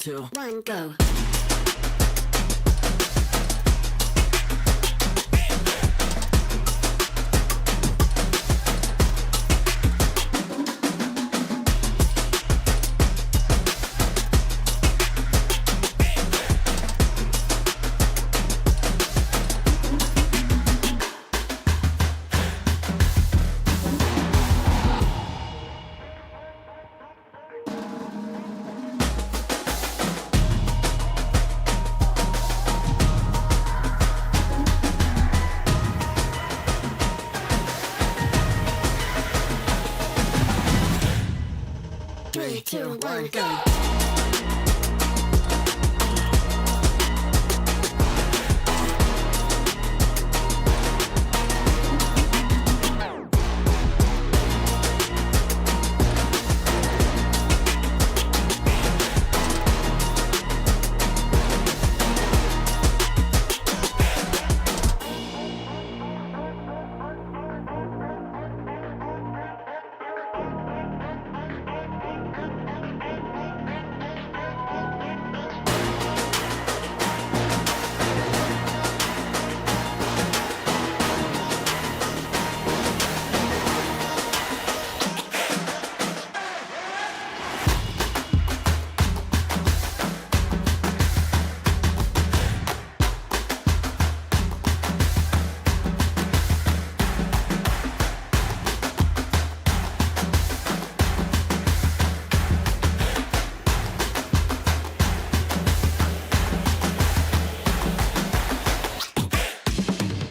2, 1, go. Three, two, one, go.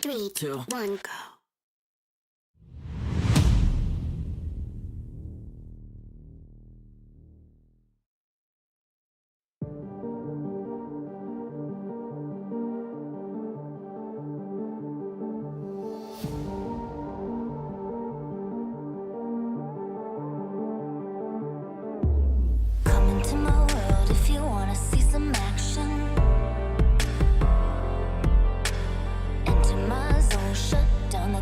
Three, two, one, go. Come into my world if you wanna see some action. Enter my zone, shut down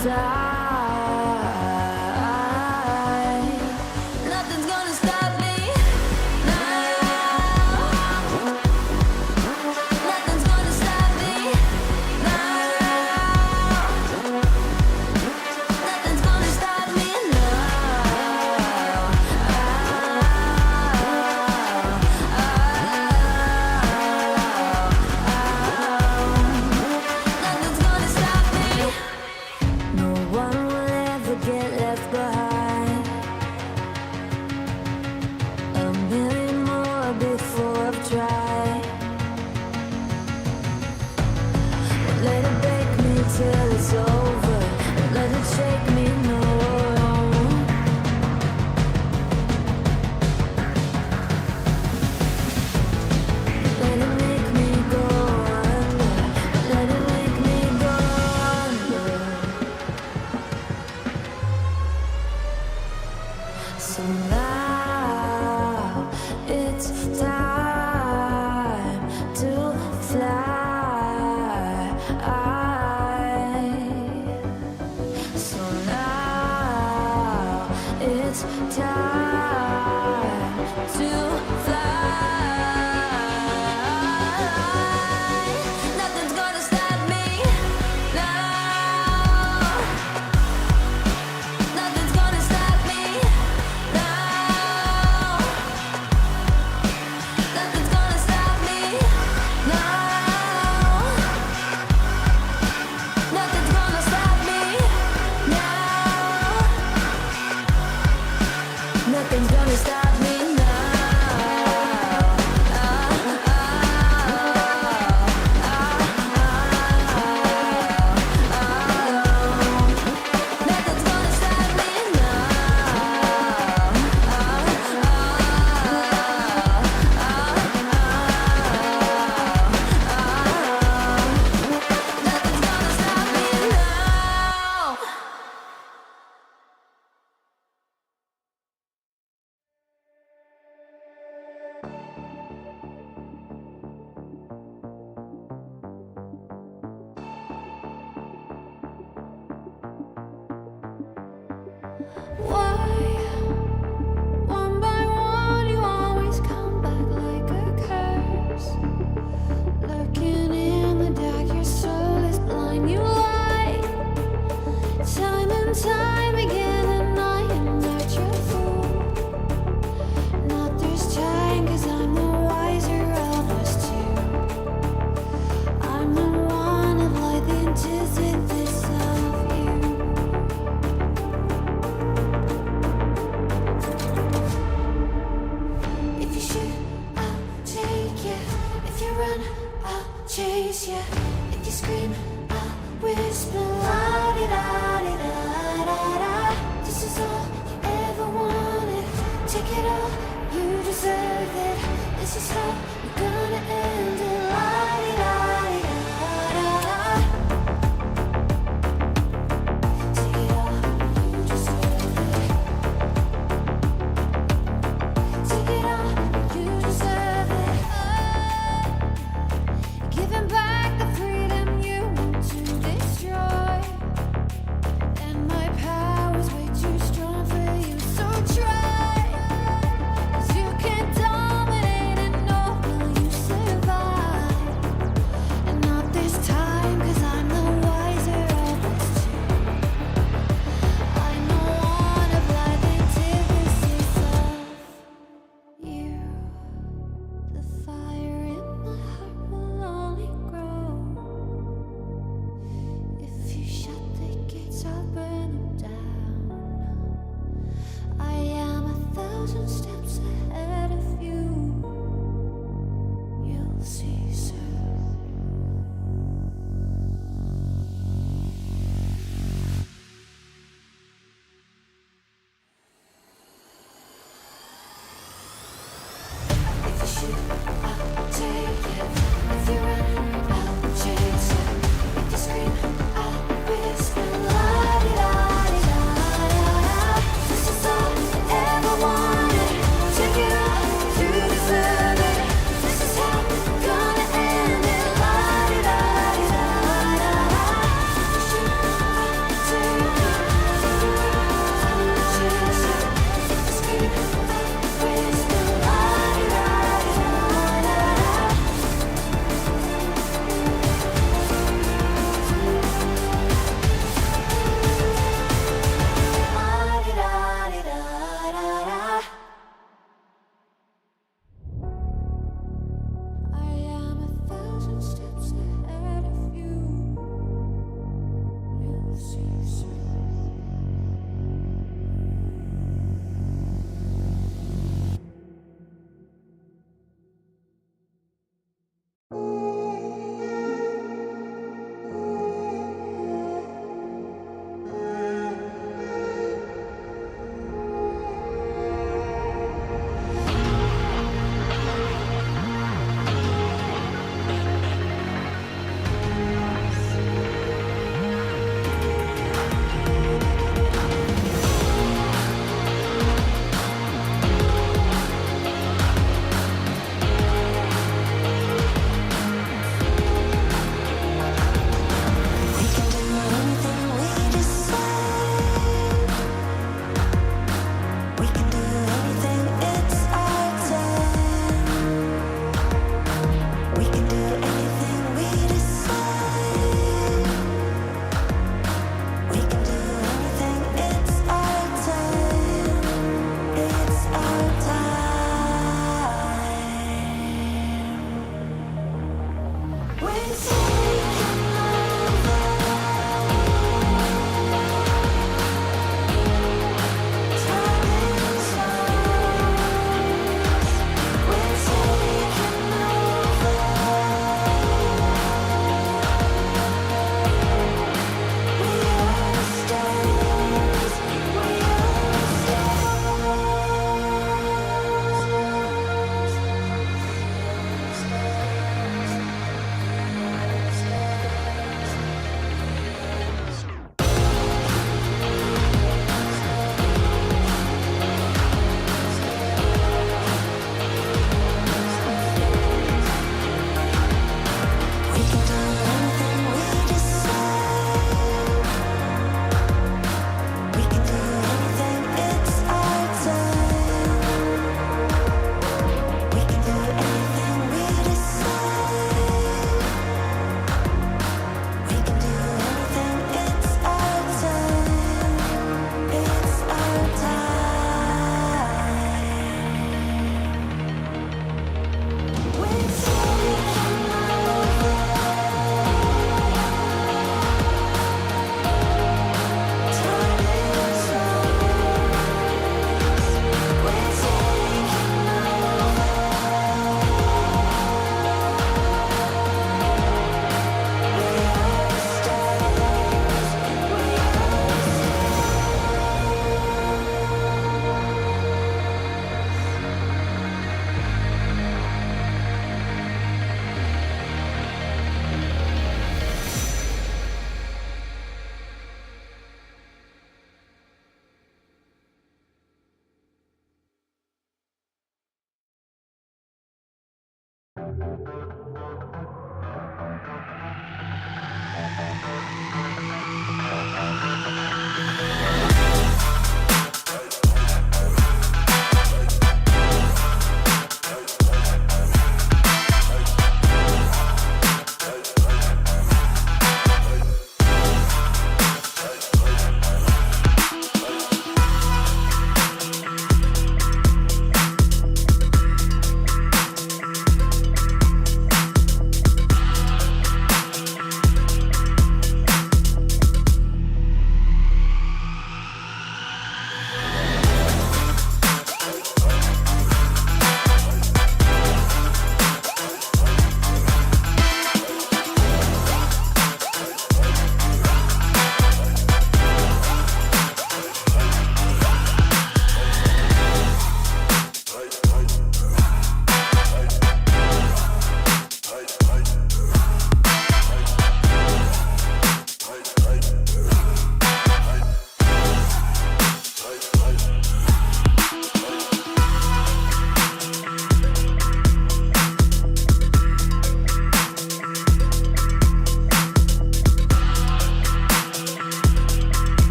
fly. Nothing's gonna stop me now. Nothing's gonna stop me now. Nothing's gonna stop me now. Nothing's gonna stop me. No one will ever get left behind. A million more before I've tried. Won't let it break me till it's over. Won't let it shake me, no. Let it make me go under. Let it make me go under. So now it's time to fly. So now it's time to fly. Nothing's gonna stop me now. Nothing's gonna stop me now. Nothing's gonna stop me now. Nothing's gonna stop me now. Nothing's gonna stop me now. Nothing's gonna stop me Nothing's gonna stop me now. Why, one by one, you always come back like a curse? Lurking in the dark, your soul is blind. You lie, time and time again, and I am not your fool. Not this time, 'cause I'm the wiser of us two. I'm the one of light, the antithesis of you. If you shoot, I'll take you. If you run, I'll chase you. If you scream, I'll whisper. La-di-da-di-da-da-da. This is all you ever wanted. Take it all, you deserve it. This is how you're gonna end it. La-di-da-di-da-da-da. Take it all, you deserve it. Take it all, you deserve it. Giving back the freedom you want to destroy. And my power's way too strong for you, so try. 'Cause you can't dominate and nor will you survive.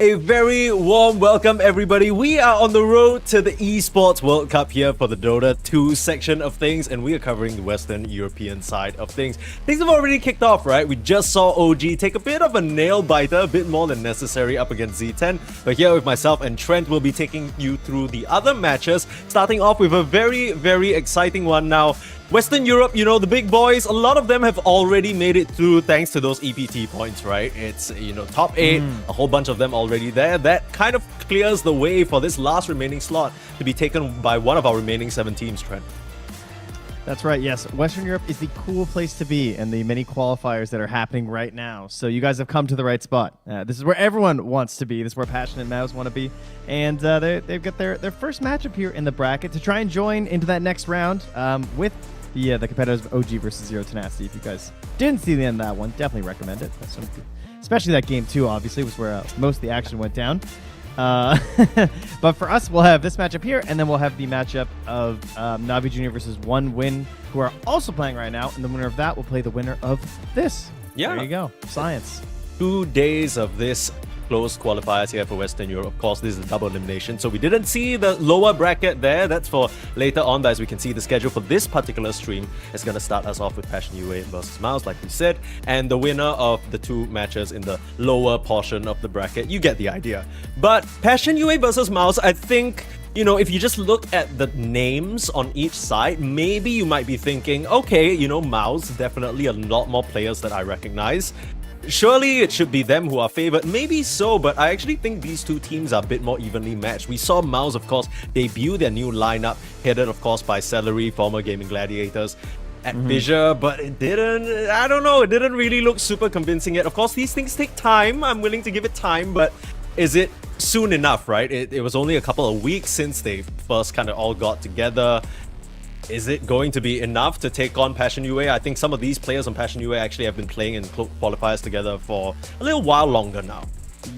A very warm welcome, everybody. We are on the road to the Esports World Cup here for the Dota 2 section of things, and we are covering the Western European side of things. Things have already kicked off, right? We just saw OG take a bit of a nail-biter, a bit more than necessary up against Z10. But here with myself and Trent, we'll be taking you through the other matches, starting off with a very, very exciting one now. Western Europe, you know, the big boys, a lot of them have already made it through thanks to those EPT points, right? It's, you know, top 8, a whole bunch of them already there. That kind of clears the way for this last remaining slot to be taken by one of our remaining 7 teams, Trent. That's right, yes. Western Europe is the cool place to be in the many qualifiers that are happening right now. So you guys have come to the right spot. This is where everyone wants to be. This is where Passionate Mouse want to be. And they've got their first matchup here in the bracket to try and join into that next round with the competitors of OG versus Zero Tenacity. If you guys didn't see the end of that one, definitely recommend it. Especially that game 2, obviously, was where most of the action went down. But for us, we'll have this matchup here, and then we'll have the matchup of Navi Junior versus One Win, who are also playing right now, and the winner of that will play the winner of this. Yeah. There you go. Science. 2 days of this closed qualifiers here for Western Europe. Of course, this is a double elimination, so we didn't see the lower bracket there. That's for later on, but as we can see, the schedule for this particular stream is going to start us off with Passion UA versus Mouse, like we said, and the winner of the 2 matches in the lower portion of the bracket. You get the idea. But Passion UA versus Mouse, I think, you know, if you just look at the names on each side, maybe you might be thinking, okay, you know, Mouse, definitely a lot more players that I recognize. Surely it should be them who are favored. Maybe so, but I actually think these 2 teams are a bit more evenly matched. We saw Mouse, of course, debut their new lineup, headed, of course, by Celery, former Gaming Gladiators, at Fissure, but it didn't, I don't know, it didn't really look super convincing yet. Of course, these things take time. I'm willing to give it time, but is it soon enough, right? It was only a couple of weeks since they first kind of all got together. Is it going to be enough to take on Passion UA? I think some of these players on Passion UA actually have been playing in qualifiers together for a little while longer now.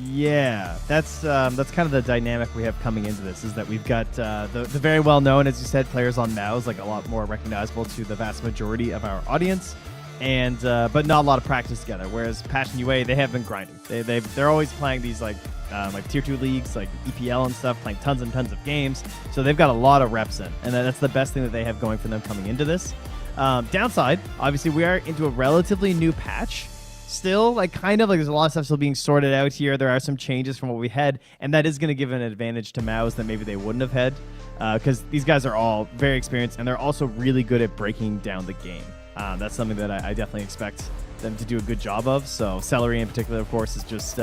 Yeah, that's kind of the dynamic we have coming into this, is that we've got the very well-known, as you said, players on Mouse, like a lot more recognizable to the vast majority of our audience, and but not a lot of practice together. Whereas Passion UA, they have been grinding. They're always playing these like tier 2 leagues, like EPL and stuff, playing tons and tons of games. So they've got a lot of reps in, and that's the best thing that they have going for them coming into this. Downside, obviously, we are into a relatively new patch. Still, like kind of like there's a lot of stuff still being sorted out here. There are some changes from what we had, and that is going to give an advantage to Mouse that maybe they wouldn't have had, because these guys are all very experienced, and they're also really good at breaking down the game. That's something that I definitely expect them to do a good job of. So Celery in particular, of course, is just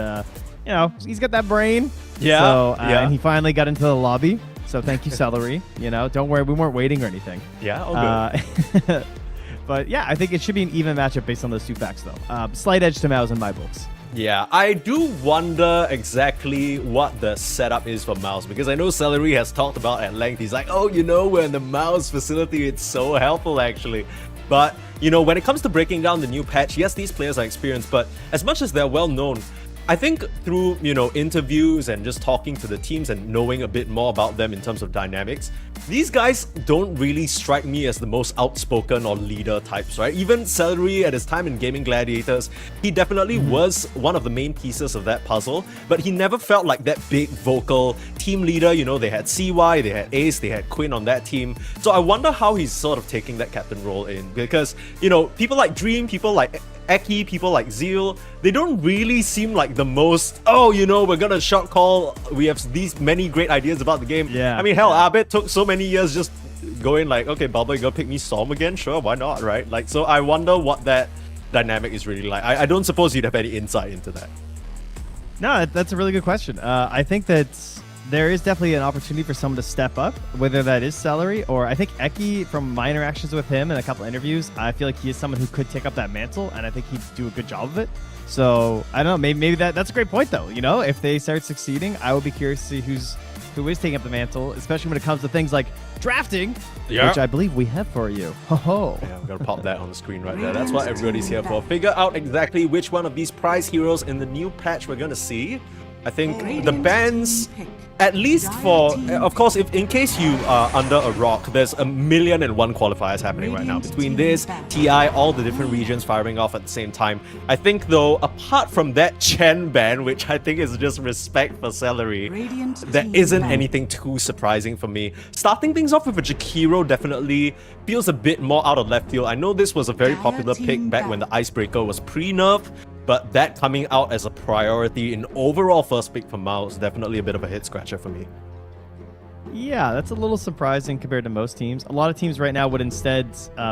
you know, he's got that brain. Yeah. So, yeah. And he finally got into the lobby. So thank you, Celery. You know, don't worry, we weren't waiting or anything. Yeah, all good. But yeah, I think it should be an even matchup based on those 2 facts, though. Slight edge to Mouse in my books. Yeah, I do wonder exactly what the setup is for Mouse, because I know Celery has talked about at length. He's like, oh, you know, we're in the Mouse facility. It's so helpful, actually. But, you know, when it comes to breaking down the new patch, yes, these players are experienced, but as much as they're well known, I think through, you know, interviews and just talking to the teams and knowing a bit more about them in terms of dynamics, these guys don't really strike me as the most outspoken or leader types, right? Even Celery at his time in Gaming Gladiators, he definitely was one of the main pieces of that puzzle, but he never felt like that big vocal team leader. You know, they had CY, they had Ace, they had Quinn on that team. So I wonder how he's sort of taking that captain role in, because, you know, people like Dream, people like Eki, people like Zeal, they don't really seem like the most, oh, you know, we're gonna shot call, we have these many great ideas about the game. Yeah. I mean, hell, Abed took so many years just going like, okay, Bubba, you gonna pick me Storm again? Sure, why not, right? Like, so I wonder what that dynamic is really like. I don't suppose you'd have any insight into that. No, that's a really good question. I think that there is definitely an opportunity for someone to step up, whether that is Celery or I think Eki, from my interactions with him and a couple interviews, I feel like he is someone who could take up that mantle, and I think he'd do a good job of it. So I don't know, maybe that's a great point though. You know, if they start succeeding, I would be curious to see who is taking up the mantle, especially when it comes to things like drafting, which I believe we have for you. Ho-ho. Yeah, I'm gonna pop that on the screen right there. That's what everybody's here for. Figure out exactly which one of these prize heroes in the new patch we're gonna see. I think the bans, at least for, of course, if in case you are under a rock, there's 1,000,001 qualifiers happening right now. Between this, TI, all the different regions firing off at the same time. I think though, apart from that Chen ban, which I think is just respect for Celery, there isn't anything too surprising for me. Starting things off with a Jakiro definitely feels a bit more out of left field. I know this was a very popular pick back when the Icebreaker was pre-nerf, but that coming out as a priority in overall first pick for Mao is definitely a bit of a head scratcher for me. Yeah, that's a little surprising compared to most teams. A lot of teams right now would instead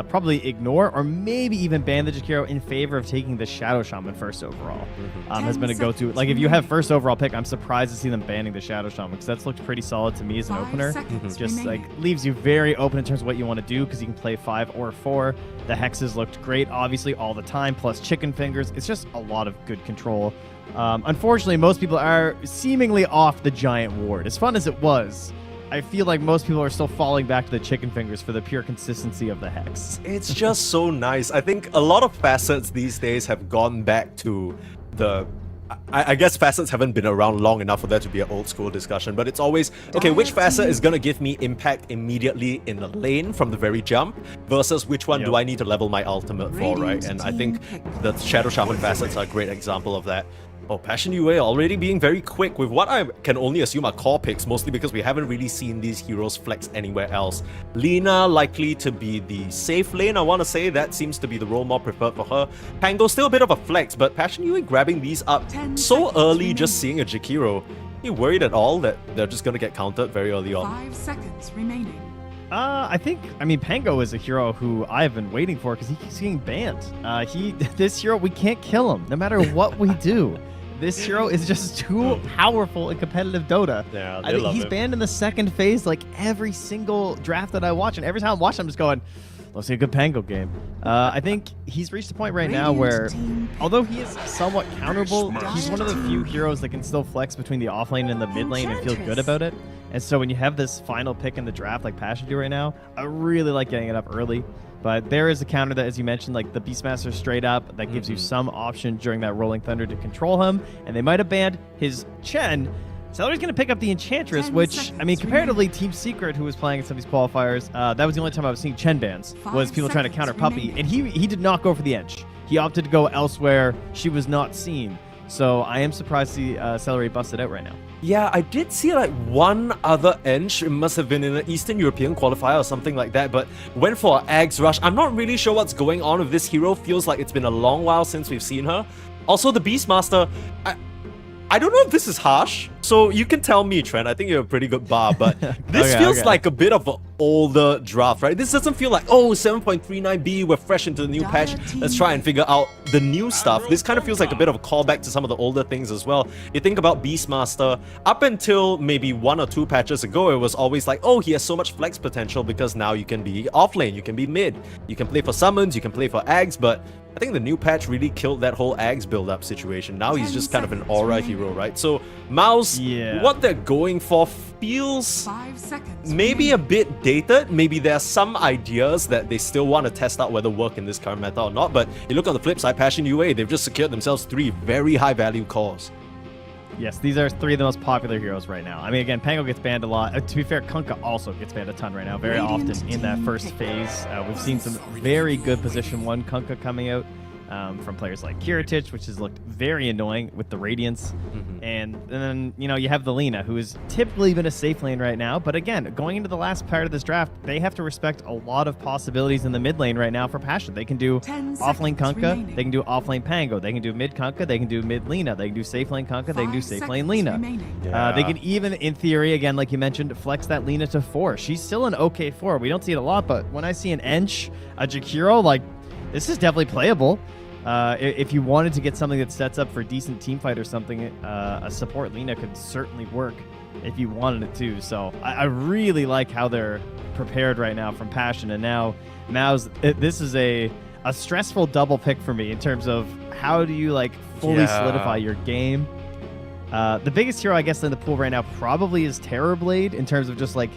probably ignore or maybe even ban the Jakiro in favor of taking the Shadow Shaman first overall. Has been a go-to. Like, if you have first overall pick, I'm surprised to see them banning the Shadow Shaman because that's looked pretty solid to me as an opener. Just like leaves you very open in terms of what you want to do because you can play 5 or 4. The Hexes looked great, obviously, all the time, plus Chicken Fingers. It's just a lot of good control. Unfortunately, most people are seemingly off the Giant Ward. As fun as it was, I feel like most people are still falling back to the Chicken Fingers for the pure consistency of the Hex. It's just so nice. I think a lot of facets these days have gone back to the... I guess facets haven't been around long enough for that to be an old school discussion, but it's always, okay, which facet is going to give me impact immediately in the lane from the very jump versus which one do I need to level my ultimate for, right? And I think the Shadow Shaman facets are a great example of that. Oh, Passion UA already being very quick with what I can only assume are core picks, mostly because we haven't really seen these heroes flex anywhere else. Lina likely to be the safe lane, I want to say. That seems to be the role more preferred for her. Pango still a bit of a flex, but Passion UA grabbing these up so early, just seeing a Jakiro. You worried at all that they're just going to get countered very early on? 5 seconds remaining. I mean, Pango is a hero who I've been waiting for because he keeps getting banned. This hero, we can't kill him, no matter what we do. This hero is just too powerful in competitive Dota. Yeah, I think he's banned in the second phase like every single draft that I watch, and every time I watch, I'm just going, let's see a good Pango game. I think he's reached a point right now where, although he is somewhat counterable, he's one of the few heroes that can still flex between the off lane and the mid lane and feel good about it. And so when you have this final pick in the draft like Passion do right now, I really like getting it up early. But there is a counter that, as you mentioned, like the Beastmaster straight up, that gives you some option during that Rolling Thunder to control him. And they might have banned his Chen. Celery's going to pick up the Enchantress, which, I mean, comparatively, Team Secret, who was playing in some of these qualifiers, that was the only time I was seeing Chen bans, was people trying to counter Puppy. And he did not go for the Ench. He opted to go elsewhere. She was not seen. So I am surprised to see Celery busted out right now. Yeah, I did see like one other Ench. It must have been in an Eastern European qualifier or something like that, but went for an Ags Rush. I'm not really sure what's going on with this hero. Feels like it's been a long while since we've seen her. Also, the Beastmaster, I don't know if this is harsh, so you can tell me, Trent. I think you're a pretty good bar, but this feels like a bit of an older draft, right? This doesn't feel like, oh, 7.39B, we're fresh into the new patch, let's try and figure out the new stuff. This kind of feels like a bit of a callback to some of the older things as well. You think about Beastmaster, up until maybe 1 or 2 patches ago, it was always like, oh, he has so much flex potential because now you can be off lane, you can be mid, you can play for summons, you can play for Ags, but I think the new patch really killed that whole Ags build-up situation. Now he's just kind of an aura hero, right? So Mao's, what they're going for feels maybe a bit dated. Maybe there are some ideas that they still want to test out whether work in this current meta or not. But you look on the flip side, Passion UA, they've just secured themselves 3 very high-value cores. Yes, these are 3 of the most popular heroes right now. I mean, again, Pango gets banned a lot. To be fair, Kunkka also gets banned a ton right now, very often in that first phase. We've seen some very good position 1 Kunkka coming out from players like Kiritich, which has looked very annoying with the Radiance. And then, you know, you have the Lina, who has typically been a safe lane right now. But again, going into the last part of this draft, they have to respect a lot of possibilities in the mid lane right now for Passion. They can do off-lane Kunkka, they can do off-lane Pango, they can do mid Kunkka, they can do mid Lina, they can do safe lane Kunkka, they can do safe lane Lina. They can even, in theory, again, like you mentioned, flex that Lina to 4. She's still an okay 4. We don't see it a lot, but when I see an Ench, a Jakiro, like, this is definitely playable. If you wanted to get something that sets up for a decent team fight or something, a support Lina could certainly work if you wanted it to. So I really like how they're prepared right now from Passion. And now Mao's, this is a stressful double pick for me in terms of how do you like fully solidify your game. The biggest hero, I guess, in the pool right now probably is Terrorblade in terms of just like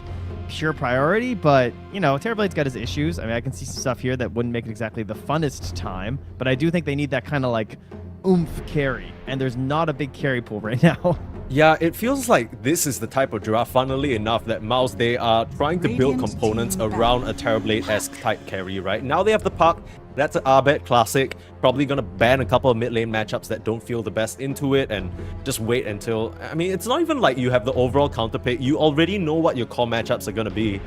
pure priority, but you know, Terrorblade's got his issues. I mean, I can see some stuff here that wouldn't make it exactly the funnest time, but I do think they need that kind of like oomph carry, and there's not a big carry pool right now. Yeah, it feels like this is the type of draft, funnily enough, that Mouse, they are trying to build Radiant components team around a Terrorblade-esque type carry, right? Now they have the Puck, that's an Arbet classic, probably gonna ban a couple of mid-lane matchups that don't feel the best into it and just wait until... I mean, it's not even like you have the overall counterpick, you already know what your core matchups are gonna be.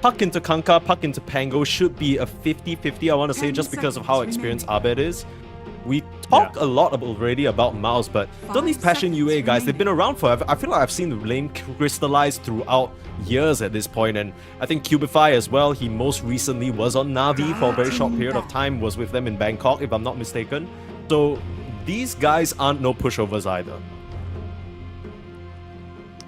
Puck into Kanka, Puck into Pango should be a 50-50, I want to say, just because of how experienced Arbet is. We talk a lot already about Mouse, but don't these Passion UA guys, they've been around forever. I feel like I've seen the lane crystallize throughout years at this point, and I think Cubify as well, he most recently was on Navi for a very short period of time, was with them in Bangkok, if I'm not mistaken. So these guys aren't no pushovers either.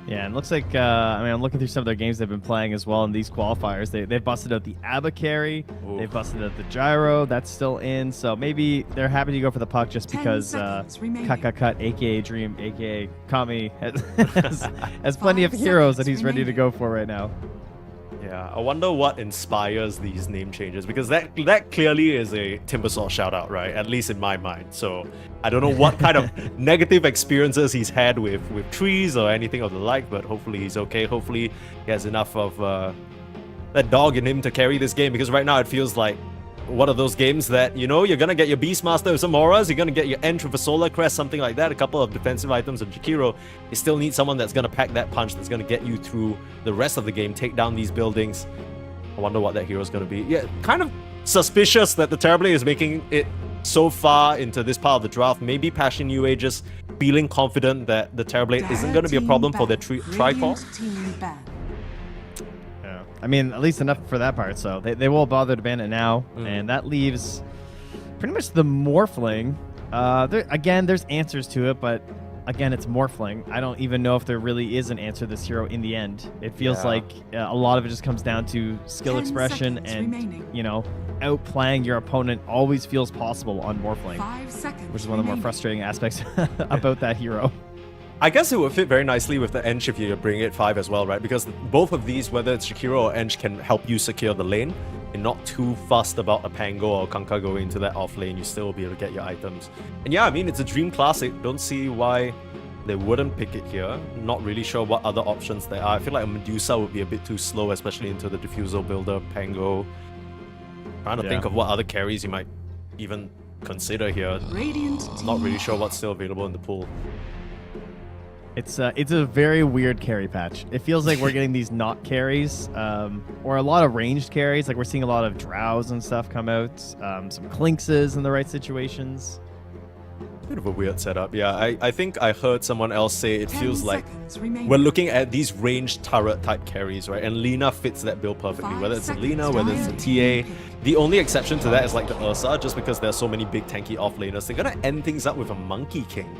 Yeah, and it looks like, I mean, I'm looking through some of their games they've been playing as well in these qualifiers. They've busted out the ABBA carry, they've busted out the gyro, that's still in, so maybe they're happy to go for the Puck just because Cut, aka Dream, aka Kami, has plenty of heroes that he's ready to go for right now. Yeah, I wonder what inspires these name changes, because that clearly is a Timbersaw shout-out, right? At least in my mind. So I don't know what kind of negative experiences he's had with trees or anything of the like, but hopefully he's okay. Hopefully he has enough of that dog in him to carry this game, because right now it feels like one of those games that, you know, you're gonna get your Beastmaster with some auras, you're gonna get your Entra for Solar Crest, something like that, a couple of defensive items of Jakiro. You still need someone that's gonna pack that punch, that's gonna get you through the rest of the game, take down these buildings. I wonder what that hero's gonna be. Yeah, kind of suspicious that the Terrorblade is making it so far into this part of the draft. Maybe Passion UA just feeling confident that the Terrorblade isn't gonna be a problem for their tri-core. I mean, at least enough for that part, so they won't bother to ban it now, and that leaves pretty much the Morphling. Again, there's answers to it, but again, it's Morphling. I don't even know if there really is an answer to this hero in the end. It feels like a lot of it just comes down to skill expression and, you know, outplaying your opponent always feels possible on Morphling, which is one of the more frustrating aspects about that hero. I guess it would fit very nicely with the Ench if you bring it 5 as well, right? Because both of these, whether it's Shakiro or Ench, can help you secure the lane. You're not too fussed about a Pango or Kanka going into that off lane. You still will be able to get your items. And yeah, I mean, it's a dream classic. Don't see why they wouldn't pick it here. Not really sure what other options there are. I feel like a Medusa would be a bit too slow, especially into the Diffusal builder, Pango. Trying to think of what other carries you might even consider here. Not really sure what's still available in the pool. It's a very weird carry patch. It feels like we're getting these not carries, or a lot of ranged carries. Like we're seeing a lot of Drows and stuff come out, some Clinkses in the right situations. Bit of a weird setup, yeah. I think I heard someone else say it feels like we're looking at these ranged turret type carries, right? And Lina fits that bill perfectly, whether it's a Lina, whether it's a TA. The only exception to that is like the Ursa, just because there's so many big tanky offlaners. They're gonna end things up with a Monkey King.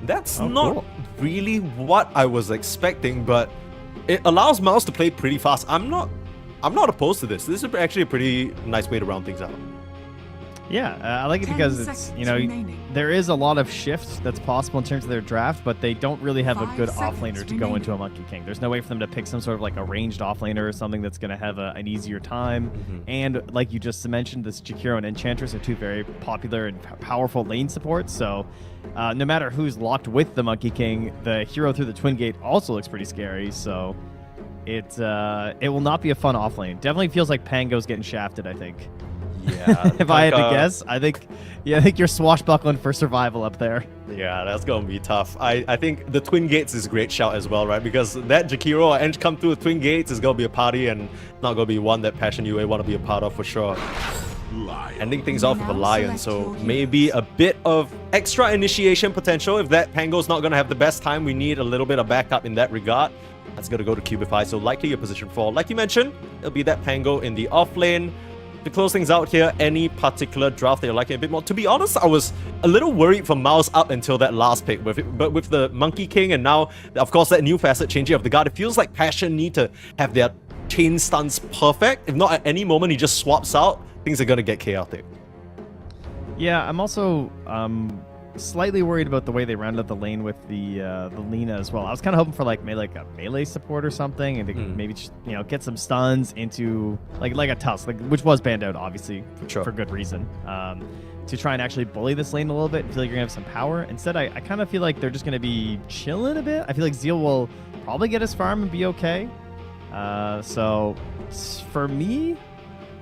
That's not really what I was expecting, but it allows Mouse to play pretty fast. I'm not opposed to this. This is actually a pretty nice way to round things out. Yeah, I like it because it's, you know, there is a lot of shift that's possible in terms of their draft, but they don't really have a good offlaner to go into a Monkey King. There's no way for them to pick some sort of like a ranged offlaner or something that's going to have an easier time. And like you just mentioned, this Jakiro and Enchantress are two very popular and powerful lane supports, so no matter who's locked with the Monkey King, the hero through the Twin Gate also looks pretty scary, so it will not be a fun offlane. Definitely feels like Pango's getting shafted, I think. Yeah. If I had to guess, I think you're swashbuckling for survival up there. Yeah, that's gonna be tough. I think the Twin Gates is a great shout as well, right? Because that Jakiro or Ench come through the Twin Gates is gonna be a party, and not gonna be one that Passion UA want to be a part of for sure. Ending things off with a Lion, so maybe a bit of extra initiation potential. If that Pango's not gonna have the best time, we need a little bit of backup in that regard. That's gonna go to Cubify, so likely a position 4. Like you mentioned, it'll be that Pango in the off lane. To close things out here, any particular draft that you're liking a bit more? To be honest, I was a little worried for Mouse up until that last pick, but with the Monkey King and now, of course, that new facet changing of the guard, it feels like Passion need to have their chain stuns perfect. If not, at any moment he just swaps out, things are gonna get chaotic. Yeah, I'm also slightly worried about the way they rounded up the lane with the Lina as well. I was kind of hoping for like a melee support or something, and to maybe just, you know, get some stuns into like a Tusk, which was banned out obviously for good reason. to try and actually bully this lane a little bit. I feel like you're going to have some power. Instead, I kind of feel like they're just going to be chilling a bit. I feel like Zeal will probably get his farm and be okay. So for me,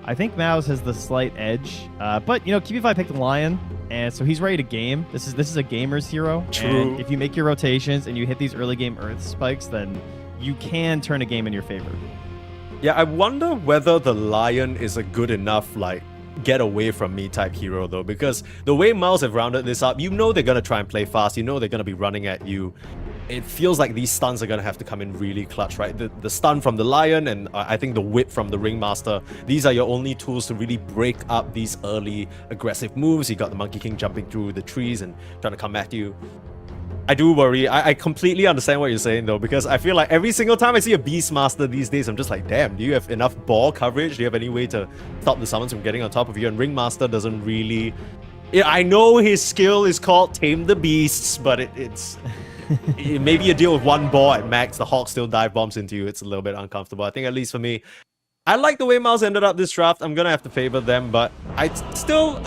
I think Mouse has the slight edge. But, you know, QB5 picked the Lion, and so he's ready to game. This is a gamer's hero. True. And if you make your rotations and you hit these early game Earth spikes, then you can turn a game in your favor. Yeah, I wonder whether the Lion is a good enough, like, get away from me type hero though, because the way Miles have rounded this up, you know they're going to try and play fast, you know they're going to be running at you. It feels like these stuns are going to have to come in really clutch, right? The stun from the Lion and I think the whip from the Ringmaster, these are your only tools to really break up these early aggressive moves. You got the Monkey King jumping through the trees and trying to come at you. I do worry. I completely understand what you're saying though, because I feel like every single time I see a Beastmaster these days, I'm just like, damn, do you have enough ball coverage? Do you have any way to stop the summons from getting on top of you? And Ringmaster doesn't really... I know his skill is called Tame the Beasts, but it's... maybe you deal with one ball at max, the Hawk still dive bombs into you. It's a little bit uncomfortable. I think at least for me, I like the way Miles ended up this draft. I'm going to have to favor them, but I still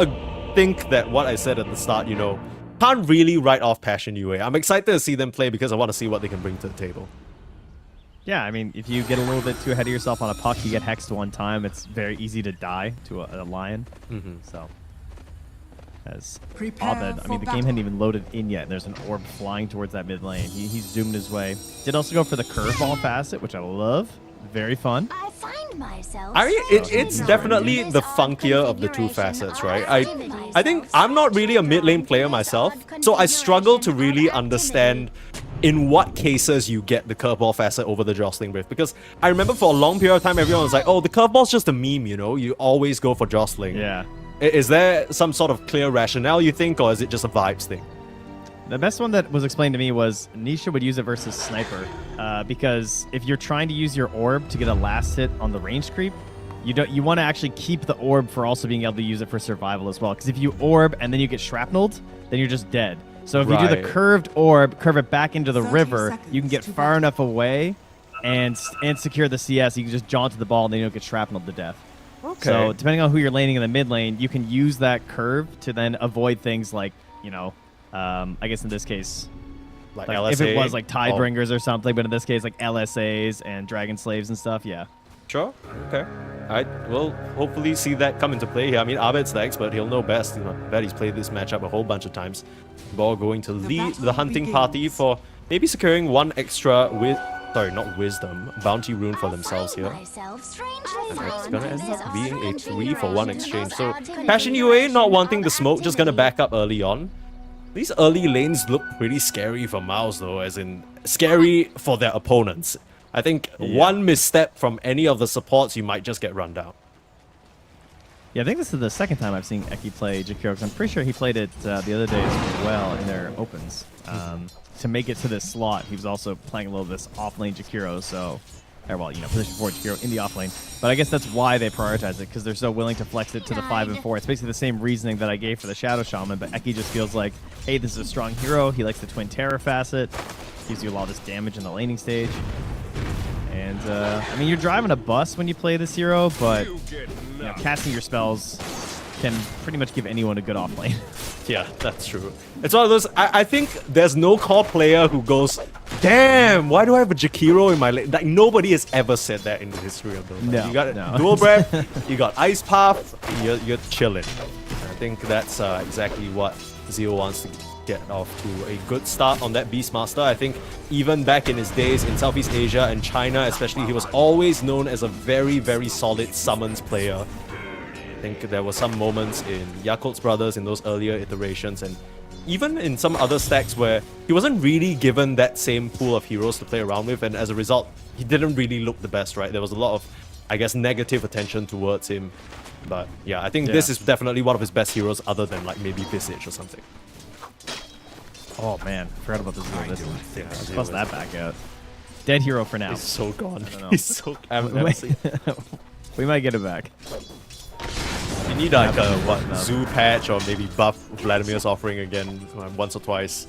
think that what I said at the start, you know, can't really write off Passion UA. I'm excited to see them play because I want to see what they can bring to the table. Yeah, I mean, if you get a little bit too ahead of yourself on a puck, you get hexed one time, it's very easy to die to a Lion. So, as Abed, I mean, the game hadn't even loaded in yet, and there's an orb flying towards that mid lane. He's zoomed his way. Did also go for the curveball facet, which I love. Very fun. I find myself. I mean, it's definitely the funkier of the two facets, right? I think I'm not really a mid lane player myself, so I struggle to really understand in what cases you get the curveball facet over the jostling rift. Because I remember for a long period of time, everyone was like, oh, the curveball's just a meme, you know? You always go for jostling. Yeah. Is there some sort of clear rationale, you think, or is it just a vibes thing? The best one that was explained to me was Nisha would use it versus Sniper, because if you're trying to use your orb to get a last hit on the range creep, you want to actually keep the orb for also being able to use it for survival as well. Because if you orb and then you get shrapnelled, then you're just dead. So if you do the curved orb, curve it back into the river, you can get far enough away and secure the CS. You can just jaunt to the ball and then you don't get shrapnelled to death. Okay. So depending on who you're laning in the mid lane, you can use that curve to then avoid things like, you know, I guess in this case, Like if LSA, it was like Tidebringers or something, but in this case, like LSAs and Dragon Slaves and stuff, yeah. Sure. Okay. Alright, we'll hopefully see that come into play here. I mean, Abed's the expert. He'll know best. You know, I bet he's played this matchup a whole bunch of times. Ball going to lead the hunting party for maybe securing one extra bounty rune for themselves here. It's gonna end up being a 3-for-1 exchange. So Passion UA not wanting the smoke, just gonna back up early on. These early lanes look pretty scary for Miles though, as in scary for their opponents. I think one misstep from any of the supports, you might just get run down. Yeah, I think this is the second time I've seen Eki play Jakiro, because I'm pretty sure he played it the other day as well in their opens. To make it to this slot, he was also playing a little of this off-lane Jakiro, so... Or, well, you know, position forward Jakiro in the off-lane. But I guess that's why they prioritize it, because they're so willing to flex it to the 5 and 4. It's basically the same reasoning that I gave for the Shadow Shaman, but Eki just feels like, hey, this is a strong hero. He likes the Twin Terror facet. Gives you a lot of this damage in the laning stage. And, I mean, you're driving a bus when you play this hero, but you know, casting your spells can pretty much give anyone a good off-lane. Yeah, that's true. It's one of those, I think there's no core player who goes, damn, why do I have a Jakiro in my lane? Like, nobody has ever said that in the history of Dota. No, You got no. Dual Breath, you got Ice Path, you're chilling. I think that's exactly what Zeo wants to get off to a good start on that Beastmaster. I think even back in his days in Southeast Asia and China especially, he was always known as a very, very solid summons player. I think there were some moments in Yakult's Brothers in those earlier iterations, and even in some other stacks where he wasn't really given that same pool of heroes to play around with, and as a result, he didn't really look the best, right? There was a lot of, I guess, negative attention towards him. But yeah, I think this is definitely one of his best heroes other than like maybe Visage or something. Oh, man. Forgot about the Zero this one. Yeah, Zeo Bust is- that back out. Dead hero for now. He's so gone. know. He's so... I haven't never seen... We might get it back. You need like a enough. zoo patch or maybe buff Vladimir's offering again once or twice.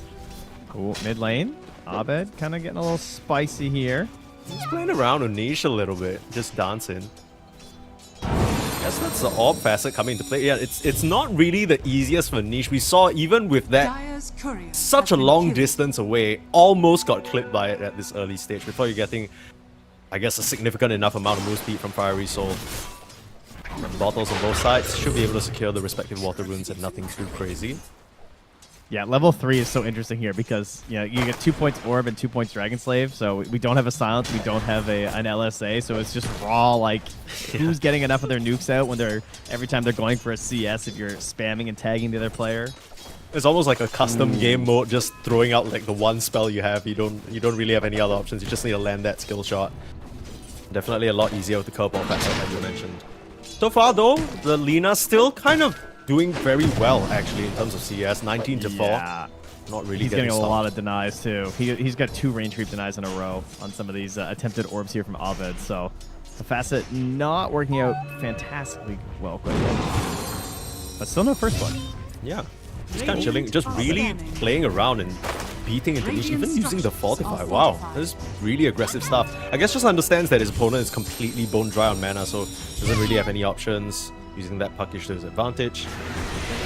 Cool. Mid lane. Abed kind of getting a little spicy here. He's playing around with Niche a little bit, just dancing. That's the orb facet coming into play. Yeah, it's not really the easiest for niche. We saw even with that Dire's courier such has a been long killed. distance away, almost got clipped by it at this early stage before you're getting, I guess, a significant enough amount of move speed from Fiery Soul. Bottles on both sides should be able to secure the respective water runes and nothing too crazy. Yeah, level 3 is so interesting here because you get 2 points Orb and 2 points Dragon Slave, so we don't have a Silence, we don't have an LSA, so it's just raw, like, who's getting enough of their nukes out when every time they're going for a CS if you're spamming and tagging the other player. It's almost like a custom game mode, just throwing out like the one spell you have. You don't really have any other options. You just need to land that skill shot. Definitely a lot easier with the curveball factor like you mentioned. So far though, the Lina still kind of doing very well actually in terms of CS. 19 to 4. Yeah. Not really He's getting a stopped. lot of denies too. He's got 2 range creep denies in a row on some of these attempted orbs here from Abed, so the facet not working out fantastically well quite yet. But still no first blood. Yeah. Just kind of chilling, just really playing around and beating into niche, even using the Fortify. Wow, this is really aggressive stuff. I guess just understands that his opponent is completely bone dry on mana, so doesn't really have any options. Using that puckish to his advantage.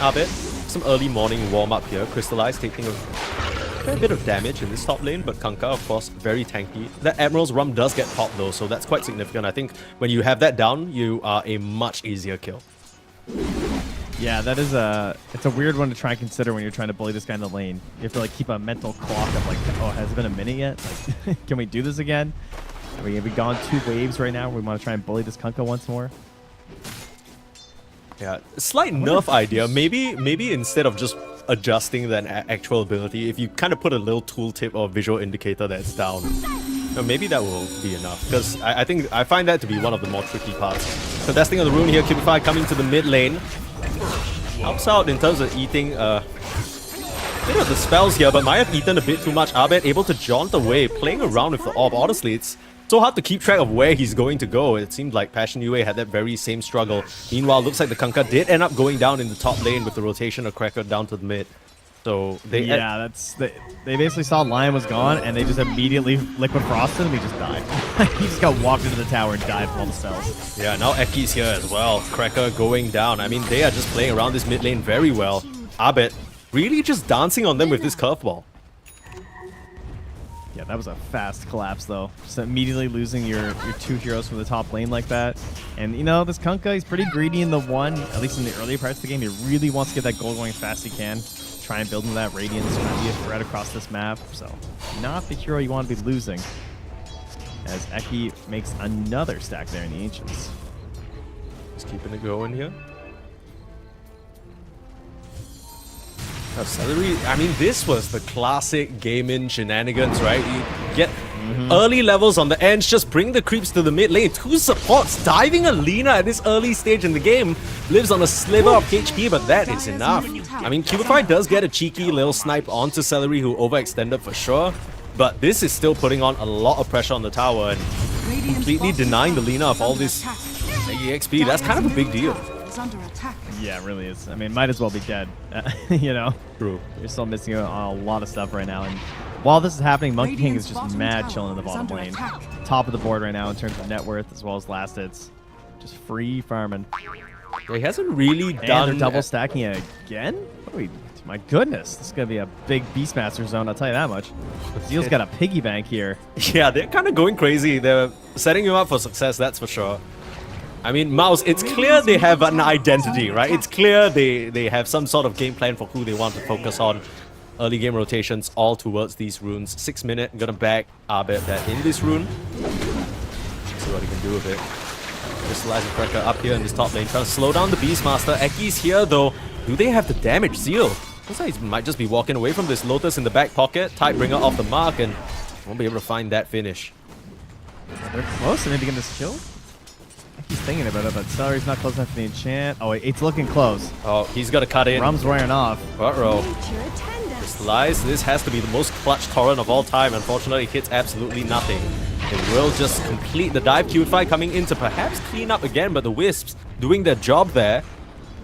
Abed, some early morning warm-up here. Crystallize taking a fair bit of damage in this top lane, but Kanka, of course, very tanky. That Admiral's Rum does get popped though, so that's quite significant. I think when you have that down, you are a much easier kill. Yeah, that is it's a weird one to try and consider when you're trying to bully this guy in the lane. You have to like keep a mental clock of like, oh, has it been a minute yet? Like, can we do this again? Have we gone 2 waves right now? We want to try and bully this Kunkka once more. Yeah, slight nerf idea. Maybe instead of just adjusting the actual ability, if you kind of put a little tooltip or visual indicator that's down, maybe that will be enough. Because I find that to be one of the more tricky parts. Contesting on the rune here, Qualifier coming to the mid lane. Helps out in terms of eating a bit of the spells here, but might have eaten a bit too much. Abed able to jaunt away, playing around with the orb. Honestly, it's so hard to keep track of where he's going to go. It seemed like Passion UA had that very same struggle. Meanwhile, looks like the Kunkka did end up going down in the top lane with the rotation of Cracker down to the mid. So they they basically saw Lion was gone and they just immediately Liquid Frosted him. He just died. He just got walked into the tower and died from all the spells. Yeah, now Eki's here as well. Cracker going down. I mean, they are just playing around this mid lane very well. Abed really just dancing on them with this curveball. Yeah, that was a fast collapse though. Just immediately losing your 2 heroes from the top lane like that. And you know, this Kunkka, he's pretty greedy in the 1, at least in the earlier parts of the game. He really wants to get that gold going as fast as he can. Try and build into that Radiance, try to be a threat across this map. So, not the hero you want to be losing. As Eki makes another stack there in the Ancients. Just keeping it going here. Celery, I mean, this was the classic game-in shenanigans, right? You get early levels on the ends, just bring the creeps to the mid lane. 2 supports diving a Lina at this early stage in the game. Lives on a sliver of HP, but that is enough. I mean, Qualifier does get a cheeky little snipe onto Celery, who overextended for sure. But this is still putting on a lot of pressure on the tower and completely denying the Lina of all this EXP. That's kind of a big deal. Yeah, it really is. I mean, might as well be dead. You know? True. You're still missing out on a lot of stuff right now. And while this is happening, Monkey King is just mad chilling in the bottom lane. Top of the board right now in terms of net worth as well as last hits. Just free farming. He hasn't really And done... they're double stacking it again? What are we... My goodness, this is going to be a big Beastmaster zone, I'll tell you that much. Zeal's got a piggy bank here. Yeah, they're kind of going crazy. They're setting him up for success, that's for sure. I mean, Mouse, it's clear they have an identity, right? It's clear they have some sort of game plan for who they want to focus on. Early game rotations all towards these runes. 6 minute, gonna back Abed that in this rune. See what he can do with it. Crystallizing Cracker up here in this top lane, trying to slow down the Beastmaster. Eki's here though. Do they have the damage? Zeal. Looks like he might just be walking away from this. Lotus in the back pocket. Tidebringer off the mark and won't be able to find that finish. They're close to maybe getting this kill. He's thinking about it, but Celery's not close enough to the enchant. Oh, wait, it's looking close. Oh, he's got to cut in. Rum's wearing off. Uh-oh. Crystallize. This has to be the most clutch torrent of all time. Unfortunately, it hits absolutely nothing. It will just complete the dive. Qualifier coming in to perhaps clean up again, but the Wisps doing their job there.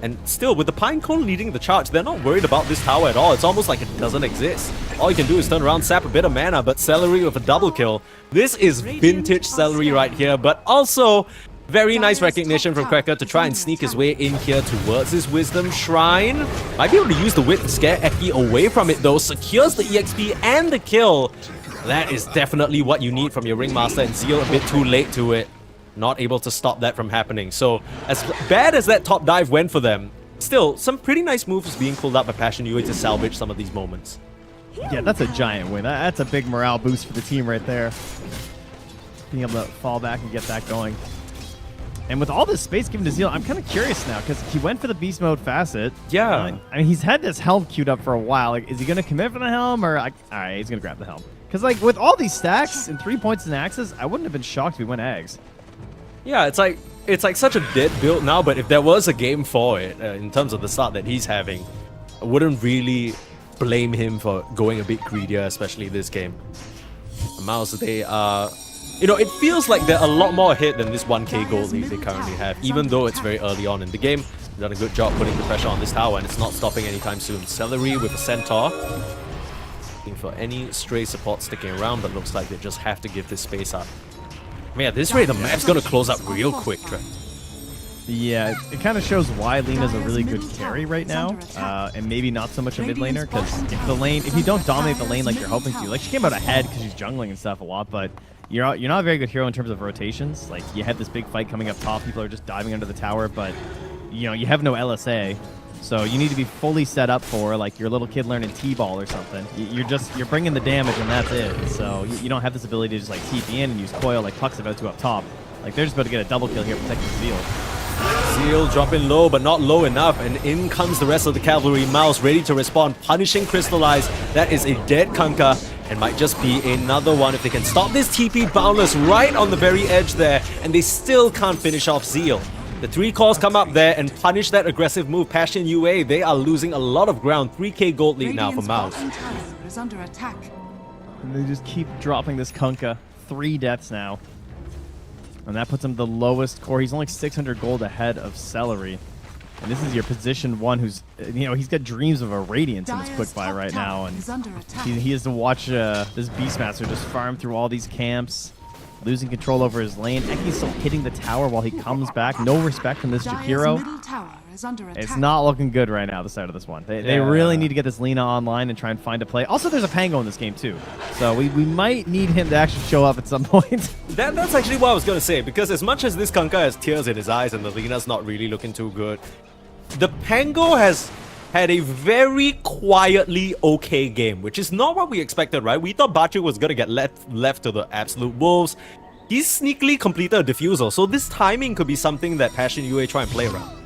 And still, with the Pinecone leading the charge, they're not worried about this tower at all. It's almost like it doesn't exist. All you can do is turn around, sap a bit of mana, but Celery with a double kill. This is vintage Celery right here, but also Very nice recognition from Cracker to try and sneak his way in here towards his Wisdom Shrine. Might be able to use the whip to scare Eki away from it though. Secures the EXP and the kill. That is definitely what you need from your Ringmaster, and Zeal a bit too late to it. Not able to stop that from happening. So as bad as that top dive went for them, still some pretty nice moves being pulled up by Passion Yue to salvage some of these moments. Yeah, that's a giant win. That's a big morale boost for the team right there. Being able to fall back and get that going. And with all this space given to Zeal, I'm kind of curious now because he went for the beast mode facet. Yeah. I mean, he's had this helm queued up for a while. Like, is he going to commit for the helm or all right, he's going to grab the helm. Because like with all these stacks and 3 points in axes, I wouldn't have been shocked if he went eggs. Yeah, it's like such a dead build now, but if there was a game for it, in terms of the start that he's having, I wouldn't really blame him for going a bit greedier, especially this game. Mouse, they are... You know, it feels like they're a lot more ahead than this 1k gold lead they currently have, even though it's very early on in the game. They've done a good job putting the pressure on this tower, and it's not stopping anytime soon. Celery with a Centaur. Looking for any stray support sticking around, but looks like they just have to give this space up. I mean, at this rate, the map's gonna close up real quick, Trent. Yeah, it kind of shows why Lena's a really good carry right now, and maybe not so much a mid laner, because if you don't dominate the lane like you're hoping to, like she came out ahead because she's jungling and stuff a lot, but you're not a very good hero in terms of rotations. Like you have this big fight coming up top, people are just diving under the tower, but you know you have no LSA, so you need to be fully set up for like your little kid learning T-ball or something. You're bringing the damage and that's it. So you don't have this ability to just like TP in and use coil like Puck's about to up top. Like they're just about to get a double kill here protecting Zeal. Zeal dropping low, but not low enough, and in comes the rest of the cavalry. Mouse ready to respond, punishing Crystallize. That is a dead Kunkka, and might just be another one if they can stop this TP Boundless right on the very edge there, and they still can't finish off Zeal. The 3 cores come up there and punish that aggressive move. Passion UA, they are losing a lot of ground. 3k gold lead now for Mouse. Is under attack. And they just keep dropping this Kunkka. 3 deaths now. And that puts him the lowest core. He's only 600 gold ahead of Celery. And this is your position 1 who's, you know, he's got dreams of a Radiance in his quickfire right now. And he has to watch this Beastmaster just farm through all these camps, losing control over his lane. Eki's still hitting the tower while he comes back. No respect from this Jakiro. It's not looking good right now, the side of this one. They really need to get this Lina online and try and find a play. Also, there's a Pango in this game, too. So we might need him to actually show up at some point. That's actually what I was going to say, because as much as this Kunkka has tears in his eyes and the Lina's not really looking too good, the Pango has had a very quietly okay game, which is not what we expected, right? We thought Bachu was going to get left to the absolute wolves. He's sneakily completed a defusal, so this timing could be something that Passion UA try and play around.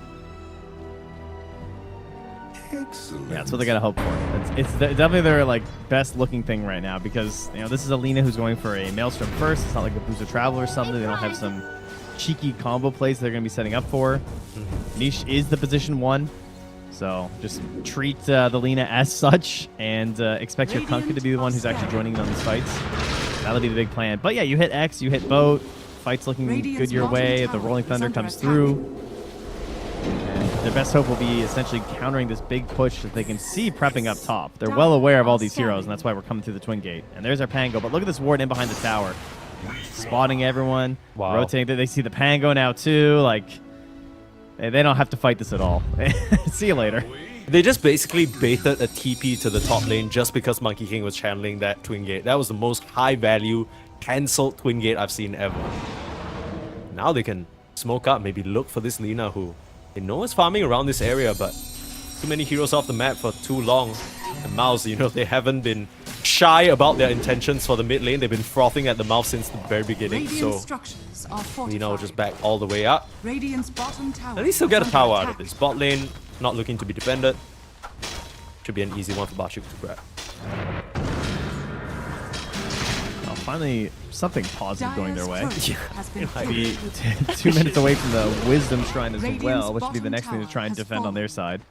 Yeah, that's what they gotta hope for. It's definitely their like best looking thing right now, because you know this is Alina who's going for a Maelstrom first. It's not like a Booster Traveler or something. They don't have some cheeky combo plays they're gonna be setting up for. Niche is the position 1, so just treat the Lina as such and expect your Kunkka to be the one who's actually joining in on these fights. That'll be the big plan. But yeah, you hit X, you hit boat. Fight's looking good your way. The Rolling Thunder comes through. And their best hope will be essentially countering this big push that they can see prepping up top. They're well aware of all these heroes, and that's why we're coming through the Twin Gate. And there's our Pango, but look at this ward in behind the tower. Spotting everyone, rotating. They see the Pango now too. Like, they don't have to fight this at all. See you later. They just basically baited a TP to the top lane just because Monkey King was channeling that Twin Gate. That was the most high value cancelled Twin Gate I've seen ever. Now they can smoke up, maybe look for this Lina who they know is farming around this area, but too many heroes off the map for too long. And Mouse, you know, they haven't been shy about their intentions for the mid lane. They've been frothing at the mouth since the very beginning, so Lina will just back all the way up. At least he'll get a tower out of this. Bot lane not looking to be defended. Should be an easy one for Bashuk to grab. Well, finally, something positive going their way. Might be 2 minutes away from the Wisdom Shrine as well, which would be the next thing to try and defend on their side.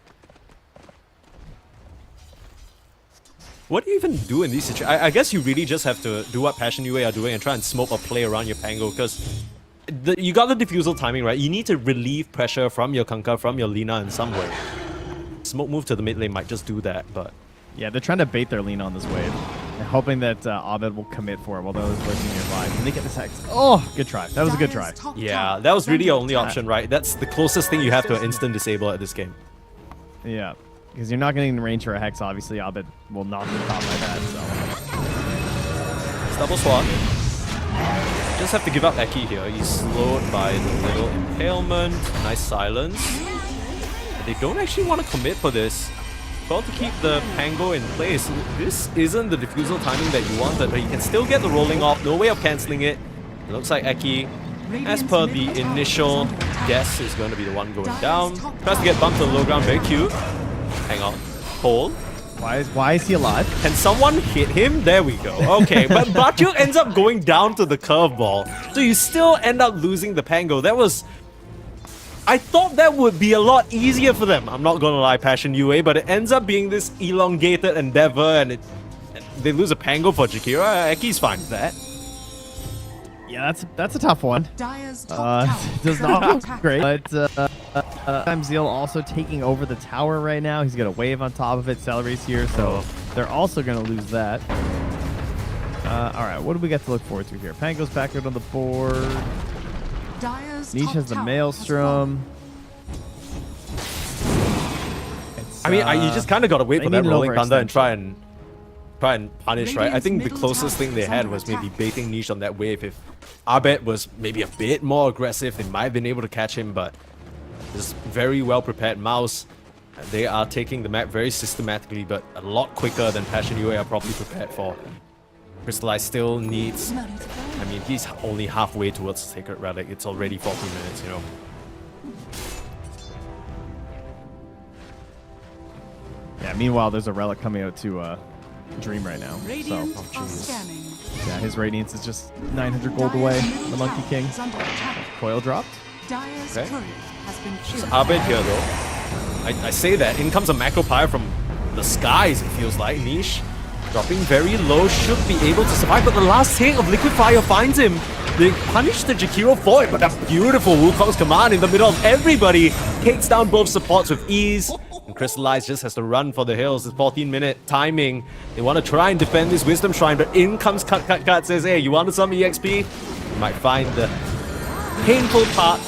What do you even do in these situations? I guess you really just have to do what Passion UA are doing and try and smoke or play around your Pango, because you got the defusal timing right. You need to relieve pressure from your Kunkka, from your Lina in some way. Smoke move to the mid lane might just do that, but... Yeah, they're trying to bait their Lina on this wave. hoping that Abed will commit for it while those lurking nearby. Can they get this Hex? Oh, good try. That was a good try. Yeah, that was really your only option, right? That's the closest thing you have to an instant disable at this game. Yeah, because you're not getting in range for a Hex, obviously. Abed will knock the top by that, so. It's double swat. Just have to give up Eki here. He's slowed by the little impalement. Nice silence. But they don't actually want to commit for this. Well, to keep the Pango in place. This isn't the defusal timing that you wanted, but you can still get the rolling off. No way of cancelling it. It looks like Eki, as per the initial guess, is going to be the one going down. Tries to get bumped to the low ground. Very cute. Hang on. Hold. Why is he alive? Can someone hit him? There we go. Okay, but Batyuk ends up going down to the curveball. So you still end up losing the Pango. That was... I thought that would be a lot easier for them. I'm not gonna lie, Passion UA, but it ends up being this elongated endeavor and they lose a Pango for Jakira. Eki's fine with that. Yeah, that's a tough one. Does not look great, but Zeal also taking over the tower right now. He's got a wave on top of it. Celery's here, so they're also going to lose that. All right, what do we got to look forward to here? Pango's back out on the board. Niche has the Maelstrom. I mean, you just kind of got to wait for that Rolling Thunder and try and punish, right? I think the closest thing they had was maybe baiting Niche on that wave. If Abed was maybe a bit more aggressive, they might have been able to catch him, but this very well prepared Mouse. They are taking the map very systematically, but a lot quicker than Passion UA are probably prepared for. Crystallize still needs... I mean, he's only halfway towards Sacred Relic. It's already 40 minutes, you know. Yeah, meanwhile, there's a Relic coming out to Dream right now. So, yeah, his Radiance is just 900 gold away. The Monkey King. Coil dropped. Okay. It's Abed here, though. I say that. In comes a Macro Pyre from the skies, it feels like. Niche dropping very low, should be able to survive, but the last hit of Liquefier finds him. They punish the Jakiro for it, but a beautiful Wukong's command in the middle of everybody takes down both supports with ease. And Crystallize just has to run for the hills. It's 14-minute timing. They want to try and defend this Wisdom Shrine, but in comes Cut. Says, hey, you wanted some EXP? You might find the painful part.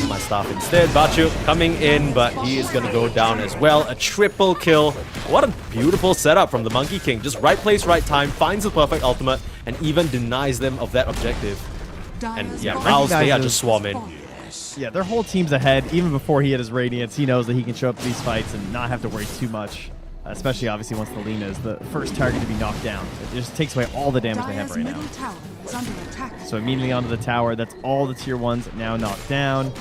My staff instead. Batyuk coming in, but he is going to go down as well. A triple kill. What a beautiful setup from the Monkey King. Just right place, right time, finds the perfect ultimate, and even denies them of that objective. And yeah, Mouse, they are just swarming. Yeah, their whole team's ahead. Even before he had his Radiance, he knows that he can show up to these fights and not have to worry too much. Especially, obviously, once the Lina is the first target to be knocked down. It just takes away all the damage they have right now. So immediately onto the tower. That's all the tier 1s now knocked down.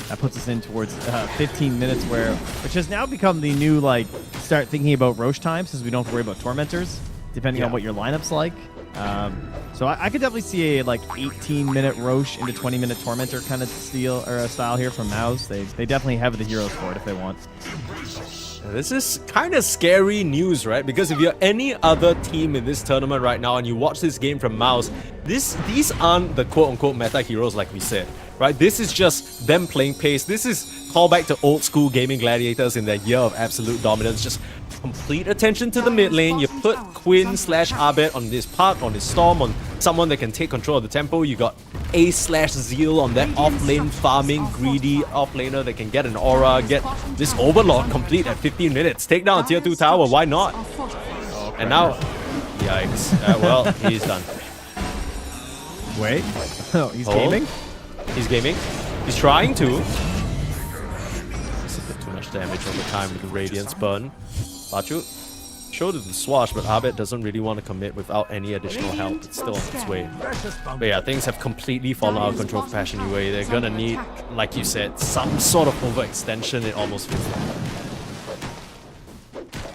That puts us in towards 15 minutes, which has now become the new, like, start thinking about Roche time, since we don't have to worry about Tormentors, depending on what your lineup's like. So I could definitely see a, like, 18-minute Roche into 20-minute Tormentor kind of style here from Mouse. They definitely have the heroes for it if they want. This is kind of scary news, right? Because if you're any other team in this tournament right now and you watch this game from Mouse, these aren't the quote-unquote meta heroes like we said, right? This is just them playing pace. This is callback to old school gaming gladiators in their year of absolute dominance. Just complete attention to the mid lane. You put Quinn/Abed on this Park, on this Storm, on someone that can take control of the tempo. You got Ace/Zeal on that off-lane farming, greedy off-laner that can get an aura, get this Overlord complete at 15 minutes. Take down a tier 2 tower, why not? And now, yikes. Well, he's done. Wait. Oh, he's gaming? He's gaming. He's trying to. It's a bit too much damage over time with the Radiance burn. Batyuk showed it the swash, but Abed doesn't really want to commit without any additional help. It's still on its way. But yeah, things have completely fallen out of control for Passion UA. They're gonna need, like you said, some sort of overextension. It almost feels like.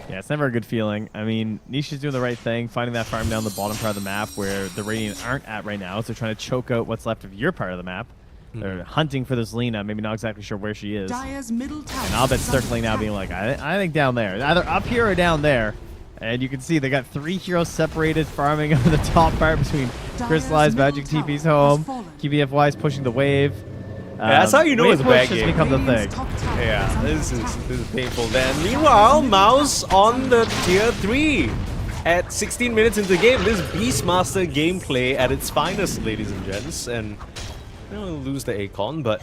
Yeah, it's never a good feeling. I mean, Niche is doing the right thing, finding that farm down the bottom part of the map where the Radiant aren't at right now, so trying to choke out what's left of your part of the map. They're hunting for this Lina, maybe not exactly sure where she is. And Abed's circling now, being like, I think down there. Either up here or down there. And you can see they got 3 heroes separated, farming over the top part between Crystallized, Magic TP's home, QBFY is pushing the wave. Yeah, that's how you know it's a bad game. Become the thing. Yeah, this is painful. Then meanwhile, Mouse on the tier 3. at 16 minutes into the game. This Beastmaster gameplay at its finest, ladies and gents. And lose the Akon, but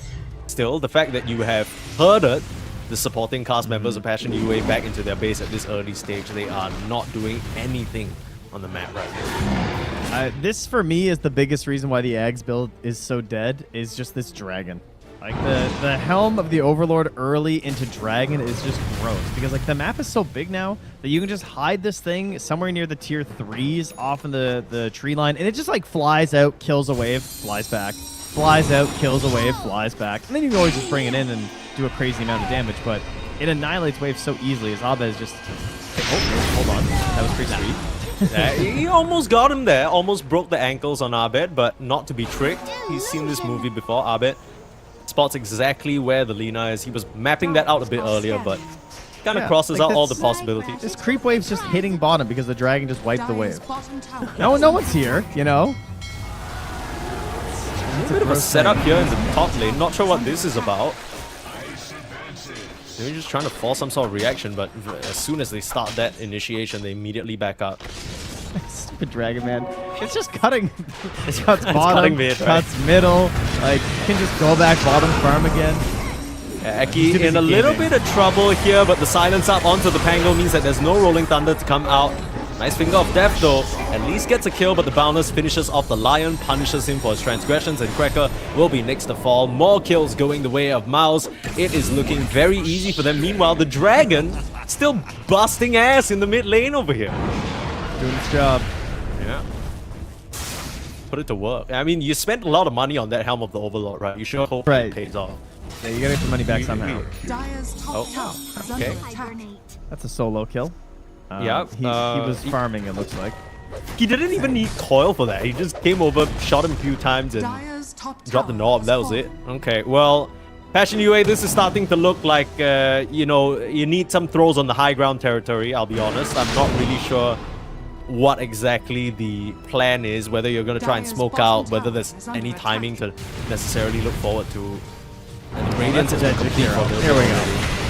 still, the fact that you have herded the supporting cast members of Passion UA back into their base at this early stage, they are not doing anything on the map right now. This, for me, is the biggest reason why the Ags build is so dead, is just this Dragon. Like, the Helm of the Overlord early into Dragon is just gross, because, like, the map is so big now that you can just hide this thing somewhere near the tier 3s off in the tree line, and it just, like, flies out, kills a wave, flies back, flies out, kills a wave, flies back, and then you can always just bring it in and do a crazy amount of damage, but it annihilates waves so easily as Abed just... Oh, hold on. That was pretty sweet. He almost got him there, almost broke the ankles on Abed, but not to be tricked. He's seen this movie before. Abed spots exactly where the Lina is. He was mapping that out a bit earlier, but kind of crosses out all the possibilities. This creep wave's just hitting bottom because the dragon just wiped the wave. No one's here, you know? A bit of a setup here in the top lane. Not sure what this is about. They're just trying to force some sort of reaction, but as soon as they start that initiation, they immediately back up. Stupid dragon, man. It's just cutting. It cuts bottom, cutting mid, cuts middle. Like, you can just go back bottom farm again. Eki in a little bit of trouble here, but the silence up onto the Pango means that there's no Rolling Thunder to come out. Nice Finger of Death though, at least gets a kill, but the Boundless finishes off the Lion, punishes him for his transgressions, and Cracker will be next to fall. More kills going the way of Mouse. It is looking very easy for them. Meanwhile, the Dragon still busting ass in the mid lane over here. Doing its job. Yeah. Put it to work. I mean, you spent a lot of money on that Helm of the Overlord, right? You sure hope it pays off. Yeah, you gotta get the money back somehow. Okay. That's a solo kill. Yeah, he was farming, it looks like. He didn't even need coil for that. He just came over, shot him a few times, and dropped the knob. That was it. Okay, well, Passion UA, this is starting to look like, you know, you need some throws on the high ground territory, I'll be honest. I'm not really sure what exactly the plan is, whether you're going to try and smoke out, whether there's any timing to necessarily look forward to. And the Radiance is complete. Here we go.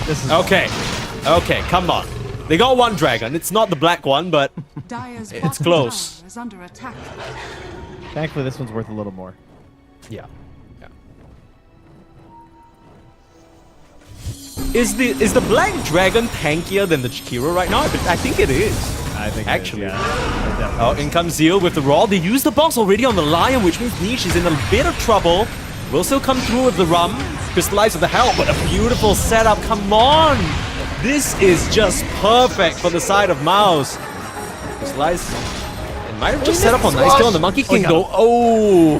This is okay, come on. They got one dragon. It's not the black one, but it's close. Thankfully, this one's worth a little more. Yeah. Is the black dragon tankier than the Chikiro right now? I think it is. I think actually. It is, yeah. Oh, in comes Zeal with the Raw. They use the box already on the Lion, which means Niche is in a bit of trouble. Will still come through with the Rum. Crystallize with the help, but a beautiful setup. Come on! This is just perfect for the side of Mouse. Crystallize. It might have just set up a nice kill on the Monkey King though. Oh!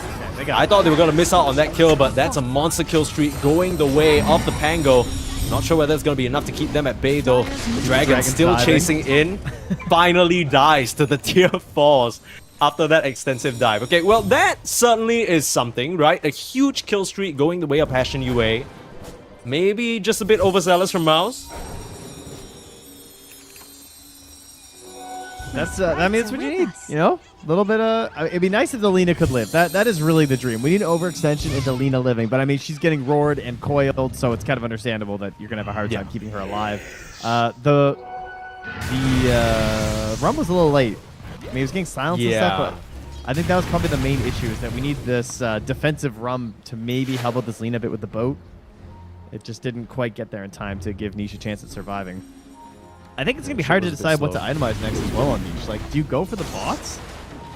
I thought they were going to miss out on that kill, but that's a monster kill streak going the way of the Pango. Not sure whether it's going to be enough to keep them at bay though. The Dragon still chasing in. Finally dies to the tier 4s after that extensive dive. Okay, well that certainly is something, right? A huge kill streak going the way of Passion UA. Maybe just a bit overzealous from Mouse. That's I mean, that's what you need, you know? A little bit of... it'd be nice if the Lina could live. That is really the dream. We need an overextension into Lina living, but I mean, she's getting roared and coiled, so it's kind of understandable that you're going to have a hard time keeping her alive. The Rum was a little late. I mean, he was getting silenced and stuff, but I think that was probably the main issue, is that we need this defensive Rum to maybe help out this Lina a bit with the boat. It just didn't quite get there in time to give Niche a chance at surviving. I think it's going to be hard to decide what to itemize next as well on Niche. Like, do you go for the bots?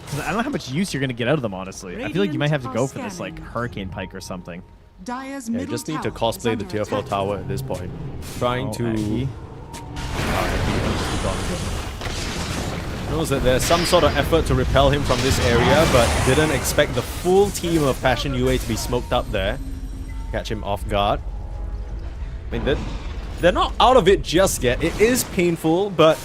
Because I don't know how much use you're going to get out of them, honestly. I feel like you might have to go for this, like, Hurricane Pike or something. Yeah, you just need to cosplay the tier 4 tower at this point. Trying to... knows that there's some sort of effort to repel him from this area, but didn't expect the full team of Passion UA to be smoked up there. Catch him off guard. I mean, they're not out of it just yet. It is painful, but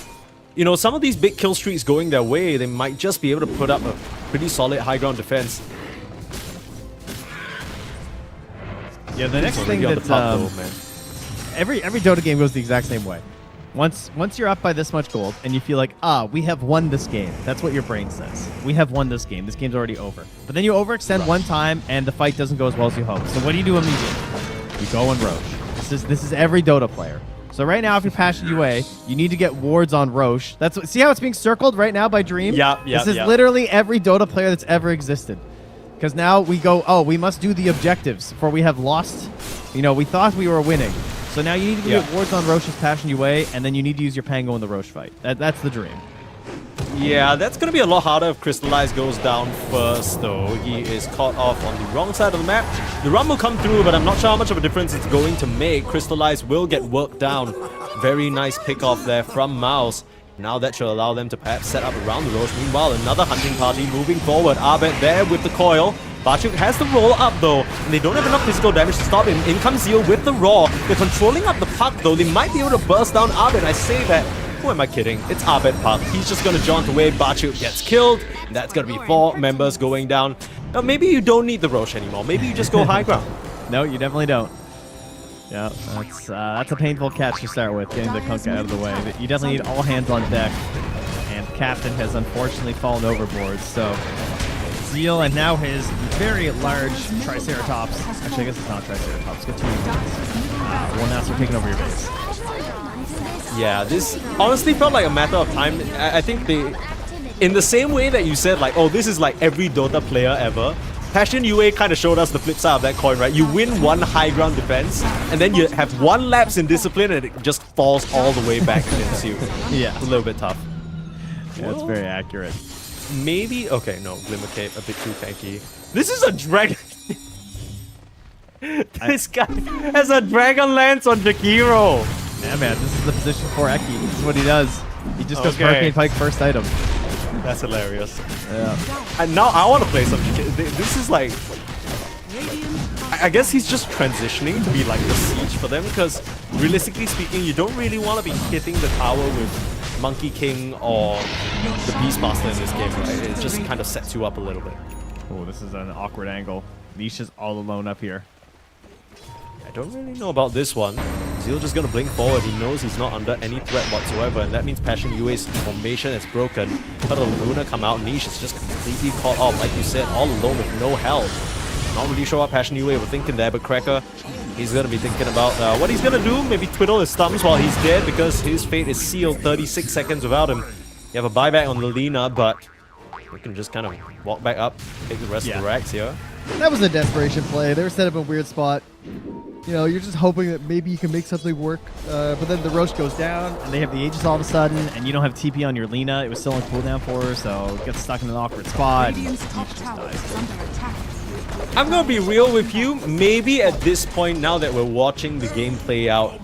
you know, some of these big kill streaks going their way, they might just be able to put up a pretty solid high ground defense. Yeah, the next thing that every Dota game goes the exact same way. Once you're up by this much gold and you feel like, we have won this game. That's what your brain says. We have won this game. This game's already over. But then you overextend one time and the fight doesn't go as well as you hope. So what do you do immediately? You go and roach. This is every Dota player. So right now, if you're Passion UA, you need to get wards on Roche. See how it's being circled right now by Dream? Yeah. This is literally every Dota player that's ever existed. Because now we go, oh, we must do the objectives, for we have lost. We thought we were winning. So now you need to get wards on Roche's Passion UA, and then you need to use your Pango in the Roche fight. That's the Dream. Yeah, that's going to be a lot harder if Crystallize goes down first, though. He is caught off on the wrong side of the map. The run will come through, but I'm not sure how much of a difference it's going to make. Crystallize will get worked down. Very nice pick off there from Mouse. Now that should allow them to perhaps set up around the Roche. Meanwhile, another hunting party moving forward. Arbet there with the coil. Bachuk has the roll up though, and they don't have enough physical damage to stop him. In comes Zeal with the Raw. They're controlling up the puck though. They might be able to burst down Arbet. I say that. Who am I kidding? It's Arbet puck. He's just going to jaunt away. Bachuk gets killed. And that's going to be 4 members going down. Now, maybe you don't need the Roche anymore. Maybe you just go high ground. No, you definitely don't. Yeah, that's a painful catch to start with, getting the Kunkka out of the way. But you definitely need all hands on deck. And Captain has unfortunately fallen overboard, so Zeal and now his very large Triceratops. Actually, I guess it's not Triceratops. It's got 2 units. Will now start taking over your base. Yeah, this honestly felt like a matter of time. I think in the same way that you said like, oh, this is like every Dota player ever, Passion UA kind of showed us the flip side of that coin, right? You win one high ground defense, and then you have one lapse in discipline, and it just falls all the way back against you. Yeah. It's a little bit tough. Yeah, that's very accurate. Maybe, okay, no, Glimmer Cape, a bit too tanky. This is a dragon. This guy has a Dragon Lance on Jakiro. Yeah, man, this is the position for Eki. This is what he does. He just goes Hurricane Pike first item. That's hilarious. Yeah. And now I want to play some. This is like, I guess he's just transitioning to be like the siege for them, because realistically speaking, you don't really want to be hitting the tower with Monkey King or the Beastmaster in this game, right? It just kind of sets you up a little bit. Oh, this is an awkward angle. Nisha's all alone up here. I don't really know about this one. Zeal just gonna blink forward. He knows he's not under any threat whatsoever, and that means Passion UA's formation is broken. But the Luna come out. Niche is just completely caught off, like you said, all alone with no help. Not really sure what Passion UA were thinking there, but Cracker, he's gonna be thinking about what he's gonna do. Maybe twiddle his thumbs while he's dead, because his fate is sealed. 36 seconds without him. You have a buyback on Lina, but you can just kind of walk back up, take the rest of the racks here. That was a desperation play. They were set up in a weird spot. You're just hoping that maybe you can make something work, but then the Roche goes down. And they have the Aegis all of a sudden, and you don't have TP on your Lina. It was still on cooldown for her, so it gets stuck in an awkward spot. And just dies. I'm gonna be real with you. Maybe at this point, now that we're watching the game play out,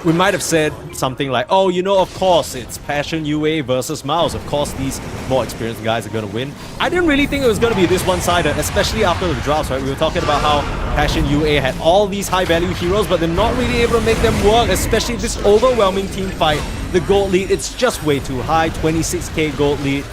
we might have said something like, oh, of course, it's Passion UA versus Mouse. Of course, these more experienced guys are gonna win. I didn't really think it was gonna be this one-sided, especially after the drafts, right? We were talking about how Passion UA had all these high-value heroes, but they're not really able to make them work, especially this overwhelming team fight. The gold lead, it's just way too high, 26k gold lead.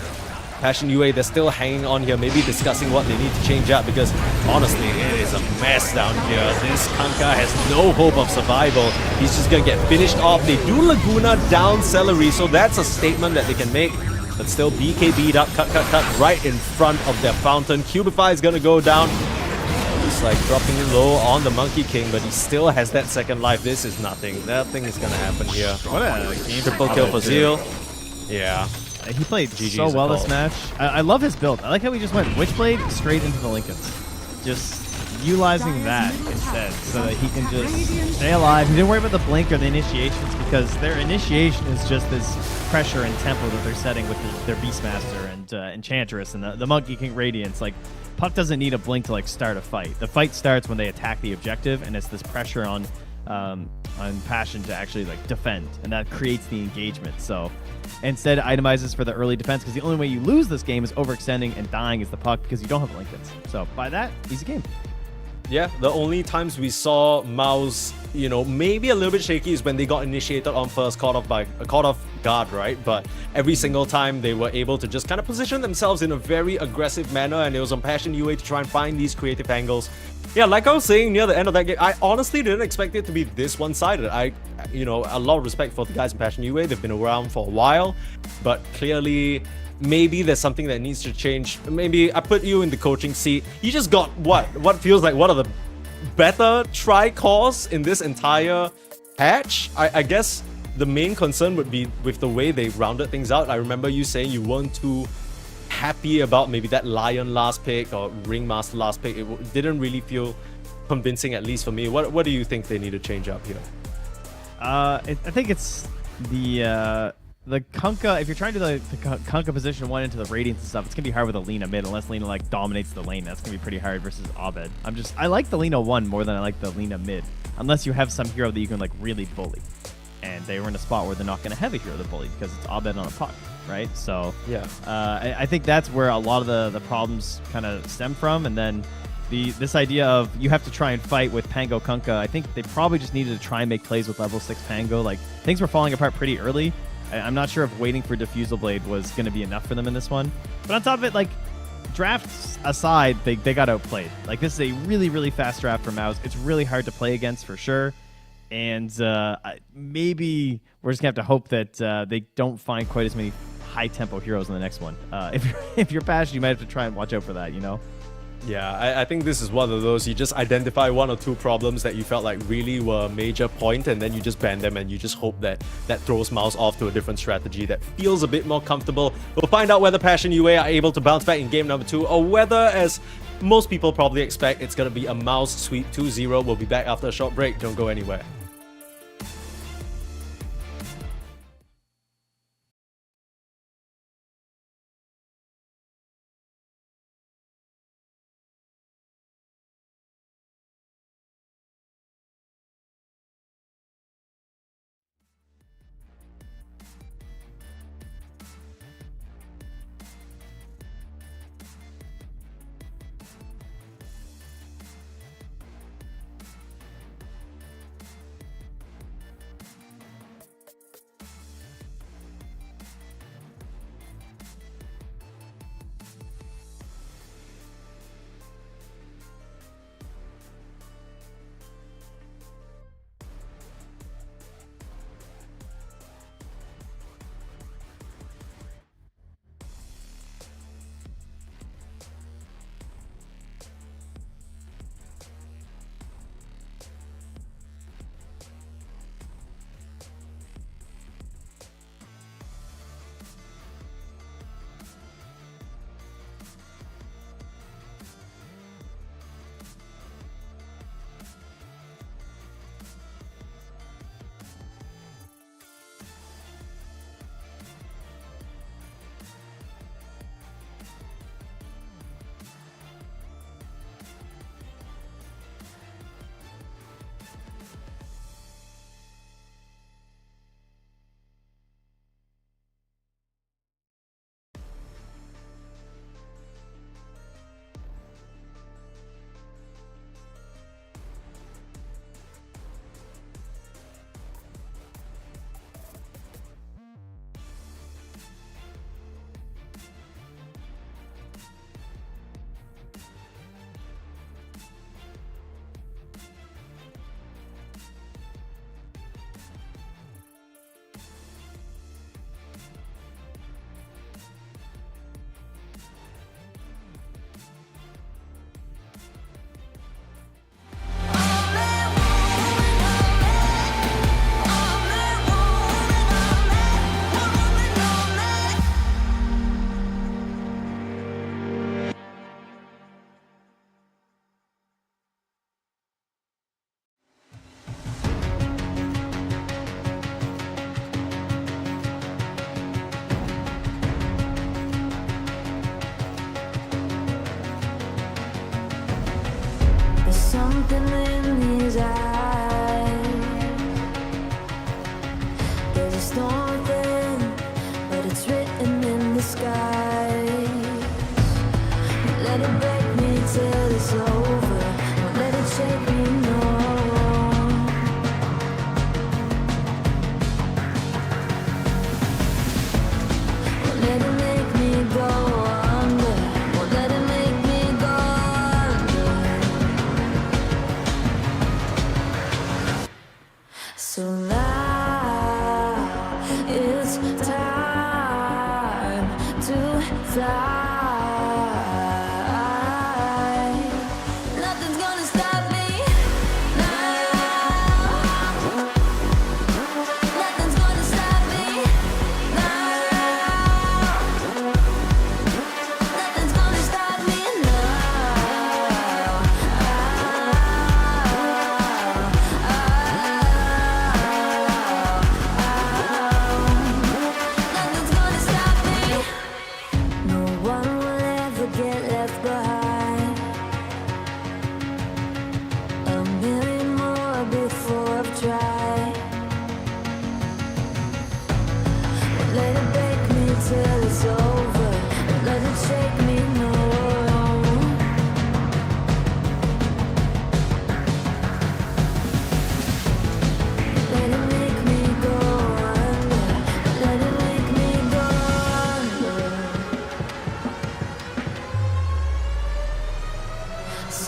Passion UA, they're still hanging on here, maybe discussing what they need to change up, because honestly, it is a mess down here. This Kunkka has no hope of survival. He's just gonna get finished off. They do Laguna down Celery, so that's a statement that they can make. But still, BKB'd up, cut, right in front of their fountain. Cubify is gonna go down. He's like dropping low on the Monkey King, but he still has that second life. This is nothing. Nothing is gonna happen here. What a game. Triple kill for Zeal. Yeah. He played GG's so well a this call. match. I love his build. I like how he just went Witchblade straight into the Lincolns. Just utilizing that instead so that he can just stay alive. He didn't worry about the blink or the initiations, because their initiation is just this pressure and tempo that they're setting with their Beastmaster and Enchantress and the Monkey King Radiance. Like, Puck doesn't need a blink to start a fight. The fight starts when they attack the objective, and it's this pressure on Passion to actually defend, and that creates the engagement. So instead, itemizes for the early defense, because the only way you lose this game is overextending and dying as the Puck, because you don't have Lincolns. So by that, easy game. Yeah, the only times we saw Mouse, maybe a little bit shaky is when they got initiated on first, caught off guard, right? But every single time they were able to just kind of position themselves in a very aggressive manner, and it was on Passion UA to try and find these creative angles. Yeah, like I was saying near the end of that game, I honestly didn't expect it to be this one-sided. A lot of respect for the guys in Passion UA. They've been around for a while, but clearly, maybe there's something that needs to change. Maybe I put you in the coaching seat. You just got what feels like one of the better try calls in this entire patch, I guess the main concern would be with the way they rounded things out. I remember you saying you weren't too happy about maybe that Lion last pick or Ringmaster last pick. It didn't really feel convincing, at least for me. What do you think they need to change up here? I think it's the Kunkka. If you're trying to do the Kunkka position 1 into the Radiance and stuff, it's gonna be hard with a Lina mid unless Lina like dominates the lane. That's gonna be pretty hard versus Abed. I like the Lina 1 more than I like the Lina mid, unless you have some hero that you can like really bully, and they were in a spot where they're not gonna have a hero to bully because it's Abed on a puck, right? So Yeah. I think that's where a lot of the problems kind of stem from, and then. This idea of you have to try and fight with Pango Kunkka, I think they probably just needed to try and make plays with level 6 Pango. Like, things were falling apart pretty early. I'm not sure if waiting for Diffusal Blade was going to be enough for them in this one. But on top of it, like, drafts aside, they got outplayed. Like, this is a really, really fast draft for MOUZ. It's really hard to play against for sure. And maybe we're just going to have to hope that they don't find quite as many high-tempo heroes in the next one. If you're Passion, you might have to try and watch out for that, you know? Yeah, I think this is one of those, you just identify 1 or 2 problems that you felt like really were a major point, and then you just ban them and you just hope that throws MOUZ off to a different strategy that feels a bit more comfortable. We'll find out whether Passion UA are able to bounce back in game number 2, or whether, as most people probably expect, it's going to be a MOUZ sweep 2-0. We'll be back after a short break. Don't go anywhere. something in his eyes. There's a storm within, but it's written in the skies. Let it break me till it's over. Won't let it shake me, no. Won't let it make me go under. Won't let it make me go under. So now it's time to fly.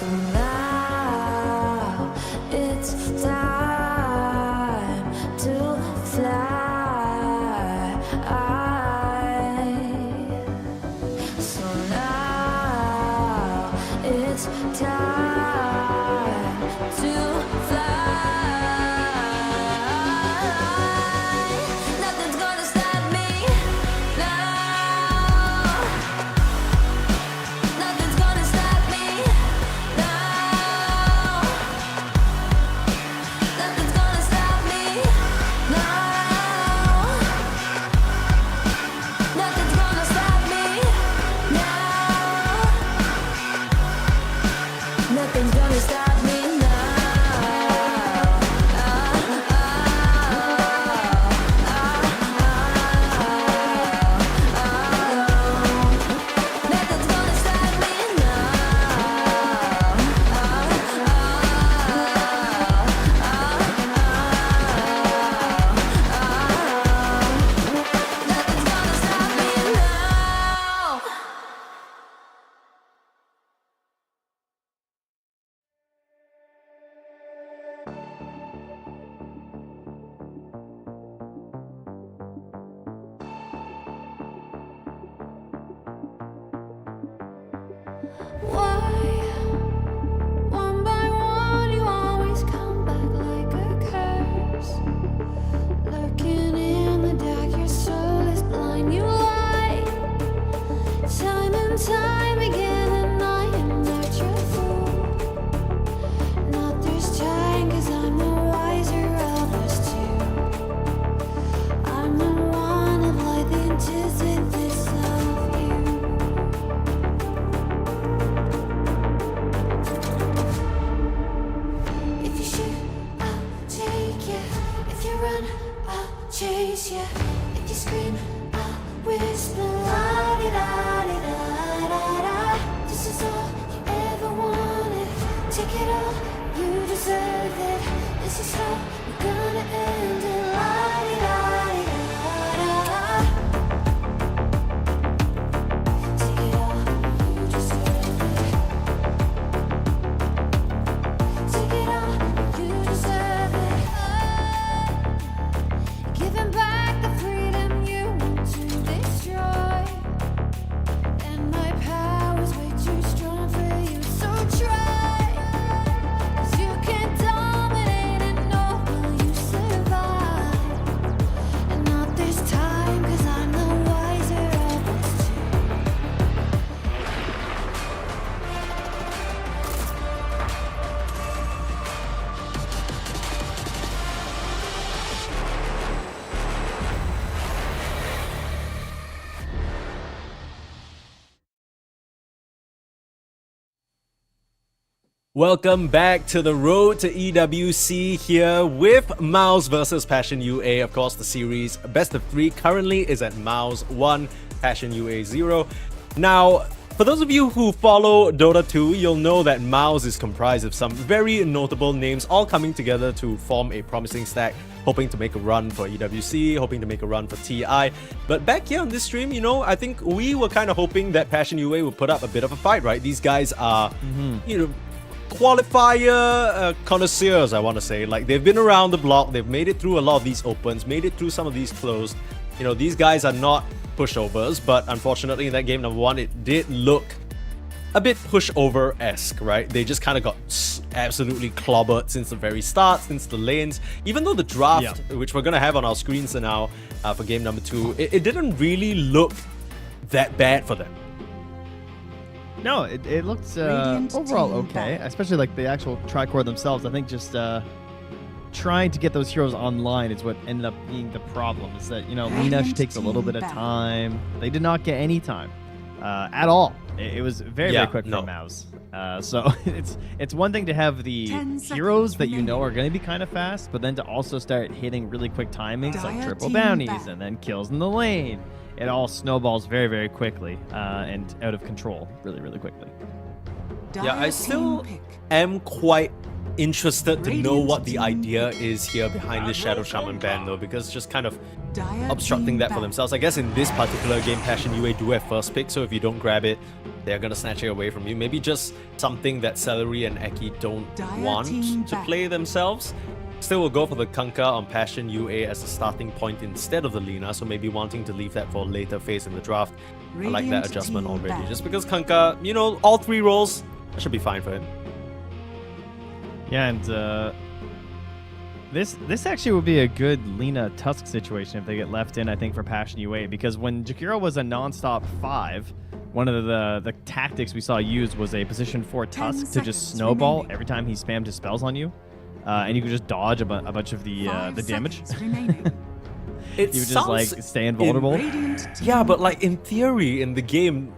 So now it's time to fly. So now it's time to fly. Nothing's gonna stop me now. Nothing's gonna stop me now. Nothing's gonna stop me now. Nothing's gonna stop me now. Nothing's gonna stop me now. Nothing's gonna stop me Nothing's gonna stop me now. Why, one by one, you always come back like a curse? Lurking in the dark, your soul is blind. You lie, time and time again, and I am not your fool. Not this time, 'cause I'm the wiser of us two. I'm the one of like the antithesis of you. If you shoot, I'll take you. If you run, I'll chase you. If you scream, I'll whisper. La-di-da-di-da-da-da. This is all you ever wanted. Take it all, you deserve it. This is how we're gonna end it. La-di-da-di-da-da. Take it all, you deserve it. Take it all, you deserve it. Giving back the freedom you want to destroy. And my power's way too strong for you, so try. 'Cause you can't dominate and nor will you survive. And not this time, 'cause I'm the wiser of us two. Welcome back to the road to EWC here with Mouse versus Passion UA. Of course, the series best of 3 currently is at Mouse 1, Passion UA 0. Now, for those of you who follow Dota 2, you'll know that Mouse is comprised of some very notable names all coming together to form a promising stack, hoping to make a run for EWC, hoping to make a run for TI. But back here on this stream, you know, I think we were kind of hoping that Passion UA would put up a bit of a fight, right? These guys are, you know, qualifier connoisseurs, I want to say. Like, they've been around the block, they've made it through a lot of these opens, made it through some of these closed. You know, these guys are not pushovers, but unfortunately in that game number 1, it did look a bit pushover-esque, right? They just kind of got absolutely clobbered since the very start, since the lanes. Even though the draft, which we're going to have on our screens now for game number 2, it didn't really look that bad for them. No, it looked overall okay, especially like the actual tricore themselves. I think just trying to get those heroes online is what ended up being the problem. Is that, you know, Lineage takes a little bit of time. They did not get any time at all. It was very quick for Mouse. So it's one thing to have the heroes that you know are going to be kind of fast, but then to also start hitting really quick timings like triple bounties and then kills in the lane it all snowballs very, very quickly and out of control really, really quickly. Yeah, I still am quite interested to know what the idea is here behind this Shadow Shaman ban though, because it's just kind of obstructing that for themselves. I guess in this particular game, Passion UA do have first pick, so if you don't grab it, they're gonna snatch it away from you. Maybe just something that Celery and Eki don't want to play themselves. Still will go for the Kunkka on Passion UA as a starting point instead of the Lina, so maybe wanting to leave that for a later phase in the draft. I like that adjustment already, just because Kunkka, you know, all 3 roles, that should be fine for him. Yeah, and this actually would be a good Lina Tusk situation if they get left in, I think, for Passion UA, because when Jakiro was a non-stop 5, one of the tactics we saw used was a position 4 Tusk to just snowball every time he spammed his spells on you, and you could just dodge a bunch of the damage. You would just like stay invulnerable. Yeah, but like in theory, in the game,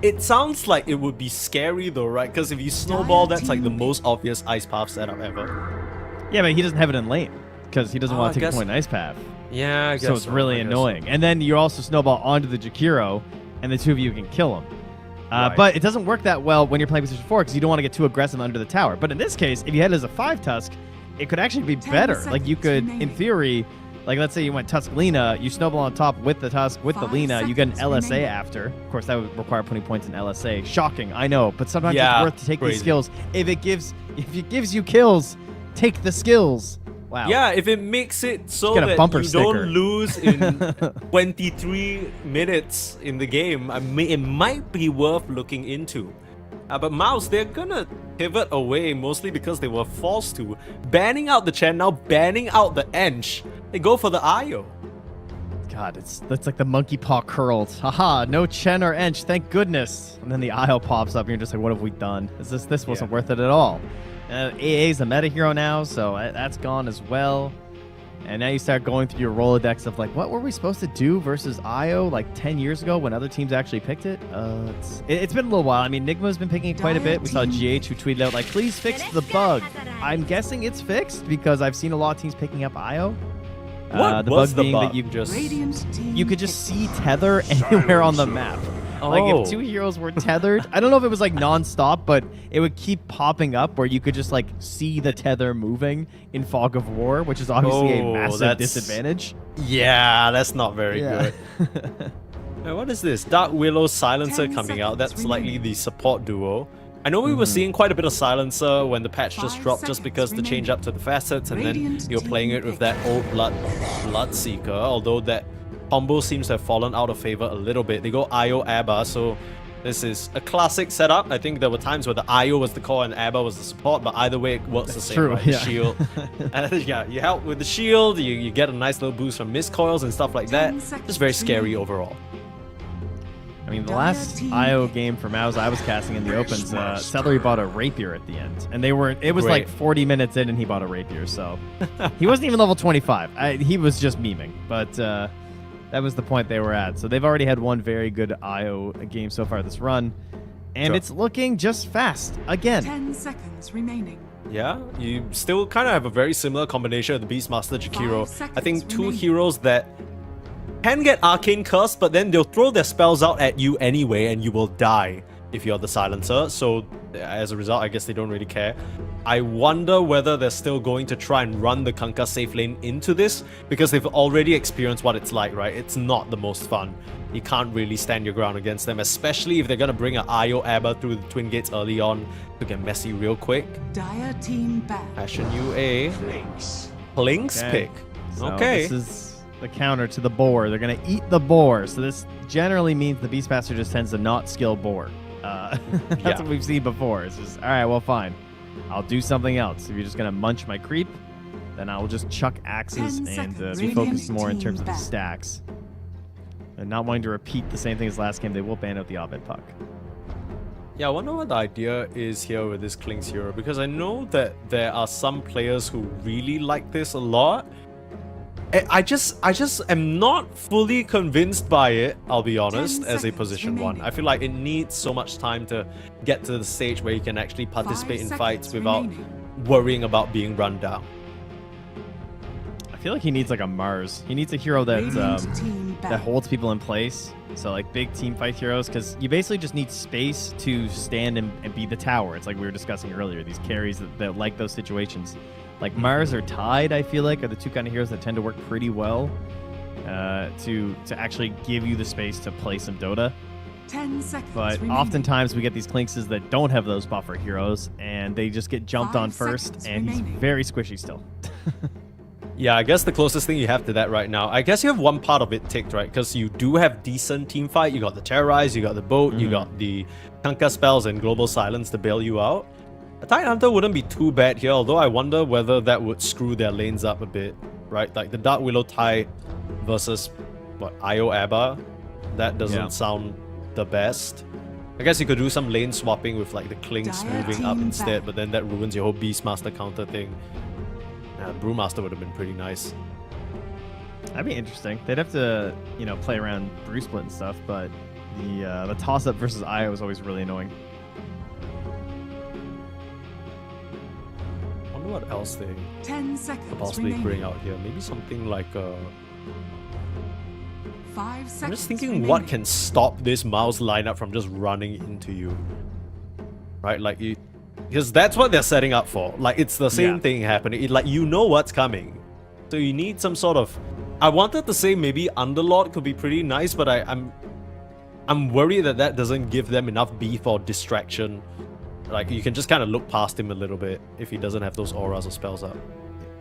it sounds like it would be scary though, right? Because if you snowball, that's like the most obvious ice path setup ever. Yeah, but he doesn't have it in lane because he doesn't want to take a point in ice path. Yeah, I guess so. It's really annoying. And then you also snowball onto the Jakiro, and the 2 of you can kill him. Right. But it doesn't work that well when you're playing position 4 because you don't want to get too aggressive under the tower. But in this case, if you had it as a 5 Tusk, it could actually be better. Like you could, in theory, like let's say you went Tusk Lina, you snowball on top with the Tusk, with the Lina, you get an LSA after. Of course, that would require putting points in LSA. Shocking, I know, but sometimes it's worth to take these skills. If it gives you kills, take the skills. Wow. Yeah, if it makes it so get a that bumper you sticker. don't lose in 23 minutes in the game, it might be worth looking into. But Mouse, they're gonna pivot away mostly because they were forced to. Banning out the Chen, now banning out the Ench. They go for the Io. God, that's like the monkey paw curled. Haha, no Chen or Ench, thank goodness. And then the Isle pops up and you're just like, what have we done? This wasn't worth it at all. AA's a meta hero now, so that's gone as well. And now you start going through your Rolodex of like, what were we supposed to do versus Io like 10 years ago when other teams actually picked it? It's been a little while. I mean, Nigma's been picking it quite a bit. We saw GH who tweeted out like, please fix the bug. I'm guessing it's fixed because I've seen a lot of teams picking up Io. What the was bug the being bug? that you could just see tether anywhere on the map. Like if 2 heroes were tethered, I don't know if it was like non-stop, but it would keep popping up where you could just like see the tether moving in Fog of War, which is obviously a massive disadvantage. Yeah, that's not very good. Now, what is this? Dark Willow Silencer coming out. That's likely the support duo. I know we were seeing quite a bit of Silencer when the patch just dropped just because the change up to the facets, and then you're playing it with that old Bloodseeker, although that combo seems to have fallen out of favor a little bit. They go Io Abba, so this is a classic setup. I think there were times where the Io was the core and Abba was the support, but either way it works the same. True, right? yeah. The shield. And yeah, you help with the shield, you get a nice little boost from mist coils and stuff like that. Just very scary overall. I mean, the last IO game for Mouse I was casting in the opens, Celery bought a rapier at the end. And it was like 40 minutes in and he bought a rapier, so he wasn't even level 25. He was just memeing, but that was the point they were at. So they've already had one very good IO game so far this run, and it's looking just fast again. 10 seconds remaining. Yeah, you still kind of have a very similar combination of the Beastmaster Jakiro. I think 2 heroes that can get Arcane Curse, but then they'll throw their spells out at you anyway and you will die if you're the Silencer. So as a result, I guess they don't really care. I wonder whether they're still going to try and run the Kunkka safe lane into this, because they've already experienced what it's like, right? It's not the most fun. You can't really stand your ground against them, especially if they're going to bring an Io Abba through the Twin Gates early on to get messy real quick. Dire team back. Passion UA. Blinks pick. So Okay. This is the counter to the boar. They're going to eat the boar. So this generally means the Beastmaster just tends to not skill boar. That's what we've seen before. It's just, all right, well, fine. I'll do something else. If you're just going to munch my creep, then I will just chuck axes and be focused more in terms of the stacks. And not wanting to repeat the same thing as last game, they will ban out the Ovid Puck. Yeah, I wonder what the idea is here with this Kling's hero, because I know that there are some players who really like this a lot. I just am not fully convinced by it, I'll be honest, as a position 1. I feel like it needs so much time to get to the stage where you can actually participate in fights without worrying about being run down. feel like he needs like a Mars. He needs a hero Radiant that team that back. holds people in place. So like big team fight heroes, because you basically just need space to stand and be the tower. It's like we were discussing earlier. These carries that like those situations. Like Mars or Tide, I feel like, are the two kind of heroes that tend to work pretty well to actually give you the space to play some Dota. 10 seconds But remaining. oftentimes we get these Klinkses that don't have those buffer heroes, and they just get jumped 5 on first, seconds and he's remaining. very squishy still. Yeah, I guess the closest thing you have to that right now, I guess you have one part of it ticked, right? Because you do have decent team fight. You got the Terrorize, you got the Boat, you got the Kanka spells and Global Silence to bail you out. A Tidehunter wouldn't be too bad here, although I wonder whether that would screw their lanes up a bit, right? Like the Dark Willow Tide versus, what, Io Abba? That doesn't sound the best. I guess you could do some lane swapping with like the Klinks Dire moving up team instead, back. but then that ruins your whole Beastmaster counter thing. Brewmaster would have been pretty nice. That'd be interesting. They'd have to, play around Brew Split and stuff, but the toss-up versus Io was always really annoying. I wonder what else they 10 seconds could possibly remaining. bring out here. Maybe something like 5 seconds I'm just thinking remaining. what can stop this mouse lineup from just running into you. Right? Like you, because that's what they're setting up for. Like it's the same thing happening. Like you know what's coming. So you need some sort of, I wanted to say maybe Underlord could be pretty nice, but I'm worried that doesn't give them enough beef or distraction. Like you can just kind of look past him a little bit if he doesn't have those auras or spells up.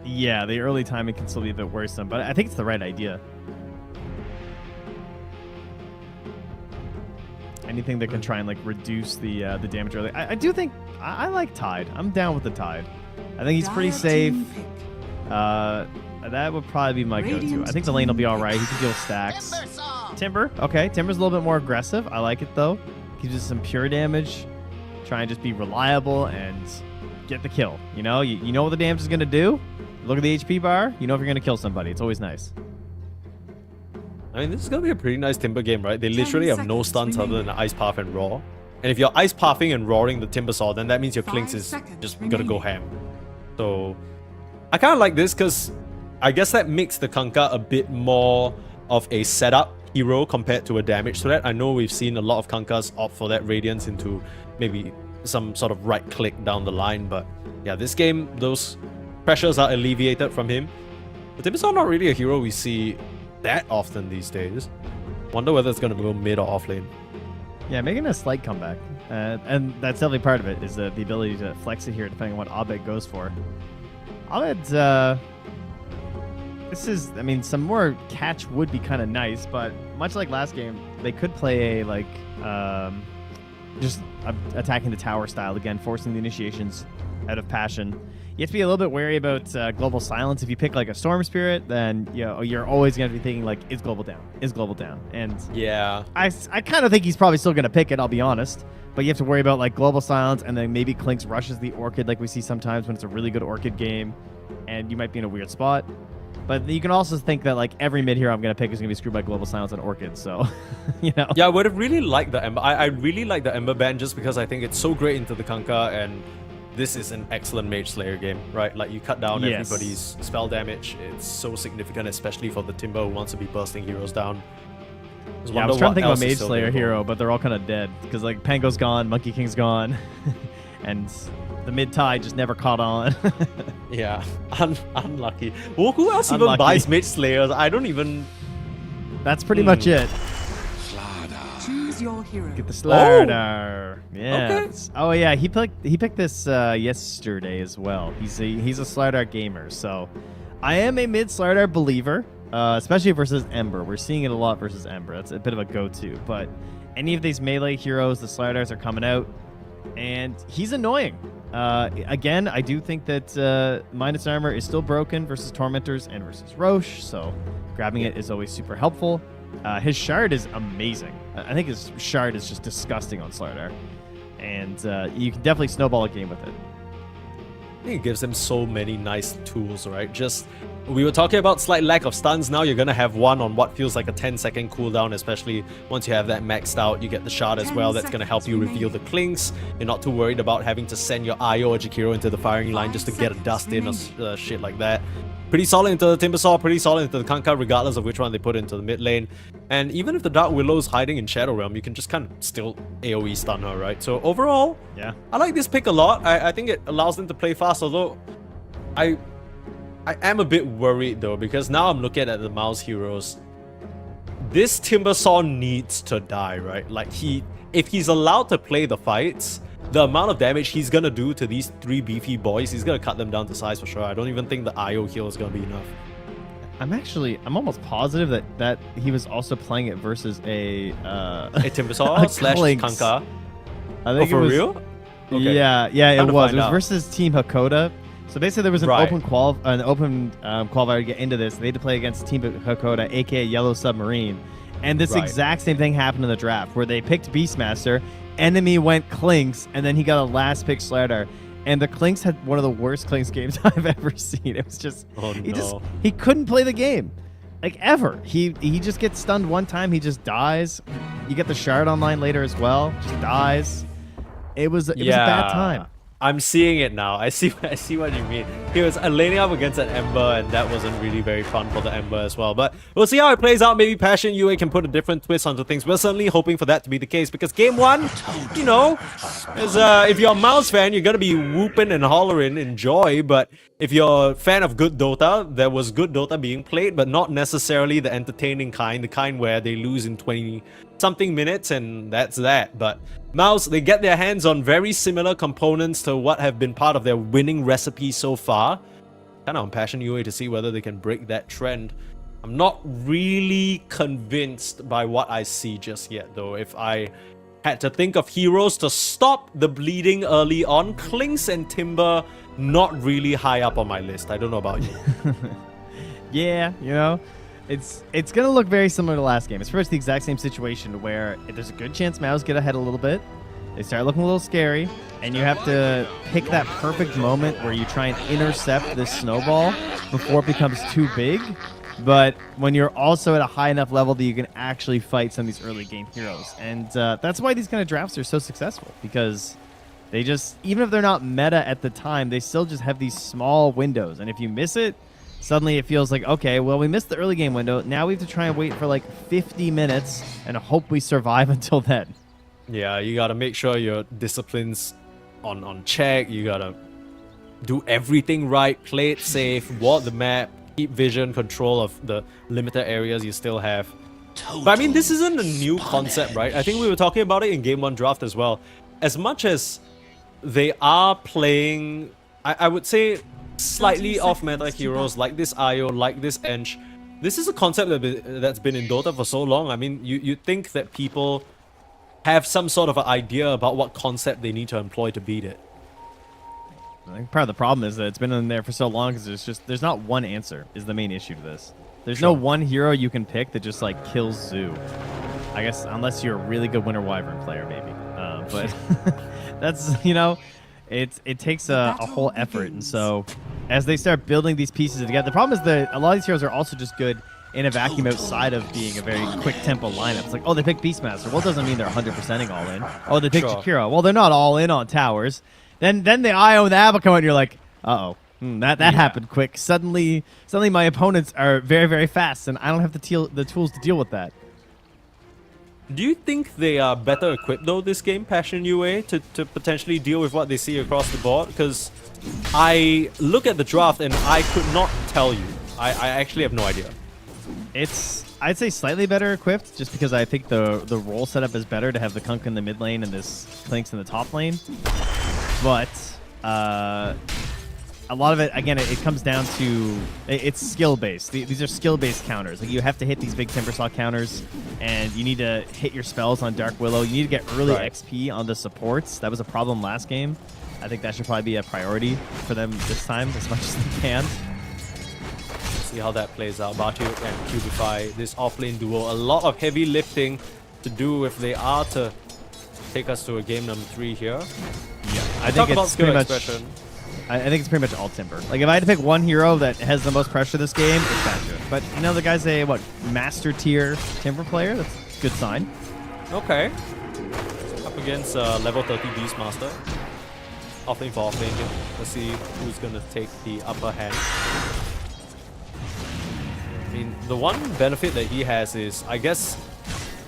Yeah, the early timing can still be a bit worrisome, but I think it's the right idea. Anything that can try and like reduce the damage early. I do think I like Tide. I'm down with the Tide. I think he's pretty Dire safe. team pick. That would probably be my go-to. Radiant I think the lane will be team all right. He can deal with stacks. Timber. Okay, Timber's a little bit more aggressive. I like it though. Gives us some pure damage. Try and just be reliable and get the kill. You know what the damage is gonna do. Look at the HP bar. You know if you're gonna kill somebody. It's always nice. I mean, this is gonna be a pretty nice Timber game, right? They 10 literally have no seconds stunts other remaining. than Ice Path and Roar. And if you're Ice Pathing and Roaring the Timber Saw, then that means your 5 Klinks is seconds just gonna go ham. remaining. So, I kind of like this because I guess that makes the Kanka a bit more of a setup hero compared to a damage threat. I know we've seen a lot of Kankas opt for that Radiance into maybe some sort of right click down the line, but yeah, this game, those pressures are alleviated from him. But Timbersaw not really a hero we see that often these days. Wonder whether it's going to go mid or off lane. Yeah, making a slight comeback. And that's definitely part of it, is the ability to flex it here depending on what Abed goes for. Abed, this is, I mean, some more catch would be kind of nice, but much like last game, they could play a, just attacking the tower style again, forcing the initiations out of passion. You have to be a little bit wary about Global Silence. If you pick like a Storm Spirit, then you're always going to be thinking like, is Global down? Is Global down? And Yeah. I kind of think he's probably still going to pick it, I'll be honest. But you have to worry about like Global Silence, and then maybe Klinks rushes the Orchid like we see sometimes when it's a really good Orchid game, and you might be in a weird spot. But you can also think that like every mid hero I'm going to pick is going to be screwed by Global Silence and Orchid, so, Yeah, I would have really liked the Ember. I really like the Ember Band just because I think it's so great into the Kanka, and this is an excellent Mage Slayer game, right? Like you cut down Yes. everybody's spell damage. It's so significant, especially for the Timber who wants to be bursting heroes down. Yeah, I was trying to think about Mage Slayer hero, but they're all kind of dead. Because like Pango's gone, Monkey King's gone, and the mid tide just never caught on. Yeah, unlucky. Well, who else even Unlucky. buys Mage Slayers? I don't even... That's pretty much it. Choose your hero. Get the Slardar. Yeah. Okay. Oh yeah, he picked this yesterday as well. He's a Slardar gamer, so I am a mid Slardar believer, especially versus Ember. We're seeing it a lot versus Ember. It's a bit of a go-to, but any of these melee heroes, the Slardars are coming out, and he's annoying. Again, I do think that Minus Armor is still broken versus Tormentors and versus Roche, so grabbing it is always super helpful. His Shard is amazing. I think his Shard is just disgusting on Slardar, and you can definitely snowball a game with it. I think it gives them so many nice tools, right? Just, we were talking about slight lack of stuns. Now you're going to have one on what feels like a 10-second cooldown, especially once you have that maxed out. You get the shard as 10 well. That's going to help you reveal the Klinks. You're not too worried about having to send your Io or Jakiro into the firing line just to get a dust in or shit like that. pretty solid into the Timbersaw, pretty solid into the Kanka, regardless of which one they put into the mid lane. And even if the Dark Willow's hiding in Shadow Realm, you can just kind of still AoE stun her, right? So overall, Yeah. I like this pick a lot. I think it allows them to play fast, although I am a bit worried though, because now I'm looking at the Mouse heroes. This Timbersaw needs to die, right? Like if he's allowed to play the fights, the amount of damage he's gonna do to these 3 beefy boys, he's gonna cut them down to size for sure. I don't even think the IO heal is gonna be enough. I'm almost positive that he was also playing it versus a A Timbersaw slash Clinks. Kanka. I think For it was, real? Okay. Yeah, it Time to was. find It was out. versus Team Hakoda. So basically, there was an Right. open qualifier to get into this. They had to play against Team Hakoda, aka Yellow Submarine, and this Right. exact same thing happened in the draft, where they picked Beastmaster, enemy went Clinks, and then he got a last pick Slardar. And the Clinks had one of the worst Clinks games I've ever seen. It was just Oh, no. he couldn't play the game. Like ever. He just gets stunned one time, he just dies. You get the shard online later as well, just dies. It was a bad time. I'm seeing it now. I see what you mean. He was laning up against an Ember, and that wasn't really very fun for the Ember as well. But we'll see how it plays out. Maybe Passion UA can put a different twist onto things. We're certainly hoping for that to be the case, because game 1, you know, is if you're a Mouse fan, you're gonna be whooping and hollering in joy. But if you're a fan of good Dota, there was good Dota being played, but not necessarily the entertaining kind, the kind where they lose in 20-something minutes, and that's that. But Mouse, they get their hands on very similar components to what have been part of their winning recipe so far. Kind of on Passion UA to see whether they can break that trend. I'm not really convinced by what I see just yet, though. If I had to think of heroes to stop the bleeding early on, Clinks and Timber not really high up on my list. I don't know about you. Yeah, you know, it's gonna look very similar to last game. It's pretty much the exact same situation where there's a good chance Mouse get ahead a little bit. They start looking a little scary, and you have to pick that perfect moment where you try and intercept this snowball before it becomes too big. But when you're also at a high enough level that you can actually fight some of these early game heroes, and that's why these kind of drafts are so successful, because they just, even if they're not meta at the time, they still just have these small windows, and if you miss it, suddenly it feels like, okay, well, we missed the early game window. Now we have to try and wait for like 50 minutes and hope we survive until then. Yeah, you gotta make sure your discipline's on check. You gotta do everything right, play it safe, walk the map, keep vision control of the limited areas you still have. But I mean, this isn't a new concept, right? I think we were talking about it in Game 1 draft as well. As much as they are playing, I would say, slightly off-meta heroes like this Io, like this Ench, this is a concept that's been in Dota for so long. I mean, you'd think that people have some sort of an idea about what concept they need to employ to beat it. I think part of the problem is that it's been in there for so long because there's not one answer is the main issue to this. There's no one hero you can pick that just like kills Zoo. I guess unless you're a really good Winter Wyvern player, maybe. But that's, you know, it takes a whole effort. And so as they start building these pieces together, the problem is that a lot of these heroes are also just good in a vacuum outside of being a very quick tempo lineup. It's like, oh, they picked Beastmaster. Well, it doesn't mean they're 100%ing all in. Oh, they picked Jakiro. Well, they're not all in on towers. Then the Io and the Abba come out and you're like, uh-oh. That happened quick. Suddenly my opponents are very, very fast, and I don't have the tools to deal with that. Do you think they are better equipped though this game, Passion UA, to potentially deal with what they see across the board? Because I look at the draft and I could not tell you. I actually have no idea. I'd say slightly better equipped, just because I think the role setup is better to have the Kunk in the mid lane and this Clinks in the top lane. But a lot of it, again, it comes down to it's skill-based. These are skill-based counters. Like, you have to hit these big Timbersaw counters, and you need to hit your spells on Dark Willow. You need to get early XP on the supports. That was a problem last game. I think that should probably be a priority for them this time, as much as they can. See how that plays out. Batu and Cubify, this offlane duo. A lot of heavy lifting to do if they are to take us to a game number 3 here. Yeah, I Talk think about it's skill pretty expression. I think it's pretty much all Timber. Like, if I had to pick one hero that has the most pressure this game, it's Batu. But, you know, the guy's a, master tier Timber player? That's a good sign. Okay. Up against level 30 Beastmaster. Offlane for offlane here. Let's see who's going to take the upper hand. the one benefit that he has is, I guess,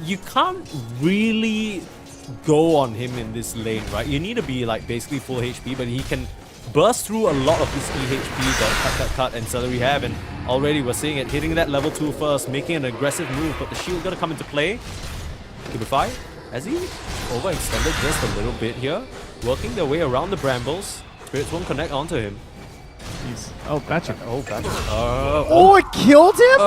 you can't really go on him in this lane, right? You need to be like basically full HP, but he can burst through a lot of this EHP, cut, and celery have, and already we're seeing it hitting that level 2 first, making an aggressive move, but the shield gonna come into play. Qualifier, has he overextended just a little bit here? Working their way around the brambles. Spirits won't connect onto him. Oh, gotcha. Oh, gotcha. Oh, it killed him?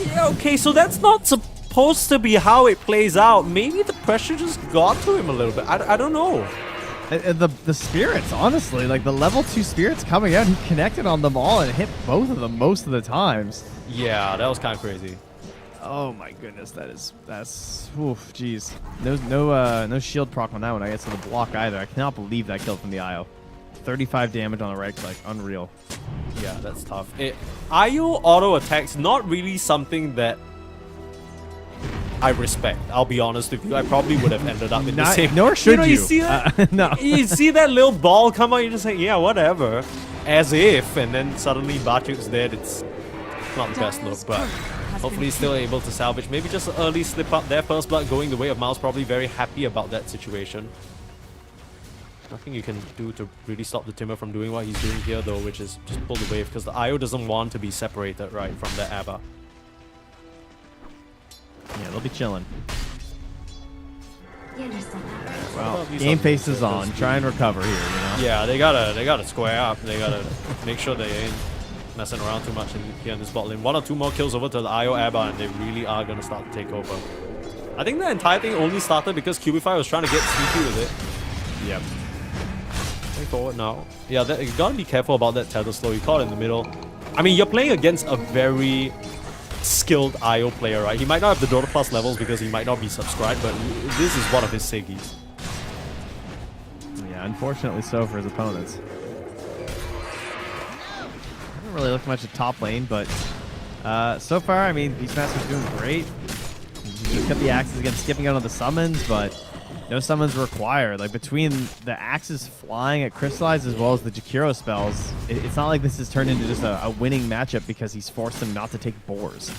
Yeah, okay, so that's not supposed to be how it plays out. Maybe the pressure just got to him a little bit. I don't know. The spirits, honestly, like the level 2 spirits coming out, he connected on them all and hit both of them most of the times. Yeah, that was kind of crazy. Oh my goodness, that's oof, jeez. No shield proc on that one, I guess, to the block either. I cannot believe that kill from the IO. 35 damage on the right click, unreal. Yeah, that's tough. IO auto attacks, not really something that I respect. I'll be honest with you. I probably would have ended up in the same. Nor should you. You see that? No. You see that little ball come out, you're just like, yeah, whatever. As if, and then suddenly Batuk's dead. It's not the best look, but hopefully he's still able to salvage. Maybe just an early slip up there. First blood going the way of Miles. Probably very happy about that situation. Nothing you can do to really stop the Timber from doing what he's doing here, though, which is just pull the wave, because the IO doesn't want to be separated, right, from the ABBA. Yeah, they'll be chilling. Well, Game face is on. Try and recover here, you know? Yeah, they gotta square up. They gotta make sure they ain't messing around too much here in this bot lane. 1 or 2 more kills over to the IO ABBA, and they really are gonna start to take over. I think the entire thing only started because Qualifier was trying to get sneaky with it. Yep. Going forward now. Yeah, you gotta be careful about that tether slow. You caught it in the middle. I mean, you're playing against a very skilled IO player, right? He might not have the Dota Plus levels because he might not be subscribed, but this is one of his Siggies. Yeah, unfortunately so for his opponents. Haven't really looked much at top lane, but so far, I mean, Beastmaster's doing great. He's kept the axes again, skipping out on the summons, but no summons required. Like, between the axes flying at Crystallize as well as the Jakiro spells, it's not like this has turned into just a winning matchup because he's forced them not to take boars.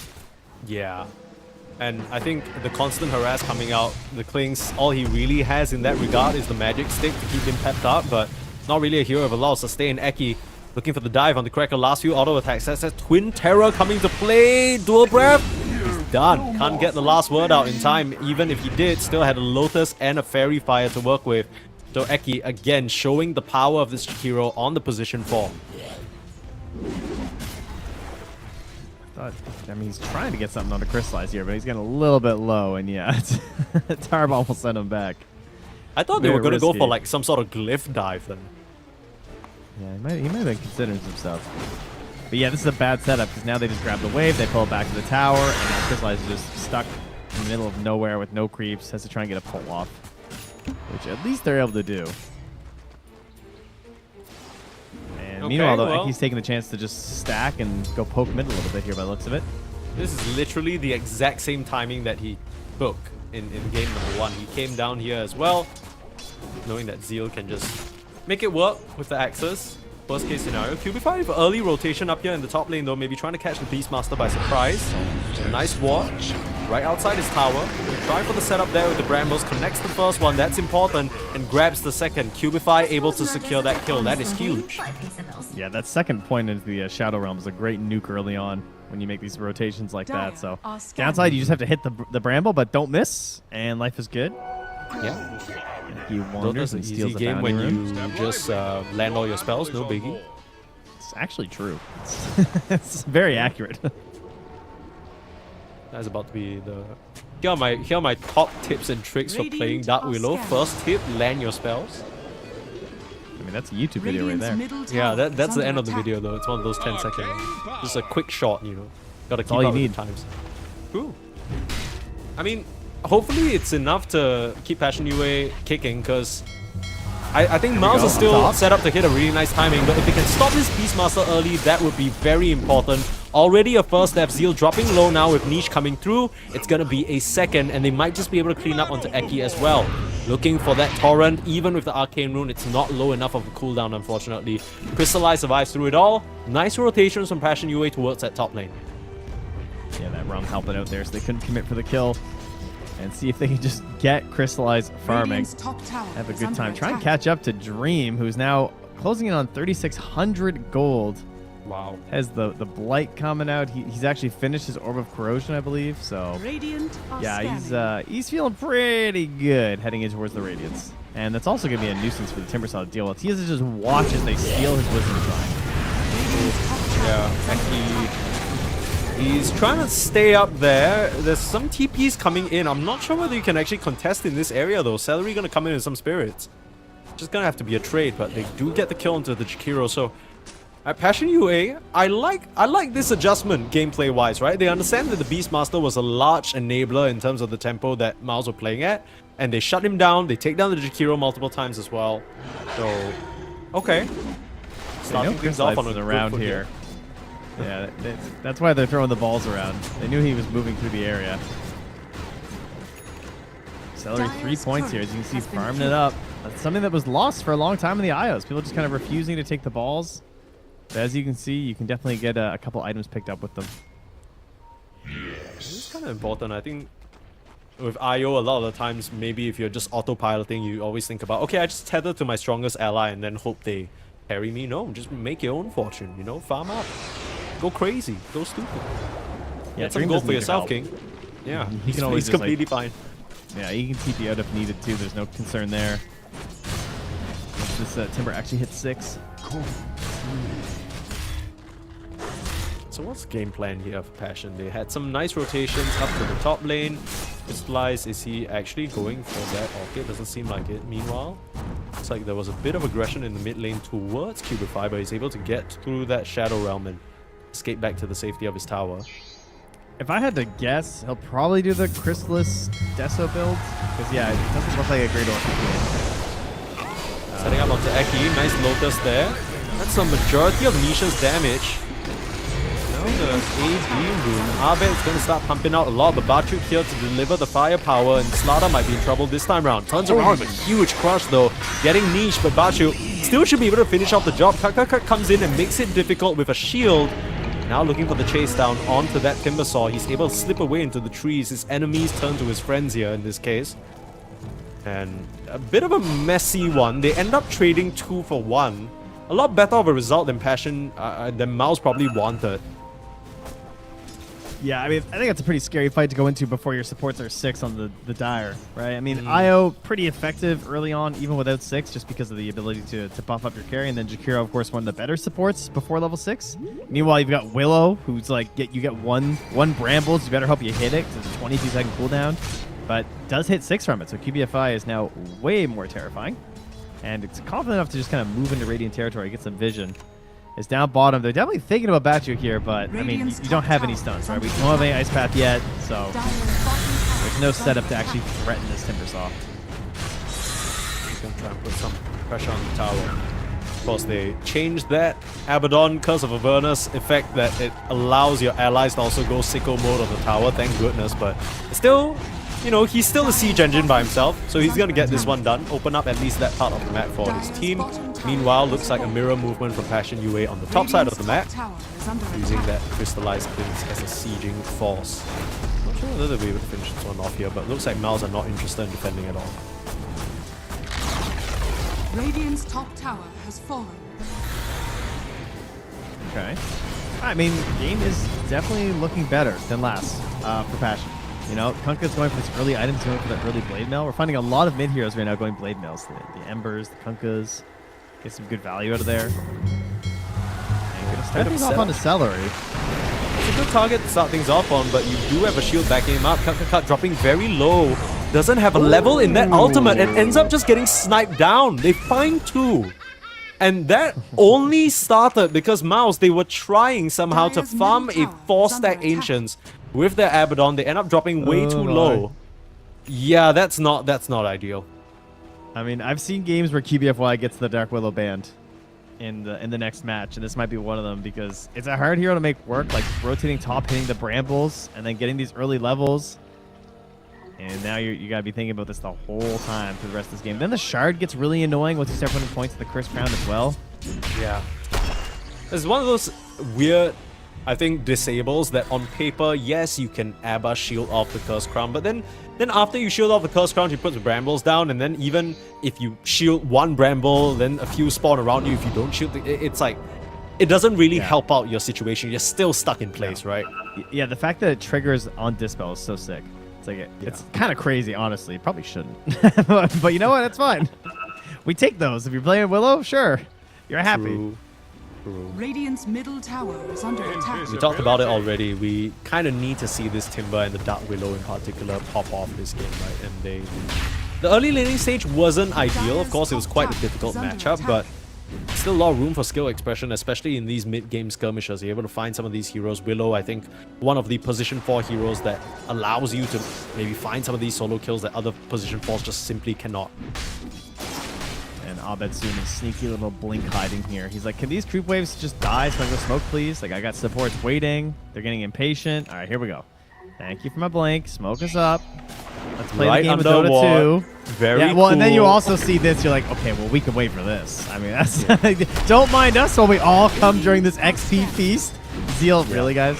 Yeah. And I think the constant harass coming out, the Klings, all he really has in that regard is the magic stick to keep him pepped up, but not really a hero of a lot of sustain. Eki looking for the dive on the Cracker. Last few auto attacks. That's that Twin Terror coming to play. Dual Breath. He's done. Can't get the last word out in time. Even if he did, still had a Lotus and a Fairy Fire to work with. So Eki, again, showing the power of this hero on the position 4. I mean, he's trying to get something on the Crystallize here, but he's getting a little bit low, and yeah, Tarball almost sent him back. I thought they were going to go risky. for like some sort of glyph dive then. Yeah, he might have been considering some stuff. But yeah, this is a bad setup, because now they just grab the wave, they pull it back to the tower, and now Crystallize is just stuck in the middle of nowhere with no creeps, has to try and get a pull off, which at least they're able to do. And Okay, meanwhile, though, well, Eki's taking the chance to just stack and go poke mid a little bit here by the looks of it. This is literally the exact same timing that he took in game number 1. He came down here as well, knowing that Zeal can just make it work with the axes. Worst case scenario. Qualifier with early rotation up here in the top lane, though, maybe trying to catch the Beastmaster by surprise. A nice ward right outside his tower. Trying for the setup there with the Brambles. Connects the first one, that's important, and grabs the second. Qualifier able to secure that kill. That is huge. Yeah, that second point into the Shadow Realm is a great nuke early on when you make these rotations like that. So downside, you just have to hit the Bramble, but don't miss, and life is good. Yeah. He wanders Dota's an and easy steals the game bounty when room. you just land all your spells, no biggie. It's actually true. It's very accurate. That's about to be the... Here are my top tips and tricks for playing Dark Willow. First tip, land your spells. I mean, that's a YouTube video right there. Yeah, that's the end of the video though. It's one of those 10 second. Just a quick shot, you know. Gotta keep all you up with need. the times. Cool. I mean, hopefully it's enough to keep Passion UA kicking, because I think Miles is still set up to hit a really nice timing, but if they can stop this Beastmaster early, that would be very important. Already a first death, Zeal dropping low now with Niche coming through. It's going to be a second, and they might just be able to clean up onto Eki as well. Looking for that Torrent, even with the Arcane Rune, it's not low enough of a cooldown, unfortunately. Crystallize survives through it all. Nice rotations from Passion UA towards that top lane. Yeah, that Rum helping out there, so they couldn't commit for the kill. And see if they can just get Crystallize farming. Radiant's top tower Have a is good under time. Try and attack. catch up to Dream, who's now closing in on 3,600 gold. Wow. Has the Blight coming out. He's actually finished his Orb of Corrosion, I believe. So Radiant are yeah, scanning. he's feeling pretty good heading in towards the Radiance. And that's also going to be a nuisance for the Timbersaw to deal with. He has to just watch as they steal his Wisdom Shrine. Radiant's top tower Yeah, is under attack. He's trying to stay up there. There's some TPs coming in. I'm not sure whether you can actually contest in this area though. Celery gonna come in with some spirits. Just gonna have to be a trade, but they do get the kill into the Jakiro. So at Passion UA, I like this adjustment gameplay wise, right? They understand that the Beastmaster was a large enabler in terms of the tempo that Miles were playing at, and they shut him down. They take down the Jakiro multiple times as well. So okay. Starting things off on a good around foot here. Yeah, that's why they're throwing the balls around. They knew he was moving through the area. Celery 3 points here, as you can see, farming it up. That's something that was lost for a long time in the IOs. People just kind of refusing to take the balls. But as you can see, you can definitely get a couple items picked up with them. It's kind of important. I think with IO, a lot of the times, maybe if you're just autopiloting, you always think about, okay, I just tether to my strongest ally and then hope they carry me. No, just make your own fortune, you know, farm up. Go crazy. Go stupid. Yeah, Get some Dream gold doesn't for need yourself, your help. King. Yeah, He can always he's just, like- completely fine. Yeah, you can TP out if needed too. There's no concern there. Once this Timber actually hits 6. So what's the game plan here for Passion? They had some nice rotations up to the top lane. Crystallize, is he actually going for that Orchid? Doesn't seem like it. Meanwhile, looks like there was a bit of aggression in the mid lane towards Cubify, but he's able to get through that Shadow Realm and escape back to the safety of his tower. If I had to guess, he'll probably do the Chrysalis Deso build. Because, yeah, it doesn't look like a great Orchid build. Setting up onto Eki, nice Lotus there. That's the majority of Nisha's damage. Now the AD room. Abed's going to start pumping out a lot, but Barchuk here to deliver the firepower, and Slada might be in trouble this time round. Turns around with a huge crush though, getting niche, but Barchuk still should be able to finish off the job. Kakakak comes in and makes it difficult with a shield. Now looking for the chase down onto that Timbersaw. He's able to slip away into the trees. His enemies turn to his friends here in this case. And a bit of a messy one. They end up trading 2 for 1. A lot better of a result than Passion, than Mouse probably wanted. Yeah, I mean, I think that's a pretty scary fight to go into before your supports are 6 on the Dire, right? I mean, IO, pretty effective early on, even without 6, just because of the ability to buff up your carry. And then Jakiro, of course, one of the better supports before level 6. Meanwhile, you've got Willow, who's like, you get one Brambles. You better hope you hit it, because it's a 22-second cooldown. But does hit 6 from it, so QBFI is now way more terrifying. And it's confident enough to just kind of move into Radiant territory, get some vision. Is down bottom. They're definitely thinking about Batu here, but I mean, you don't have any stuns, right? We don't have any Ice Path yet, so there's no setup to actually threaten this Timbersaw. He's going to try and put some pressure on the tower. Of course, they changed that Abaddon because of Avernus effect that it allows your allies to also go sicko mode on the tower, thank goodness, but still, you know, he's still a siege engine by himself, so he's going to get this one done, open up at least that part of the map for his team. Meanwhile, looks like a mirror movement from Passion UA on the top side of the map, using that crystallized things as a sieging force. Not sure whether they'll be able to finish this one off here, but looks like Miles are not interested in defending at all. Radiant's top tower has fallen. Okay. I mean, game is definitely looking better than last for Passion. You know, Kunkka's going for this early items, going for that early Blade Mail. We're finding a lot of mid heroes right now going Blade Mails. The Embers, the Kunkkas. Get some good value out of there. And gonna start things off on the Celery. It's a good target to start things off on, but you do have a shield backing him up. Kunkka dropping very low. Doesn't have a level in that ultimate and ends up just getting sniped down. They find 2. And that only started because Mouse, they were trying somehow to farm a 4-stack Ancients with their Abaddon. They end up dropping way too low. Yeah, that's not ideal. I mean, I've seen games where QBFY gets the Dark Willow banned in the next match, and this might be one of them because it's a hard hero to make work, like rotating top, hitting the brambles, and then getting these early levels. And now you gotta be thinking about this the whole time for the rest of this game. Then the Shard gets really annoying once you start putting points to the Curse Crown as well. Yeah. It's one of those weird, I think, disables that on paper, yes, you can ABBA shield off the Curse Crown, but then after you shield off the Curse Crown, you put the Brambles down, and then even if you shield one Bramble, then a few spawn around you if you don't shield, it's like, it doesn't really help out your situation. You're still stuck in place, right? Yeah, the fact that it triggers on Dispel is so sick. It's like, it's kind of crazy, honestly. Probably shouldn't. But you know what? It's fine. We take those. If you're playing Willow, sure. You're happy. True. Radiant's middle tower is under attack. We talked about it already. We kind of need to see this Timber and the Dark Willow in particular pop off this game, right? And the early laning stage wasn't ideal. Of course, it was quite a difficult matchup, but still a lot of room for skill expression, especially in these mid-game skirmishes. You're able to find some of these heroes. Willow, I think, one of the position 4 heroes that allows you to maybe find some of these solo kills that other position 4s just simply cannot. And Abed soon is sneaky little blink hiding here. He's like, can these creep waves just die so I can go smoke, please? Like, I got supports waiting. They're getting impatient. All right, here we go. Thank you for my blink. Smoke us up. Let's play the game with Dota 2. Very well, cool. And then you also see this. You're like, okay, well, we can wait for this. I mean, that's don't mind us while we all come during this XP feast. Zeal, really, guys?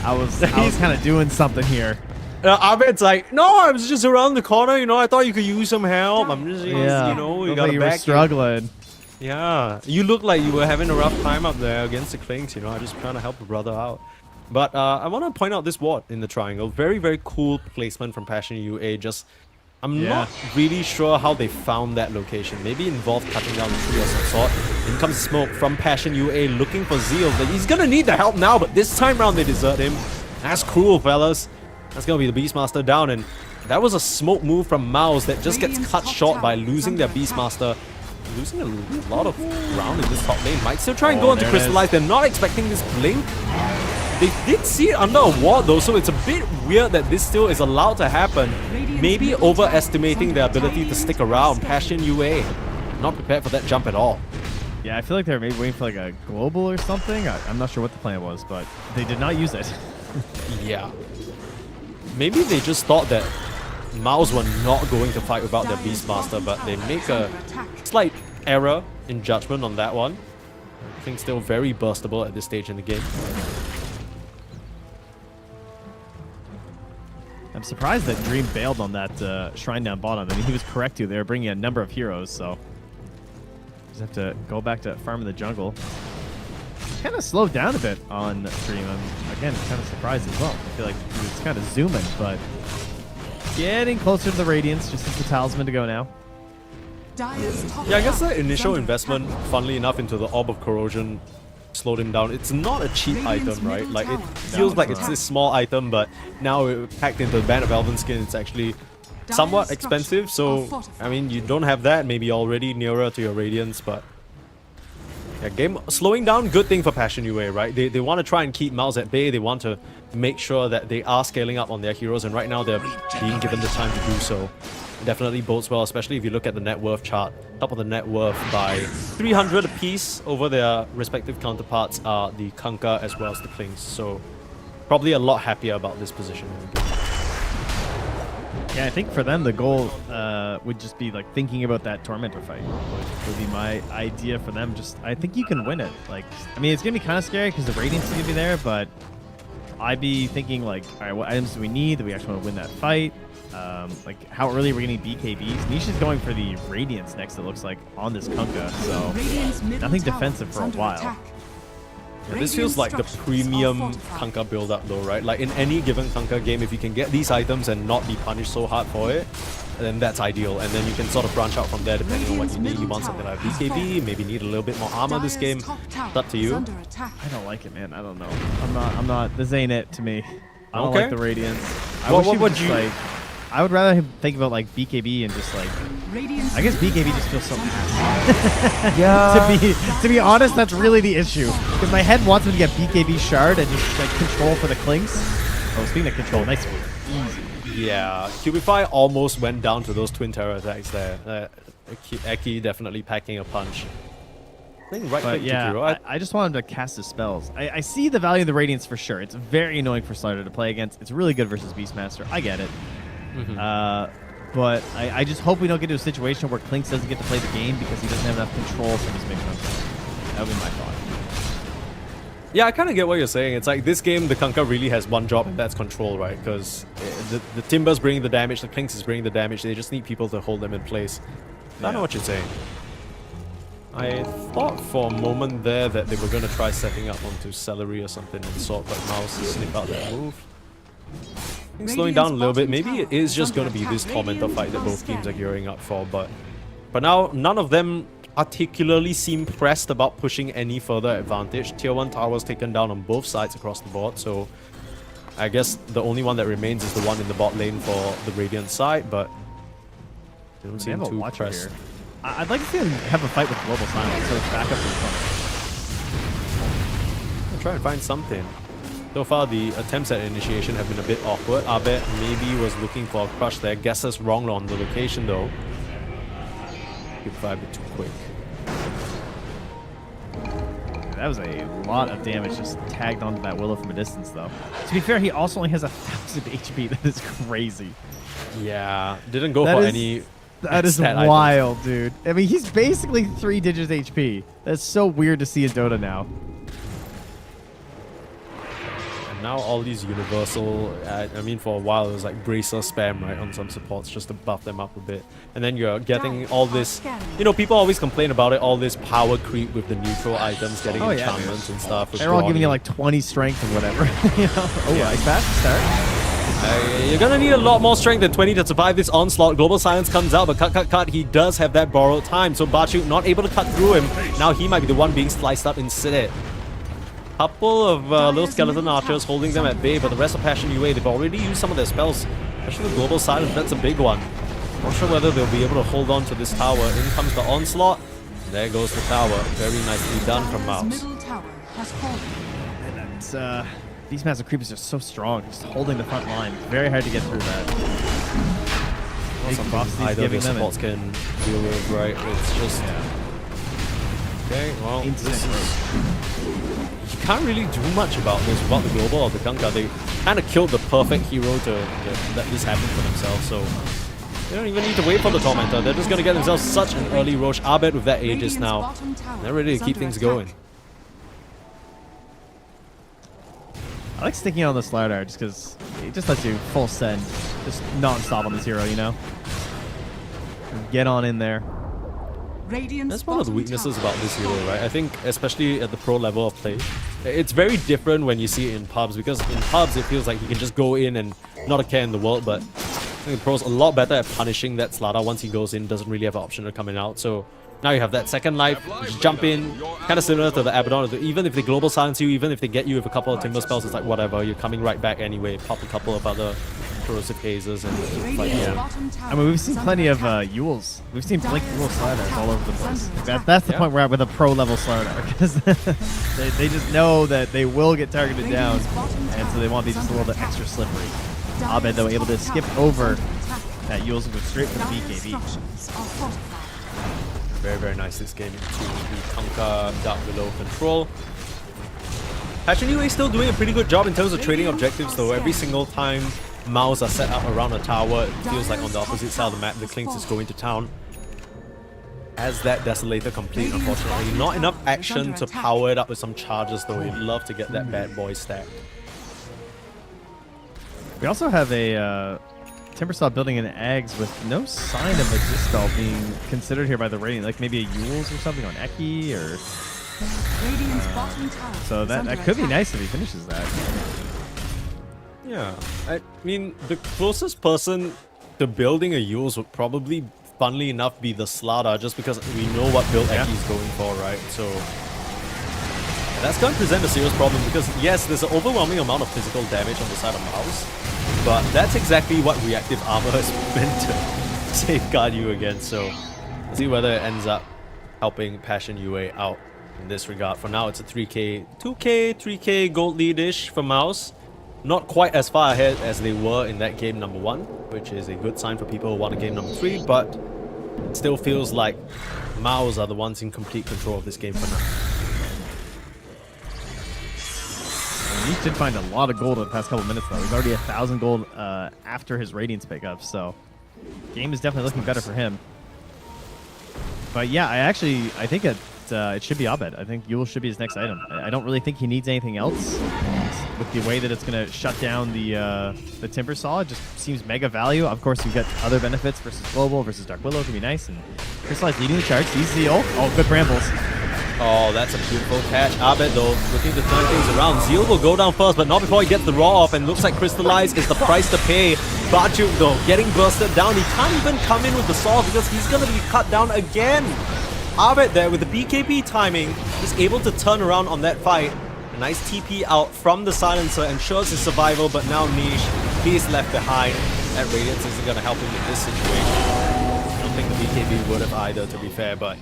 I was kind of doing something here. Abed's like, no, I was just around the corner, you know, I thought you could use some help. I'm just, you know, you got like you were struggling. Yeah, you look like you were having a rough time up there against the Clinks, you know, I'm just trying to help a brother out. But I want to point out this ward in the triangle. Very, very cool placement from Passion UA. Just, I'm not really sure how they found that location. Maybe involved cutting down the tree of some sort. In comes smoke from Passion UA looking for Zeal. He's going to need the help now, but this time round they desert him. That's cruel, fellas. That's going to be the Beastmaster down, and that was a smoke move from Mouse that just gets cut short by losing their Beastmaster. Losing a lot of ground in this top lane. Might still try and go on to Crystallize. They're not expecting this blink. They did see it under a ward though, so it's a bit weird that this still is allowed to happen. Maybe overestimating their ability to stick around. Passion UA, not prepared for that jump at all. Yeah, I feel like they were maybe waiting for like a global or something. I'm not sure what the plan was, but they did not use it. Yeah. Maybe they just thought that Mouse were not going to fight without their Beastmaster, but they make a slight error in judgment on that one. I think still very burstable at this stage in the game. I'm surprised that Dream bailed on that Shrine down bottom. I mean, he was correct to. They were bringing a number of heroes, so just have to go back to farming the jungle. Kind of slowed down a bit on Dream. I'm, again, kind of surprised as well. I feel like he was kind of zooming, but getting closer to the Radiance, just as the Talisman to go now. Yeah, I guess the initial investment, funnily enough, into the Orb of Corrosion slowed him down. It's not a cheap item, right? Like, it feels like it's this small item, but now packed into the Band of Elven Skin, it's actually somewhat expensive. So, I mean, you don't have that, maybe already nearer to your Radiance, but yeah, game slowing down, good thing for Passion UA, right? They want to try and keep Mouse at bay. They want to make sure that they are scaling up on their heroes, and right now they're being given the time to do so. Definitely bodes well, especially if you look at the net worth chart. Top of the net worth by 300 apiece over their respective counterparts are the Kunkka as well as the Klings. So probably a lot happier about this position in the game. Yeah, I think for them the goal would just be like thinking about that Tormentor fight. Would be my idea for them. Just, I think you can win it. Like, I mean, it's gonna be kind of scary because the Radiance is gonna be there, but I'd be thinking like, all right, what items do we need? Do we actually want to win that fight? Like, how early are we going to need BKBs? Niche is going for the Radiance next, it looks like, on this Kunkka, so nothing defensive for a while. Yeah, this feels like the premium Kunkka build-up though, right? Like, in any given Kunkka game, if you can get these items and not be punished so hard for it, then that's ideal. And then you can sort of branch out from there depending on what you need. You want something like BKB, maybe need a little bit more armor this game. It's up to you. I don't like it, man. I don't know. I'm not. This ain't it to me. I don't Okay. like the Radiance. What would you like? I would rather think about like BKB and just like. I guess BKB just feels so bad. Yeah. To be honest, that's really the issue. Because my head wants me to get BKB Shard and just like control for the Clinks. Oh, speaking of control, nice move. Easy. Yeah, Cubify almost went down to those twin terror attacks there. Eki definitely packing a punch. I think right But click yeah, Jakiro. I just want him to cast his spells. I see the value of the Radiance for sure. It's very annoying for Slider to play against. It's really good versus Beastmaster. I get it. But I just hope we don't get to a situation where Klinks doesn't get to play the game because he doesn't have enough control from his mix-up. That would be my thought. Yeah, I kind of get what you're saying. It's like this game, the Kunkka really has one job, and that's control, right? Because the Timber's bringing the damage, the Klinks is bringing the damage. They just need people to hold them in place. I know what you're saying. I thought for a moment there that they were going to try setting up onto Celery or something and sort like Mouse to snip out that move. I think slowing down a little bit. Maybe it is just going to be this Tormentor fight that both teams are gearing up for, but now none of them particularly seem pressed about pushing any further advantage. Tier 1 towers taken down on both sides across the board, so I guess the only one that remains is the one in the bot lane for the Radiant side, but they don't seem too pressed. Here. I'd like to see him have a fight with Global Silence, so it's back up in front. I'll try and find something. So far, the attempts at initiation have been a bit awkward. Abed maybe was looking for a crush there. Guesses wrong on the location though. A bit too quick. That was a lot of damage just tagged onto that Willow from a distance, though. To be fair, he also only has 1,000 HP. That is crazy. Yeah, didn't go That for is- any. That is stat items. wild, dude. I mean, he's basically 3 digits HP. That's so weird to see in Dota now. And now all these universal. I mean, for a while it was like bracer spam, right, on some supports just to buff them up a bit. And then you're getting all this. You know, people always complain about it. All this power creep with the neutral items, getting Oh, yeah, enchantments and stuff. with They're all giving you Brawny. like 20 strength or whatever. You know? Oh, Yeah. ice fast start. You're gonna need a lot more strength than 20 to survive this onslaught. Global Silence comes out, but cut. He does have that borrowed time, so Bachu not able to cut through him. Now he might be the one being sliced up instead. Couple of little skeleton archers holding them at bay, but the rest of Passion UA, they've already used some of their spells. Especially the Global Silence, that's a big one. Not sure whether they'll be able to hold on to this tower. In comes the onslaught. There goes the tower. Very nicely done from Dire's Mouse. middle tower has fallen. It's, these massive creepers are so strong, just holding the front line. Very hard to get through that. Big buffs he's Either of the giving them. supports can deal with, right? It's just... Okay, well, Instant. you can't really do much about this without the global or the Kunkka. They kind of killed the perfect hero to let this happen for themselves, so they don't even need to wait for the Tormentor. They're just going to get themselves such an early Roche. Abed with that Aegis Radiant's now. bottom tower They're ready is to keep under things attack. going. I like sticking on the Slardar just because it just lets you full send, just non-stop on this hero, you know? Get on in there. Radiant's That's one of the bottom weaknesses tower about this is hero, fallen. right? I think, especially at the pro level of play, it's very different when you see it in pubs, because in pubs it feels like you can just go in and not a care in the world, but I think the pro's a lot better at punishing that Slardar once he goes in, doesn't really have an option of coming out. So now you have that second life, you just jump in, kind of similar to the Abaddon. Even if they global silence you, even if they get you with a couple of timber spells, it's like whatever, you're coming right back anyway. Pop a couple of other corrosive hazes and fight Radiant's on. bottom tower I mean, we've is seen under plenty of attack. Yules. We've seen Blink Yule Slardars all over the place. That's the Yeah. point we're at with a pro-level Slardar, because they just know that they will get targeted down, Radiant's bottom and so tower they want to be is just a under little bit attack. extra slippery. Dire's Abed, though, able to top skip tower over is under attack. that Yules and go straight for the Dire's BKB. structures are fortified. Very, very nice this game into the Kunkka Dark Below control. Passion UA still doing a pretty good job in terms of trading objectives though. Every single time Maus are set up around a tower, it feels like on the opposite side of the map, the Klinks is going to town. As that Desolator complete, unfortunately. Not enough action to power it up with some charges though. You'd love to get that bad boy stacked. We also have a Timbersaw building an Eggs with no sign of a Dispel being considered here by the rating, like maybe a Yules or something on Eki, or Radiant's bottom tower so is that under could be attack. nice if he finishes that. Yeah, I mean, the closest person to building a Yules would probably, funnily enough, be the Slardar, just because we know what build Yeah. Eki's going for, right? So that's going to present a serious problem, because yes, there's an overwhelming amount of physical damage on the side of Mouse, but that's exactly what reactive armor is meant to safeguard you against. So let's see whether it ends up helping Passion UA out in this regard. For now, it's a 3k, 2k, 3k gold lead-ish for Mouse. not quite as far ahead as they were in that game number 1, which is a good sign for people who want a game number 3, but it still feels like Maos are the ones in complete control of this game for now. He did find a lot of gold in the past couple minutes, though. He's already 1,000 gold after his Radiance pickup, so game is definitely looking better for him. But yeah, I think it should be Abed. I think Yule should be his next item. I don't really think he needs anything else. With the way that it's going to shut down the Timber Saw, it just seems mega value. Of course, you've got other benefits versus Global versus Dark Willow can be nice. And Crystallize leading the charge. He's Zeal. Oh, good Brambles. Oh, that's a beautiful catch. Abed, though, looking to turn things around. Zeal will go down first, but not before he gets the Raw off, and looks like Crystallize is the price to pay. Bachuk, though, getting bursted down. He can't even come in with the Saw because he's going to be cut down again. Abed there with the BKB timing is able to turn around on that fight. A nice TP out from the Silencer ensures his survival, but now Niche, he's left behind. That Radiance isn't going to help him in this situation. I don't think the BKB would have either, to be fair, but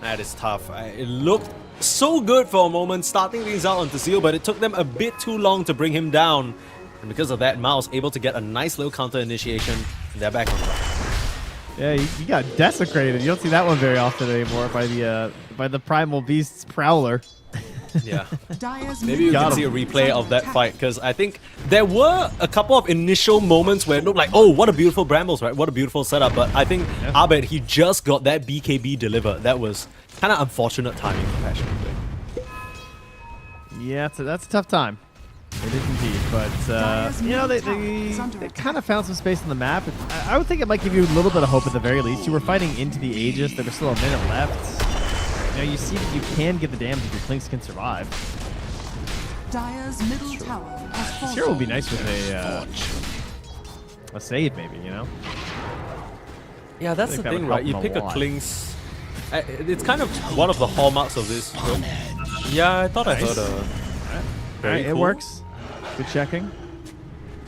that is tough. It looked so good for a moment, starting things out onto Zeal, but it took them a bit too long to bring him down. And because of that, Mao's able to get a nice little counter initiation, and they're back on track. Yeah, he got desecrated. You don't see that one very often anymore by the Primal Beast's Prowler. Yeah. Dire's Maybe we middle can see a tower is replay under of that attack. fight, because I think there were a couple of initial moments where it looked like, oh, what a beautiful Brambles, right? What a beautiful setup. But I think Abed, he just got that BKB delivered. That was kind of unfortunate timing for Passion. Yeah, that's a tough time. It is indeed, but you know, they kind of found some space on the map. I would think it might give you a little bit of hope at the very least. You were fighting into the Aegis. There was still a minute left. You know, you see that you can get the damage if your Clinks can survive. Dire's middle tower has fallen. Here would be nice with a save, maybe, you know? Yeah, that's I the think that thing, would right? help You him a pick a lot. Clinks. It's kind of one of the hallmarks of this. Yeah, I thought I Nice. heard a. Very Alright, it cool. works. Good checking.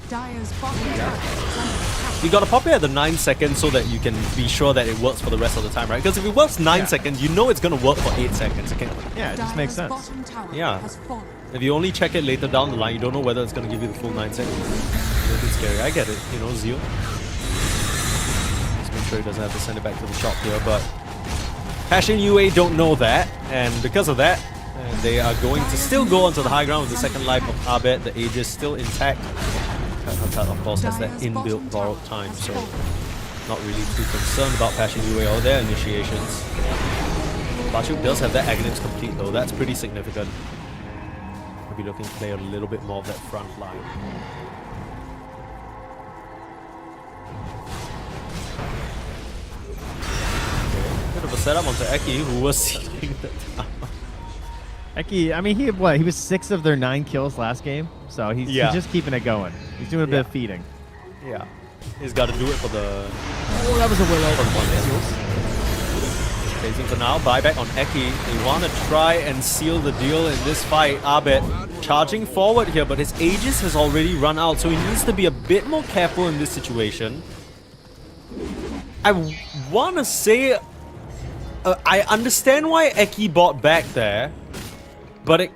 Dire's bottom tower is under attack. You gotta pop it at the 9 seconds so that you can be sure that it works for the rest of the time, right? Because if it works 9 seconds, you know it's gonna work for 8 seconds. Okay? Yeah, it just makes Dire's sense. bottom tower Yeah. has fallen. If you only check it later down the line, you don't know whether it's gonna give you the full 9 seconds. It's a little bit scary. I get it, you know, Zeal. Just make sure he doesn't have to send it back to the shop here, but Passion UA don't know that, and because of that, they are going to still go onto the high ground with the second life of Abed. The Aegis still intact. Hatat, of course, has that inbuilt borrowed time, so not really too concerned about Passion UA or their initiations. Bachuk does have that Aghanix complete though. That's pretty significant. I'll be looking to play a little bit more of that front line. Bit of a setup onto Eki, who was sealing the tower. Eki, I mean, he was 6 of their 9 kills last game, so he's just keeping it going. He's doing a bit of feeding. Yeah. He's got to do it for the... Oh, that was a Willow. Phasing for now, buyback on Eki. They want to try and seal the deal in this fight. Abed charging forward here, but his Aegis has already run out, so he needs to be a bit more careful in this situation. I want to say... I understand why Eki bought back there, but it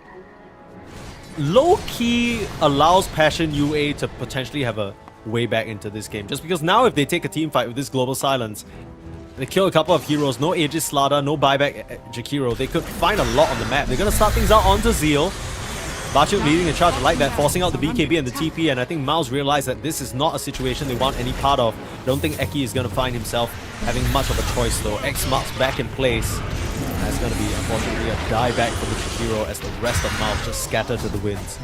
low-key allows Passion UA to potentially have a way back into this game. Just because now if they take a team fight with this global silence, they kill a couple of heroes, no Aegis Slaughter, no buyback Jakiro, they could find a lot on the map. They're going to start things out onto Zeal. Bachuk leading a charge like that, forcing out the BKB and the TP, and I think Maos realized that this is not a situation they want any part of. I don't think Eki is going to find himself having much of a choice though. X marks back in place. That's going to be, unfortunately, a die back for the Jakiro as the rest of Maos just scatter to the winds.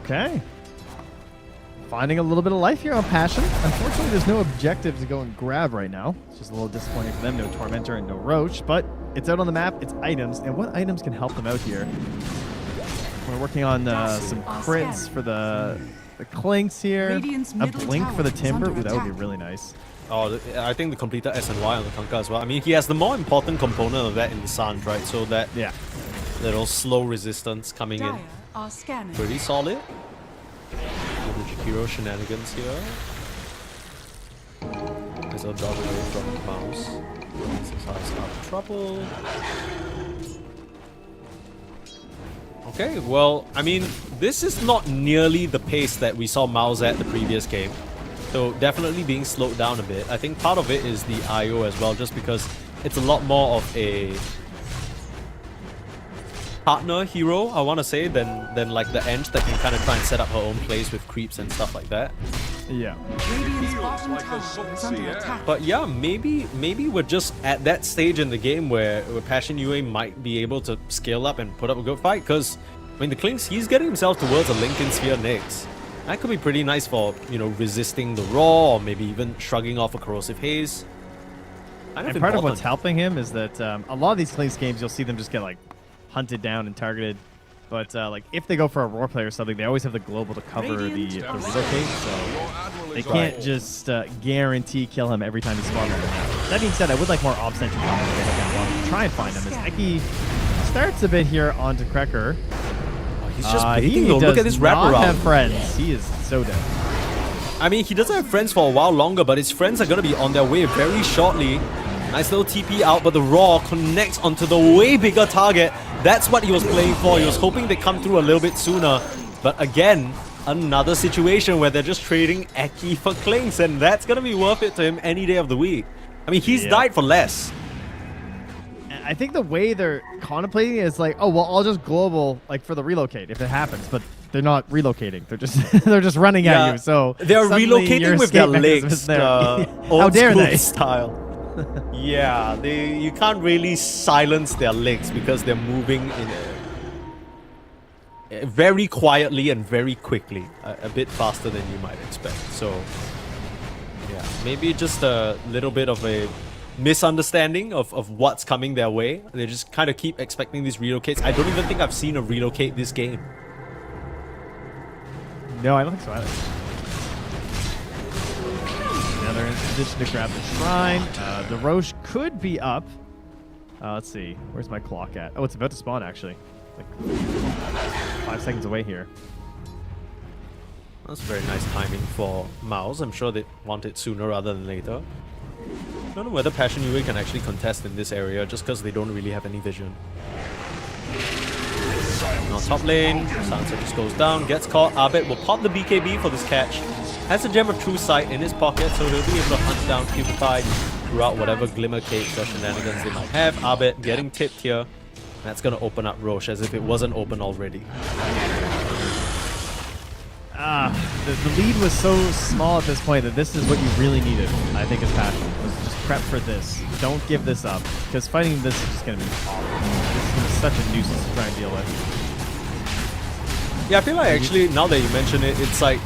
Okay. Finding a little bit of life here on Passion. Unfortunately, there's no objective to go and grab right now. It's just a little disappointing for them. No Tormentor and no Roach, but it's out on the map. It's items, and what items can help them out here? We're working on some crits for the Clinks here. Radiant's A middle blink for the tower is Timber. under Ooh, that would be attack. really nice. Oh, I think the completed SNY on the Kunkka as well. I mean, he has the more important component of that in the Sand, right? So that little slow resistance coming in. Dire are scanning. Pretty solid. With the Jakiro shenanigans here. There's a dodge away from the mouse. This is how I start trouble. Okay, well, I mean, this is not nearly the pace that we saw Mouse at the previous game. So definitely being slowed down a bit. I think part of it is the IO as well, just because it's a lot more of a partner hero, I want to say, than like the Eng that can kind of try and set up her own plays with creeps and stuff like that. Yeah. Radiant's bottom tower is under attack. But yeah, maybe we're just at that stage in the game where Passion Yue might be able to scale up and put up a good fight. Because, I mean, the Klings, he's getting himself towards a Lincoln Sphere next. That could be pretty nice for, you know, resisting the Raw or maybe even shrugging off a Corrosive Haze. And part of what's helping him is that a lot of these Klings games, you'll see them just get, like, hunted down and targeted. But like if they go for a Roar play or something, they always have the global to cover the relocate, so they can't just guarantee kill him every time he spawns on the map. That being said, I would like more Ob Sentry combos if they have that one to try and find him. As Eki starts a bit here onto Krekker. Oh, he's just baiting he though. Look at does this not wraparound. have friends. He is so dead. I mean, he doesn't have friends for a while longer, but his friends are going to be on their way very shortly. Nice little TP out, but the Raw connects onto the way bigger target. That's what he was playing for. He was hoping they come through a little bit sooner. But again, another situation where they're just trading Eki for Klings, and that's going to be worth it to him any day of the week. I mean, he's died for less. I think the way they're contemplating it is like, oh, well, I'll just global like for the relocate if it happens, but they're not relocating. They're just they're just running at you. So they're relocating with their legs, how old dare school they? style. Yeah, you can't really silence their legs because they're moving in very quietly and very quickly, a bit faster than you might expect. So yeah, maybe just a little bit of a misunderstanding of what's coming their way. They just kind of keep expecting these relocates. I don't even think I've seen a relocate this game. No, I don't think so either. Now they're in position to grab the shrine. The Roche could be up. Let's see. Where's my clock at? Oh, it's about to spawn, actually. Like 5 seconds away here. That's very nice timing for Mouse. I'm sure they want it sooner rather than later. I don't know whether Passion Yue can actually contest in this area just because they don't really have any vision. Now top lane, Sansa just goes down, gets caught. Abed will pop the BKB for this catch. Has a Gem of True Sight in his pocket, so he'll be able to hunt down Cubify throughout whatever Glimmer Capes or shenanigans they might have. Abed getting tipped here. That's going to open up Roche as if it wasn't open already. The lead was so small at this point that this is what you really needed, I think, as Passion. Was just prep for this. Don't give this up, because fighting this is just going to be awful. This is going to be such a nuisance to try and deal with. Yeah, I feel like actually, now that you mention it, it's like,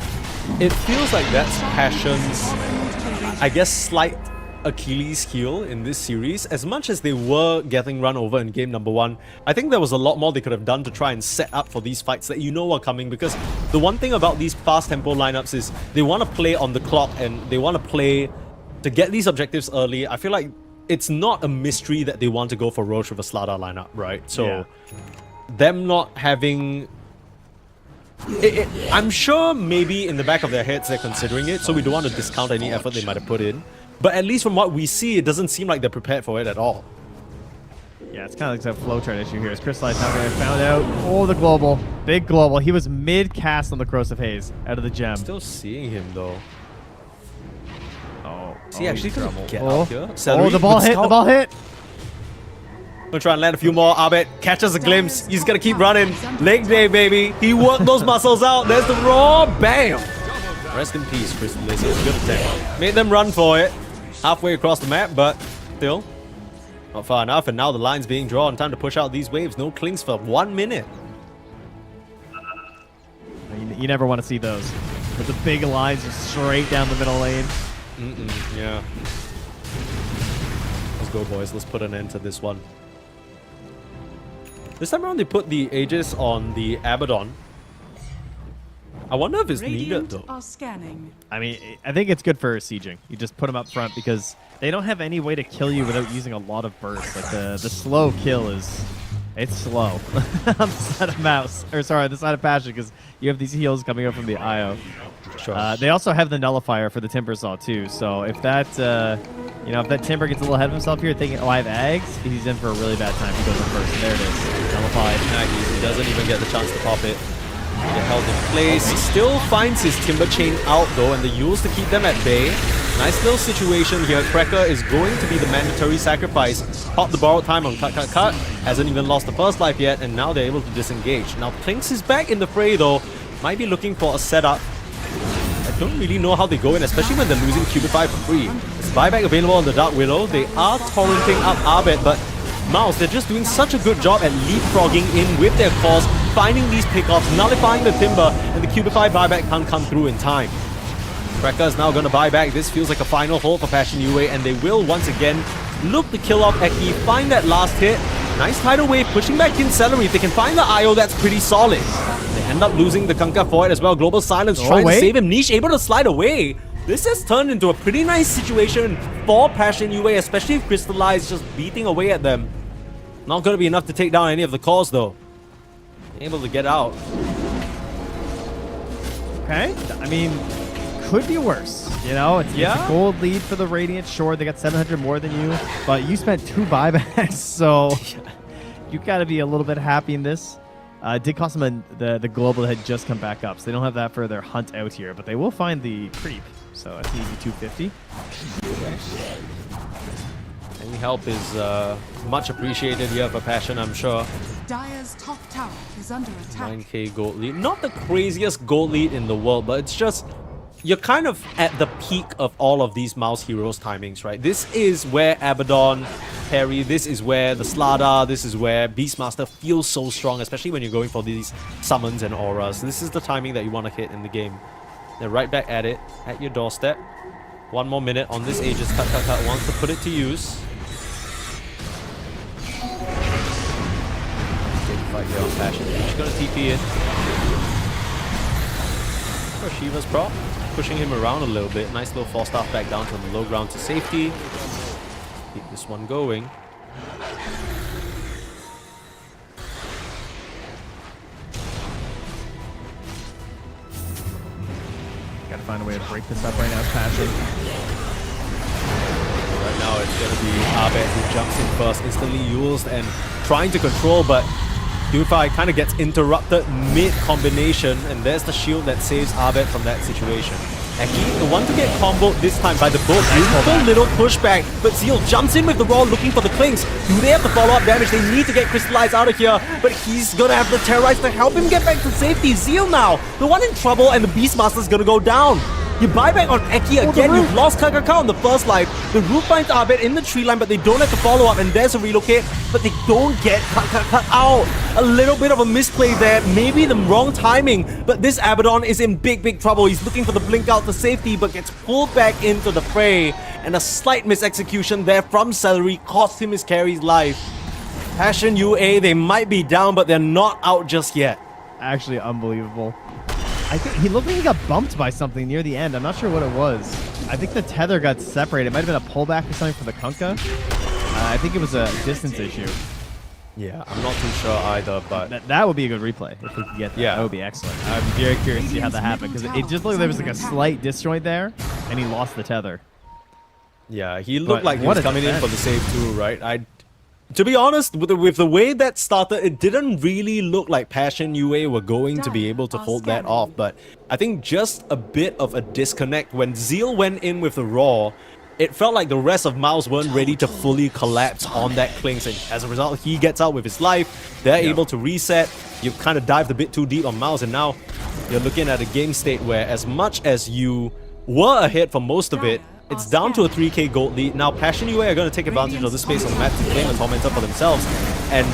it feels like that's Passion's, I guess, slight Achilles heel in this series. As much as they were getting run over in game number 1, I think there was a lot more they could have done to try and set up for these fights that you know are coming, because the one thing about these fast tempo lineups is they want to play on the clock and they want to play to get these objectives early. I feel like it's not a mystery that they want to go for Roche with a Slardar lineup, right? So them not having... I'm sure maybe in the back of their heads they're considering it, so we don't want to discount any effort they might have put in. But at least from what we see, it doesn't seem like they're prepared for it at all. Yeah, it's kind of like a flowchart issue here. As Crystallize now going to found out. Oh, the global. Big global. He was mid-cast on the Corrosive Haze out of the gem. Still seeing him though. Oh, Is he actually going to get oh. out here? Oh, the ball hit. The ball hit. Gonna try and land a few more. Abed catches a glimpse. He's gonna keep running. Leg day, baby. He worked those muscles out. There's the Raw. Bam. Rest in peace, Crystal Lizzie. Good attempt. Made them run for it. Halfway across the map, but still not far enough. And now the line's being drawn. Time to push out these waves. No Klings for 1 minute. You never want to see those. With the big lines just straight down the middle lane. Yeah. Let's go, boys. Let's put an end to this one. This time around, they put the Aegis on the Abaddon. I wonder if it's needed, though. Are scanning. I mean, I think it's good for sieging. You just put them up front because they don't have any way to kill you without using a lot of burst. Like the slow kill is It's slow on the side of Mouse, or sorry, the side of Passion, because you have these heals coming up from the IO. Sure. They also have the nullifier for the Timber Saw too. So if that, if that Timber gets a little ahead of himself here, thinking, oh, I have Ags, he's in for a really bad time. He goes in first, and there it is, nullified. He doesn't even get the chance to pop it. Get held in place. He still finds his Timber Chain out though, and the Yules to keep them at bay. Nice little situation here. Cracker is going to be the mandatory sacrifice. Pop the borrowed time on Cut. Hasn't even lost the first life yet, and now they're able to disengage. Now Plinks is back in the fray though. Might be looking for a setup. I don't really know how they go in, especially when they're losing Cubify for free. There's buyback available on the Dark Widow. They are torrenting up Arbet, but Mouse, they're just doing such a good job at leapfrogging in with their cores, finding these pickoffs, nullifying the Timber, and the Cubify buyback can't come through in time. Cracker is now going to buy back. This feels like a final hold for Passion UA, and they will once again look to kill off Eki, find that last hit. Nice tidal wave, pushing back in Celery. If they can find the IO, that's pretty solid. They end up losing the Kunkka for it as well. Global Silence trying to save him. Niche able to slide away. This has turned into a pretty nice situation for Passion UA, especially if Crystallize just beating away at them. Not going to be enough to take down any of the cores though. Able to get out. Okay, I mean, could be worse. You know, it's a gold lead for the Radiant. Sure, they got 700 more than you, but you spent 2 buybacks, so you got to be a little bit happy in this. It did cost them the global had just come back up, so they don't have that for their hunt out here, but they will find the creep. So that's an easy 250. Any help is much appreciated here for Passion, I'm sure. Dire's top tower is under attack. 9k gold lead. Not the craziest gold lead in the world, but it's just, you're kind of at the peak of all of these Mouse heroes timings, right? This is where Abaddon, Perry, this is where the Slardar, this is where Beastmaster feels so strong, especially when you're going for these summons and auras. This is the timing that you want to hit in the game. They're right back at it, at your doorstep. 1 more minute on this Aegis. Cut wants to put it to use. Fight here on Passion. She's gonna TP in. For Shiva's prop, pushing him around a little bit. Nice little 4-star back down to the low ground to safety. Keep this one going. Gotta find a way to break this up right now, Passion. Right now it's gonna be Arbet who jumps in first, instantly used and trying to control, but Cubify kind of gets interrupted mid-combination, and there's the shield that saves Arbet from that situation. Eki, the one to get comboed this time by the boat. Beautiful little pushback, but Zeal jumps in with the raw looking for the clings. Do they have the follow-up damage? They need to get Crystallized out of here, but he's gonna have the Terrorize to help him get back to safety. Zeal now, the one in trouble, and the Beastmaster's gonna go down. You buy back on Eki again, you've lost Kakaka on the first life. The roof finds Arbet in the tree line, but they don't have to follow up, and there's a relocate, but they don't get Kakaka out. A little bit of a misplay there, maybe the wrong timing, but this Abaddon is in big trouble. He's looking for the blink out to safety, but gets pulled back into the fray, and a slight misexecution there from Celery cost him his carry's life. Passion UA, they might be down, but they're not out just yet. Actually, unbelievable. I think he looked like he got bumped by something near the end. I'm not sure what it was. I think the tether got separated. It might have been a pullback or something for the Kunkka. I think it was a distance issue. Yeah, I'm not too sure either, but That would be a good replay if we could get that. Yeah. That would be excellent. I'm very curious to see how that happened, because it just looked like there was like a slight disjoint there, and he lost the tether. yeah, he looked But like he what was a coming in for defense. the save too, right? To be honest, with the way that started, it didn't really look like Passion UA were going to be able to hold that off, but I think just a bit of a disconnect. When Zeal went in with the Raw, it felt like the rest of Mouse weren't ready to fully collapse on that Clings, and as a result, he gets out with his life. They're able to reset. You've kind of dived a bit too deep on Mouse, and now you're looking at a game state where as much as you were ahead for most of it, it's down to a 3k gold lead. Now Passion UA are going to take advantage of this space on the map to claim a tormentor for themselves, and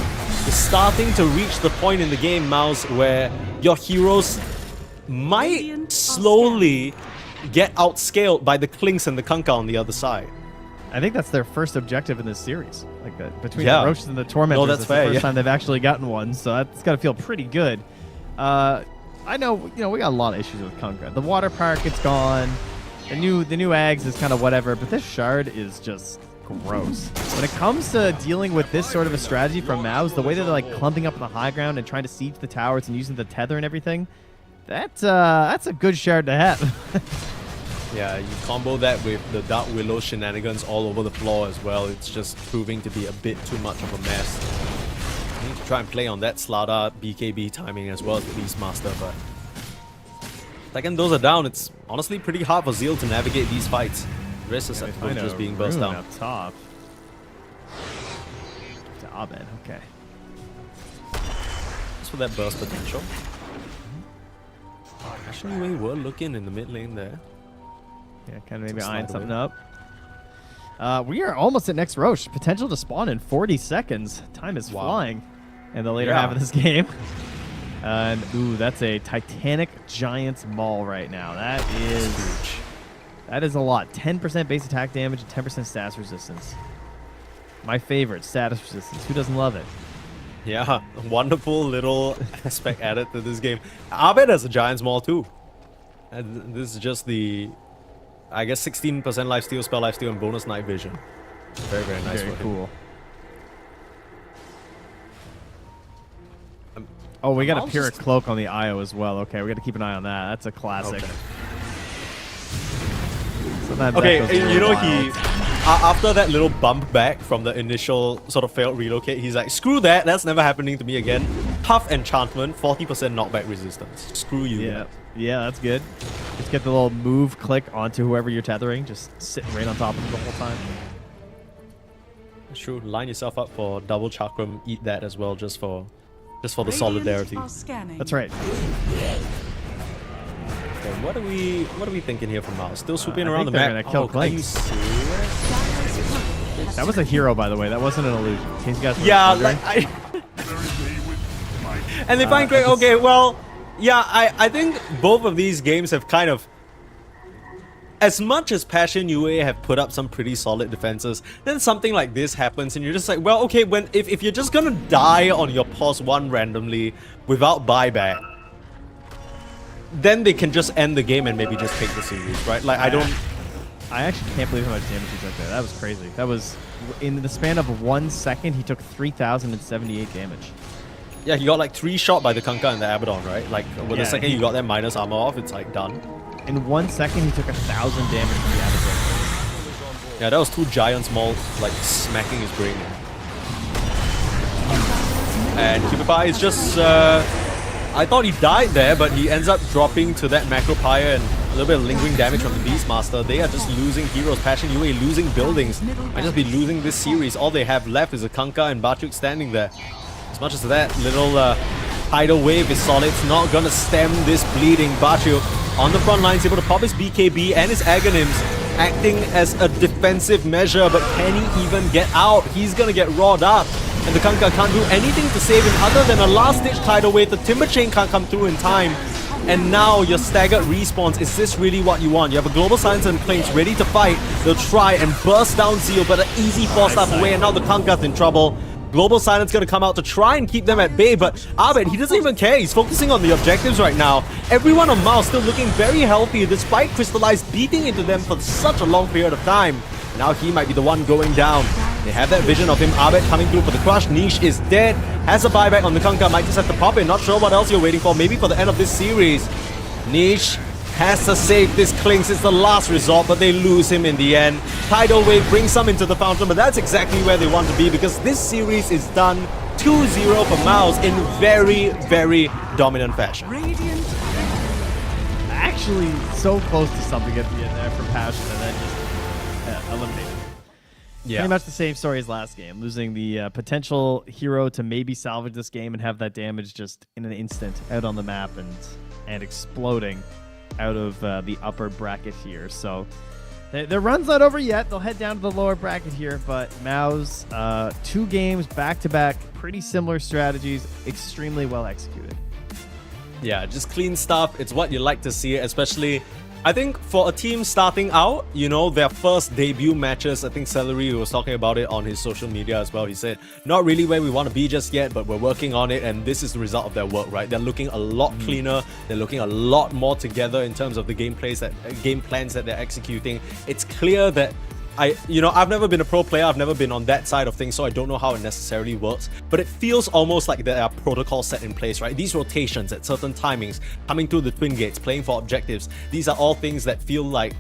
it's starting to reach the point in the game, Mouse, where your heroes might slowly get outscaled by the Clinks and the Kunkka on the other side. I think that's their first objective in this series. Like between Yeah. the Roaches and the Tormentors, No, that's it's fair, the first yeah. time they've actually gotten one, so that's got to feel pretty good. I know, we got a lot of issues with Kunkka. The water park, it's gone. The new Ags is kind of whatever, but this Shard is just gross. When it comes to dealing with this sort of a strategy from Maus, the way that they're like clumping up on the high ground and trying to siege the towers and using the tether and everything, that's a good shard to have. Yeah, you combo that with the Dark Willow shenanigans all over the floor as well. It's just proving to be a bit too much of a mess. You need to try and play on that Slada BKB timing as well as the Beastmaster, but second those are down, it's honestly pretty hard for Zeal to navigate these fights. The rest is just being burst down. Up top. To Abed, okay. Just for that burst potential. Actually, we were looking in the mid lane there. Yeah, kind of maybe Slide eyeing away. something up. We are almost at next Roche. Potential to spawn in 40 seconds. Time is flying in the later half of this game. And ooh, that's a Titanic Giants Maul right now. That is huge. That is a lot. 10% base attack damage and 10% status resistance. My favorite, status resistance. Who doesn't love it? Yeah, wonderful little aspect added to this game. Abed has a Giant's Maul too. And this is just the, I guess, 16% lifesteal, spell lifesteal, and bonus night vision. Very, very nice. Very for him. cool. Oh, we got a Maul's Pyrrhic just- Cloak on the IO as well. Okay, we got to keep an eye on that. That's a classic. Okay. Sometimes that Okay, goes a you little know, wild. after that little bump back from the initial sort of failed relocate, he's like, screw that, that's never happening to me again. Tough enchantment, 40% knockback resistance. Screw you. Yeah, yeah, that's good. Just get the little move click onto whoever you're tethering, just sitting right on top of them the whole time. That's true. Line yourself up for double chakram, eat that as well, just for the Radiant solidarity. are scanning. That's right. Okay, what are we thinking here from Miles? Still swooping I around the think they're map. gonna kill Are you Clanks. serious? That was a hero, by the way. That wasn't an illusion. In case you guys were Yeah, wondering. like and they find Craig. Okay, well, yeah, I think both of these games have kind of, as much as Passion UA have put up some pretty solid defenses, then something like this happens and you're just like, well, okay, if you're just gonna die on your pause 1 randomly without buyback, then they can just end the game and maybe just take the series, right? Like, I actually can't believe how much damage he took there. That was crazy. That was, in the span of 1 second, he took 3,078 damage. Yeah, he got like 3 shot by the Kanka and the Abaddon, right? Like, with Yeah, the second you got that minus armor off, it's like done. In 1 second, he took 1,000 damage from the Abaddon. Yeah, that was 2 Giants Maul, like, smacking his brain in. And Cubify is just, I thought he died there, but he ends up dropping to that Macro Pyre and a little bit of lingering damage from the Beastmaster. They are just losing heroes. Passion UA losing buildings. Might just be losing this series. All they have left is a Kanka and Bachuk standing there. As much as that little tidal wave is solid, it's not gonna stem this bleeding. Bachuk on the front lines, able to pop his BKB and his Aghanims, acting as a defensive measure, but can he even get out? He's gonna get rawed up. And the Kanka can't do anything to save him other than a last-ditch tidal wave. The Timber Chain can't come through in time. And now your staggered respawns. Is this really what you want? You have a Global Silence and Plains ready to fight. They'll try and burst down Zeal, but an easy 4-star away, and now the Kanka's in trouble. Global Silence gonna come out to try and keep them at bay, but Abed, he doesn't even care. He's focusing on the objectives right now. Everyone on Mouse still looking very healthy despite Crystallized beating into them for such a long period of time. Now he might be the one going down. They have that vision of him. Abed coming through for the crush. Niche is dead. Has a buyback on the Kanka. Might just have to pop in. Not sure what else you're waiting for. Maybe for the end of this series. Niche has to save this Klinks. It's the last resort, but they lose him in the end. Tidal Wave brings some into the fountain, but that's exactly where they want to be because this series is done 2-0 for Mouse in very, very dominant fashion. Radiant Actually, so close to something at the end there for Passion, and then just eliminated. Yeah. Pretty much the same story as last game, losing the potential hero to maybe salvage this game and have that damage just in an instant out on the map and exploding out of the upper bracket here. So their run's not over yet. They'll head down to the lower bracket here, but Mao's 2 games back-to-back, pretty similar strategies, extremely well executed. Yeah, just clean stuff. It's what you like to see, especially, I think, for a team starting out, you know, their first debut matches. I think Celery was talking about it on his social media as well. He said, not really where we want to be just yet, but we're working on it, and this is the result of their work, right? They're looking a lot cleaner. They're looking a lot more together in terms of the game plans that they're executing. It's clear that I've never been a pro player, I've never been on that side of things, so I don't know how it necessarily works, but it feels almost like there are protocols set in place, right? These rotations at certain timings, coming through the twin gates, playing for objectives, these are all things that feel like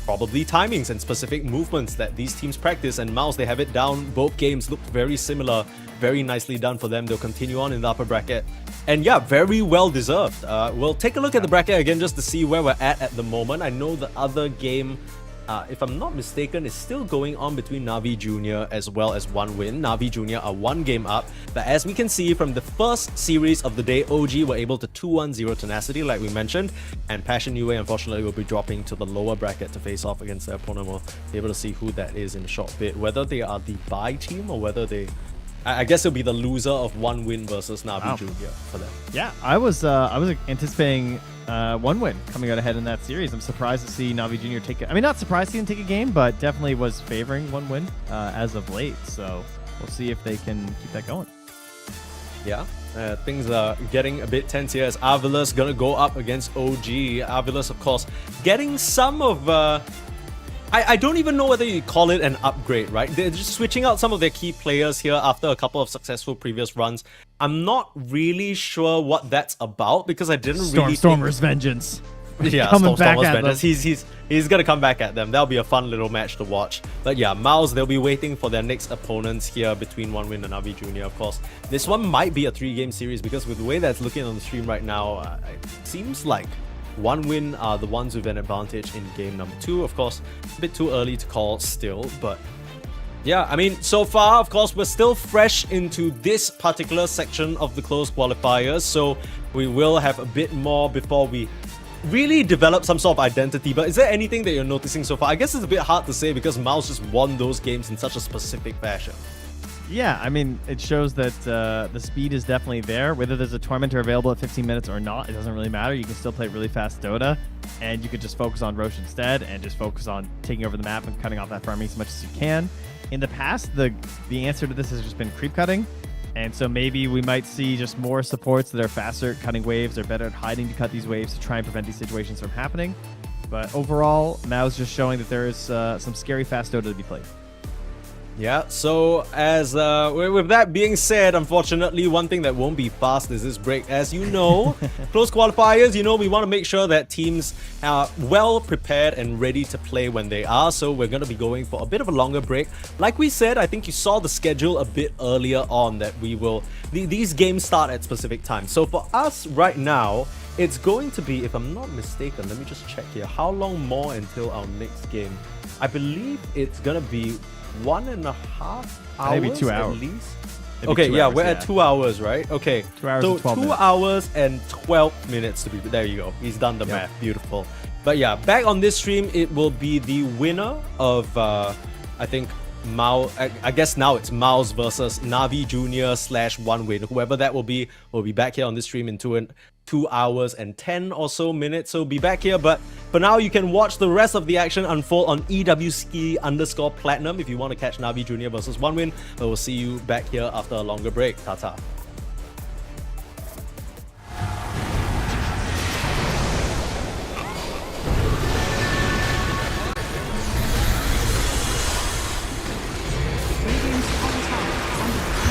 probably timings and specific movements that these teams practice, and Mouse, they have it down. Both games looked very similar, very nicely done for them. They'll continue on in the upper bracket, and yeah, very well deserved. We'll take a look at the bracket again just to see where we're at the moment. I know the other game, if I'm not mistaken, is still going on between Na'Vi Junior as well as One Win. Na'Vi Junior are 1 game up, but as we can see from the first series of the day, OG were able to 2-1-0 Tenacity, like we mentioned, and Passion UA unfortunately will be dropping to the lower bracket to face off against their opponent. We'll be able to see who that is in a short bit, whether they are the bye team or whether they... I guess it'll be the loser of One Win versus Na'Vi Junior for them. Yeah, I was anticipating One Win coming out ahead in that series. I'm surprised to see Na'Vi Junior take it. I mean, not surprised he didn't take a game, but definitely was favoring One Win as of late. So we'll see if they can keep that going. Yeah, things are getting a bit tense here as Avilas gonna go up against OG. Avilas, of course, getting some of... I don't even know whether you call it an upgrade, right? They're just switching out some of their key players here after a couple of successful previous runs. I'm not really sure what that's about because I didn't really think... Stormer's Vengeance. Yeah, Coming back Stormer's at Vengeance. He's gonna come back at them. That'll be a fun little match to watch. But yeah, Mouse, they'll be waiting for their next opponents here between One Win and Na'Vi Junior, of course. This one might be a 3-game series because with the way that's looking on the stream right now, it seems like One Win are the ones with an advantage in game number 2. Of course, a bit too early to call still, but yeah, I mean, so far, of course, we're still fresh into this particular section of the closed qualifiers, so we will have a bit more before we really develop some sort of identity. But is there anything that you're noticing so far? I guess it's a bit hard to say because Mouse just won those games in such a specific fashion. Yeah, I mean, it shows that the speed is definitely there. Whether there's a Tormentor available at 15 minutes or not, it doesn't really matter. You can still play really fast Dota, and you could just focus on Roche instead and just focus on taking over the map and cutting off that farming as much as you can. In the past, the answer to this has just been creep cutting, and so maybe we might see just more supports that are faster at cutting waves or better at hiding to cut these waves to try and prevent these situations from happening. But overall, Mao's just showing that there is some scary fast Dota to be played. Yeah, so as with that being said, unfortunately, one thing that won't be fast is this break. As you know, close qualifiers, we want to make sure that teams are well prepared and ready to play when they are. So we're going to be going for a bit of a longer break. Like we said, I think you saw the schedule a bit earlier on that we will... These games start at specific times. So for us right now, it's going to be, if I'm not mistaken, let me just check here, how long more until our next game? I believe it's going to be 1.5 hours, maybe 2 hours at least. Maybe Okay, 2 yeah, hours, we're at 2 hours, right? Okay, 2 hours so and 12 2 minutes. hours and 12 minutes to be. There you go. He's done the math. Beautiful. But yeah, back on this stream, it will be the winner of I think Mao. I guess now it's Mao's versus Na'Vi Junior / One Win. Whoever that will be back here on this stream in 2 hours and 10 or so minutes. So be back here, but for now you can watch the rest of the action unfold on EWC_Platinum if you want to catch Na'Vi Junior versus One Win. But we'll see you back here after a longer break. Ta-ta. Radiant's top tower is under attack.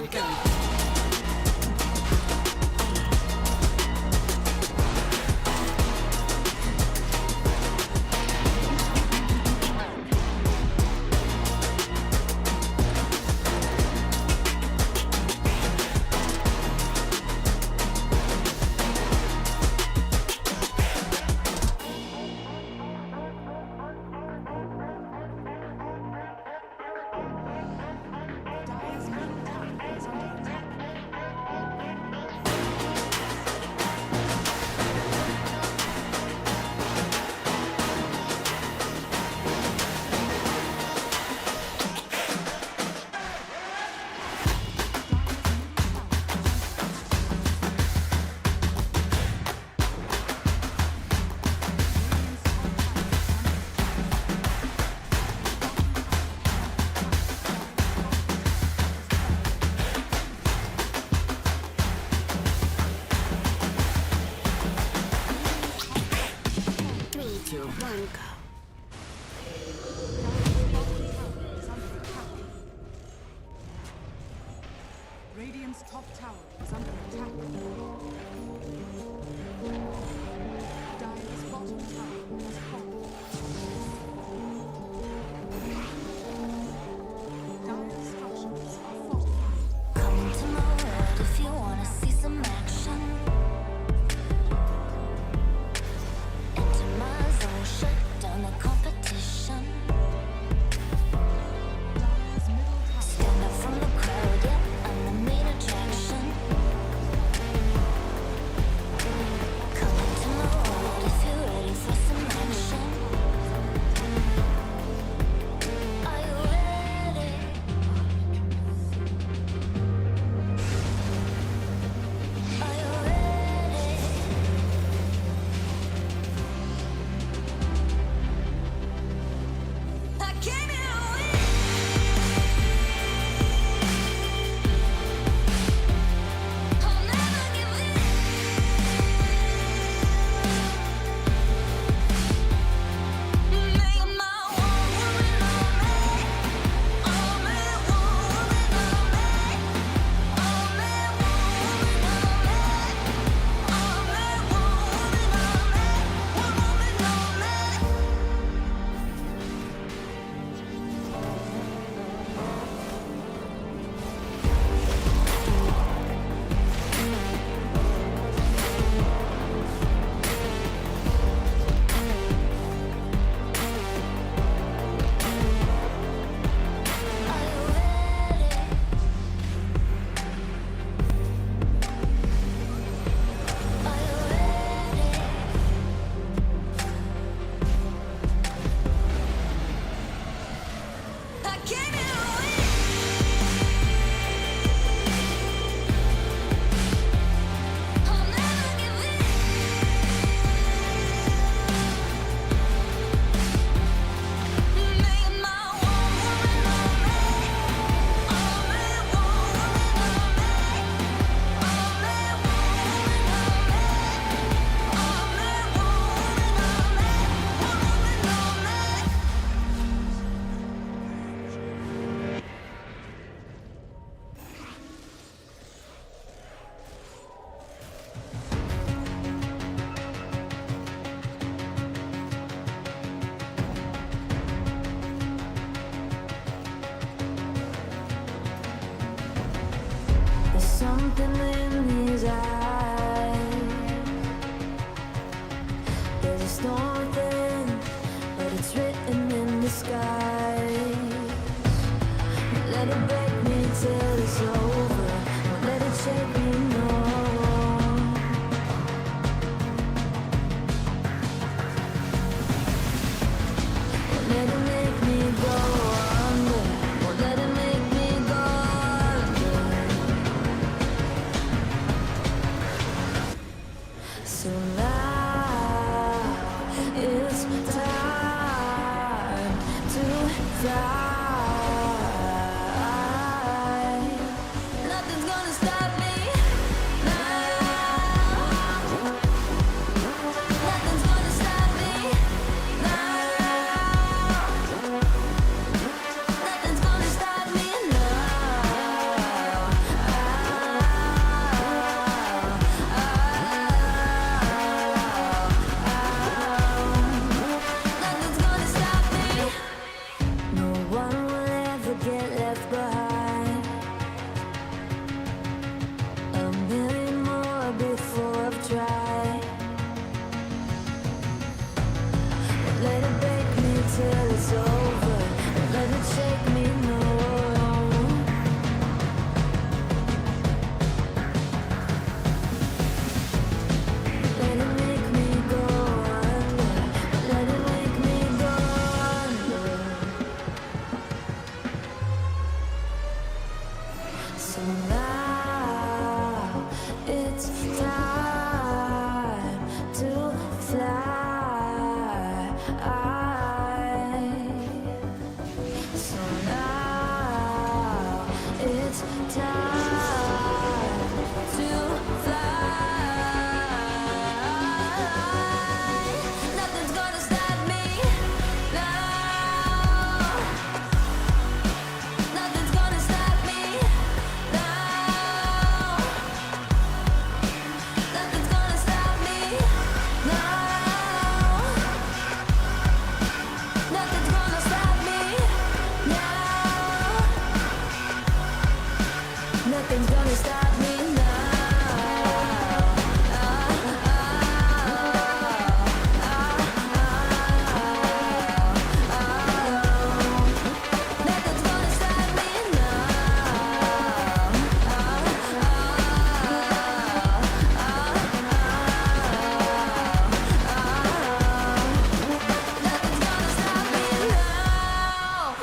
one, go. 2, 1, go. Radiant's top tower is under attack. Dire's bottom tower has fallen. Dire's structures are fortified. Come to my world if you wanna see some action. Enter my zone, shut down the competition. Dire's middle tower Stand up from the crowd, yeah, I'm the main attraction. Come to my world if you're ready for some action. Are you ready? Are you ready? I came here to win. I'll never give in. Make my one woman on me. Only one woman on me. Only one woman on me. Only one woman on me. One woman on me. Are you ready? Are you ready? I came here to win. I'll never give in. Make my one woman on me. Only one woman on me. Only one woman on me. Only one woman on me. One woman on me. There's something in his eyes. There's a storm within, but it's written in the skies. Let it break me till it's over. Won't let it shake me no. Won't let it make me go under. Won't let it make me go under. So now it's time to die. So now it's time to fly. So now it's time to fly. Nothing's gonna stop me now. Nothing's gonna stop me now. Nothing's gonna stop me now. Nothing's gonna stop me now. Nothing's gonna stop me now. Nothing's gonna stop me Nothing's gonna stop me now.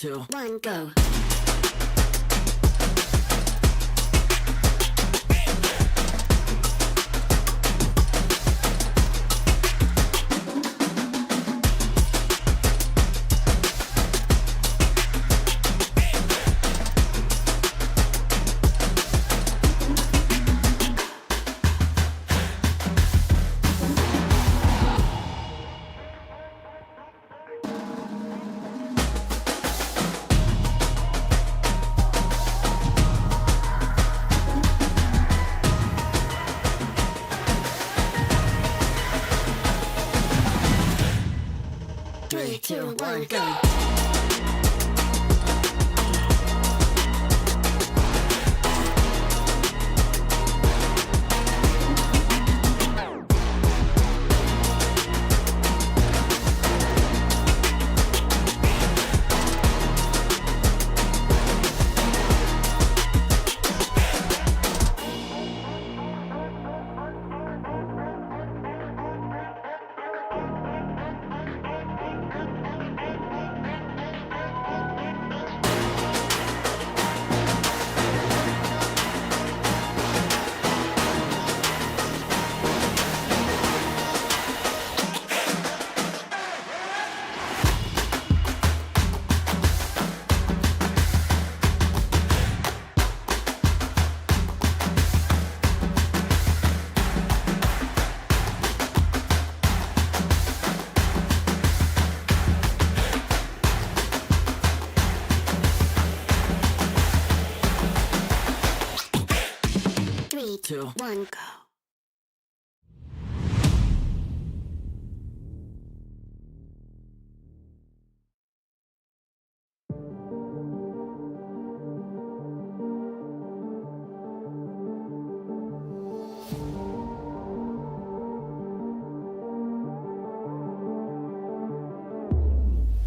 2, 1, go. 3, 2, 1, go. Three, two, one, go.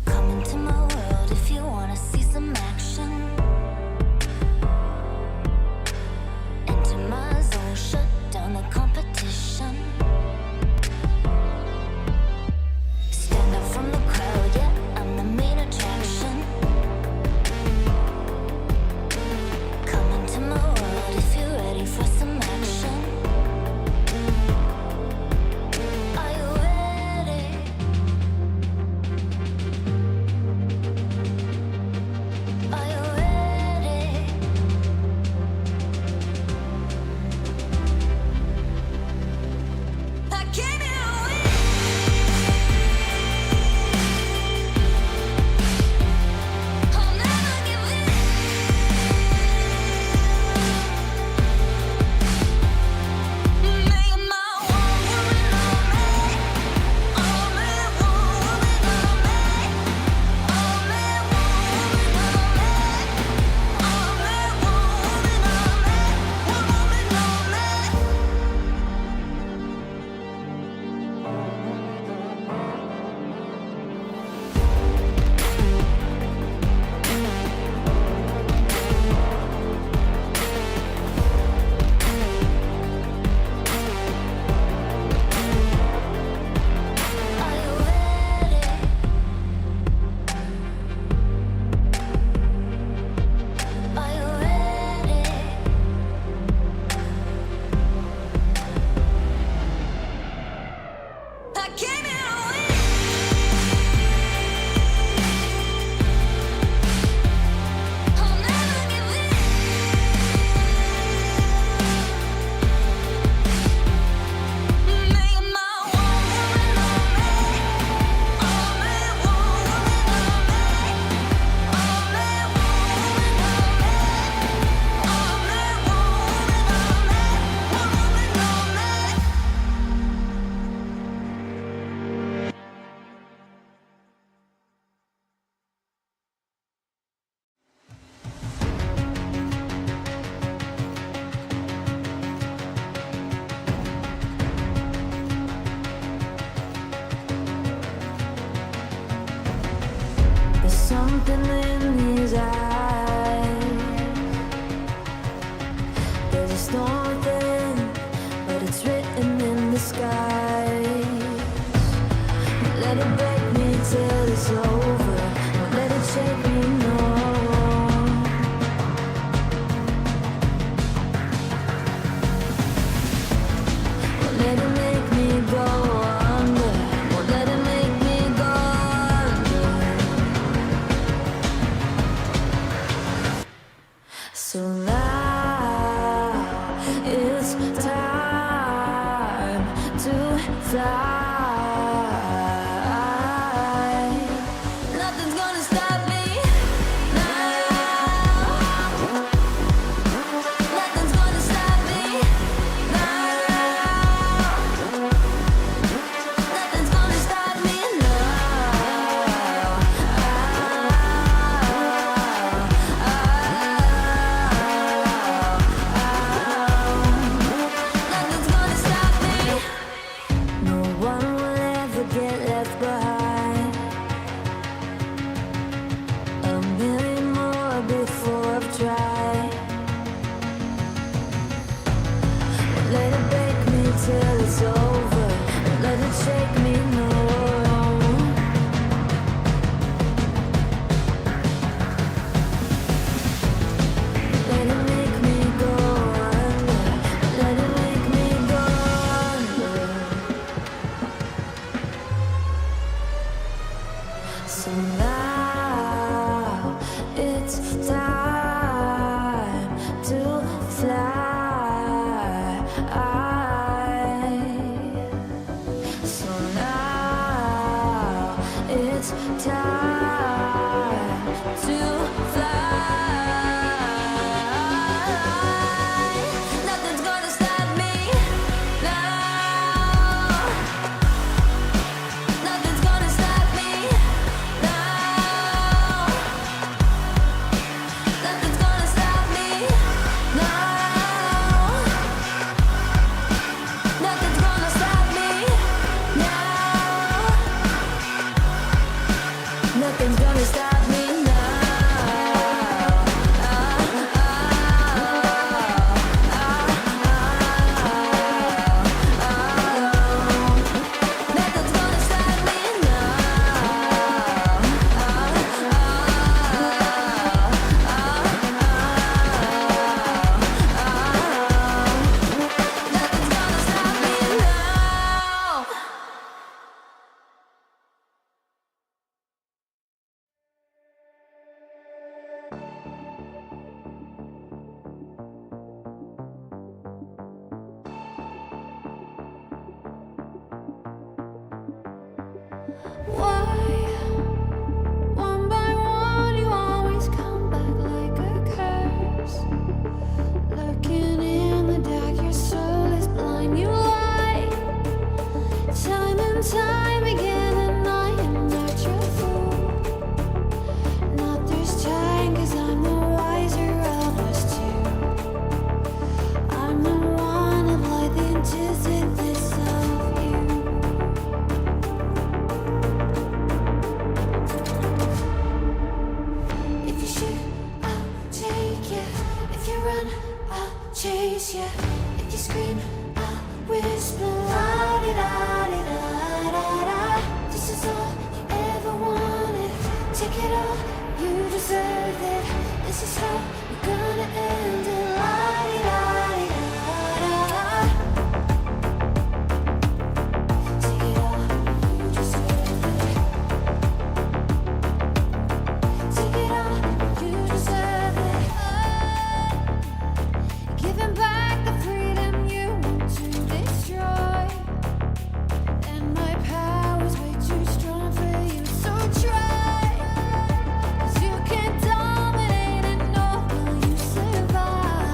Come into my world if you wanna see some action. Enter my zone, shut down the competition. Stand out from the crowd, yeah, I'm the main attraction. Come into my world if you're ready for some action. Are you ready? Are you ready? I came here to win. I'll never give in. Make my one woman on me. Only one woman on me. Only one woman on me. Only one woman on me. One woman on me. Are you ready? Are you ready? I came here to win. I'll never give in. Make my one woman on me. Only one woman on me. Only one woman on me. Only one woman on me. One woman on me. There's something in his eyes. There's a storm within, but it's written in the skies. Let it break me till it's over. Don't let it shake me, no. die. Nothing's gonna stop me now. Nothing's gonna stop me now. Nothing's gonna stop me now. Nothing's gonna stop me. No one will ever get left behind. A million more before I've tried. Won't let it break me till it's over. Won't let it shake me, no. Let it make me go under. Let it make me go under. So now it's time to fly. So now it's time to fly. Nothing's gonna stop me now. Nothing's gonna stop me now. Nothing's gonna stop me now. Nothing's gonna stop me now. Nothing's gonna stop me now. Nothing's gonna stop me Nothing's gonna stop me now. Why, one by one, you always come back like a curse? Lurking in the dark, your soul is blind. You lie, time and time again, and I am not your fool. Not this time, 'cause I'm the wiser of us two. I'm the one of light, the antithesis of you. If you shoot, I'll take you. If you run, I'll chase you. If you scream, I'll whisper. La-di-da-di-da-da-da. This is all you ever wanted. Take it all, you deserve it. This is how we're gonna end it. La-di-da-di-da-da. Take it all, you deserve it. Take it all, you deserve it. Giving back the freedom you want to destroy. And my power's way too strong for you, so try. 'Cause you can't dominate and nor will you survive.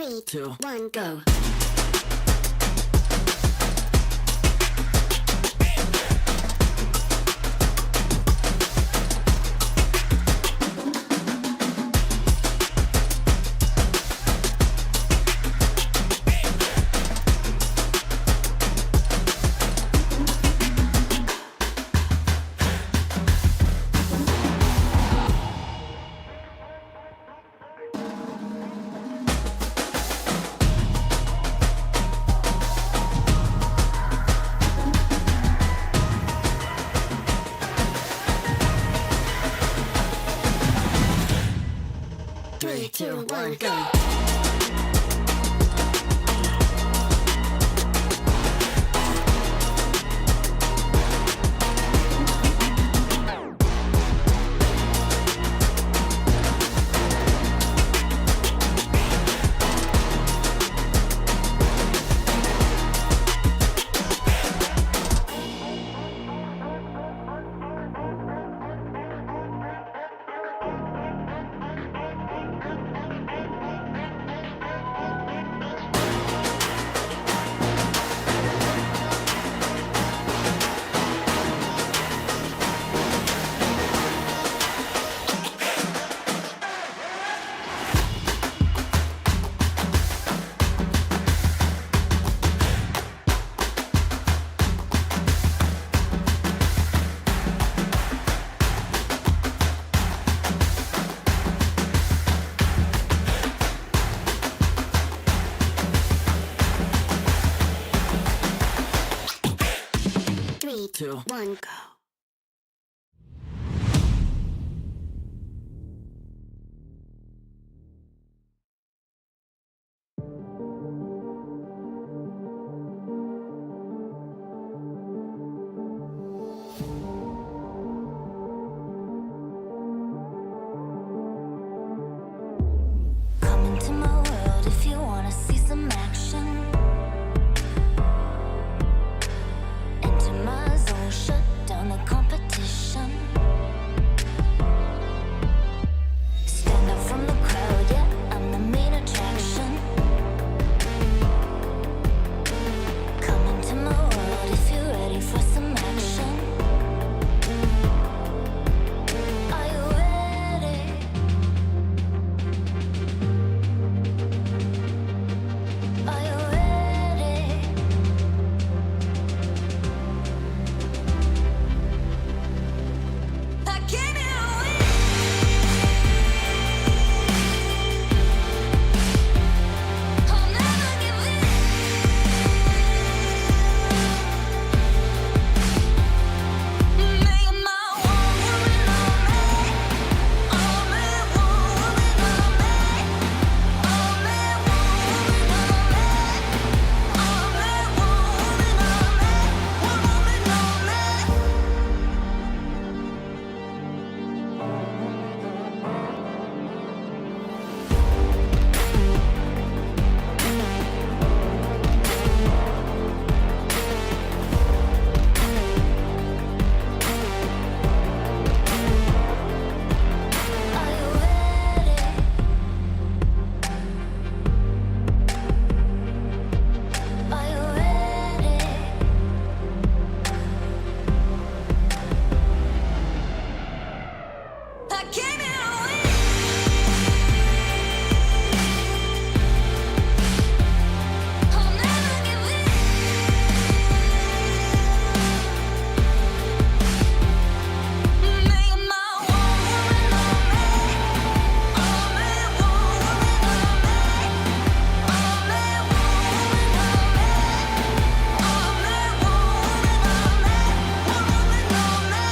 3, 2, 1, go. 3, 2, 1, go. Three, two, one, go. Come into my world if you wanna see some action. Enter my zone, shut down the competition. Stand out from the crowd, yeah, I'm the main attraction. Come into my world if you're ready for some action. Are you ready? Are you ready? I came here to win. I'll never give in. Make my one woman on me. Only one woman on me. Only one woman on me. Only one woman on me. One woman on me. Are you ready? Are you ready? I came here to win. I'll never give in. Make my one woman on me. Only one woman on me. Only one woman on me. Only one woman on me. One woman on me.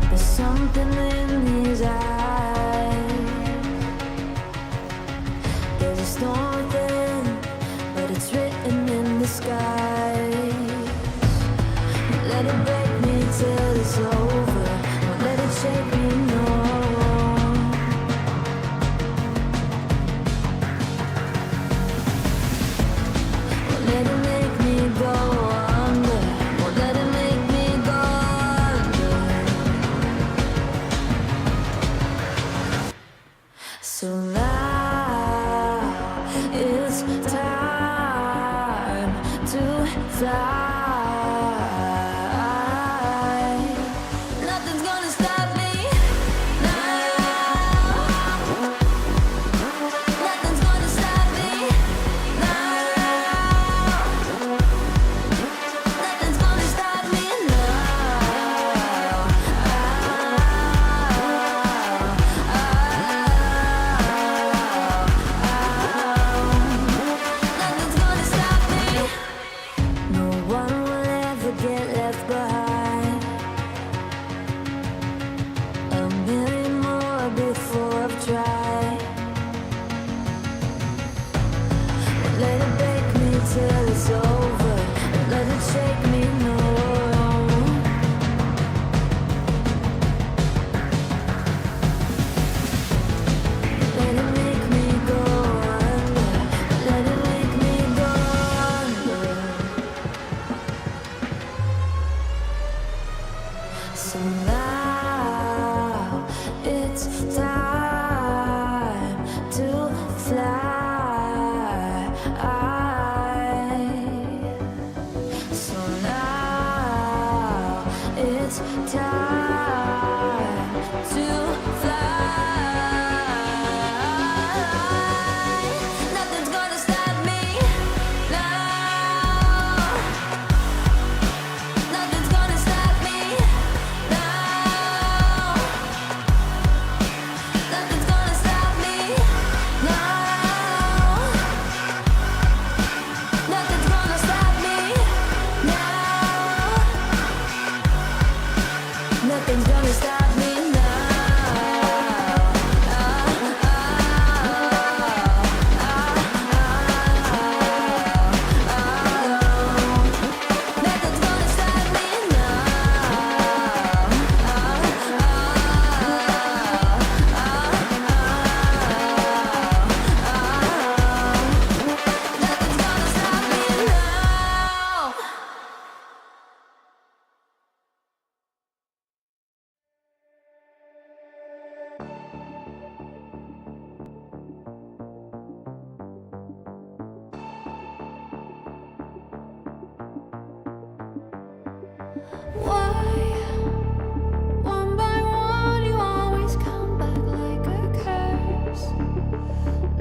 There's something in his eyes. There's a storm within, but it's written in the skies. Let it break me till it's over. Let it shake me Nothing's gonna stop me now. Nothing's gonna stop me now. Nothing's gonna stop me now. Nothing's gonna stop me. No one will ever get left behind. A million more before I've tried. Let it break me till it's over. Let it shake me, no. Let it make me go under. Let it make me go under. So now it's time to fly. So now it's time to fly. Nothing's gonna stop me now. Nothing's gonna stop me now. Nothing's gonna stop me now. Nothing's gonna stop me now. Nothing's gonna stop me now. Nothing's gonna stop me Nothing's gonna stop me now. Why, one by one, you always come back like a curse?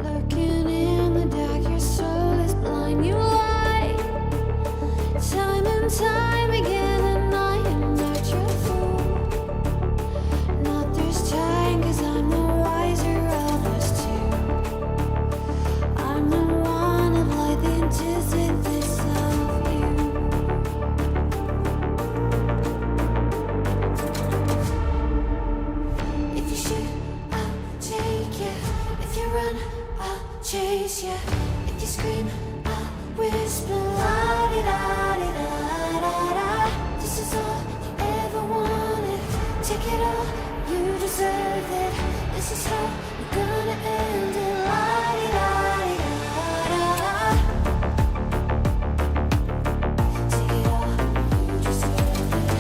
Lurking in the dark, your soul is blind. You lie, time and time again, and I am not your fool. Not this time, 'cause I'm the wiser of us two. I'm the one of light, the antithesis of you. If you shoot, I'll take you. If you run, I'll chase you. If you scream, I'll whisper. La-di-da-di-da-da-da. This is all you ever wanted. Take it all, you deserve it. This is how we're gonna end it. La-di-da-di-da-da-da. Take it all, you deserve it.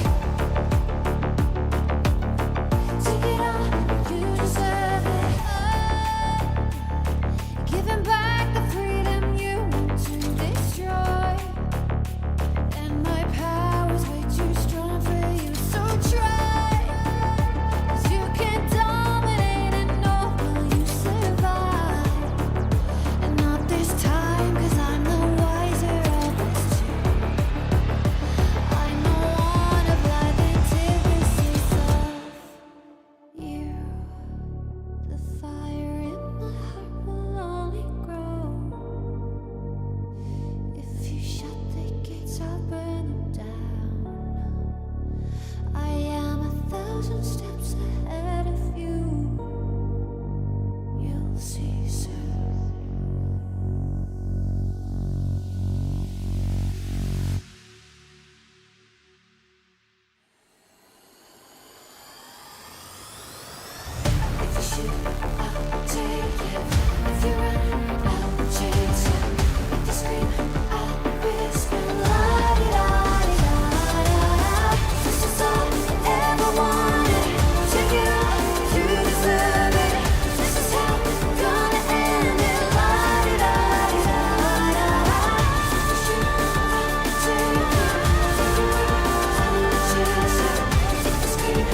Take it all, you deserve it. Giving back the freedom you want to destroy. And my power's way too strong for you, so try. 'Cause you can't dominate and know will you survive. And not this time, 'cause I'm the wiser of us two. I'm the one of life, antithesis of you. The fire in my heart will only grow. If you shut the gates, I'll burn them down. I am 1,000 steps ahead of you. You'll see soon. If you shoot, I'll take you. If you run, I'll chase you. If you scream, I'll whisper. La-di-da-di-da-da-da. This is all you ever wanted. Take it all, you deserve it. This is how we're gonna end it. La-di-da-di-da-da-da. If you shoot, I'll take you. If you run, I'll chase you. If you scream,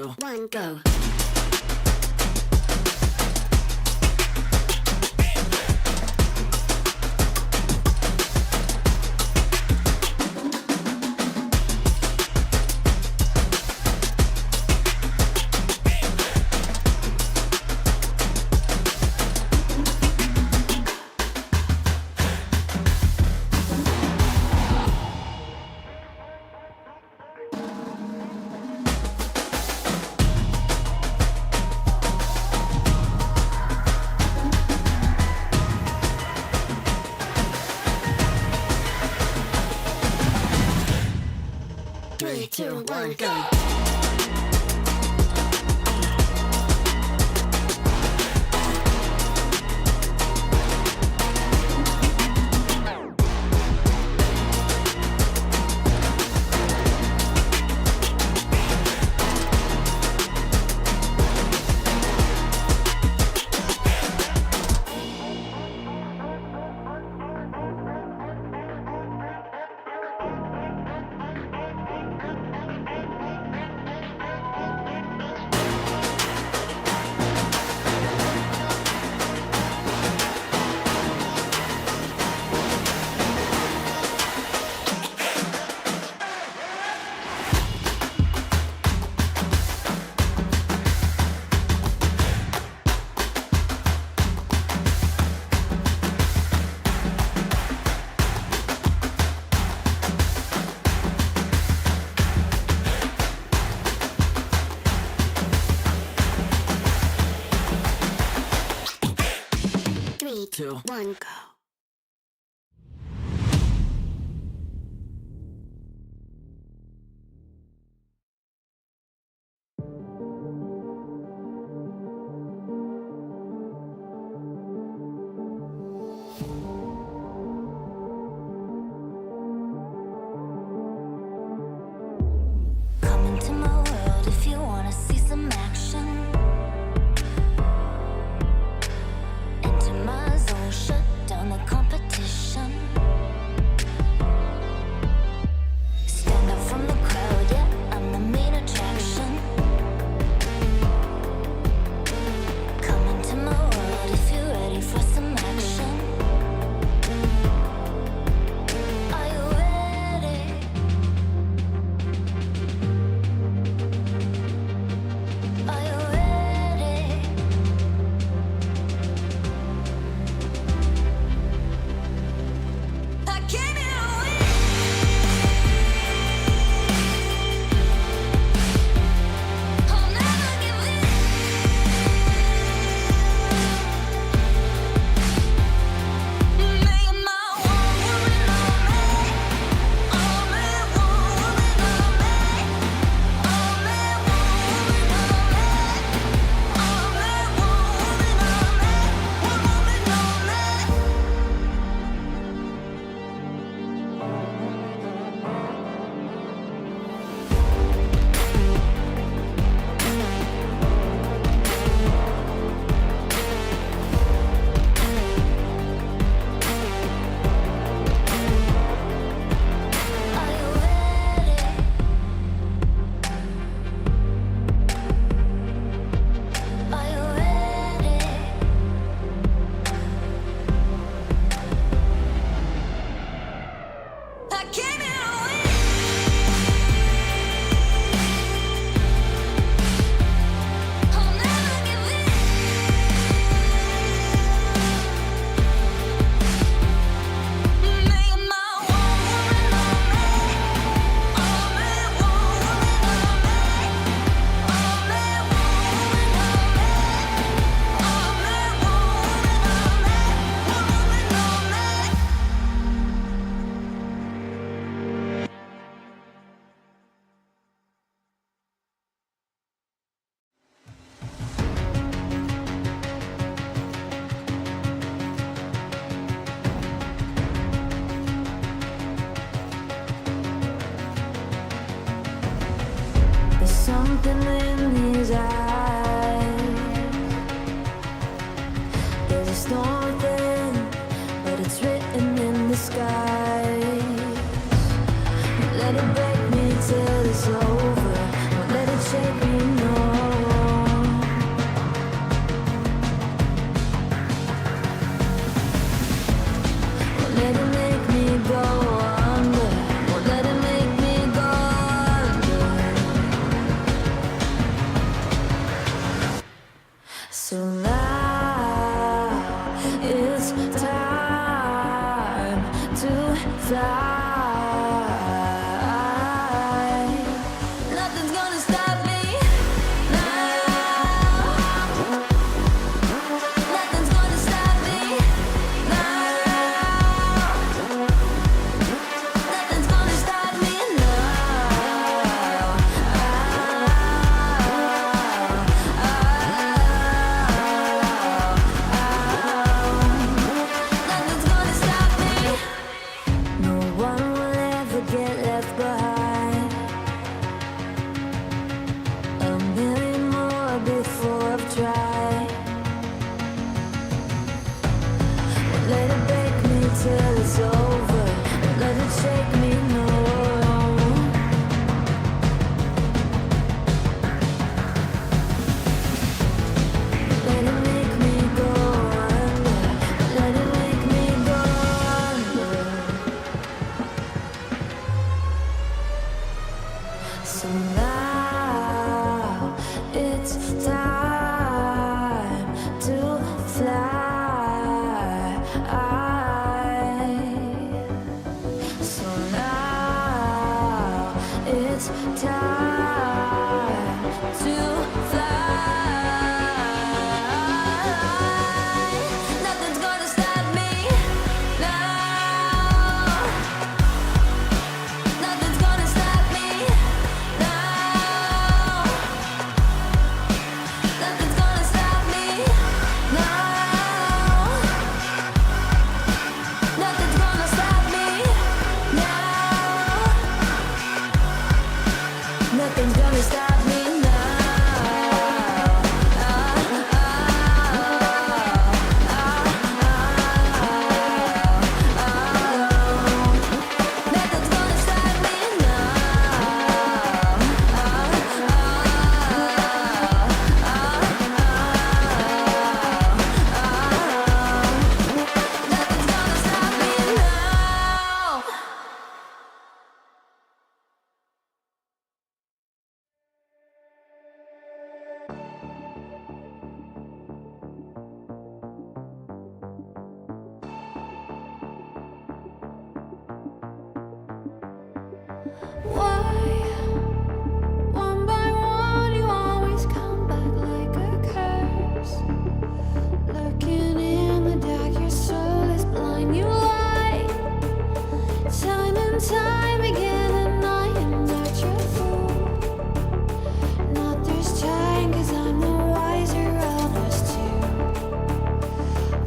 2, 1, go. 3, 2, 1, go. Three, two, one, go. Come into my world if you wanna see some action. Enter my zone, shut down the competition. Stand out from the crowd, yeah, I'm the main attraction. Come into my world if you're ready for some action. Are you ready? Are you ready? I came here to win. I'll never give in. Make my one woman on me. Only one woman on me. Only one woman on me. Only one woman on me. One woman on me. Are you ready? Are you ready? I came here to win. I'll never give in. Make my one woman on me. Only one woman on me. Only one woman on me. Only one woman on me. One woman on me. There's something in his eyes. There's a storm within, but it's written in the skies. Don't let it break me till it's over. Don't let it shake me, no. to fly. Nothing's gonna stop me now. Nothing's gonna stop me now. Nothing's gonna stop me now. Nothing's gonna stop me. No one will ever get left behind. A million more before I've tried. Won't let it break me till it's over. Won't let it shake me, no. Let it make me go under. Let it make me go under. So now it's time to fly. So now it's time to fly. Nothing's gonna stop me now. Nothing's gonna stop me now. Nothing's gonna stop me now. Nothing's gonna stop me now. Nothing's gonna stop me now. Nothing's gonna stop me Nothing's gonna stop me now. Why, one by one, you always come back like a curse? Lurking in the dark, your soul is blind. You lie, time and time again, and I am not your fool. Not this time, 'cause I'm the wiser of us two.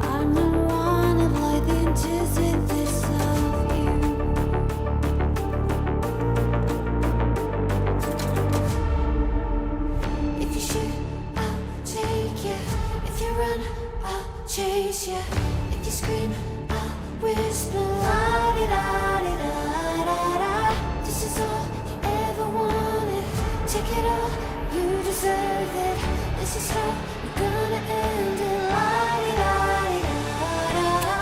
I'm the one of light, the antithesis of you. If you shoot, I'll take you. If you run, I'll chase you. If you scream, I'll whisper. La-di-da-di-da-da-da. This is all you ever wanted. Take it all, you deserve it. This is how we're gonna end it. La-di-da-di-da-da.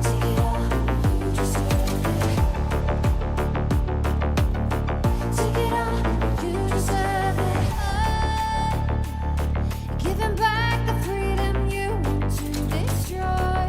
Take it all, you deserve it. Take it all, you deserve it. Giving back the freedom you want to destroy.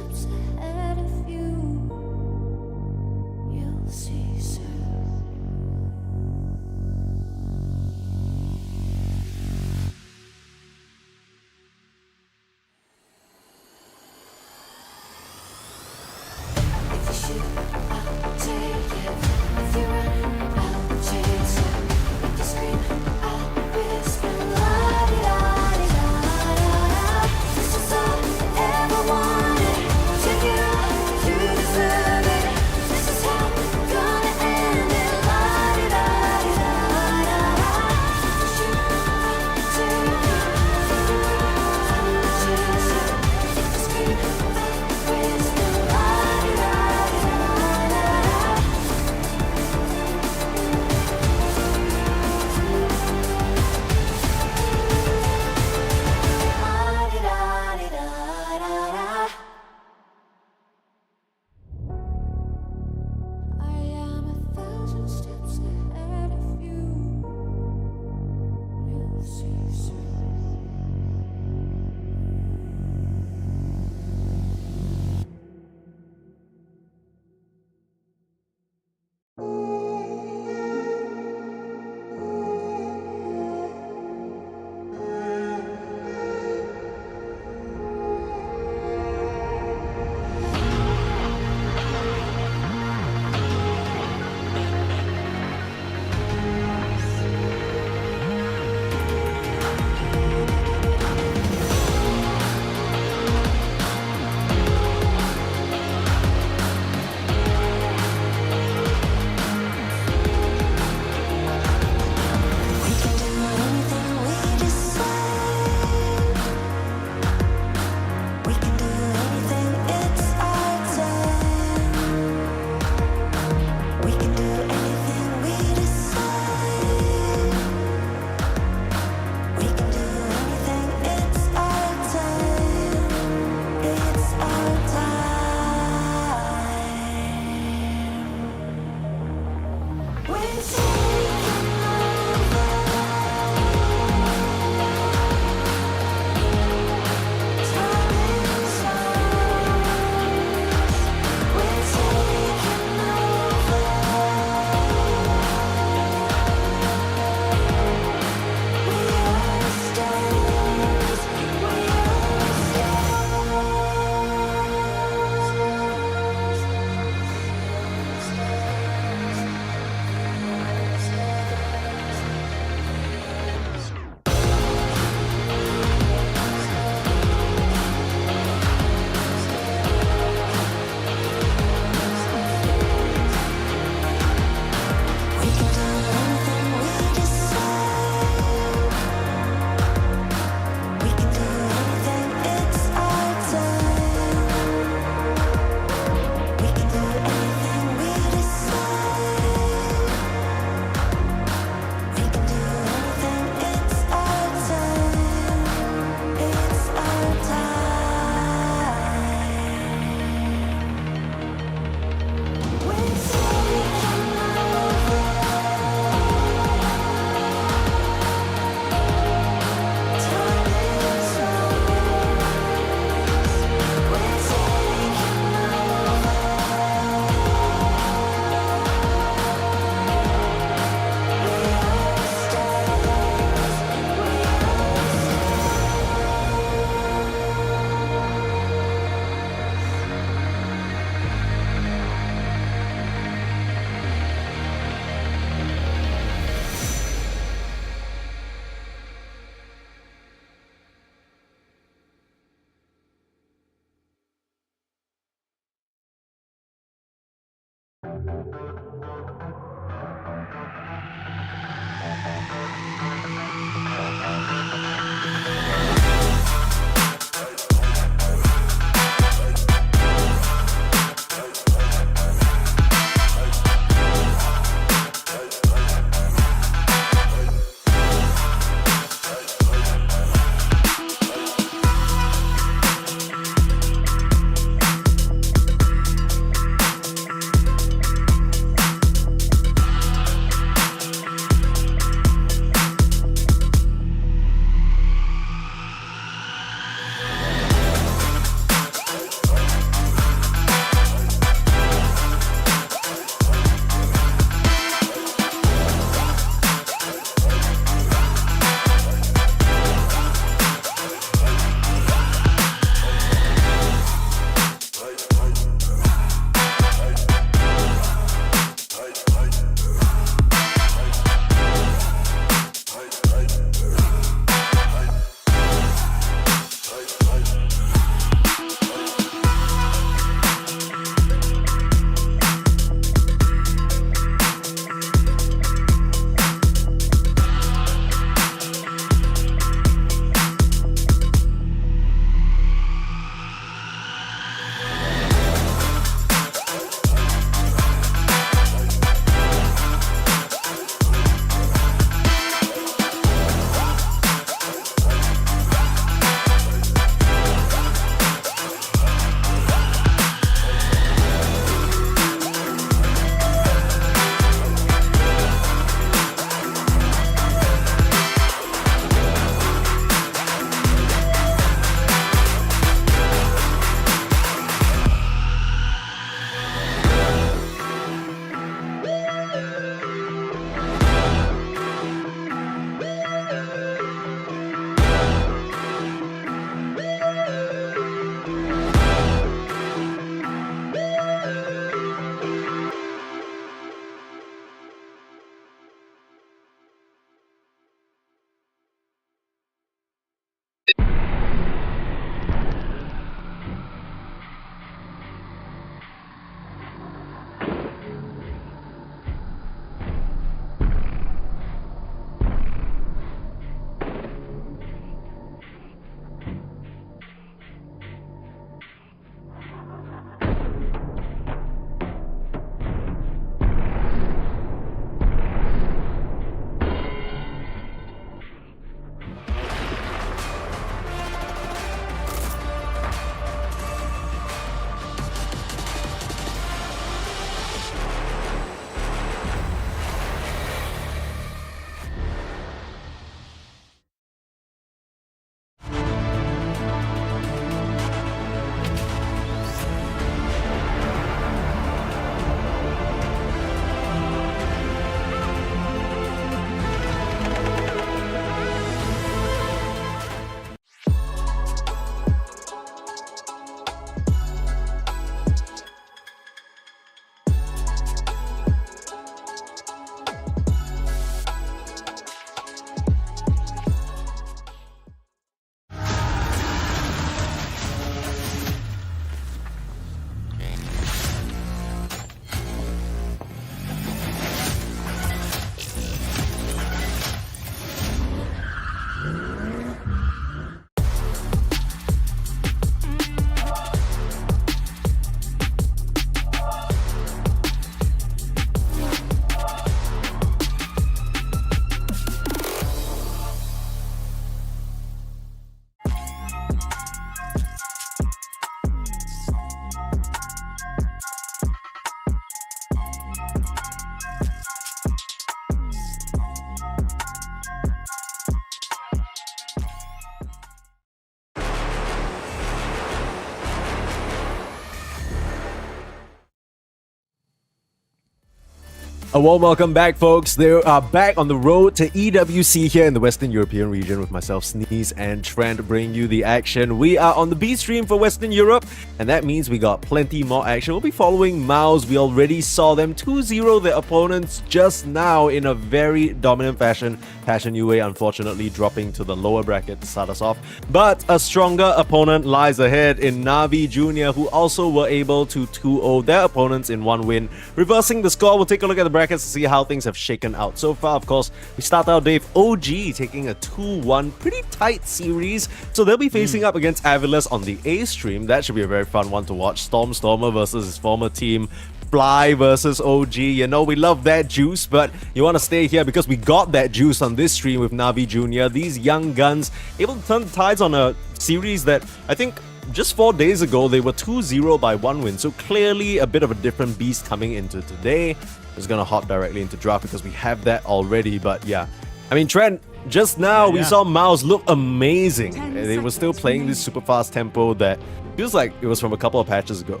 A warm welcome back, folks. They are back on the road to EWC here in the Western European region with myself, Sneeze, and Trent bringing you the action. We are on the B stream for Western Europe, and that means we got plenty more action. We'll be following Maus. We already saw them 2-0 their opponents just now in a very dominant fashion. Passion UA unfortunately dropping to the lower bracket to start us off. But a stronger opponent lies ahead in Navi Junior, who also were able to 2-0 their opponents in one win, reversing the score. We'll take a look at the brackets to see how things have shaken out so far. Of course, we start out Dave OG taking a 2-1 pretty tight series, so they'll be facing up against Avilas on the A stream. That should be a very fun one to watch. Stormer versus his former team, Fly versus OG. You know, we love that juice, but you want to stay here because we got that juice on this stream with Navi Junior. These young guns able to turn the tides on a series that I think just 4 days ago they were 2-0 by one win, so clearly a bit of a different beast coming into today. It's gonna hop directly into draft because we have that already. But yeah, I mean, Trent, just now we saw Maus look amazing. They were still playing this super fast tempo that feels like it was from a couple of patches ago.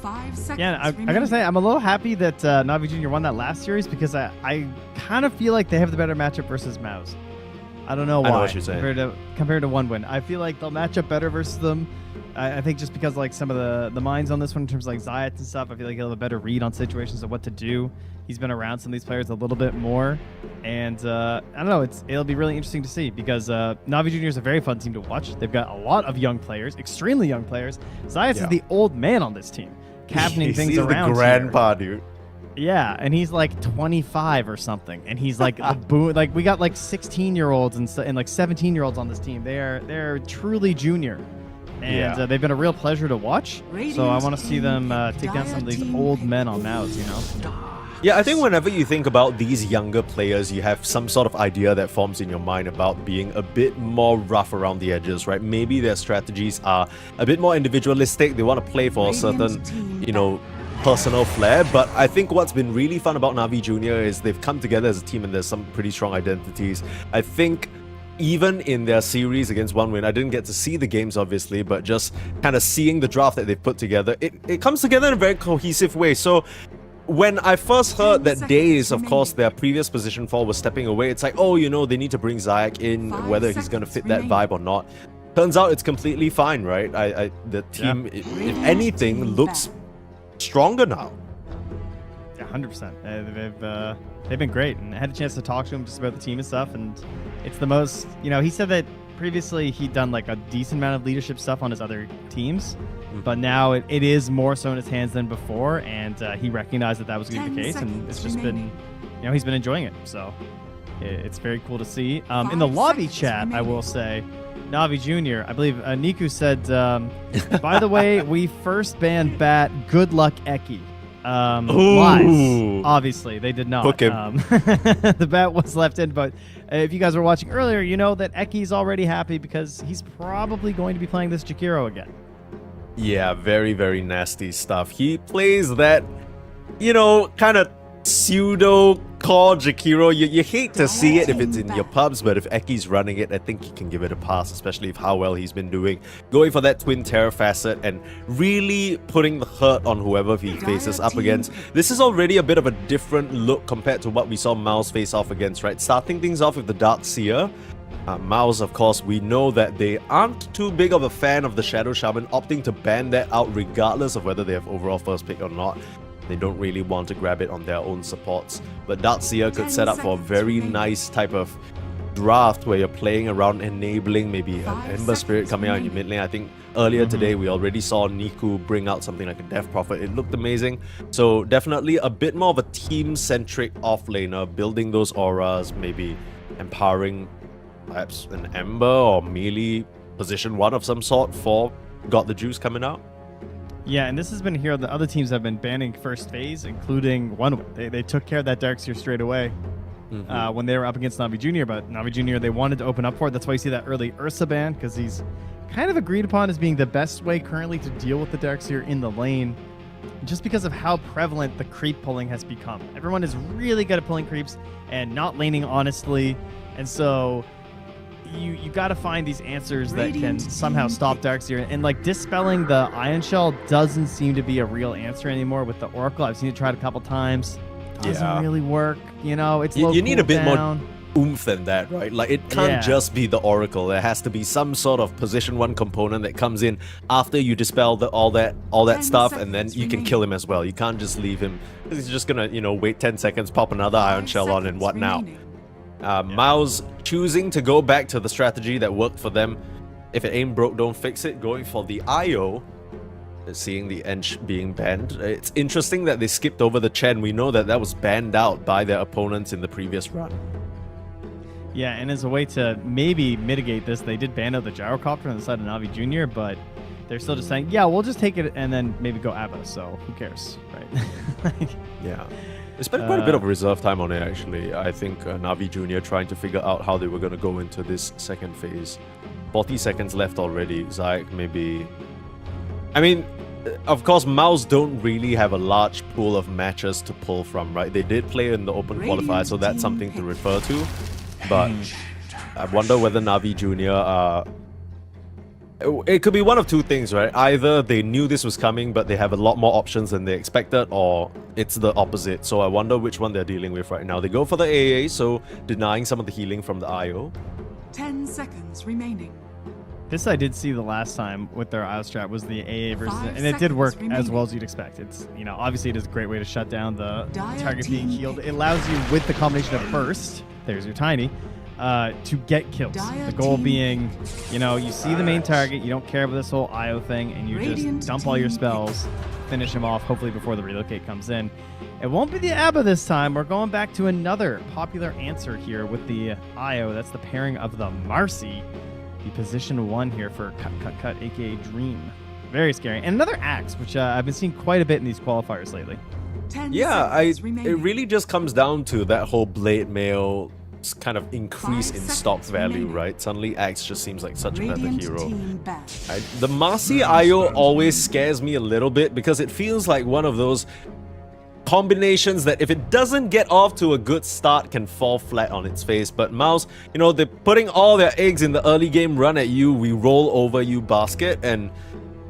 5 seconds. Yeah, I gotta say, I'm a little happy that Navi Junior won that last series because I kind of feel like they have the better matchup versus Maus. I don't know why. I know what you're saying. Compared to one win, I feel like they'll match up better versus them. I think just because like some of the minds on this one in terms of like Zayat and stuff, I feel like he'll have a better read on situations of what to do. He's been around some of these players a little bit more, and I don't know. It'll be really interesting to see because Navi Junior is a very fun team to watch. They've got a lot of young players, extremely young players. Zayat is the old man on this team, captaining things around. He's the grandpa, dude. Yeah, and he's like 25 or something, and he's like like we got like 16-year-olds and like 17-year-olds on this team. They're truly junior, and they've been a real pleasure to watch. So I want to see them take down some of these old men on Maus, you know. Yeah, I think whenever you think about these younger players, you have some sort of idea that forms in your mind about being a bit more rough around the edges, right? Maybe their strategies are a bit more individualistic. They want to play for a certain, you know, personal flair. But I think what's been really fun about Navi Junior is they've come together as a team and there's some pretty strong identities. I think even in their series against One Win, I didn't get to see the games obviously, but just kind of seeing the draft that they've put together, it comes together in a very cohesive way. So when I first heard that Days, of course, their previous position 4 was stepping away, it's like, oh, you know, they need to bring Zayak in, whether he's going to fit that vibe or not. Turns out it's completely fine, right? The team, if anything, looks stronger now. Yeah, 100%. They've been great, and I had a chance to talk to him just about the team and stuff, and it's the most, you know, he said that previously he'd done like a decent amount of leadership stuff on his other teams, but now it is more so in his hands than before, and he recognized that was going to be the case, and it's just been, you know, he's been enjoying it, so it's very cool to see. In the lobby chat, I will say, Navi Junior, I believe Niku said, by the way, we first banned Bat, good luck Eki. Lies. Obviously, they did not. The bat was left in, but if you guys were watching earlier, you know that Eki's already happy because he's probably going to be playing this Jakiro again. Yeah, very, very nasty stuff. He plays that, you know, kind of pseudo core Jakiro. You hate to see it if it's in your pubs, but if Eki's running it, I think you can give it a pass, especially if how well he's been doing. Going for that twin terror facet and really putting the hurt on whoever he faces up against. This is already a bit of a different look compared to what we saw Maus face off against, right? Starting things off with the Dark Seer. Maus, of course, we know that they aren't too big of a fan of the Shadow Shaman, opting to ban that out regardless of whether they have overall first pick or not. They don't really want to grab it on their own supports. But Darkseer could set up for a very nice type of draft where you're playing around enabling maybe an Ember Spirit coming out in your mid lane. I think earlier today we already saw Niku bring out something like a Death Prophet. It looked amazing. So definitely a bit more of a team-centric offlaner, building those auras, maybe empowering perhaps an Ember or melee position 1 of some sort for Got the Juice coming out. Yeah, and this has been here. The other teams have been banning first phase, including One. They took care of that Darkseer straight away when they were up against Navi Junior. But Navi Junior, they wanted to open up for it. That's why you see that early Ursa ban, because he's kind of agreed upon as being the best way currently to deal with the Darkseer in the lane, just because of how prevalent the creep pulling has become. Everyone is really good at pulling creeps and not laning honestly, and so you got to find these answers that can somehow stop Darkseer, and like dispelling the Ion Shell doesn't seem to be a real answer anymore with the Oracle. I've seen it tried a couple times. doesn't Yeah. really work. You know, it's You- low you need a bit more cooldown. oomph than that, right? Like it can't Yeah. just be the Oracle. There has to be some sort of position 1 component that comes in after you dispel all that 10 stuff, and then seconds you can remaining. kill him as well. You can't just leave him. He's just gonna, wait 10 seconds, pop another ion 5 shell on, and seconds what now? remaining. Mao's choosing to go back to the strategy that worked for them. If it ain't broke, don't fix it. Going for the IO. Seeing the Ench being banned. It's interesting that they skipped over the Chen. We know that was banned out by their opponents in the previous run. Yeah, and as a way to maybe mitigate this, they did ban out the gyrocopter on the side of Navi Jr., but they're still just saying, yeah, we'll just take it and then maybe go Abba, so who cares, right? Yeah. They spent quite a bit of reserve time on it, actually. I think Navi Jr. trying to figure out how they were going to go into this second phase. 40 seconds left already. Zyke, maybe... I mean, of course, Maus don't really have a large pool of matches to pull from, right? They did play in the open qualifier, so that's something to refer to. But I wonder whether Navi Jr. It could be one of two things, right? Either they knew this was coming, but they have a lot more options than they expected, or it's the opposite. So I wonder which one they're dealing with right now. They go for the AA, so denying some of the healing from the IO. 10 seconds remaining. This I did see the last time with their IO strat was the AA versus, 5 and it did work seconds as well remaining. as you'd expect. It's, obviously it is a great way to shut down the Dire target being team healed. It allows you, with the combination of burst, there's your tiny, to get kills. Dire The goal team being, you see the main target, you don't care about this whole IO thing, and you Radiant just dump all your team spells, finish him off, hopefully before the relocate comes in. It won't be the Abba this time. We're going back to another popular answer here with the IO. That's the pairing of the Marcy. The position 1 here for Cut, aka Dream. Very scary. And another Axe, which I've been seeing quite a bit in these qualifiers lately. 10 Yeah, seconds it remaining. really just comes down to that whole Blade Mail kind of increase 5 in seconds stock value, remaining. right? Suddenly Axe just seems like such a better Radiant hero. team back. The Marcy IO always scares me a little bit because it feels like one of those combinations that if it doesn't get off to a good start can fall flat on its face. But Mouse, they're putting all their eggs in the early game run at you, we roll over you basket, and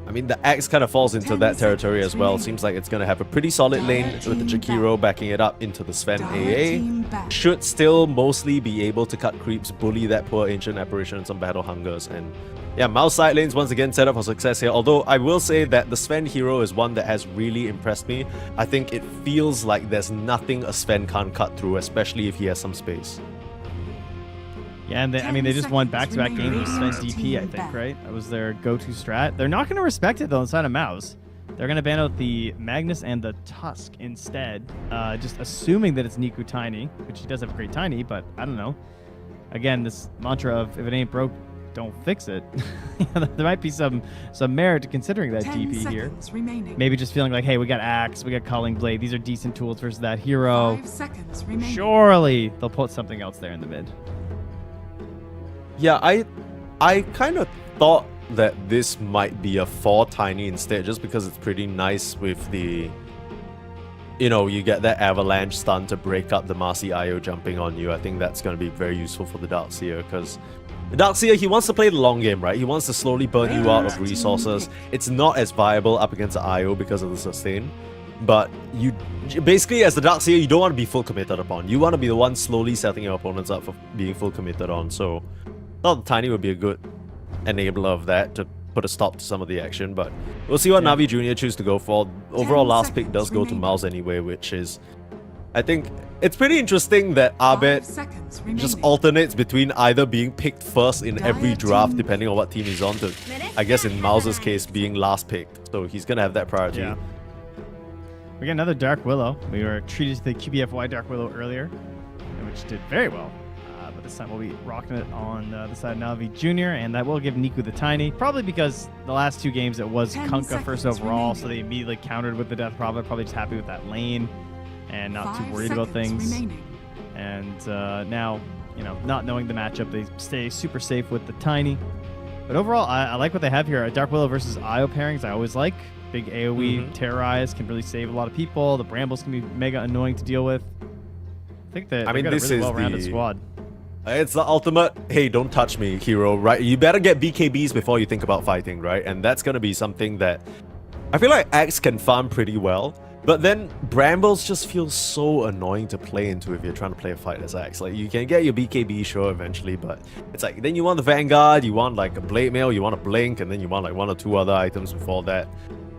I mean the Axe kind of falls into 10 that territory as seconds well. remaining. Seems like it's going to have a pretty solid lane with the team Jakiro backing it up into the Sven Dire team AA. back. Should still mostly be able to cut creeps, bully that poor Ancient Apparition and some Battle Hungers, and yeah, Mouse side lanes once again set up for success here. Although I will say that the Sven hero is one that has really impressed me. I think it feels like there's nothing a Sven can't cut through, especially if he has some space. Yeah, and they 10 just won seconds back-to-back games with Sven remaining. DP, I think, Back. right? That was their go-to strat. They're not going to respect it, though, inside of Mouse. They're going to ban out the Magnus and the Tusk instead, just assuming that it's Niku Tiny, which he does have a great Tiny, but I don't know. Again, this mantra of if it ain't broke, don't fix it. There might be some merit to considering that 10 DP here. seconds remaining. Maybe just feeling like, hey, we got Axe, we got Culling Blade. These are decent tools versus that hero. 5 seconds remaining. Surely they'll put something else there in the mid. Yeah, I kind of thought that this might be a 4 Tiny instead, just because it's pretty nice with the... you get that avalanche stun to break up the Marcy IO jumping on you. I think that's going to be very useful for the Darkseer, because the Darkseer, he wants to play the long game, right? He wants to slowly burn you out of resources. It's not as viable up against the IO because of the sustain. But you basically, as the Darkseer, you don't want to be full committed upon. You want to be the one slowly setting your opponents up for being full committed on. So I thought Tiny would be a good enabler of that to put a stop to some of the action. But we'll see what Navi Jr. choose to go for. Overall, 10 last pick does seconds go to remaining. Mouse anyway, which is... I think it's pretty interesting that 5 Abed seconds just remaining. alternates between either being picked first in every Dire draft, team. depending on what team he's on, to, I guess in Mouse's case, being last picked. So he's going to have that priority. Yeah. We got another Dark Willow. We were treated to the QBFY Dark Willow earlier, which did very well. But this time we'll be rocking it on the side of Navi Jr., and that will give Niku the Tiny. Probably because the last 2 games it was 10 Kunkka first seconds overall, remaining. so they immediately countered with the Death Prophet. Probably just happy with that lane and not 5 too worried about seconds things. remaining. And now, not knowing the matchup, they stay super safe with the Tiny. But overall, I like what they have here. A Dark Willow versus Io pairings I always like. Big AoE terrorize can really save a lot of people. The Brambles can be mega annoying to deal with. I think that they've got this a really is well-rounded the- squad. It's the ultimate, hey, don't touch me, hero, right? You better get BKBs before you think about fighting, right? And that's going to be something that I feel like Axe can farm pretty well. But then Brambles just feels so annoying to play into if you're trying to play a fight as Axe. Like, you can get your BKB, sure, eventually, but it's like, then you want the Vanguard, you want like a Blade Mail, you want a Blink, and then you want like 1 or 2 other items before that.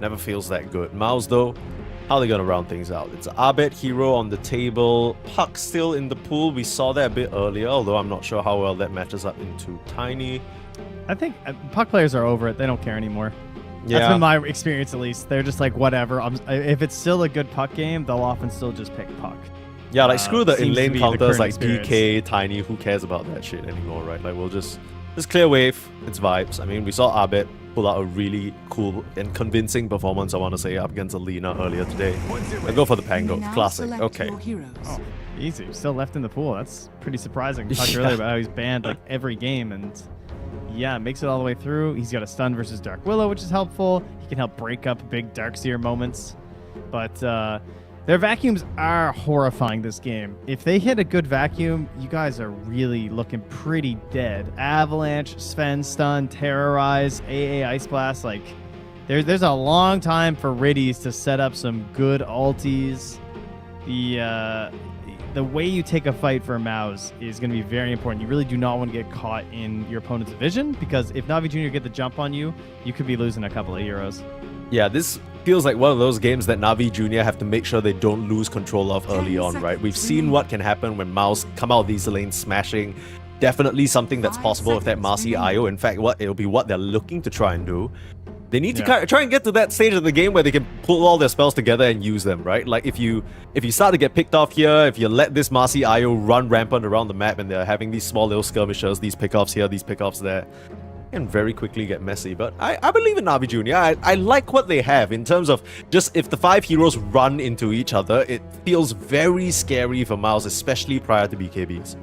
Never feels that good. Mouse, though, how are they going to round things out? It's Abed Hero on the table. Puck still in the pool. We saw that a bit earlier, although I'm not sure how well that matches up into Tiny. I think puck players are over it. They don't care anymore. Yeah. That's been my experience, at least. They're just like, whatever. If it's still a good puck game, they'll often still just pick puck. Yeah, like screw the seems to in-lane be the counters current like experience. DK, Tiny, who cares about that shit anymore, right? Like, we'll just clear wave. It's vibes. I mean, we saw Abed pull out a really cool and convincing performance, I want to say, up against Alina earlier today. I go for the Pango. Now Classic. select Okay. your heroes. Oh, easy. Still left in the pool. That's pretty surprising. We talked earlier about how he's banned like every game, and yeah, makes it all the way through. He's got a stun versus Dark Willow, which is helpful. He can help break up big Darkseer moments. But their vacuums are horrifying this game. If they hit a good vacuum, you guys are really looking pretty dead. Avalanche, Sven Stun, Terrorize, AA Ice Blast. Like, there's a long time for Riddies to set up some good ultis. The way you take a fight for Mouse is going to be very important. You really do not want to get caught in your opponent's vision, because if Navi Jr. get the jump on you, you could be losing a couple of heroes. Yeah, this feels like one of those games that Navi Jr. have to make sure they don't lose control of early 10 on, right? We've seconds seen what can happen when Mouse come out of these lanes smashing. Definitely something that's 5 possible with that seconds Marcy remaining. IO. In fact, it'll be what they're looking to try and do. They need to Yeah. try and get to that stage of the game where they can pull all their spells together and use them, right? Like, if you start to get picked off here, if you let this Marcy IO run rampant around the map and they're having these small little skirmishes, these pickoffs here, these pickoffs there, can very quickly get messy. But I believe in Navi Jr. I like what they have in terms of just if the 5 heroes run into each other, it feels very scary for Miles, especially prior to BKBs.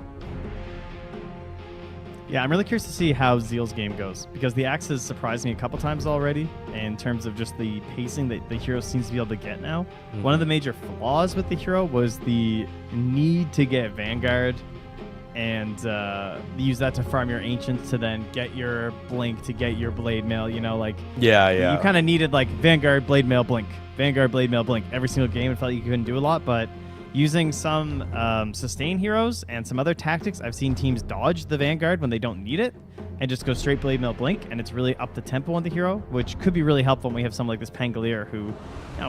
Yeah, I'm really curious to see how Zeal's game goes, because the Axe has surprised me a couple times already in terms of just the pacing that the hero seems to be able to get now. One of the major flaws with the hero was the need to get Vanguard and use that to farm your Ancients to then get your Blink to get your Blade Mail, you know, like... Yeah. You kind of needed, like, Vanguard, Blade Mail, Blink. Vanguard, Blade Mail, Blink every single game. It felt like you couldn't do a lot, but... using some sustain heroes and some other tactics, I've seen teams dodge the Vanguard when they don't need it and just go straight Blade Mail Blink, and it's really up the tempo on the hero, which could be really helpful when we have someone like this Pangolier who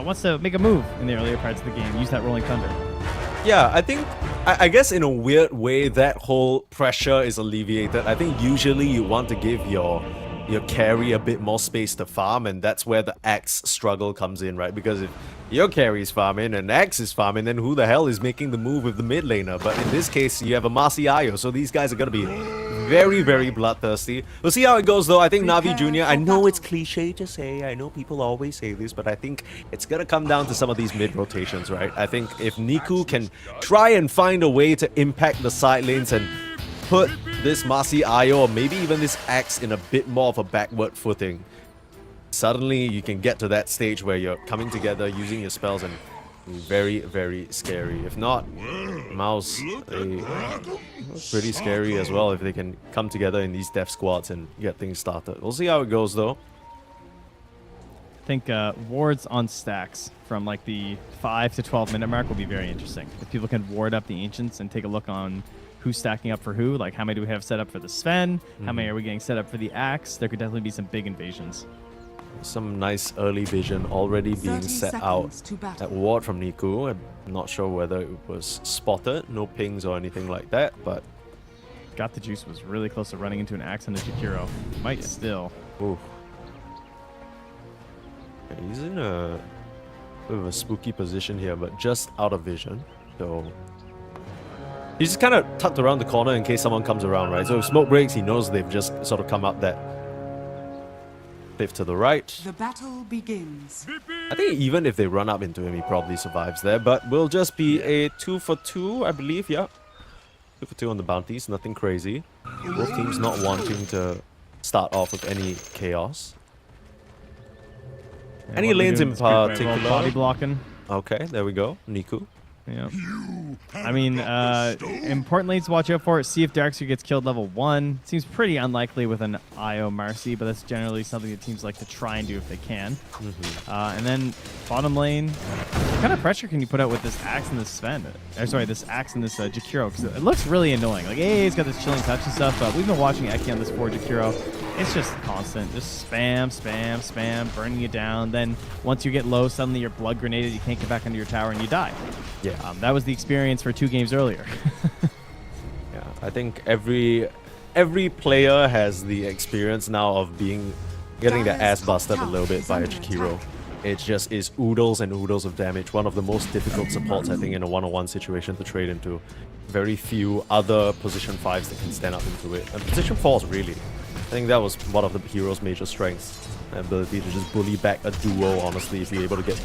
wants to make a move in the earlier parts of the game, use that Rolling Thunder. Yeah, I think, I guess in a weird way, that whole pressure is alleviated. I think usually you want to give your carry a bit more space to farm, and that's where the Axe struggle comes in, right? Because if your carry is farming and Axe is farming, then who the hell is making the move with the mid laner? But in this case, you have a Marcy Io, so these guys are going to be very, very bloodthirsty. We'll see how it goes, though. I think Navi Jr., I know it's cliche to say, I know people always say this, but I think it's going to come down to some of these mid rotations, right? I think if Niku can try and find a way to impact the side lanes and put this Marcy IO or maybe even this Axe in a bit more of a backward footing, suddenly you can get to that stage where you're coming together, using your spells, and very, very scary. If not, Mouse, pretty scary as well if they can come together in these death squads and get things started. We'll see how it goes, though. I think wards on stacks from like the 5 to 12 minute mark will be very interesting. If people can ward up the Ancients and take a look on who's stacking up for who, like how many do we have set up for the Sven, how many are we getting set up for the Axe, there could definitely be some big invasions. Some nice early vision already being 30 set out. seconds to battle. That ward from Niku, I'm not sure whether it was spotted, no pings or anything like that, but... Got the Juice was really close to running into an Axe and a Jakiro. Might still. Ooh. Yeah, he's in a bit of a spooky position here, but just out of vision, so... He's just kind of tucked around the corner in case someone comes around, right? So if smoke breaks, he knows they've just sort of come up that cliff to the right. The battle begins. I think even if they run up into him, he probably survives there, but will just be a 2 for 2, I believe, yeah. 2 for 2 on the bounties, nothing crazy. Both teams not wanting to start off with any chaos. And Any what are we lanes doing in this group, right? Well, particular? body blocking. Okay, there we go. Niku. Yeah. I mean, important lanes to watch out for. See if Darkseer gets killed level 1. Seems pretty unlikely with an IO Marcy, but that's generally something that teams like to try and do if they can. And then bottom lane, what kind of pressure can you put out with this Axe and this Sven? Sorry, this Axe and this Jakiro, because it looks really annoying. Like, hey, he's got this chilling touch and stuff, but we've been watching Eki on this 4 Jakiro. It's just constant. Just spam, spam, spam, burning you down. Then once you get low, suddenly you're blood grenaded. You can't get back under your tower and you die. Yeah. That was the experience for 2 games earlier. Yeah, I think every player has the experience now of getting their ass busted a little bit by a Jakiro. It just is oodles and oodles of damage. One of the most difficult supports, I think, in a one-on-one situation to trade into. Very few other position 5s that can stand up into it. And position 4s, really. I think that was one of the hero's major strengths. The ability to just bully back a duo, honestly. If you're able to get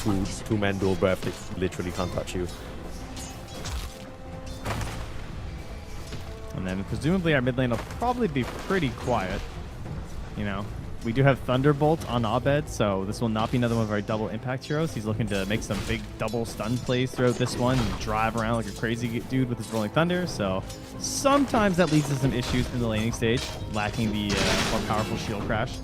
two-man dual breath, they literally can't touch you. And then presumably our mid lane will probably be pretty quiet. You know, we do have Thunderbolt on Abed, so this will not be another one of our double impact heroes. He's looking to make some big double stun plays throughout this one and drive around like a crazy dude with his rolling thunder. So sometimes that leads to some issues in the laning stage, lacking the more powerful shield crash.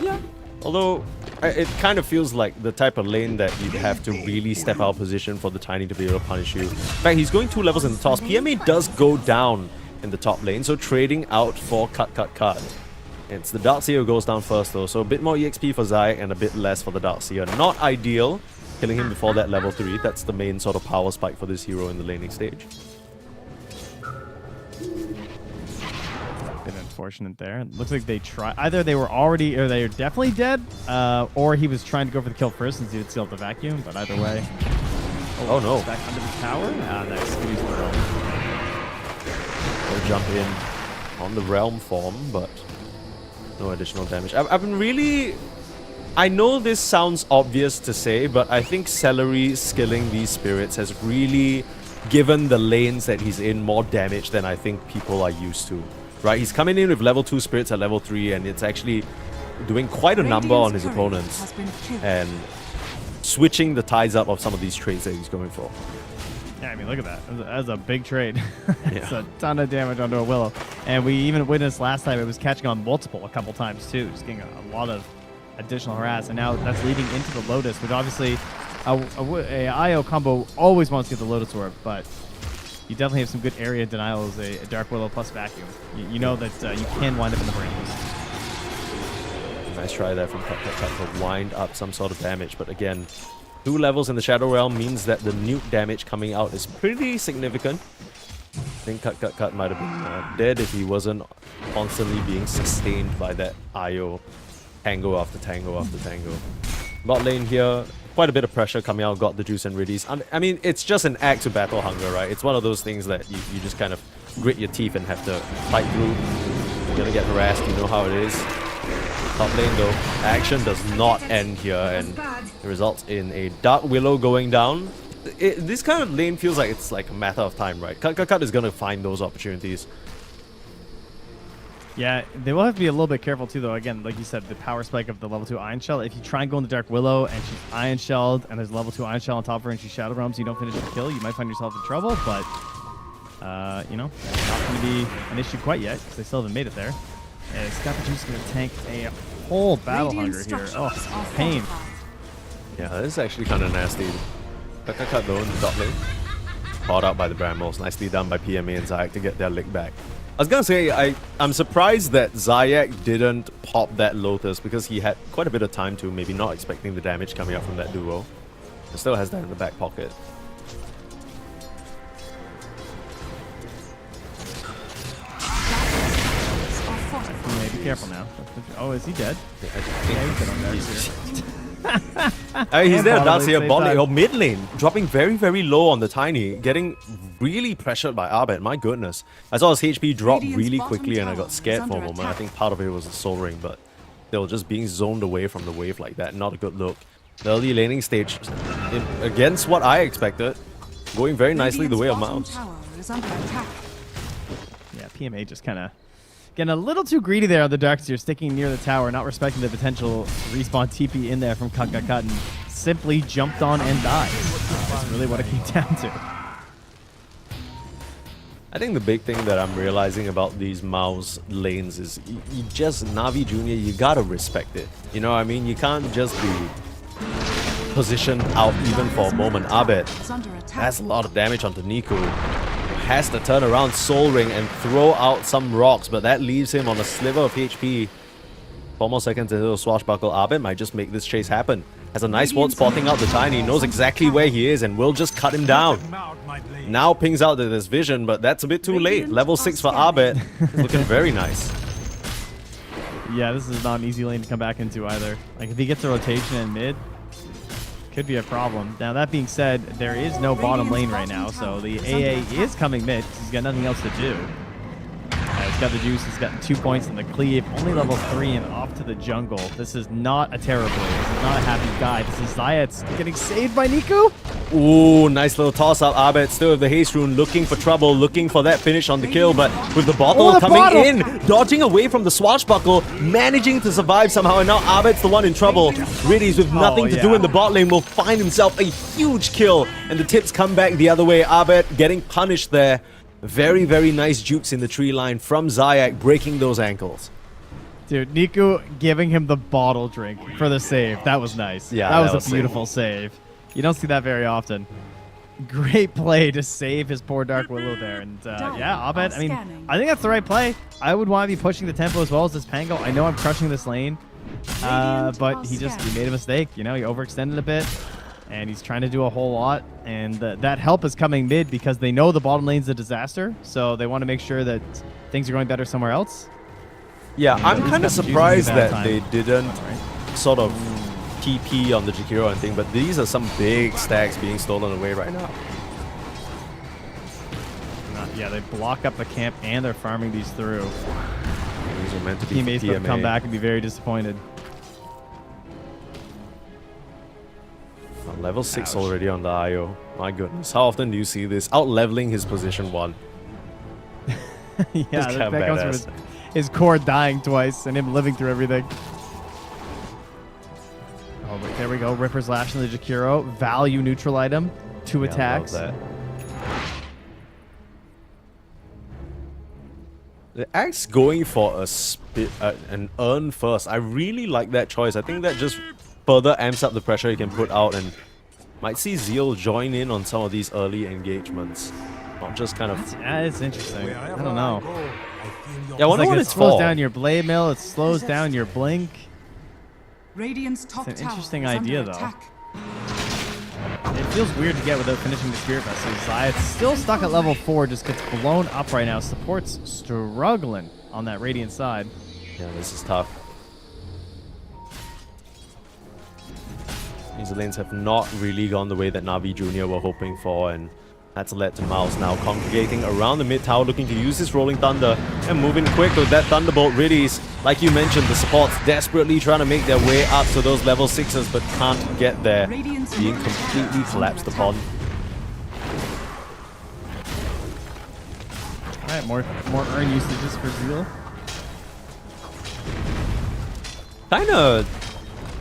Yeah. Although, it kind of feels like the type of lane that you'd have to really step out of position for the Tiny to be able to punish you. In fact, he's going 2 levels in the toss. PMA does go down in the top lane, so trading out for cut. It's the Darkseer who goes down first, though, so a bit more EXP for Zayak and a bit less for the Darkseer. Not ideal, killing him before that level 3. That's the main sort of power spike for this hero in the laning stage. Bit unfortunate there. It looks like they either they were already, or they're definitely dead, or he was trying to go for the kill first since he would seal up the vacuum, but either way. Oh no. Back under the tower. Nice. Squeeze the realm. They'll jump in on the realm form, but no additional damage. I've been really... I know this sounds obvious to say, but I think Celery skilling these spirits has really given the lanes that he's in more damage than I think people are used to. Right, he's coming in with level 2 spirits at level 3, and it's actually doing quite a number on his opponents and switching the tides up of some of these trades that he's going for. Yeah, I mean, look at that. That's a big trade. It's a ton of damage onto a Willow. And we even witnessed last time it was catching on multiple a couple times too, just getting a lot of additional harass. And now that's leading into the Lotus, which obviously a IO combo always wants to get the Lotus Orb, but you definitely have some good area denial as a Dark Willow plus Vacuum. You know that you can wind up in the brambles. Nice try there from Cut to wind up some sort of damage, but again, 2 levels in the Shadow Realm means that the nuke damage coming out is pretty significant. I think Cut might have been dead if he wasn't constantly being sustained by that IO tango after tango after tango. Bot lane here, quite a bit of pressure coming out, got the juice and riddies. I mean, it's just an act to battle hunger, right? It's one of those things that you just kind of grit your teeth and have to fight through. You're gonna get harassed, you know how it is. Top lane though, action does not end here, and it results in a Dark Willow going down. This kind of lane feels like it's like a matter of time, right? Cut is gonna find those opportunities. Yeah, they will have to be a little bit careful too, though. Again, like you said, the power spike of the level 2 Iron Shell. If you try and go into Dark Willow and she's Iron Shelled and there's level 2 Iron Shell on top of her and she Shadow Realms, you don't finish the kill, you might find yourself in trouble, but, you know, it's not going to be an issue quite yet because they still haven't made it there. And Scott Juice is going to tank a whole Battle Hunger here. Oh, pain. Yeah, this is actually kind of nasty. Cut though in the top lane. Caught out by the Brambles. Nicely done by PMA and Zayak to get their lick back. I was gonna say, I'm surprised that Zayak didn't pop that Lotus because he had quite a bit of time to, maybe not expecting the damage coming out from that duo. He still has that in the back pocket. Be careful now. Oh, is he dead? Yeah, there. he's there, Darkseer, bot lane, or mid lane, dropping very, very low on the Tiny, getting really pressured by Abed. My goodness. I saw his HP drop really quickly and I got scared for a moment. I think part of it was the Soul Ring, but still just being zoned away from the wave like that, not a good look. The early laning stage, against what I expected, going very nicely the way of Mouse. Yeah, PMA just kind of getting a little too greedy there on the Darkseer, sticking near the tower, not respecting the potential respawn TP in there from Cut and simply jumped on and died. This really what it came down to. I think the big thing that I'm realizing about these mouse lanes is you just, Na'Vi Jr., you gotta respect it. You know what I mean? You can't just be positioned out even for a moment. Abed Is under attack. has a lot of damage onto Niku. Has to turn around Soul Ring and throw out some rocks, but that leaves him on a sliver of HP. 4 more seconds until the swashbuckle. Abed might just make this chase happen. Has a nice ward spotting out the Tiny, knows exactly where he is and will just cut him down. Now pings out that there's vision, but that's a bit too late. Level 6 for Abed. He's looking very nice. Yeah, this is not an easy lane to come back into either. Like, if he gets a rotation in mid, could be a problem. Now, that being said, there is no bottom lane right now, so the AA is coming mid because he's got nothing else to do. He's got the juice, he's got 2 points in the cleave, only level 3 and off to the jungle. This is not a Terrorblade, this is not a happy guy. This is Zayat's getting saved by Niku. Ooh, nice little toss-up. Abed still with the haste rune, looking for trouble, looking for that finish on the kill, but with the bottle the coming bottle! in, dodging away from the swashbuckle, managing to survive somehow, and now Abed's the one in trouble. Riddies with nothing to do in the bot lane will find himself a huge kill, and the tips come back the other way. Abed getting punished there. Very, very nice jukes in the tree line from Zayak, breaking those ankles. Dude, Niku giving him the bottle drink for the save. That was nice. Yeah, that that was was a beautiful save. You don't see that very often. Great play to save his poor Dark Willow there. And yeah, Abed, I mean, I think that's the right play. I would want to be pushing the tempo as well as this Pango. I know I'm crushing this lane, but he made a mistake. You know, he overextended a bit. And he's trying to do a whole lot, and that help is coming mid because they know the bottom lane's a disaster, so they want to make sure that things are going better somewhere else. Yeah, I'm he's kind of got the juice surprised in the bad that they time. didn't sort of TP on the Jakiro and thing, but these are some big stacks being stolen away right now. Yeah, they block up the camp and they're farming these through. These are meant to be Teammates for will TMA. come back and be very disappointed. Level 6 already on the IO. My goodness, how often do you see this? Out-leveling his position 1. Yeah, This that guy comes from his core dying twice and him living through everything. Oh, but there we go. Ripper's Lash into the Jakiro. Value neutral item. 2 Yeah, attacks. love that. The Axe going for an earn first. I really like that choice. I think that just further amps up the pressure he can put out, and might see Zeal join in on some of these early engagements. Not just kind of... Yeah, it's interesting. I don't know. Yeah, I wonder Like what it it's slows for. down your blade mill, it slows down your blink. Radiant's top It's an tower interesting is idea, under though. attack. It feels weird to get without finishing the Spirit Vessel. Zayat's still stuck at level 4, just gets blown up right now. Support's struggling on that Radiant side. Yeah, this is tough. These lanes have not really gone the way that Na'Vi Jr. were hoping for, and that's led to Mouse now congregating around the mid tower, looking to use his Rolling Thunder and moving quick with that Thunderbolt. Riddies, like you mentioned, the supports desperately trying to make their way up to those level 6s, but can't get there, being completely collapsed upon. Alright, more earn usages for Zeal. Kinda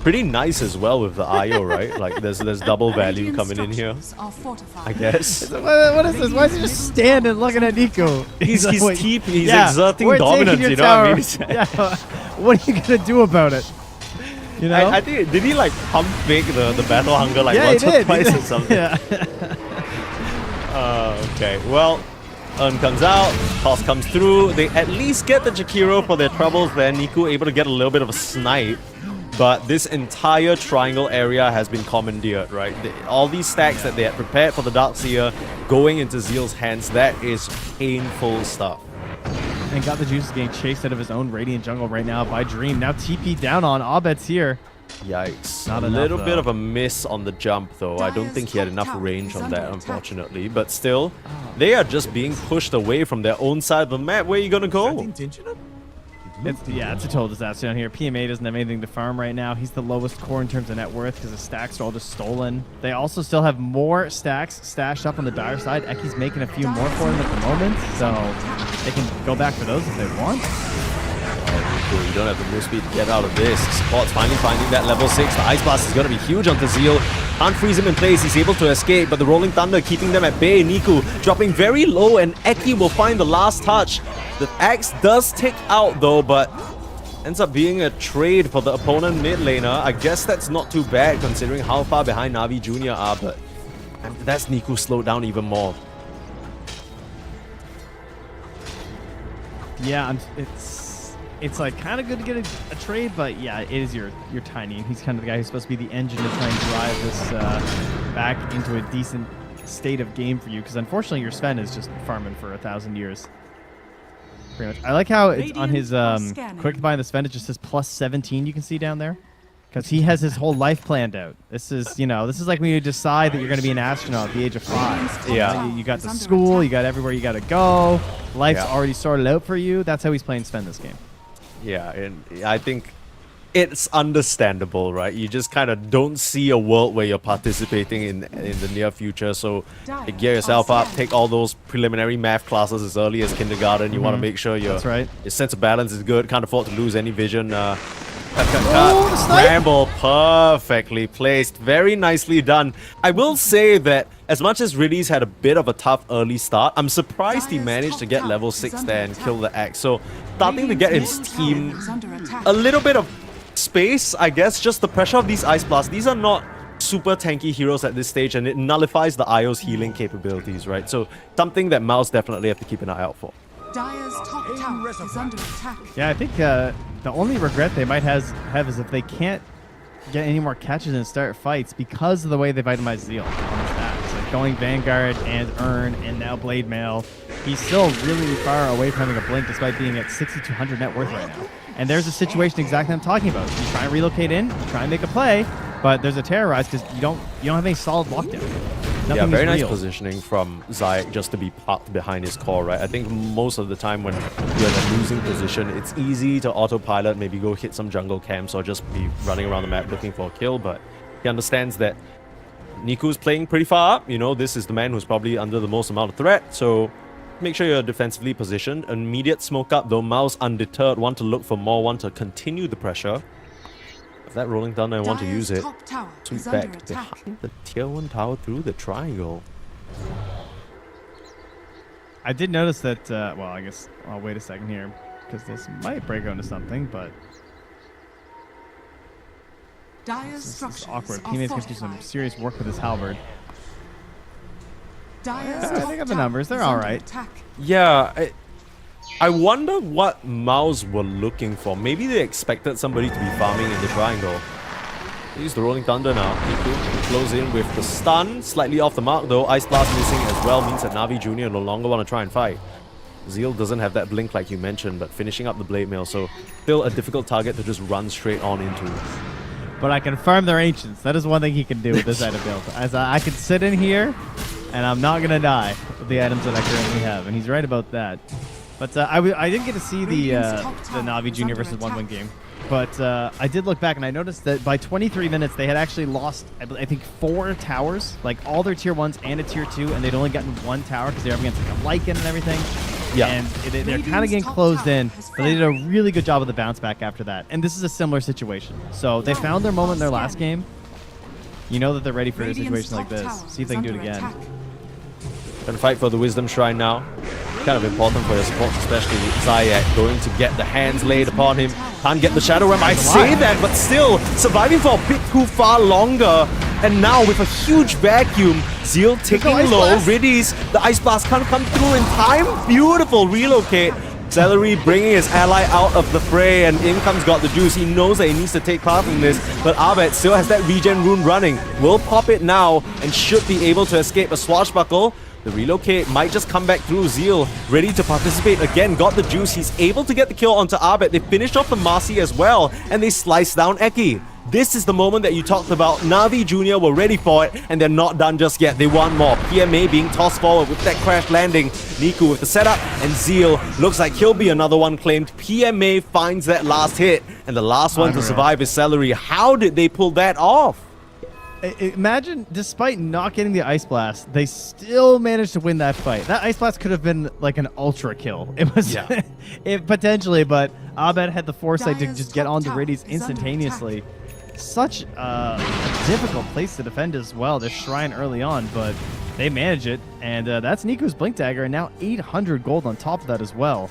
pretty nice as well with the IO, right? Like there's double value Radiant coming in here, structures are fortified. I guess. What is this? Why is he just standing looking at Nico? He's like, wait, he's yeah, exerting we're taking dominance, your you know what I mean? tower. Yeah, what are you gonna do about it? You know? I think, did he like pump fake the battle hunger like yeah, once he or did. twice or something? Yeah. Okay, well, Earn comes out, toss comes through. They at least get the Jakiro for their troubles there. Niku able to get a little bit of a snipe. But this entire triangle area has been commandeered, right? All these stacks that they had prepared for the Darkseer going into Zeal's hands, that is painful stuff. And got the juices getting chased out of his own Radiant jungle right now by Dream. Now TP down on Abed's here. Yikes. Not a enough, little bit though. of a miss on the jump, though. I don't think he had enough range on that, unfortunately. But still, they are just being pushed away from their own side of the map. Where are you going to go? It's a total disaster down here. PMA doesn't have anything to farm right now. He's the lowest core in terms of net worth because the stacks are all just stolen. They also still have more stacks stashed up on the Dire side. Eki's making a few more for them at the moment, so they can go back for those if they want. Cool. You don't have the move speed to get out of this. Spot's finally finding that level 6. The Ice Blast is going to be huge onto Zeal. Can't freeze him in place. He's able to escape, but the Rolling Thunder keeping them at bay. Niku dropping very low, and Eki will find the last touch. The axe does tick out though, but ends up being a trade for the opponent mid laner. I guess that's not too bad considering how far behind Na'Vi Jr. are, but that's Niku slowed down even more. Yeah, it's like kind of good to get a trade, but yeah, it is your Tiny. He's kind of the guy who's supposed to be the engine to try and drive this back into a decent state of game for you, because unfortunately your Sven is just farming for 1,000 years. Pretty much. I like how it's on his quick buy. The Sven it just says plus 17. You can see down there, because he has his whole life planned out. This is like when you decide that you're going to be an astronaut at the age of 5. Yeah. You got the school, you got everywhere you got to go. Life's already sorted out for you. That's how he's playing Sven this game. Yeah, and I think it's understandable, right? You just kind of don't see a world where you're participating in the near future. So gear yourself up, take all those preliminary math classes as early as kindergarten. You want to make sure your sense of balance is good. Can't afford to lose any vision. Scramble perfectly placed. Very nicely done. I will say that as much as Riddy's had a bit of a tough early start, I'm surprised he managed to get level 6 there and kill the axe. So starting to get his team a little bit of space, I guess. Just the pressure of these Ice Blasts. These are not super tanky heroes at this stage, and it nullifies the IO's healing capabilities, right? So something that Mouse definitely have to keep an eye out for. Dire's top tower is under attack. Yeah, I think the only regret they might have is if they can't get any more catches and start fights because of the way they've itemized Zeal on his stats. Like going Vanguard and Urn and now Blade Mail. He's still really far away from having a blink despite being at 6,200 net worth right now. And there's a situation exactly I'm talking about. You try and relocate in, you try and make a play, but there's a terrorize because you don't have any solid lockdown. Nothing yeah, very nice real. Positioning from Zayak just to be parked behind his core, right? I think most of the time when you're in a losing position, it's easy to autopilot, maybe go hit some jungle camps or just be running around the map looking for a kill, but he understands that Niku's playing pretty far up. You know, this is the man who's probably under the most amount of threat, so make sure you're defensively positioned. Immediate smoke up, though Mouse undeterred, want to look for more, want to continue the pressure. That Rolling Thunder, I want to use it. Sweep back behind the tier 1 tower through the triangle. I did notice that, well, I guess I'll wait a second here, because this might break into something, but this is awkward. Teammates can do some serious work with his halberd. I think of the numbers, they're alright. Yeah, I wonder what Mouse were looking for. Maybe they expected somebody to be farming in the triangle. Use the Rolling Thunder now. Niku close in with the stun. Slightly off the mark though. Ice Blast missing as well means that Na'Vi Jr. no longer want to try and fight. Zeal doesn't have that blink like you mentioned, but finishing up the Blade Mail, so still a difficult target to just run straight on into. But I confirm they're ancients. That is one thing he can do with this item build. As I can sit in here, and I'm not going to die with the items that I currently have, and he's right about that. But I didn't get to see the Na'Vi Jr. versus 1-1 game. But I did look back and I noticed that by 23 minutes they had actually lost, I think, 4 towers, like all their tier 1s and a tier 2, and they'd only gotten 1 tower because they were up against like a Lycan and everything. Yeah. And they're kind of getting closed in, but they did a really good job of the bounce back after that. And this is a similar situation. So they found their moment in their last game. You know that they're ready for a situation like this. See if they can do it again. Gonna fight for the Wisdom Shrine now. Kind of important for your supports, especially Zayak going to get the hands laid upon him. Can't get the Shadow Realm, I say that, but still surviving for a bit too far longer. And now with a huge vacuum, Zeal ticking low. Riddy's, the Ice Blast can't come through in time. Beautiful relocate. Celery bringing his ally out of the fray, and in comes Got the Juice. He knows that he needs to take part in this, but Abed still has that regen rune running. Will pop it now and should be able to escape a swashbuckle. The relocate might just come back through. Zeal ready to participate again. Got the Juice. He's able to get the kill onto Abed. They finished off the Marcy as well, and they slice down Eki. This is the moment that you talked about. Na'Vi Jr. were ready for it, and they're not done just yet. They want more. PMA being tossed forward with that crash landing. Niku with the setup, and Zeal looks like he'll be another one claimed. PMA finds that last hit, and the last one to survive is Celery. How did they pull that off? Imagine, despite not getting the Ice Blast, they still managed to win that fight. That Ice Blast could have been like an ultra kill. It was it potentially, but Abed had the foresight to just get onto Riddy's instantaneously. such a difficult place to defend as well. Their shrine early on, but they manage it. And that's Niku's Blink Dagger, and now 800 gold on top of that as well.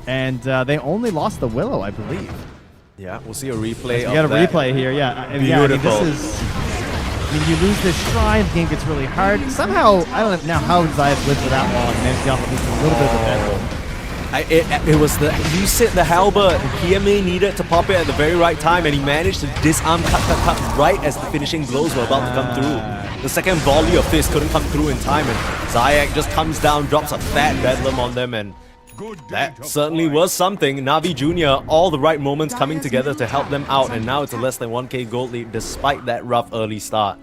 And they only lost the Willow, I believe. Yeah, we'll see a replay. You got a replay here, yeah. Beautiful. I mean, you lose this shrine, the game gets really hard. Somehow, I don't know how Zayas lived for that long and managed to get off a little bit of a bedroll. It was you said the halberd. PMA needed to pop it at the very right time, and he managed to disarm cut right as the finishing blows were about to come through. The second volley of this couldn't come through in time, and Zayak just comes down, drops a fat bedlam on them, and that certainly was something. Navi Jr., all the right moments coming together to help them out, and now it's a less than 1k gold lead despite that rough early start.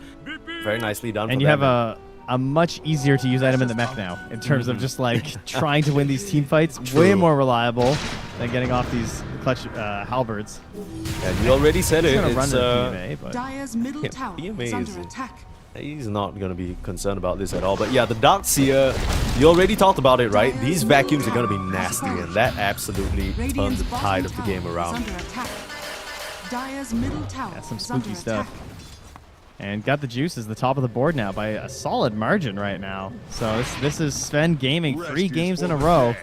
Very nicely done. And you have a much easier to use item in the mech now in terms of just like trying to win these team fights. True. Way more reliable than getting off these clutch halberds. And you already said it. It's It's gonna run the PMA, but Dire's middle tower is PMA under is attack. He's not going to be concerned about this at all. But yeah, the Dark Seer, you already talked about it, right? These vacuums are going to be nasty, and that absolutely turns the tide of the game around. Dire's middle tower yeah, some is under spooky stuff. attack. And got the juices the top of the board now by a solid margin right now. So this is Sven gaming 3 games in a row.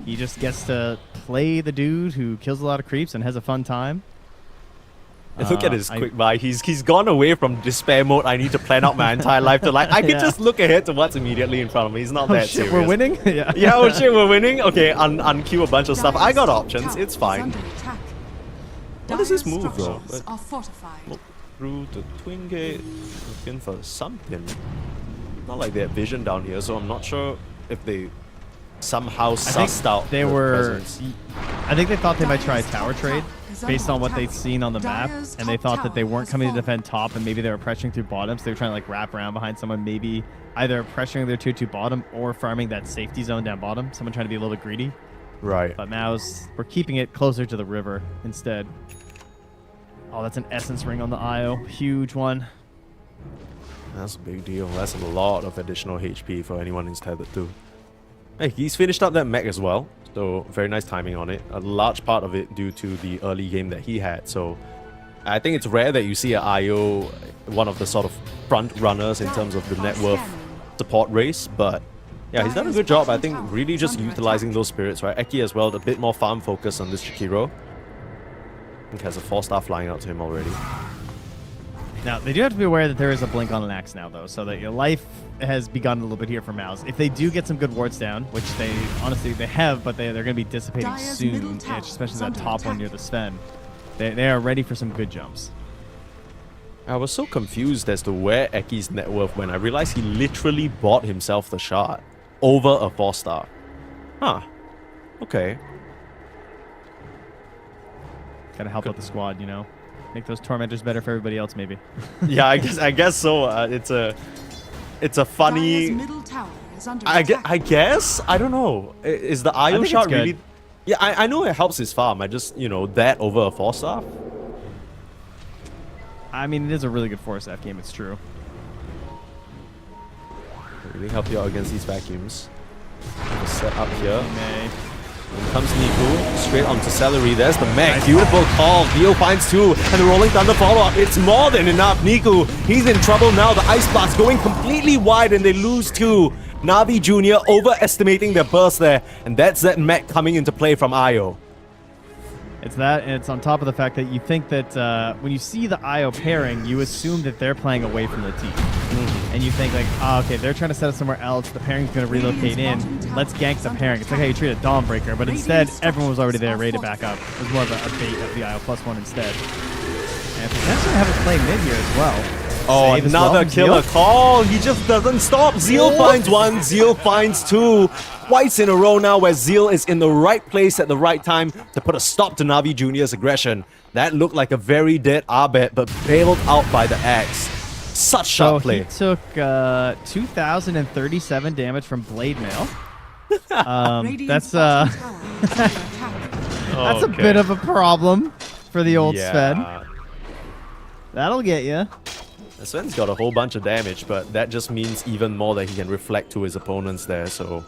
He just gets to play the dude who kills a lot of creeps and has a fun time. And look at his quick buy. He's gone away from despair mode. I need to plan out my entire life to like. I can just look ahead to what's immediately in front of me. He's not that serious. We're winning. Yeah. Yeah. Oh shit, we're winning. Okay, unqueue a bunch of stuff. I got options. It's fine. What does this move though? Are fortified. Look through the twin gate, looking for something. Not like they have vision down here, so I'm not sure if they somehow sussed out they the were. presence. I think they thought they might try a tower trade based on what they'd seen on the map, and they thought that they weren't coming to defend top, and maybe they were pressuring through bottom, so they were trying to like wrap around behind someone, maybe either pressuring their 2-2 bottom or farming that safety zone down bottom. Someone trying to be a little bit greedy. Right. But Mao's, we're keeping it closer to the river instead. Oh, that's an essence ring on the IO. Huge one. That's a big deal. That's a lot of additional HP for anyone who's tethered to. Hey, he's finished up that mech as well. So very nice timing on it. A large part of it due to the early game that he had. So I think it's rare that you see an IO, one of the sort of front runners in terms of the net worth support race. But yeah, he's done a good job. I think really just utilizing those spirits, right? Eki as well, a bit more farm focus on this Chikiro. I think has a 4-star flying out to him already. Now, they do have to be aware that there is a blink on an axe now, though, so that your life has begun a little bit here for Mouse. If they do get some good wards down, which they honestly they have, but they're going to be dissipating Dire's soon, middle tower especially is that under top one attack. near the Sven. They are ready for some good jumps. I was so confused as to where Eki's net worth went. I realized he literally bought himself the shard over a 4-star. Huh. Okay. Gotta help out the squad, you know? Make those tormentors better for everybody else, maybe. Yeah, I guess so. It's a funny. Dire's middle tower is under I attack. guess. I don't know. Is the IO think it's shard good. really? Yeah, I know it helps his farm. I just, that over a 4-star. I mean, it is a really good force F game, it's true. Really help you out against these vacuums. Set up here. May. In comes Niku, straight onto Celery. There's the mech. Beautiful call. Dio finds 2, and the Rolling Thunder follow-up. It's more than enough. Niku, he's in trouble now. The Ice Blast going completely wide, and they lose 2. Navi Jr. overestimating their burst there, and that's that mech coming into play from Io. It's that, and it's on top of the fact that you think that when you see the IO pairing, you assume that they're playing away from the team. And you think like, oh, okay, they're trying to set up somewhere else. The pairing's going to relocate in. Let's gank the pairing. It's like how you treat a Dawnbreaker, but instead, everyone was already there, ready to back up. It was more of a bait of the IO +1 instead. And potentially have it play mid here as well. Oh, Save as well another from killer Zeal. call. He just doesn't stop. Zeal finds 1. Zeal finds 2. Twice in a row now where Zeal is in the right place at the right time to put a stop to Navi Jr.'s aggression. That looked like a very dead Arbet, but bailed out by the axe. Such sharp So he play. took 2,037 damage from Blade Mail. Radiant's That's bottom tower is under attack. that's a bit of a problem for the old Sven. That'll get you. Sven's got a whole bunch of damage, but that just means even more that he can reflect to his opponents there, so...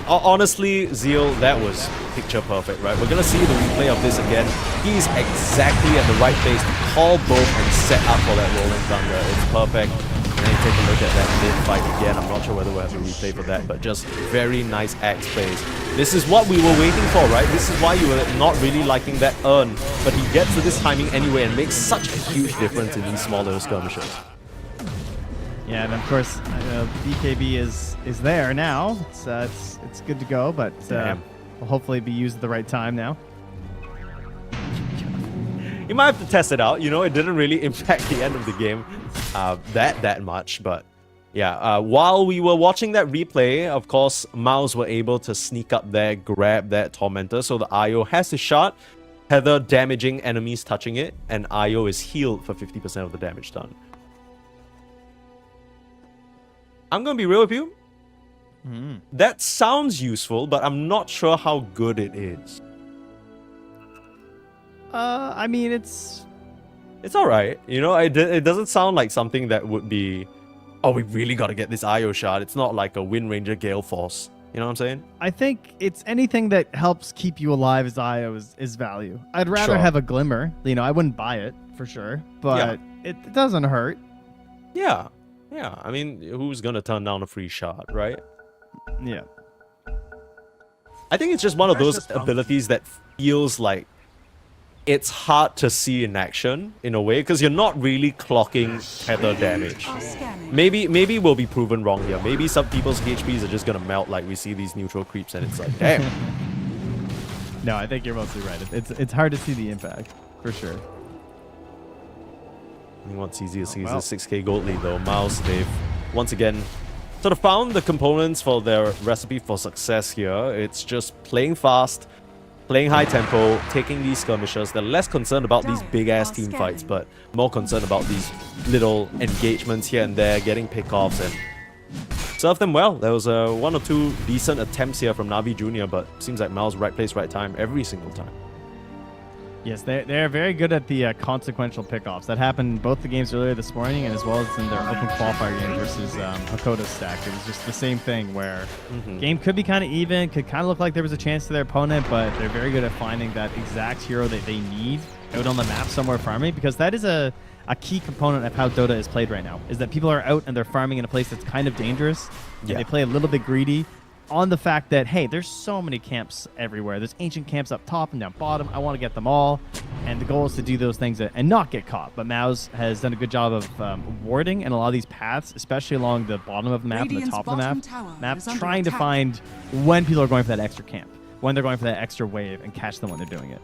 Honestly, Zeal, that was picture perfect, right? We're gonna see the replay of this again. He's exactly at the right place to call both and set up for that rolling thunder. It's perfect. And then take a look at that mid-fight again. I'm not sure whether we'll have a replay for that, but just very nice axe plays. This is what we were waiting for, right? This is why you were not really liking that urn, but he gets to this timing anyway and makes such a huge difference in these smaller skirmishes. Yeah, and of course, BKB is there now. It's good to go, but will hopefully be used at the right time now. You might have to test it out. You know, it didn't really impact the end of the game that much, but yeah. While we were watching that replay, of course, Mouse were able to sneak up there, grab that Tormentor, so the IO has a shot. Heather damaging enemies touching it, and IO is healed for 50% of the damage done. I'm gonna be real with you. That sounds useful, but I'm not sure how good it is. I mean, it's alright. You know, it doesn't sound like something that would be, oh, we really gotta get this IO shot. It's not like a Wind Ranger Gale Force. You know what I'm saying? I think it's anything that helps keep you alive as IO is value. I'd rather Sure. have a Glimmer. You know, I wouldn't buy it for sure, but it doesn't hurt. Yeah. Yeah. I mean, who's gonna turn down a free shot, right? Yeah. I think it's just one of those abilities that feels like it's hard to see in action in a way, because you're not really clocking tether damage. Maybe we'll be proven wrong here. Maybe some people's HPs are just gonna melt like we see these neutral creeps and it's like, damn. No, I think you're mostly right. It's hard to see the impact, for sure. I think what's easy to see is the 6k gold lead though. Mouse, they've once again sort of found the components for their recipe for success here. It's just playing fast, playing high tempo, taking these skirmishes. They're less concerned about these big-ass team fights, but more concerned about these little engagements here and there, getting pickoffs, and serve them well. There was one or two decent attempts here from Navi Jr., but seems like Miles right place, right time every single time. Yes, they're very good at the consequential pickoffs. That happened both the games earlier this morning and as well as in their open qualifier game versus Hakoda's stack. It was just the same thing where game could be kind of even, could kind of look like there was a chance to their opponent, but they're very good at finding that exact hero that they need out on the map somewhere farming, because that is a key component of how Dota is played right now, is that people are out and they're farming in a place that's kind of dangerous. Yeah. And they play a little bit greedy on the fact that, hey, there's so many camps everywhere. There's ancient camps up top and down bottom. I want to get them all. And the goal is to do those things and not get caught. But Mao's has done a good job of warding and a lot of these paths, especially along the bottom of the map and the top of the map, trying to find when people are going for that extra camp, when they're going for that extra wave, and catch them when they're doing it.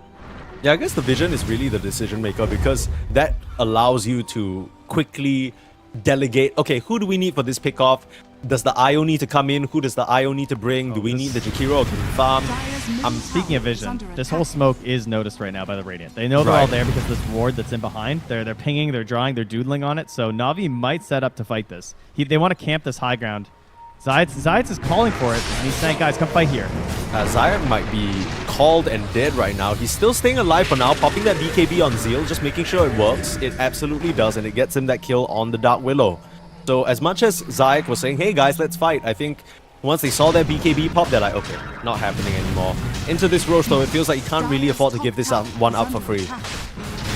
Yeah, I guess the vision is really the decision maker, because that allows you to quickly delegate, okay, who do we need for this pickoff? Does the IO need to come in? Who does the IO need to bring? Do we need the Jakiro or can we farm? Speaking of vision, this whole smoke is noticed right now by the Radiant. They know they're all there because this ward that's in behind, they're pinging, they're drawing, they're doodling on it. So Navi might set up to fight this. They want to camp this high ground. Zaitz is calling for it, and he's saying, guys, come fight here. Zayak might be called and dead right now. He's still staying alive for now, popping that BKB on Zeal, just making sure it works. It absolutely does, and it gets him that kill on the Dark Willow. So as much as Zayak was saying, hey guys, let's fight, I think once they saw that BKB pop, they're like, okay, not happening anymore. Into this Roche though, it feels like you can't really afford to give this one up for free.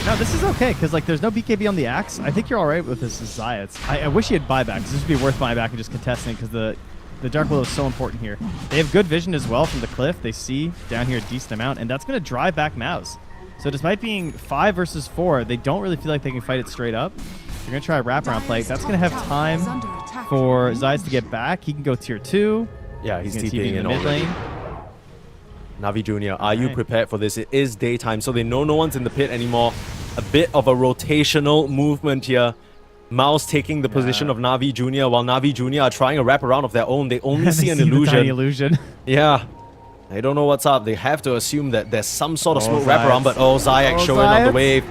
No, this is okay, because like there's no BKB on the Axe. I think you're alright with this as Zayats. I wish he had buyback, because this would be worth buying back and just contesting, because the Dark Willow is so important here. They have good vision as well from the cliff. They see down here a decent amount, and that's going to drive back Maus. So despite being 5 versus 4, they don't really feel like they can fight it straight up. They're going to try a wraparound play. That's going to have time for Zayats to get back. He can go tier 2. Yeah, he's TPing in the mid lane. Navi Jr., are you prepared for this? It is daytime, so they know no one's in the pit anymore. A bit of a rotational movement here. Mouse taking the position of Navi Jr. while Navi Jr. are trying a wraparound of their own. They only see an illusion. Tiny illusion. Yeah. They don't know what's up. They have to assume that there's some sort of smoke wraparound, but Zayak showing on the wave.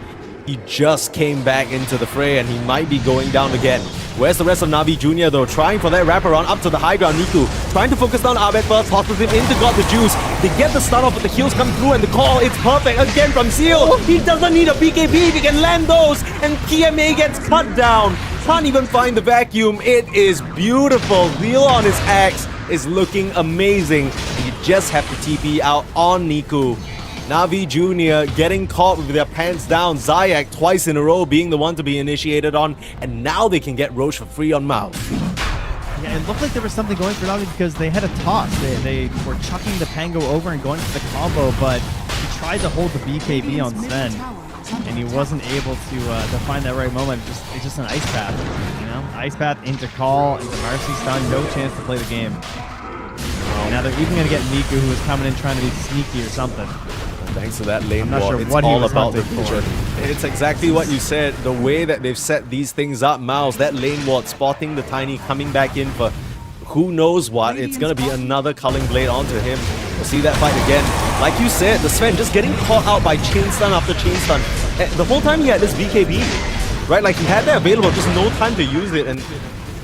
He just came back into the fray and he might be going down again. Where's the rest of Navi Jr. though? Trying for that wraparound up to the high ground. Niku trying to focus down Abed first, tosses him into Got the Juice. They get the start off, but the heals come through and the call, it's perfect again from Seal. He doesn't need a BKB, he can land those, and PMA gets cut down. Can't even find the vacuum. It is beautiful. Zeal on his axe. is looking amazing. You just have to TP out on Niku. Na'Vi Jr. getting caught with their pants down. Zayak twice in a row being the one to be initiated on. And now they can get Roche for free on Mouse. Yeah, it looked like there was something going for Na'Vi because they had a toss. They were chucking the Pango over and going for the combo, but he tried to hold the BKB on Sven, and he wasn't able to find that right moment. It's just an ice path, you know? Ice path into call, into Marcy stun, no chance to play the game. Now they're even going to get Niku, who is coming in trying to be sneaky or something. Thanks to that lane I'm not ward, sure it's what he all was about the hunting for. vision. It's exactly what you said. The way that they've set these things up, Mouse, that lane ward, spotting the Tiny, coming back in for who knows what. It's going to be another Culling Blade onto him. We'll see that fight again. Like you said, the Sven just getting caught out by chain stun after chain stun. The whole time he had this BKB, right? Like he had that available, just no time to use it, and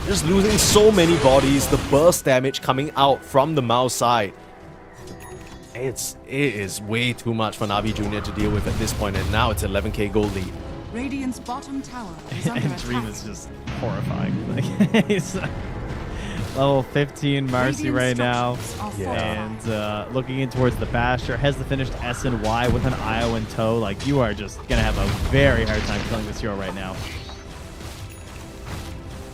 just losing so many bodies. The burst damage coming out from the Mouse side. It is way too much for Na'Vi Jr. to deal with at this point, and now it's 11k gold lead. Radiant's bottom tower is under And Dream attack. is just horrifying. Like, he's level 15 Marcy Radiant right now. structures are And looking in towards the Basher, has the finished S and Y with an IO in tow. Like, you are just going to have a very hard time killing this hero right now.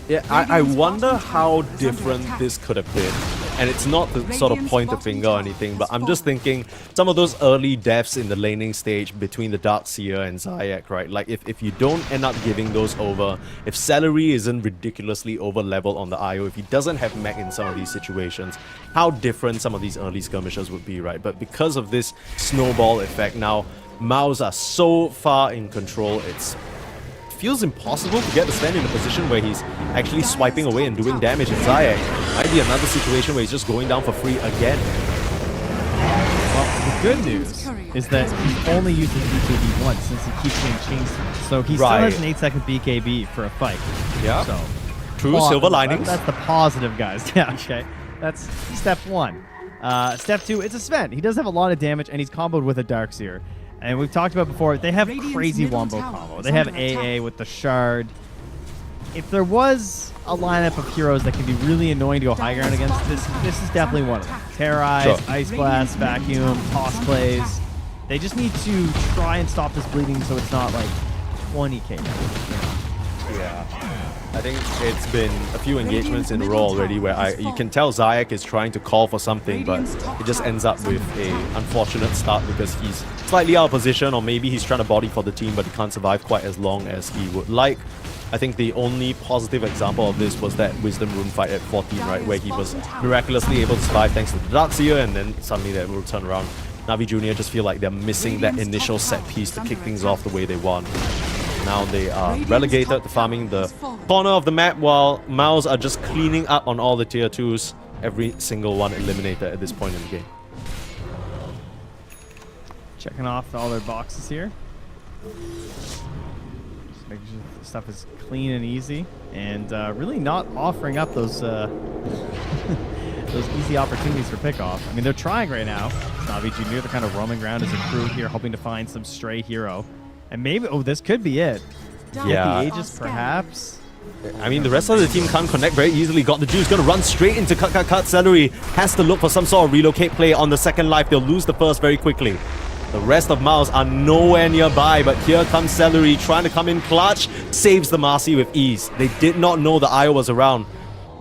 Yeah, I wonder how different this could have been. And it's not to sort of point a finger or anything, but I'm just thinking some of those early deaths in the laning stage between the Darkseer and Zayak, right? Like, if you don't end up giving those over, if Celery isn't ridiculously over level on the IO, if he doesn't have mech in some of these situations, how different some of these early skirmishes would be, right? But because of this snowball effect now, Maus are so far in control, it feels impossible to get the Sven in a position where he's actually swiping away and doing damage. And Zayak might be another situation where he's just going down for free again. Well, the good news is that he's only used his BKB once since he keeps getting chains. So he still has an 8-second BKB for a fight. Yeah. So True silver linings. That's the positive, guys. Yeah, okay. That's step one. Step two, it's a Sven. He does have a lot of damage, and he's comboed with a Darkseer. And we've talked about before, they have Radiant's crazy middle wombo tower combo. is They have under AA attack. with the Shard. If there was a lineup of heroes that can be really annoying to go high ground against, this is definitely one of them. Terrorize, Sure. Ice Blast, Vacuum, Toss Plays. They just need to try and stop this bleeding so it's not like 20k. Yeah. I think it's been a few engagements in a row already where you can tell Zayak is trying to call for something, but it just ends up with a unfortunate start because he's slightly out of position, or maybe he's trying to body for the team, but he can't survive quite as long as he would like. I think the only positive example of this was that Wisdom Rune fight at 14, right, where he was miraculously able to survive thanks to the Darkseer, and then suddenly that will turn around. Na'Vi Jr. just feel like they're missing that initial set piece to kick things off the way they want. Now they are relegated to farming the corner of the map, while Maus are just cleaning up on all the tier 2s. Every single one eliminated at this point in the game. Checking off all their boxes here. Just making sure the stuff is clean and easy, and really not offering up those those easy opportunities for pickoff. I mean, they're trying right now. Na'Vi Jr. They're kind of roaming around as a crew here, hoping to find some stray hero. And maybe, oh, this could be it. Yeah. Get the Aegis, perhaps. I mean, the rest of the team can't connect very easily. Got the juice, gonna run straight into cut. Celery has to look for some sort of relocate play on the second life. They'll lose the first very quickly. The rest of Maus are nowhere nearby, but here comes Celery trying to come in clutch. Saves the Marcy with ease. They did not know the IO was around,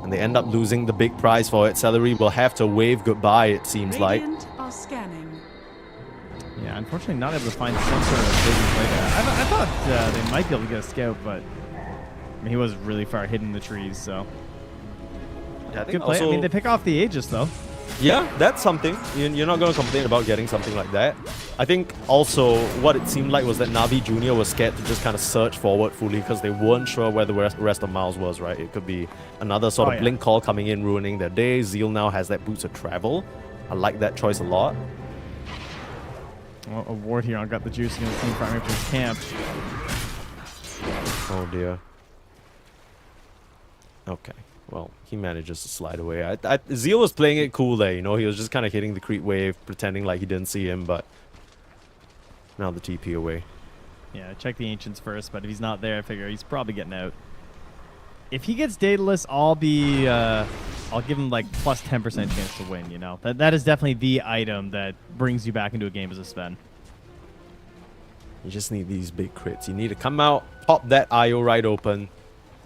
and they end up losing the big prize for it. Celery will have to wave goodbye, it seems like. Radiant are scanning. Yeah, unfortunately not able to find some sort of vision play there. I thought they might be able to get a scout, but I mean, he was really far hidden in the trees, so. Yeah, I think Good play. I mean, they pick off the Aegis, though. Yeah, that's something. You're not going to complain about getting something like that. I think also what it seemed like was that Na'Vi Jr. was scared to just kind of search forward fully because they weren't sure where the rest of Maus was, right? It could be another sort of blink call coming in, ruining their day. Zeal now has that boots of travel. I like that choice a lot. Well, a ward here on got the juice against team farming for his camp. Oh dear. Okay. Well, he manages to slide away. Zeal was playing it cool there, you know. He was just kind of hitting the creep wave, pretending like he didn't see him, but now the TP away. Yeah, check the Ancients first, but if he's not there, I figure he's probably getting out. If he gets Daedalus, I'll be I'll give him like plus 10% chance to win. You know, that is definitely the item that brings you back into a game as a Sven. You just need these big crits. You need to come out, pop that IO right open,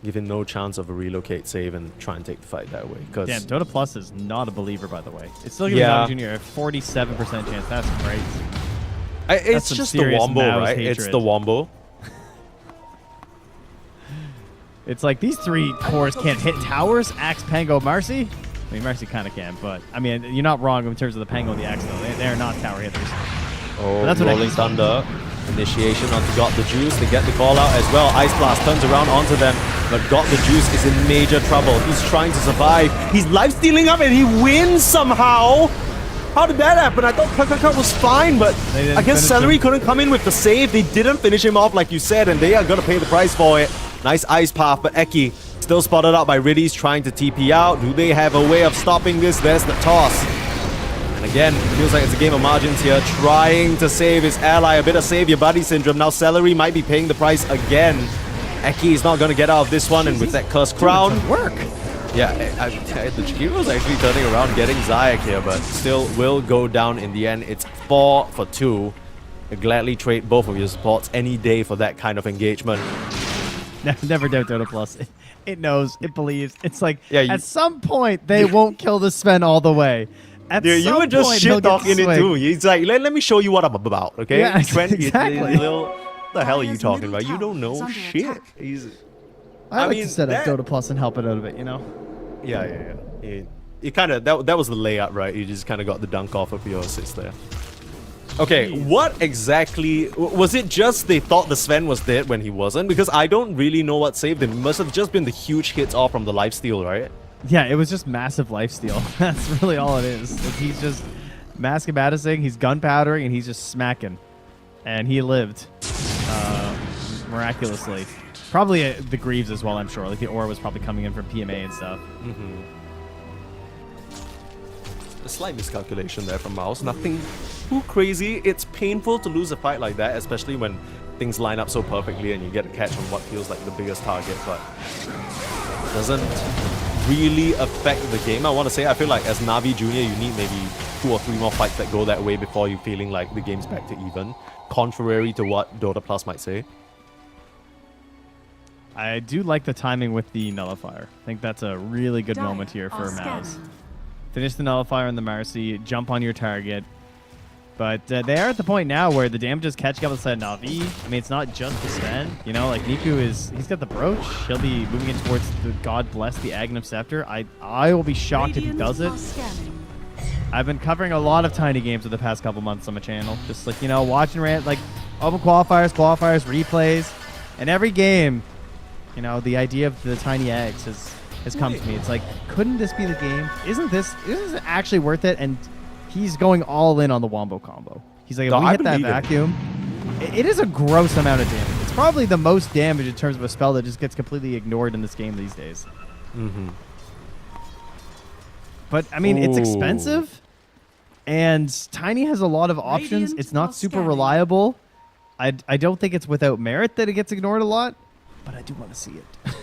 give him no chance of a relocate save, and try and take the fight that way. Cause Damn, Dota Plus is not a believer, by the way. It's still giving Navi Junior a 47% chance. That's great. It's just the wombo, right? Hatred. It's the wombo. It's like these three cores can't hit towers. Axe, Pango, Marcy. I mean, Marcy kind of can, but I mean, you're not wrong in terms of the Pango and the Axe, though. They are not tower hitters. Oh, that's what Rolling Thunder. Initiation onto Got the Juice. They get the call out as well. Ice Blast turns around onto them, but Got the Juice is in major trouble. He's trying to survive. He's life stealing up and he wins somehow. How did that happen? I thought Kakaka was fine, but I guess Celery couldn't come in with the save. They didn't finish him off like you said, and they are going to pay the price for it. Nice ice path, but Eki still spotted out by Riddies trying to TP out. Do they have a way of stopping this? There's the toss. And again, it feels like it's a game of margins here, trying to save his ally. A bit of save your buddy syndrome. Now Celery might be paying the price again. Eki is not going to get out of this one, and with that cursed crown... work. Yeah, the hero's actually turning around, getting Zayak here, but still will go down in the end. It's 4 for 2. I gladly trade both of your supports any day for that kind of engagement. Never doubt Dota Plus. It knows. It believes. It's like, yeah, at some point, they won't kill the Sven all the way. At Dude, you were just shit-talking it too. He's like, let me show you what I'm about, okay? Yeah, exactly. What the hell are you talking about? You don't know shit. I like to set up Dota Plus and help it out a bit, you know? Yeah. You kind of, that was the layup, right? You just kind of got the dunk off of your assist there. Okay, what exactly... Was it just they thought the Sven was dead when he wasn't? Because I don't really know what saved him. It must have just been the huge hits off from the lifesteal, right? Yeah, it was just massive lifesteal. That's really all it is. Like, he's just mascubaticing, he's gunpowdering, and he's just smacking. And he lived. Miraculously. Probably the Greaves as well, I'm sure. Like, the aura was probably coming in from PMA and stuff. A slight miscalculation there from Mouse. Nothing too crazy. It's painful to lose a fight like that, especially when things line up so perfectly and you get a catch on what feels like the biggest target, but it doesn't really affect the game. I want to say, I feel like as Navi Junior, you need maybe 2 or 3 more fights that go that way before you feeling like the game's back to even, contrary to what Dota Plus might say. I do like the timing with the Nullifier. I think that's a really good moment here for Mouse. Finish the Nullifier on the Marcy, jump on your target. But they are at the point now where the damage is catching up with the side of Na'Vi. I mean, it's not just the Sven. You know, like Niku he's got the brooch. He'll be moving in towards the God Bless the Aghanim Scepter. I will be shocked if he does it. I've been covering a lot of tiny games for the past couple months on my channel. Just like, you know, watching like open qualifiers, replays. And every game, you know, the idea of the tiny eggs has come to me. It's like, couldn't this be the game? Isn't this actually worth it? And he's going all in on the Wombo combo. He's like, if we hit that vacuum, it is a gross amount of damage. It's probably the most damage in terms of a spell that just gets completely ignored in this game these days. But, I mean, it's expensive, and Tiny has a lot of options. It's not super reliable. I don't think it's without merit that it gets ignored a lot, but I do want to see it.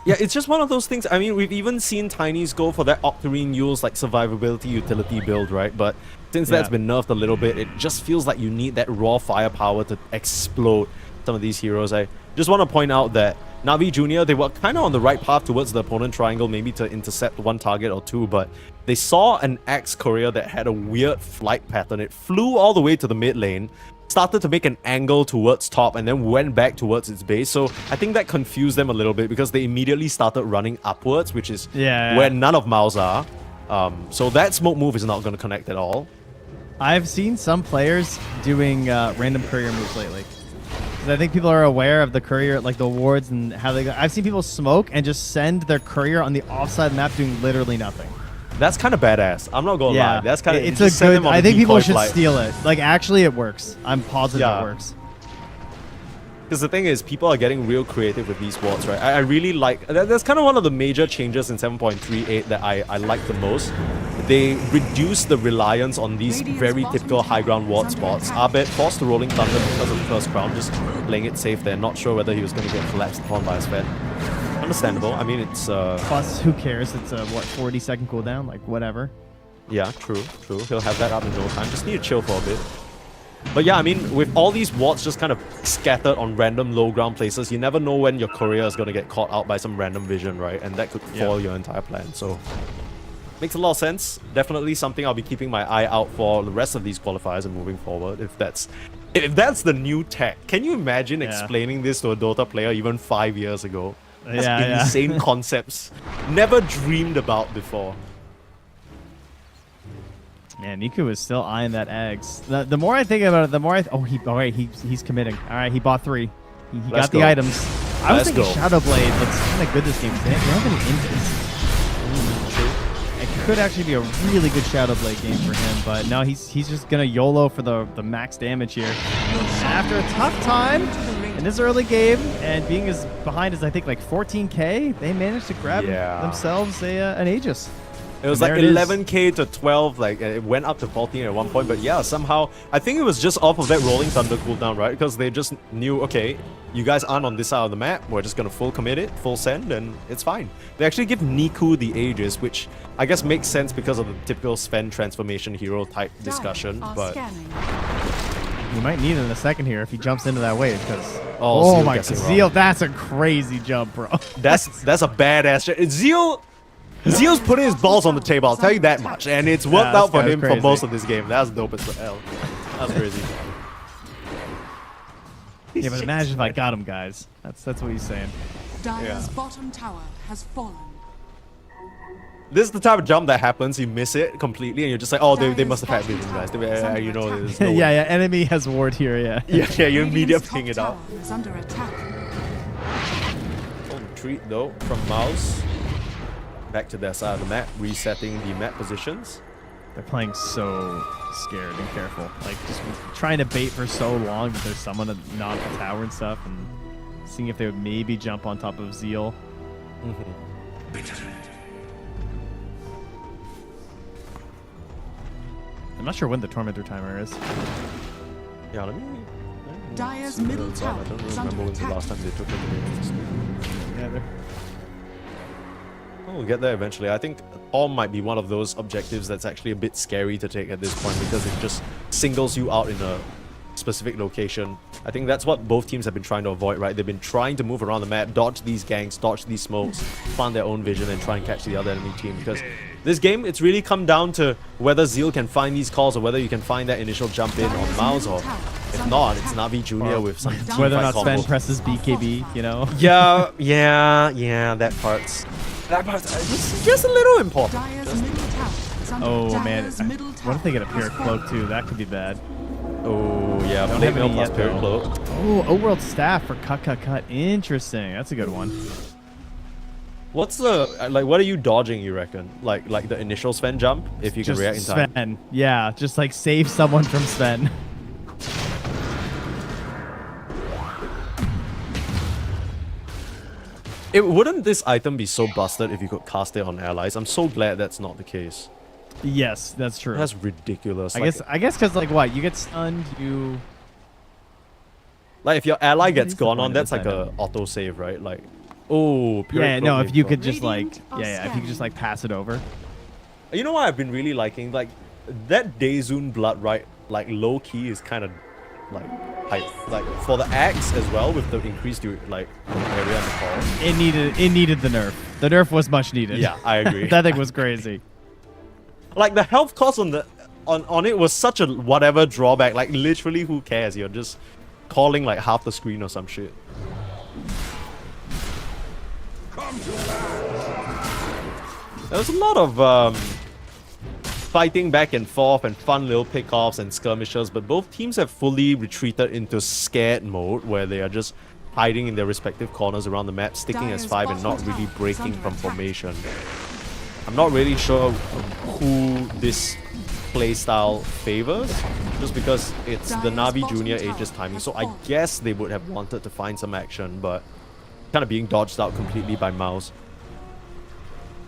Yeah, it's just one of those things. I mean, we've even seen Tinies go for that Octarine Yule's like survivability utility build, right? But since that's been nerfed a little bit, it just feels like you need that raw firepower to explode some of these heroes. I just want to point out that Navi Junior, they were kind of on the right path towards the opponent triangle, maybe to intercept one target or two, but they saw an Axe courier that had a weird flight pattern. It flew all the way to the mid lane, started to make an angle towards top, and then went back towards its base. So I think that confused them a little bit because they immediately started running upwards, which is where none of Mao's are. So that smoke move is not going to connect at all. I've seen some players doing random courier moves lately. I think people are aware of the courier, like the wards and how they go. I've seen people smoke and just send their courier on the offside map doing literally nothing. That's kind of badass. I'm not going to lie. That's kind of... It's a good... I think people should steal it. Like, actually, it works. I'm positive it works. Because the thing is, people are getting real creative with these wards, right? I really like... That's kind of one of the major changes in 7.38 that I like the most. They reduce the reliance on these very typical high ground ward spots. Abed forced to Rolling Thunder because of the first crown, just playing it safe there. Not sure whether he was going to get collapsed upon by his Sven. Understandable. I mean, it's Plus, who cares? It's a, what, 40-second cooldown? Like, whatever. yeah, true. He'll have that up in no time. Just need to chill for a bit. But yeah, I mean, with all these wards just kind of scattered on random low ground places, you never know when your courier is going to get caught out by some random vision, right? And that could foil your entire plan. So, makes a lot of sense. Definitely something I'll be keeping my eye out for the rest of these qualifiers and moving forward. If that's the new tech. Can you imagine explaining this to a Dota player even 5 years ago? That's insane concepts. Never dreamed about before. Man, Niku is still eyeing that eggs. The more I think about it, the more he's committing. All right, he bought 3. He got the items. I was thinking Shadow Blade looks kind of good this game. They don't have any invis. It could actually be a really good Shadow Blade game for him, but no, he's just gonna YOLO for the max damage here. And after a tough time in this early game and being as behind as I think like 14k, they managed to grab themselves an Aegis. It was like 11k to 12, like it went up to 14 at one point, but yeah, somehow, I think it was just off of that Rolling Thunder cooldown, right? Because they just knew, okay, you guys aren't on this side of the map, we're just gonna full commit it, full send, and it's fine. They actually give Niku the Aegis, which I guess makes sense because of the typical Sven transformation hero type discussion, but... You might need it in a second here if he jumps into that wave, because... Oh my god, Zeal, that's a crazy jump, bro. That's a badass shit. Zeal's putting his balls on the table, I'll tell you that much. And it's worked out for him for most of this game. That's dope as hell. That's crazy. Yeah, but imagine if I got him, guys. That's what he's saying. Dire's bottom tower has fallen. This is the type of jump that happens, you miss it completely, and you're just like, oh, they must have had vision, guys. You know, there's no way. Yeah, enemy has ward here, yeah. Yeah, you immediately ping it out. Is under attack. Oh, retreat though from Mouse. Back to their side of the map, resetting the map positions. They're playing so scared and careful. Like, just trying to bait for so long that there's someone not at the tower and stuff, and seeing if they would maybe jump on top of Zeal. I'm not sure when the Tormentor timer is. Yeah, let me... Dire's middle tower I don't is remember under when the attack. last time they took it. Yeah, We'll get there eventually. I think Orm might be one of those objectives that's actually a bit scary to take at this point because it just singles you out in a specific location. I think that's what both teams have been trying to avoid, right? They've been trying to move around the map, dodge these ganks, dodge these smokes, find their own vision and try and catch the other enemy team, because this game, it's really come down to whether Zeal can find these calls or whether you can find that initial jump in on Mouse, or if not, it's Navi Jr. with some team whether or fight not Sven combo. presses BKB, you know? Yeah, that part's just a little important. Dire's middle tower is under Oh attack. man, Dire's middle what if they get a tower Pyrrhic has Cloak fallen. too? That could be bad. Oh yeah, Don't Blade have any Mail plus yet, Pyrrhic though. Cloak. Oh, World Staff for cut. Interesting. That's a good one. What's the like? What are you dodging? You reckon? Like the initial Sven jump, if you can react in time. Sven. Yeah, just like save someone from Sven. Wouldn't this item be so busted if you could cast it on allies? I'm so glad that's not the case. Yes, that's true. That's ridiculous. I guess because like what, you get stunned, like if your ally gets What's the gone point on, of that's this like a item? auto save, right? Like, oh, Pyrrhic yeah, Cloak no, if made you from- could just like, Radiant are if you could just like pass it over. You know what I've been really liking? Like that Dazun Blood, right? Like low key is kind of like hype. Like for the axe as well, with the increased area and the call. It needed the nerf. The nerf was much needed. Yeah, I agree. That thing was crazy. Like the health cost on it was such a whatever drawback. Like literally, who cares? You're just calling like half the screen or some shit. There was a lot of fighting back and forth and fun little pickoffs and skirmishes, but both teams have fully retreated into scared mode, where they are just hiding in their respective corners around the map, sticking as 5 and not really breaking from formation. I'm not really sure who this playstyle favors, just because it's the Navi Junior Aegis timing, so I guess they would have wanted to find some action, but kind of being dodged out completely by Mouse.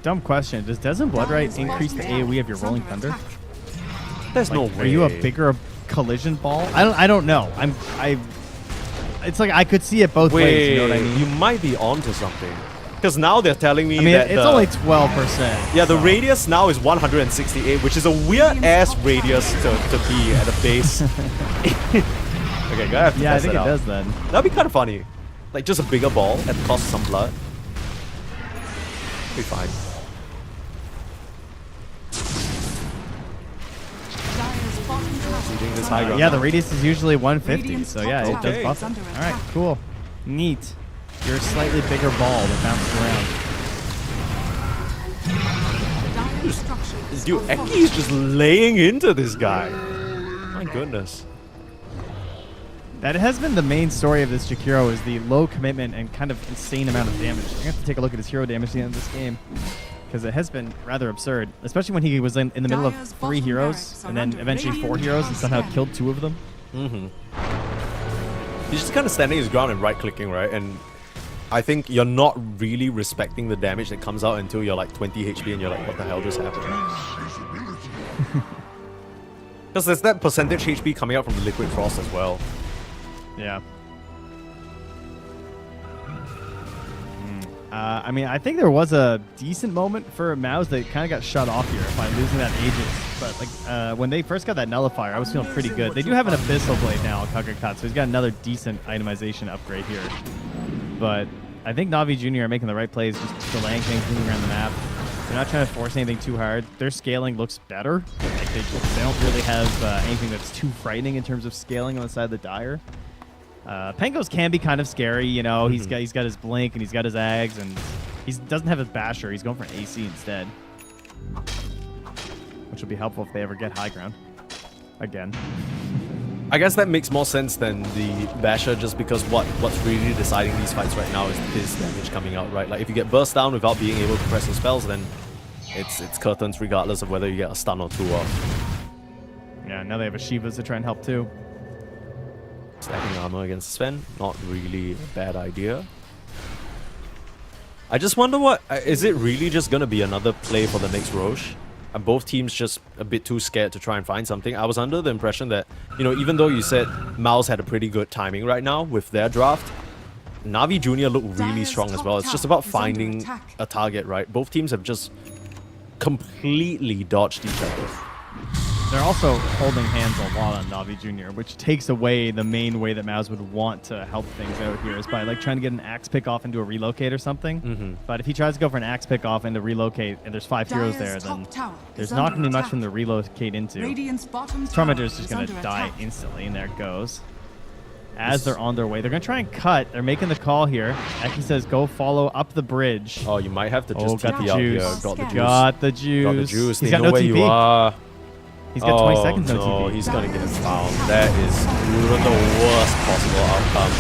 Dumb question. Does Desmond Bloodright increase the AoE of your Rolling Thunder? There's no Like, way. are you a bigger collision ball? I don't know. It's like I could see it both ways. You know what I mean? You might be onto something. Because now they're telling me I mean, that it's only 12%. yeah, the so- radius now is 168, which is a weird-ass radius to be at a base. Okay, gotta have to Yeah, I test think that it out. does then. That'd be kind of funny. Like, just a bigger ball at the cost of some blood. Be fine. Dire's bottom tower Leading this is high under ground. Yeah, the radius is usually 150, Radiant's so top yeah, it tower does Okay. buff is it. under All right, attack. cool. Neat. You're a slightly bigger ball that bounces around. Dire's structures Dude, are Eki is just laying into this guy. My goodness. That has been the main story of this Jakiro is the low commitment and kind of insane amount of damage. You have to take a look at his hero damage at the end of this game because it has been rather absurd, especially when he was in the middle of Dire's 3 bottom heroes barracks are and then under eventually 4 radiant heroes and somehow scan. killed 2 of them. He's just kind of standing his ground and right-clicking, right? And I think you're not really respecting the damage that comes out until you're like 20 HP and you're like, what the hell just happened? Because there's that percentage HP coming out from the Liquid Frost as well. Yeah. I mean, I think there was a decent moment for Maus that kind of got shut off here by losing that Aegis. But like when they first got that Nullifier, I was feeling pretty good. They do have an Abyssal Blade now, Kagakat, so he's got another decent itemization upgrade here. But I think Na'Vi Jr. are making the right plays, just delaying things, moving around the map. They're not trying to force anything too hard. Their scaling looks better. Like they don't really have anything that's too frightening in terms of scaling on the side of the Dire. Pengos can be kind of scary, you know. He's got his blink and he's got his Ags and he doesn't have his basher. He's going for an AC instead, which will be helpful if they ever get high ground again. I guess that makes more sense than the Basher, just because what's really deciding these fights right now is his damage coming out, right? Like if you get burst down without being able to press the spells, then it's curtains regardless of whether you get a stun or 2 off. Yeah, now they have a Shivas to try and help too. Stacking armor against Sven, not really a bad idea. I just wonder is it really just gonna be another play for the next Roche? Are both teams just a bit too scared to try and find something? I was under the impression that, you know, even though you said Maus had a pretty good timing right now with their draft, Na'Vi Jr. looked really Dire's strong as top well. It's just tower about is under finding attack. a target, right? Both teams have just completely dodged each other. They're also holding hands a lot on Na'Vi Jr., which takes away the main way that Maus would want to help things out here is by like trying to get an axe pick off into a relocate or something. But if he tries to go for an axe pick off into relocate and there's 5 heroes there, Dire's then top tower there's is not under going to be much attack. from the relocate into. Radiant's bottom tower Tormentor's just is going to under die attack. instantly, and there it goes. As they're on their way, they're going to try and cut. They're making the call here. Eki says, go follow up the bridge. Oh, you might have to just got TP the out juice. here. Got the juice. Got the juice. Got the juice. He's They got know no where TP. you are. He's got 20 Oh, seconds no no, TP. he's gonna get found. That is the worst possible outcome.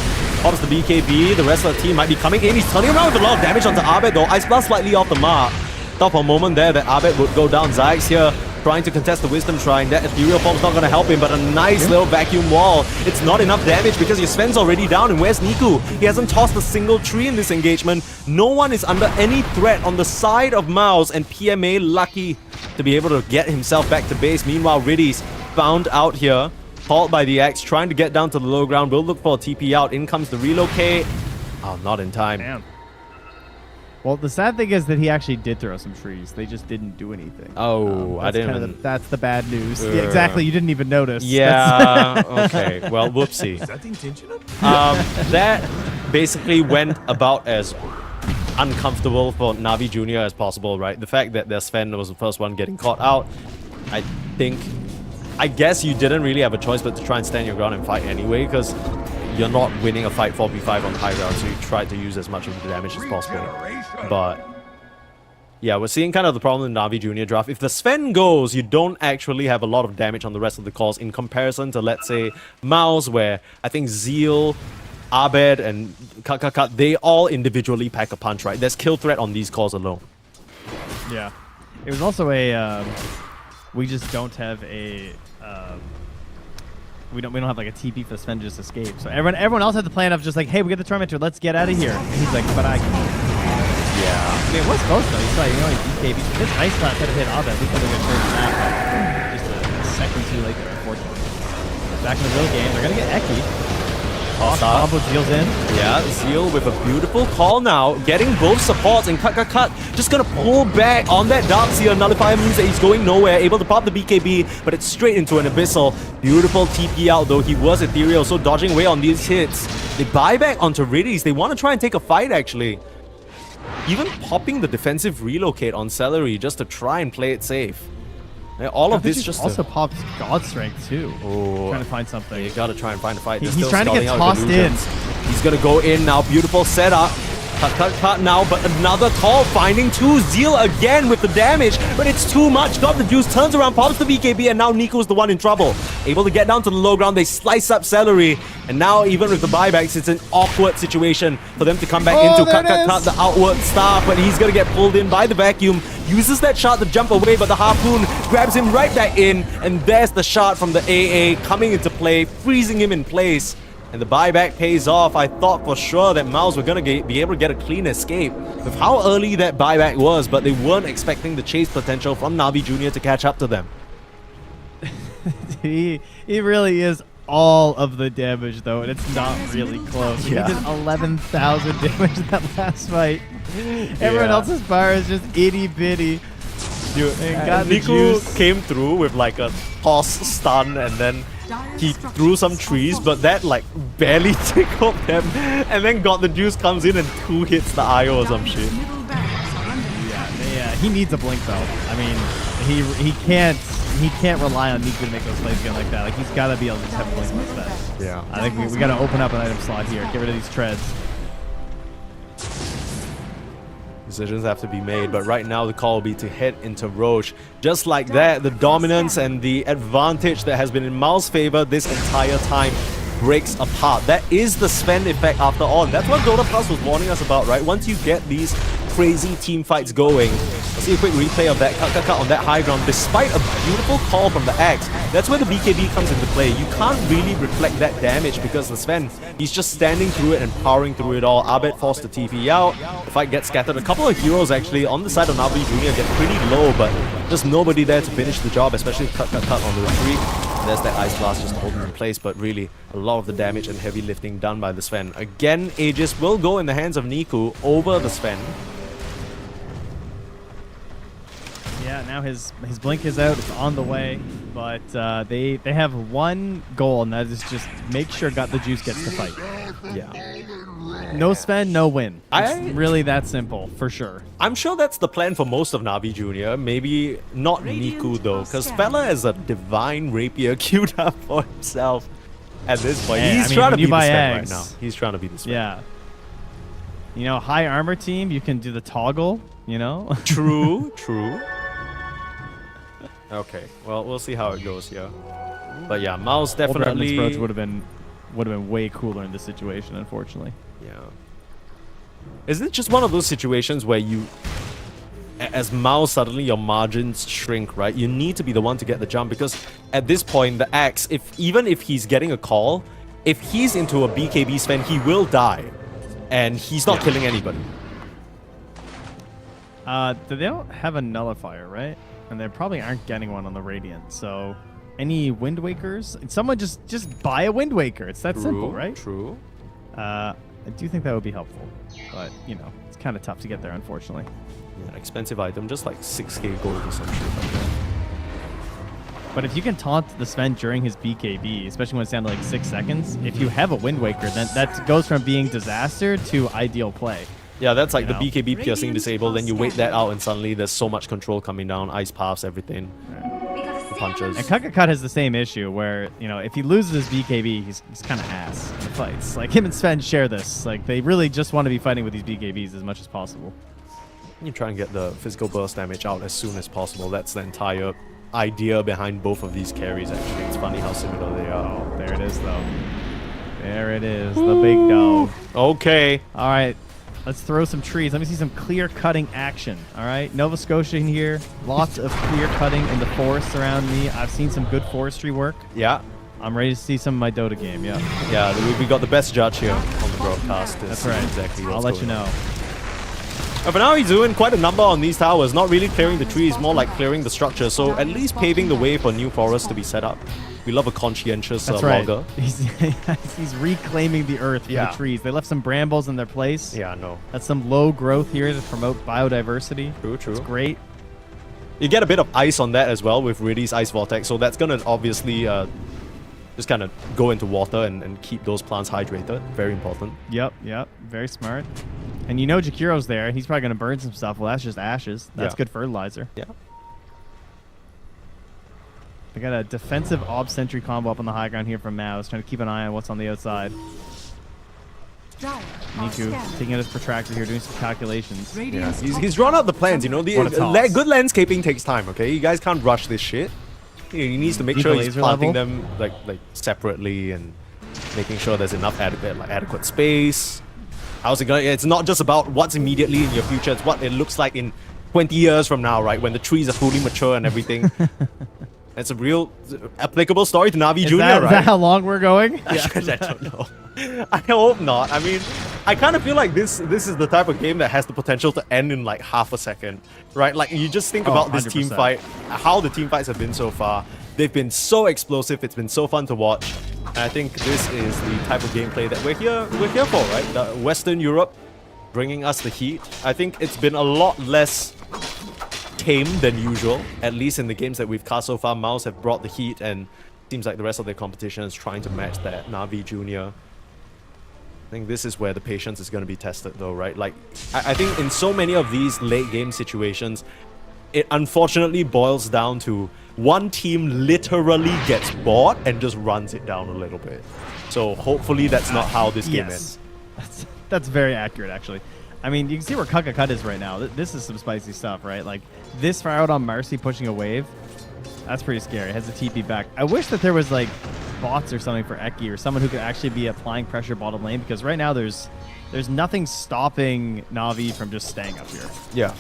Pops the BKB, the rest of the team might be coming in. He's turning around with a lot of damage onto Abed though. Ice Blast slightly off the mark. Thought for a moment there that Abed would go down. Zyx here trying to contest the Wisdom Shrine. That Ethereal Form's not gonna help him, but a nice little vacuum wall. It's not enough damage because your Sven's already down. And where's Niku? He hasn't tossed a single tree in this engagement. No one is under any threat on the side of Maus, and PMA lucky to be able to get himself back to base. Meanwhile, Riddy's found out here, hauled by the Axe, trying to get down to the low ground. Will look for a TP out. In comes the relocate. Oh, not in time. Damn. Well, the sad thing is that he actually did throw some trees. They just didn't do anything. Oh, I That's didn't kind of even- that's the bad news. Yeah, exactly. You didn't even notice. Yeah, okay. Well, whoopsie. Is that intentional? That basically went about as uncomfortable for Na'Vi Jr. as possible, right? The fact that their Sven was the first one getting caught out, I guess you didn't really have a choice but to try and stand your ground and fight anyway, because you're not winning a fight 4v5 on high ground, so you tried to use as much of the damage as possible. But yeah, we're seeing kind of the problem in Na'Vi Jr. draft. If the Sven goes, you don't actually have a lot of damage on the rest of the calls in comparison to, let's say, Maus, where I think Zeal, Abed, and Kat, they all individually pack a punch, right? There's kill threat on these calls alone. Yeah. It was also a we just don't have a we don't have like a TP for Sven to just escape. So everyone else had the plan of just like, hey, we get the Tormentor, let's get out of here. And he's like, but I can't. Yeah. I mean, it was close though. You saw, you know, he BKB. This Ice Blast could have hit Abed. We could have been turned that, but just a second too late there, unfortunately. Back in the real game, they're gonna get Eki. Combo deals in. Yeah, Zeal with a beautiful call now, getting both supports, and Cut just gonna pull back on that Darkseer. Nullifier means that he's going nowhere, able to pop the BKB, but it's straight into an Abyssal. Beautiful TP out though, he was ethereal, so dodging away on these hits. They buy back onto Riddies, they want to try and take a fight actually. Even popping the defensive relocate on Celery just to try and play it safe. Yeah, all of this just also popped God Strength too. Oh, Trying to find something. you gotta try and find a fight. They're He's still trying to get scouting out tossed in. illusions. He's gonna go in now. Beautiful setup. Cut now, but another call finding two. Zeal again with the damage, but it's too much. Got the juice, turns around, pops the BKB, and now Nico's the one in trouble. Able to get down to the low ground. They slice up Celery, and now even with the buybacks, it's an awkward situation for them to come back into Cut, the outward star, but he's gonna get pulled in by the vacuum. Uses that shot to jump away, but the Harpoon grabs him right back in, and there's the shot from the AA coming into play, freezing him in place. And the buyback pays off. I thought for sure that Miles were going to be able to get a clean escape with how early that buyback was, but they weren't expecting the chase potential from Na'Vi Jr. to catch up to them. He really is all of the damage though, and it's not really close. Yeah. He did 11,000 damage in that last fight. Everyone else's bar is just itty bitty. And got the Nico juice. came through with like a toss stun, and then he threw some trees, but that like barely tickled them, and then got the juice, comes in and 2 hits the IO or some shit. Yeah, he needs a blink though. I mean, he can't rely on Nico to make those plays again like that. Like he's got to be able to just have a blink instead. Yeah. I think we got to open up an item slot here. Get rid of these treads. Decisions have to be made, but right now the call will be to head into Roche. Just like that, the dominance and the advantage that has been in Miles' favor this entire time breaks apart. That is the Sven effect after all. That's what Dota Plus was warning us about, right? Once you get these crazy team fights going, let's see a quick replay of that cut on that high ground. Despite a beautiful call from the Axe, that's where the BKB comes into play. You can't really reflect that damage because the Sven, he's just standing through it and powering through it all. Abed forced the TP out. The fight gets scattered. A couple of heroes actually on the side of Na'Vi Jr. get pretty low, but just nobody there to finish the job, especially cut on the retreat. And there's that Ice Blast just holding in place, but really a lot of the damage and heavy lifting done by the Sven. Again, Aegis will go in the hands of Niku over the Sven. Yeah, now his blink is out. It's on the way, but they have one goal, and that is just make sure Got the Juice gets to fight. Yeah. No Sven, no win. It's really that simple, for sure. I'm sure that's the plan for most of Na'Vi Jr. Maybe not Niku though, because Fella has a divine rapier queued up for himself at this point. Hey, He's I mean, trying to when be you the buy Sven right eggs- now. He's trying to be the Sven. Yeah. You know, high armor team, you can do the toggle, you know? True, true. Okay, well, we'll see how it goes here. But yeah, Miles definitely... Approach would have been way cooler in this situation, unfortunately. Yeah. Isn't it just one of those situations where you, as Mao, suddenly your margins shrink, right? You need to be the one to get the jump, because at this point, the Axe, even if he's getting a call, if he's into a BKB Sven, he will die. And he's not killing anybody. They don't have a nullifier, right? And they probably aren't getting one on the Radiant, so any Wind Wakers? Someone just buy a Wind Waker. It's that simple, right? True. I do think that would be helpful, but you know, it's kind of tough to get there, unfortunately. Yeah, an expensive item, just like 6k gold or some shit like that. But if you can taunt the Sven during his BKB, especially when it's down to like 6 seconds, if you have a Wind Waker, then that goes from being disaster to ideal play. Yeah, that's like You the know. BKB piercing disabled, then you wait that out and suddenly there's so much control coming down, ice paths, everything. The punches. And Kakakat has the same issue where, you know, if he loses his BKB, he's kind of ass in the fights. Like, him and Sven share this. Like, they really just want to be fighting with these BKBs as much as possible. You try and get the physical burst damage out as soon as possible. That's the entire idea behind both of these carries, actually. It's funny how similar they are. Oh, there it is, though. There it is, the big dog. Okay. All right, let's throw some trees. Let me see some clear cutting action. All right, Nova Scotia in here. Lots of clear cutting in the forests around me. I've seen some good forestry work. Yeah. I'm ready to see some of my Dota game, yeah. Yeah, we got the best judge here on the broadcast. That's right. Exactly I'll what's let you going know. on. For now, he's doing quite a number on these towers, not really clearing the trees, more like clearing the structure, so at least paving the way for new forests to be set up. We love a conscientious That's right. logger. He's reclaiming the earth from the trees. They left some brambles in their place. Yeah, no. That's some low growth here to promote biodiversity. True, true. It's great. You get a bit of ice on that as well with Riyadh's Ice Vortex, so that's going to obviously just kind of go into water and keep those plants hydrated. Very important. Yep. Very smart. And you know Jakiro's there, and he's probably going to burn some stuff. Well, that's just ashes. That's good fertilizer. Yeah. They got a defensive Ob Sentry combo up on the high ground here from Mao's, trying to keep an eye on what's on the outside. Niku taking out his protractor here, doing some calculations. Yeah. He's drawn out the plans, you know. Good landscaping takes time, okay? You guys can't rush this shit. He needs to make sure he's planting them like separately and making sure there's enough adequate space. How's it going? It's not just about what's immediately in your future, it's what it looks like in 20 years from now, right? When the trees are fully mature and everything. It's a real applicable story to Na'Vi Jr., right? Is that how long we're going? I don't know. I hope not. I mean, I kind of feel like this is the type of game that has the potential to end in like half a second, right? Like, you just think about this 100%. team fight, how the team fights have been so far. They've been so explosive. It's been so fun to watch. And I think this is the type of gameplay that we're here for, right? The Western Europe bringing us the heat. I think it's been a lot less tame than usual, at least in the games that we've cast so far. Mouse have brought the heat, and seems like the rest of their competition is trying to match that. Na'Vi Jr. I think this is where the patience is going to be tested though, right? Like, I think in so many of these late game situations, it unfortunately boils down to one team literally gets bored and just runs it down a little bit. So hopefully that's not how this game ends. That's very accurate, actually. I mean, you can see where Kakakat is right now. This is some spicy stuff, right? Like, this far out on Marcy pushing a wave, that's pretty scary. It has the TP back. I wish that there was, like, bots or something for Eki or someone who could actually be applying pressure bottom lane, because right now there's nothing stopping Na'Vi from just staying up here. Yeah.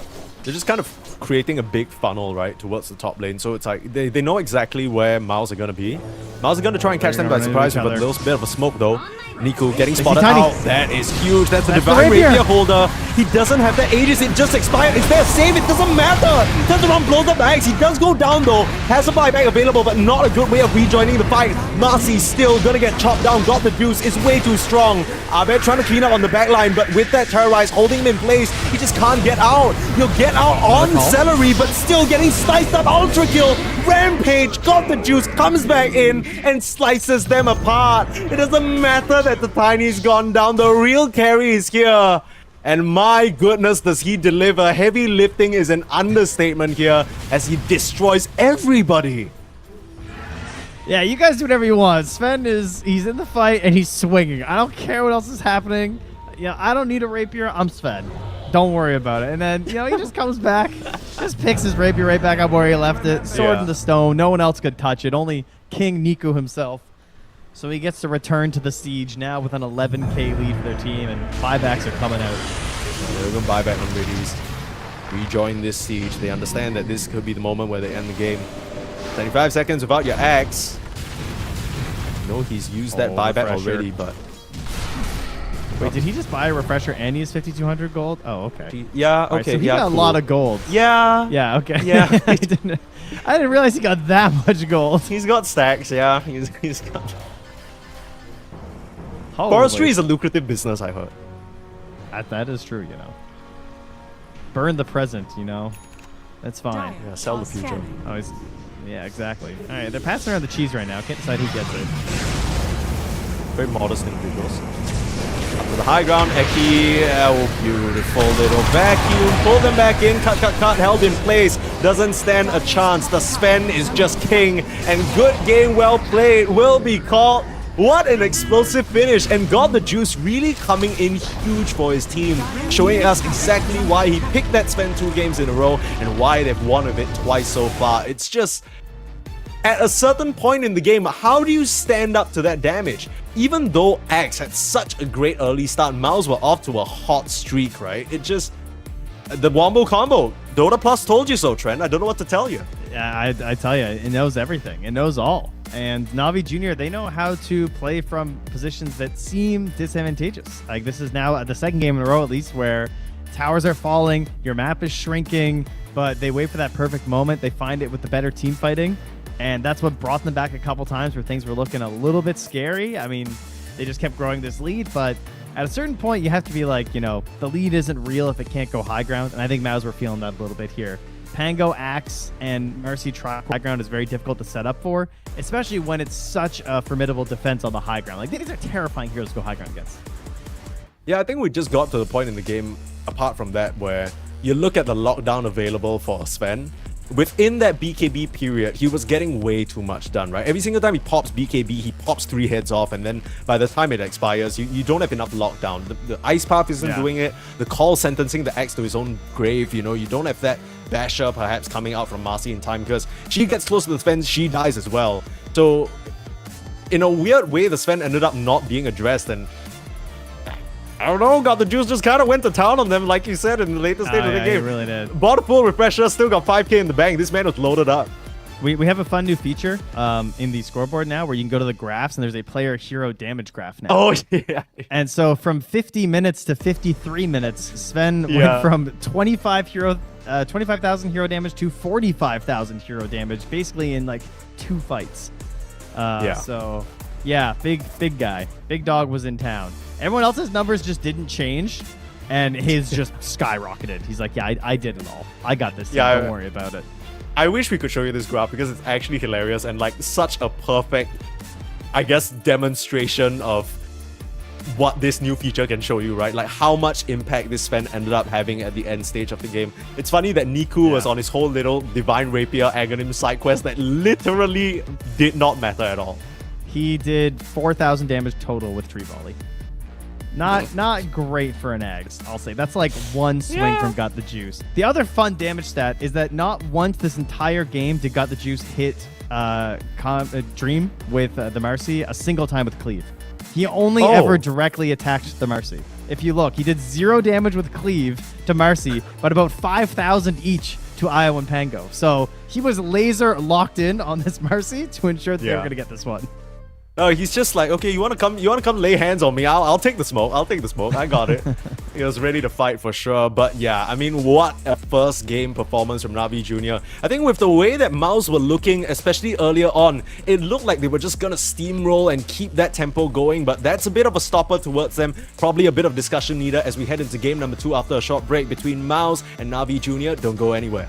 They're just kind of creating a big funnel, right, towards the top lane. So it's like, they know exactly where Miles are going to be. Miles are going to try and catch them by surprise with a little bit of a smoke, though. Niku getting spotted out. That is huge. That's a Divine Rapier holder. He doesn't have the Aegis. It just expired. Is there a save? It doesn't matter. He turns around, blows up the axe. He does go down, though. Has a buyback available, but not a good way of rejoining the fight. Marcy's still going to get chopped down. Got the juice. It's way too strong. Abed trying to clean up on the back line, but with that Terrorize holding him in place, he just can't get out. He'll get out on Celery, but still getting sliced up. Ultra kill. Rampage got the juice, comes back in and slices them apart. It doesn't matter that the Tiny's gone down. The real carry is here. And my goodness, does he deliver. Heavy lifting is an understatement here as he destroys everybody. Yeah, you guys do whatever you want. Sven he's in the fight and he's swinging. I don't care what else is happening. Yeah, I don't need a rapier. I'm Sven. Don't worry about it. And then, he just comes back, just picks his rapier right back up where he left it. Sword in the stone. No one else could touch it. Only King Niku himself. So he gets to return to the siege now with an 11k lead for their team, and buybacks are coming out. They're going to buy back on Riddies. Rejoin this siege. They understand that this could be the moment where they end the game. 25 seconds without your axe. He's used that buyback already, but... Wait, did he just buy a refresher and he has 5,200 gold? Oh, okay. Yeah, okay. Right, so he got a lot of gold. Yeah. Yeah, okay. Yeah. I didn't realize he got that much gold. He's got stacks, yeah. He's got... Holy. Forestry is a lucrative business, I heard. That is true, Burn the present, That's fine. Yeah, sell the future. Oh, yeah, exactly. All right, they're passing around the cheese right now. Can't decide who gets it. Very modest individuals. Up to the high ground, Eki, oh, beautiful little vacuum, pull them back in, cut, held in place, doesn't stand a chance. The Sven is just king, and good game well played will be called. What an explosive finish, and got the juice really coming in huge for his team, showing us exactly why he picked that Sven 2 games in a row, and why they've won of it twice so far. It's just... at a certain point in the game, how do you stand up to that damage? Even though Axe had such a great early start, Mouse were off to a hot streak, right? It just... the Wombo combo. Dota Plus told you so, Trent. I don't know what to tell you. Yeah, I tell you, it knows everything. It knows all. And Na'Vi Jr., they know how to play from positions that seem disadvantageous. Like, this is now the second game in a row, at least, where Towers are falling, your map is shrinking, but they wait for that perfect moment. They find it with the better team fighting, and that's what brought them back a couple times where things were looking a little bit scary. I mean, they just kept growing this lead, but at a certain point, you have to be like, you know, the lead isn't real if it can't go high ground, and I think Maus were feeling that a little bit here. Pango, Axe, and Mercy try high ground is very difficult to set up for, especially when it's such a formidable defense on the high ground. Like, these are terrifying heroes to go high ground against. Yeah, I think we just got to the point in the game, apart from that, where you look at the lockdown available for Sven. Within that BKB period, he was getting way too much done, right? Every single time he pops BKB, he pops 3 heads off, and then by the time it expires, you don't have enough lockdown. The Ice Path isn't doing it. The Call sentencing the Axe to his own grave, you know, you don't have that Basher perhaps coming out from Marcy in time, because she gets close to the Sven, she dies as well. So, in a weird way, the Sven ended up not being addressed, and I don't know, God the Juice just kind of went to town on them, like you said, in the later stage of the game. He really did. Bought a full refresher, still got 5k in the bank. This man was loaded up. We have a fun new feature in the scoreboard now where you can go to the graphs and there's a player hero damage graph now. Oh, yeah. And so from 50 minutes to 53 minutes, Sven went from 25,000 hero damage to 45,000 hero damage, basically in like 2 fights. So, yeah, big guy. Big dog was in town. Everyone else's numbers just didn't change, and his just skyrocketed. He's like, yeah, I did it all. I got this. Yeah, Don't worry about it. I wish we could show you this graph because it's actually hilarious and like such a perfect, I guess, demonstration of what this new feature can show you, right? Like how much impact this Sven ended up having at the end stage of the game. It's funny that Niku was on his whole little Divine Rapier Aghanim side quest that literally did not matter at all. He did 4,000 damage total with Tree Volley. Not great for an Ags, I'll say. That's like 1 swing from Got the Juice. The other fun damage stat is that not once this entire game did Got the Juice hit Dream with the Mercy a single time with Cleave. He only ever directly attacked the Mercy. If you look, he did 0 damage with Cleave to Mercy, but about 5,000 each to Io and Pango. So he was laser locked in on this Mercy to ensure that they were going to get this one. No, he's just like, okay, you wanna come lay hands on me? I'll take the smoke. I'll take the smoke. I got it. He was ready to fight for sure. But yeah, I mean, what a first game performance from Na'Vi Jr. I think with the way that Maus were looking, especially earlier on, it looked like they were just gonna steamroll and keep that tempo going, but that's a bit of a stopper towards them. Probably a bit of discussion needed as we head into game number 2 after a short break between Maus and Na'Vi Jr. Don't go anywhere.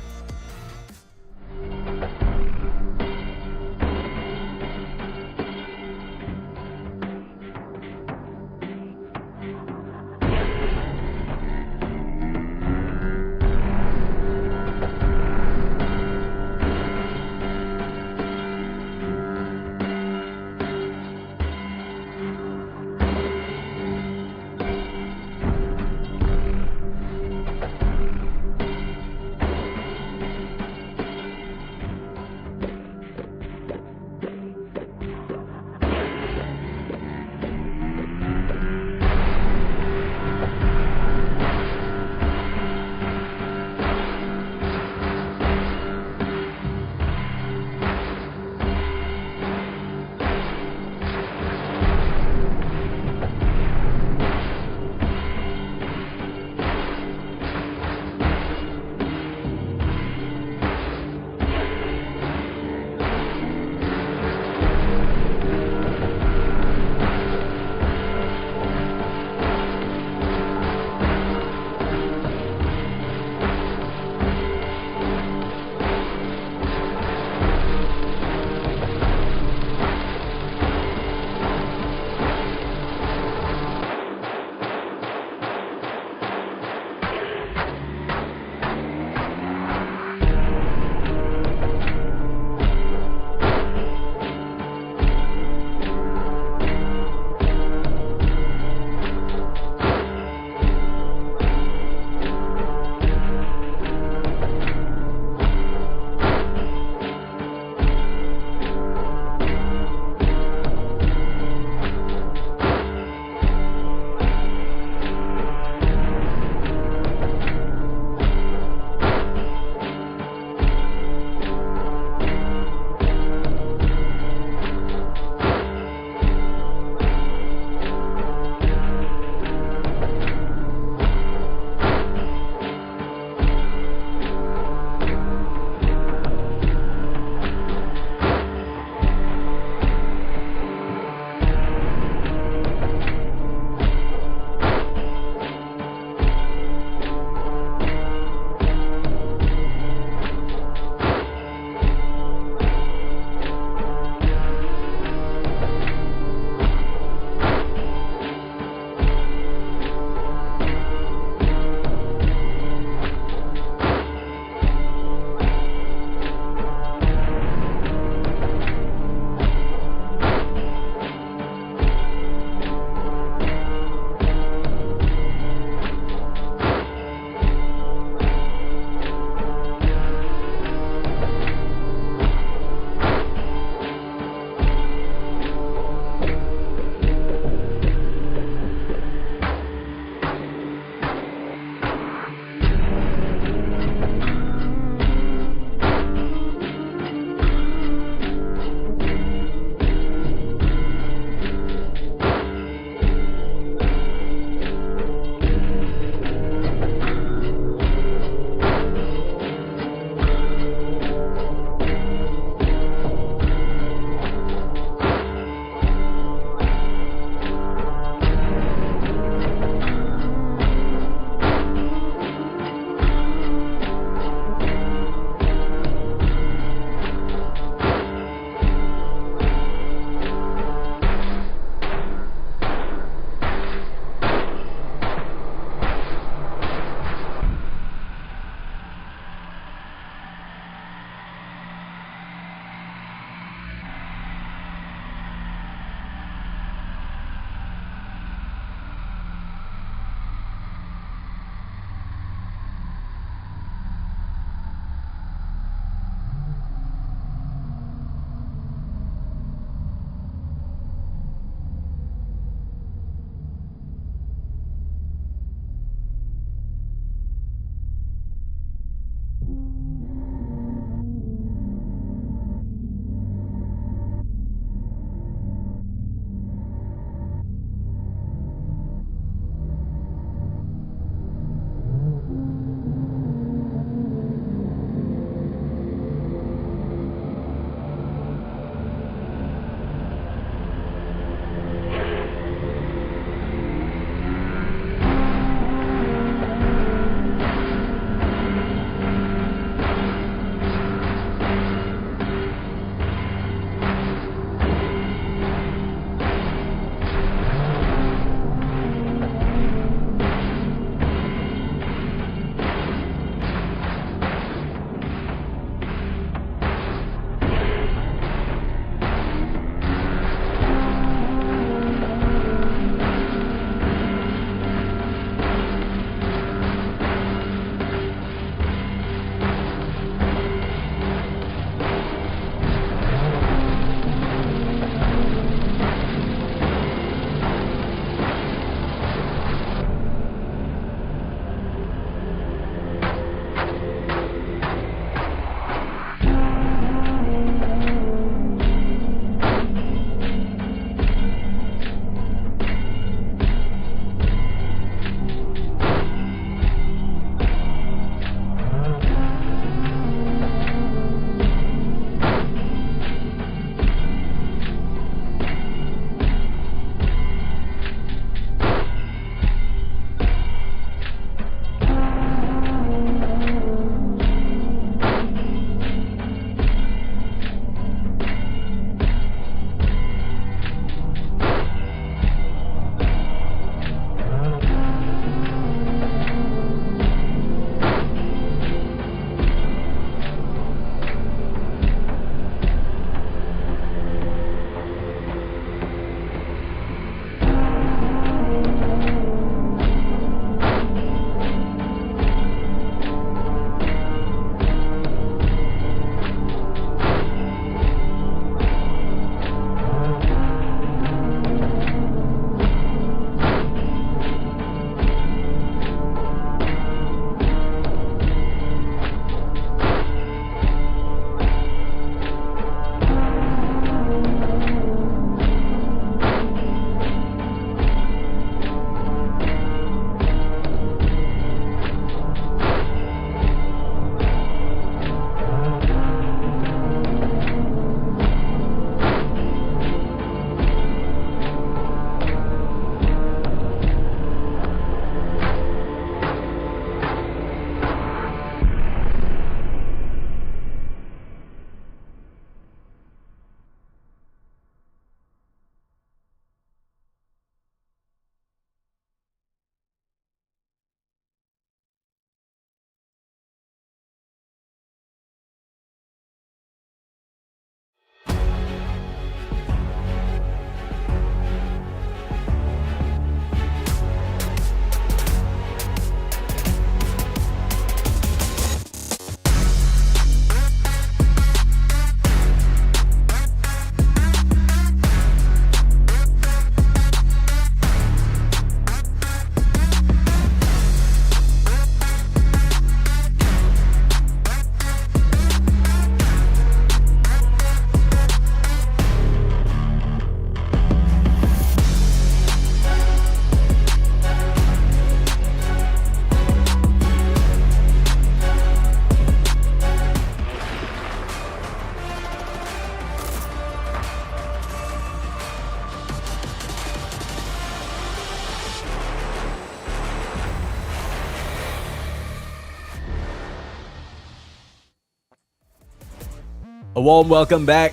A warm welcome back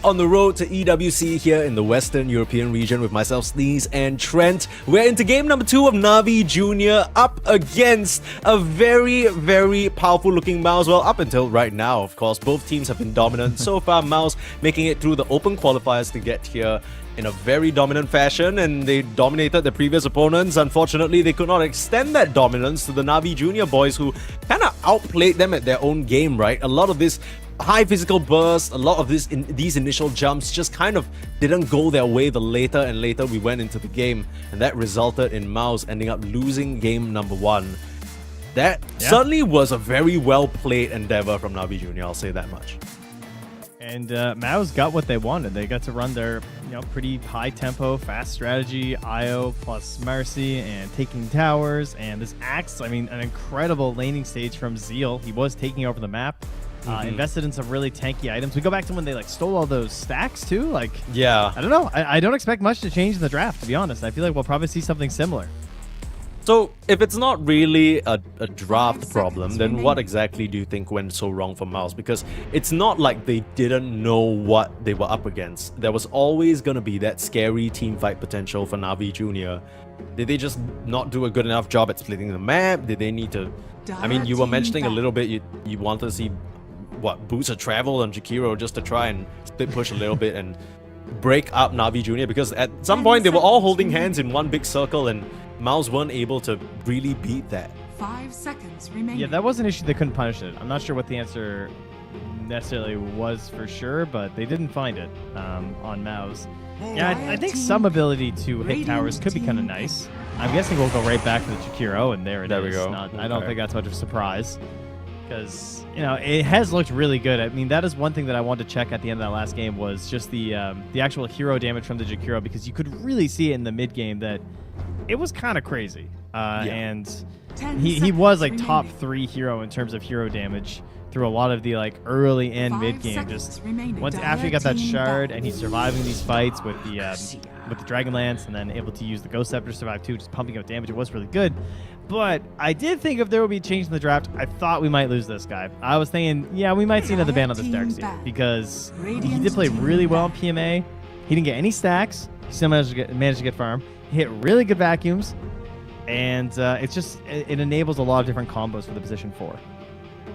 on the road to EWC here in the Western European region with myself, Sneeze, and Trent. We're into game number 2 of Na'Vi Junior up against a very, very powerful looking Mouse. Well, up until right now, of course, both teams have been dominant. So far, Mouse making it through the open qualifiers to get here in a very dominant fashion, and they dominated the previous opponents. Unfortunately, they could not extend that dominance to the Na'Vi Junior boys, who kind of outplayed them at their own game, right? A lot of this high physical burst, a lot of these initial jumps just kind of didn't go their way the later and later we went into the game, and that resulted in Mouse ending up losing game number 1. That certainly was a very well played endeavor from Na'Vi Junior, I'll say that much. And Mao's got what they wanted. They got to run their, pretty high tempo, fast strategy, IO plus Mercy, and taking towers, and this Axe. I mean, an incredible laning stage from Zeal. He was taking over the map. Invested in some really tanky items. We go back to when they stole all those stacks too. Yeah. I don't know. I don't expect much to change in the draft, to be honest. I feel like we'll probably see something similar. So, if it's not really a draft problem, then what exactly do you think went so wrong for Mouse? Because it's not like they didn't know what they were up against. There was always going to be that scary teamfight potential for Na'Vi Junior. Did they just not do a good enough job at splitting the map? Did they need to... I mean, you were mentioning a little bit you wanted to see boots of travel on Jakiro just to try and split push a little bit and break up Na'Vi Junior, because at some point they were all holding hands in one big circle and Mouse weren't able to really beat that. 5 seconds remaining. Yeah, that was an issue. They couldn't punish it. I'm not sure what the answer necessarily was for sure, but they didn't find it on Mouse. Yeah, I think some ability to hit towers could be kind of nice. I'm guessing we'll go right back to the Jakiro, and there it is. We go. I don't think that's much of a surprise, because it has looked really good. I mean, that is one thing that I wanted to check at the end of that last game, was just the actual hero damage from the Jakiro, because you could really see it in the mid game that it was kind of crazy. And he was top 3 hero in terms of hero damage through a lot of the early and mid game. Just once after he got that shard and he's surviving these fights with the Dragonlance, and then able to use the Ghost Scepter to survive too, just pumping out damage, it was really good. But I did think if there would be a change in the draft, I thought we might lose this guy. I was thinking, yeah, we might see another ban on this Darkseer, because he did play really well in PMA. He didn't get any stacks. He still managed to get farm. He hit really good vacuums, and it enables a lot of different combos for the position 4.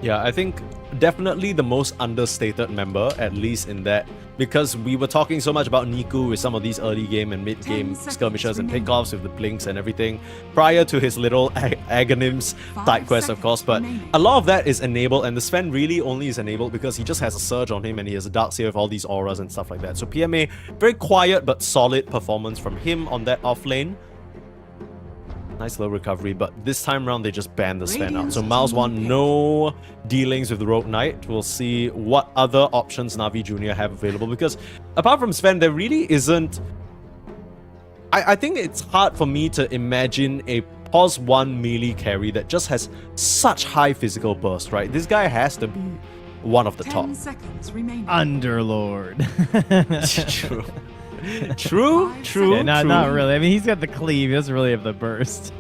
Yeah, I think definitely the most understated member, at least in that, because we were talking so much about Niku with some of these early game and mid game skirmishes and pickoffs with the blinks and everything prior to his little Aghanims side quest, of course, but a lot of that is enabled, and the Sven really only is enabled because he just has a surge on him and he has a Darkseer with all these auras and stuff like that. So PMA, very quiet but solid performance from him on that off lane. Nice little recovery, but this time around they just banned the Sven out. So Mouse want no dealings with the Rogue Knight. We'll see what other options Na'Vi Junior have available, because apart from Sven, there really isn't... I think it's hard for me to imagine a pos 1 melee carry that just has such high physical burst, right? This guy has to be one of the top. 10 seconds remaining. Underlord. True. Yeah, not really. I mean, he's got the cleave. He doesn't really have the burst.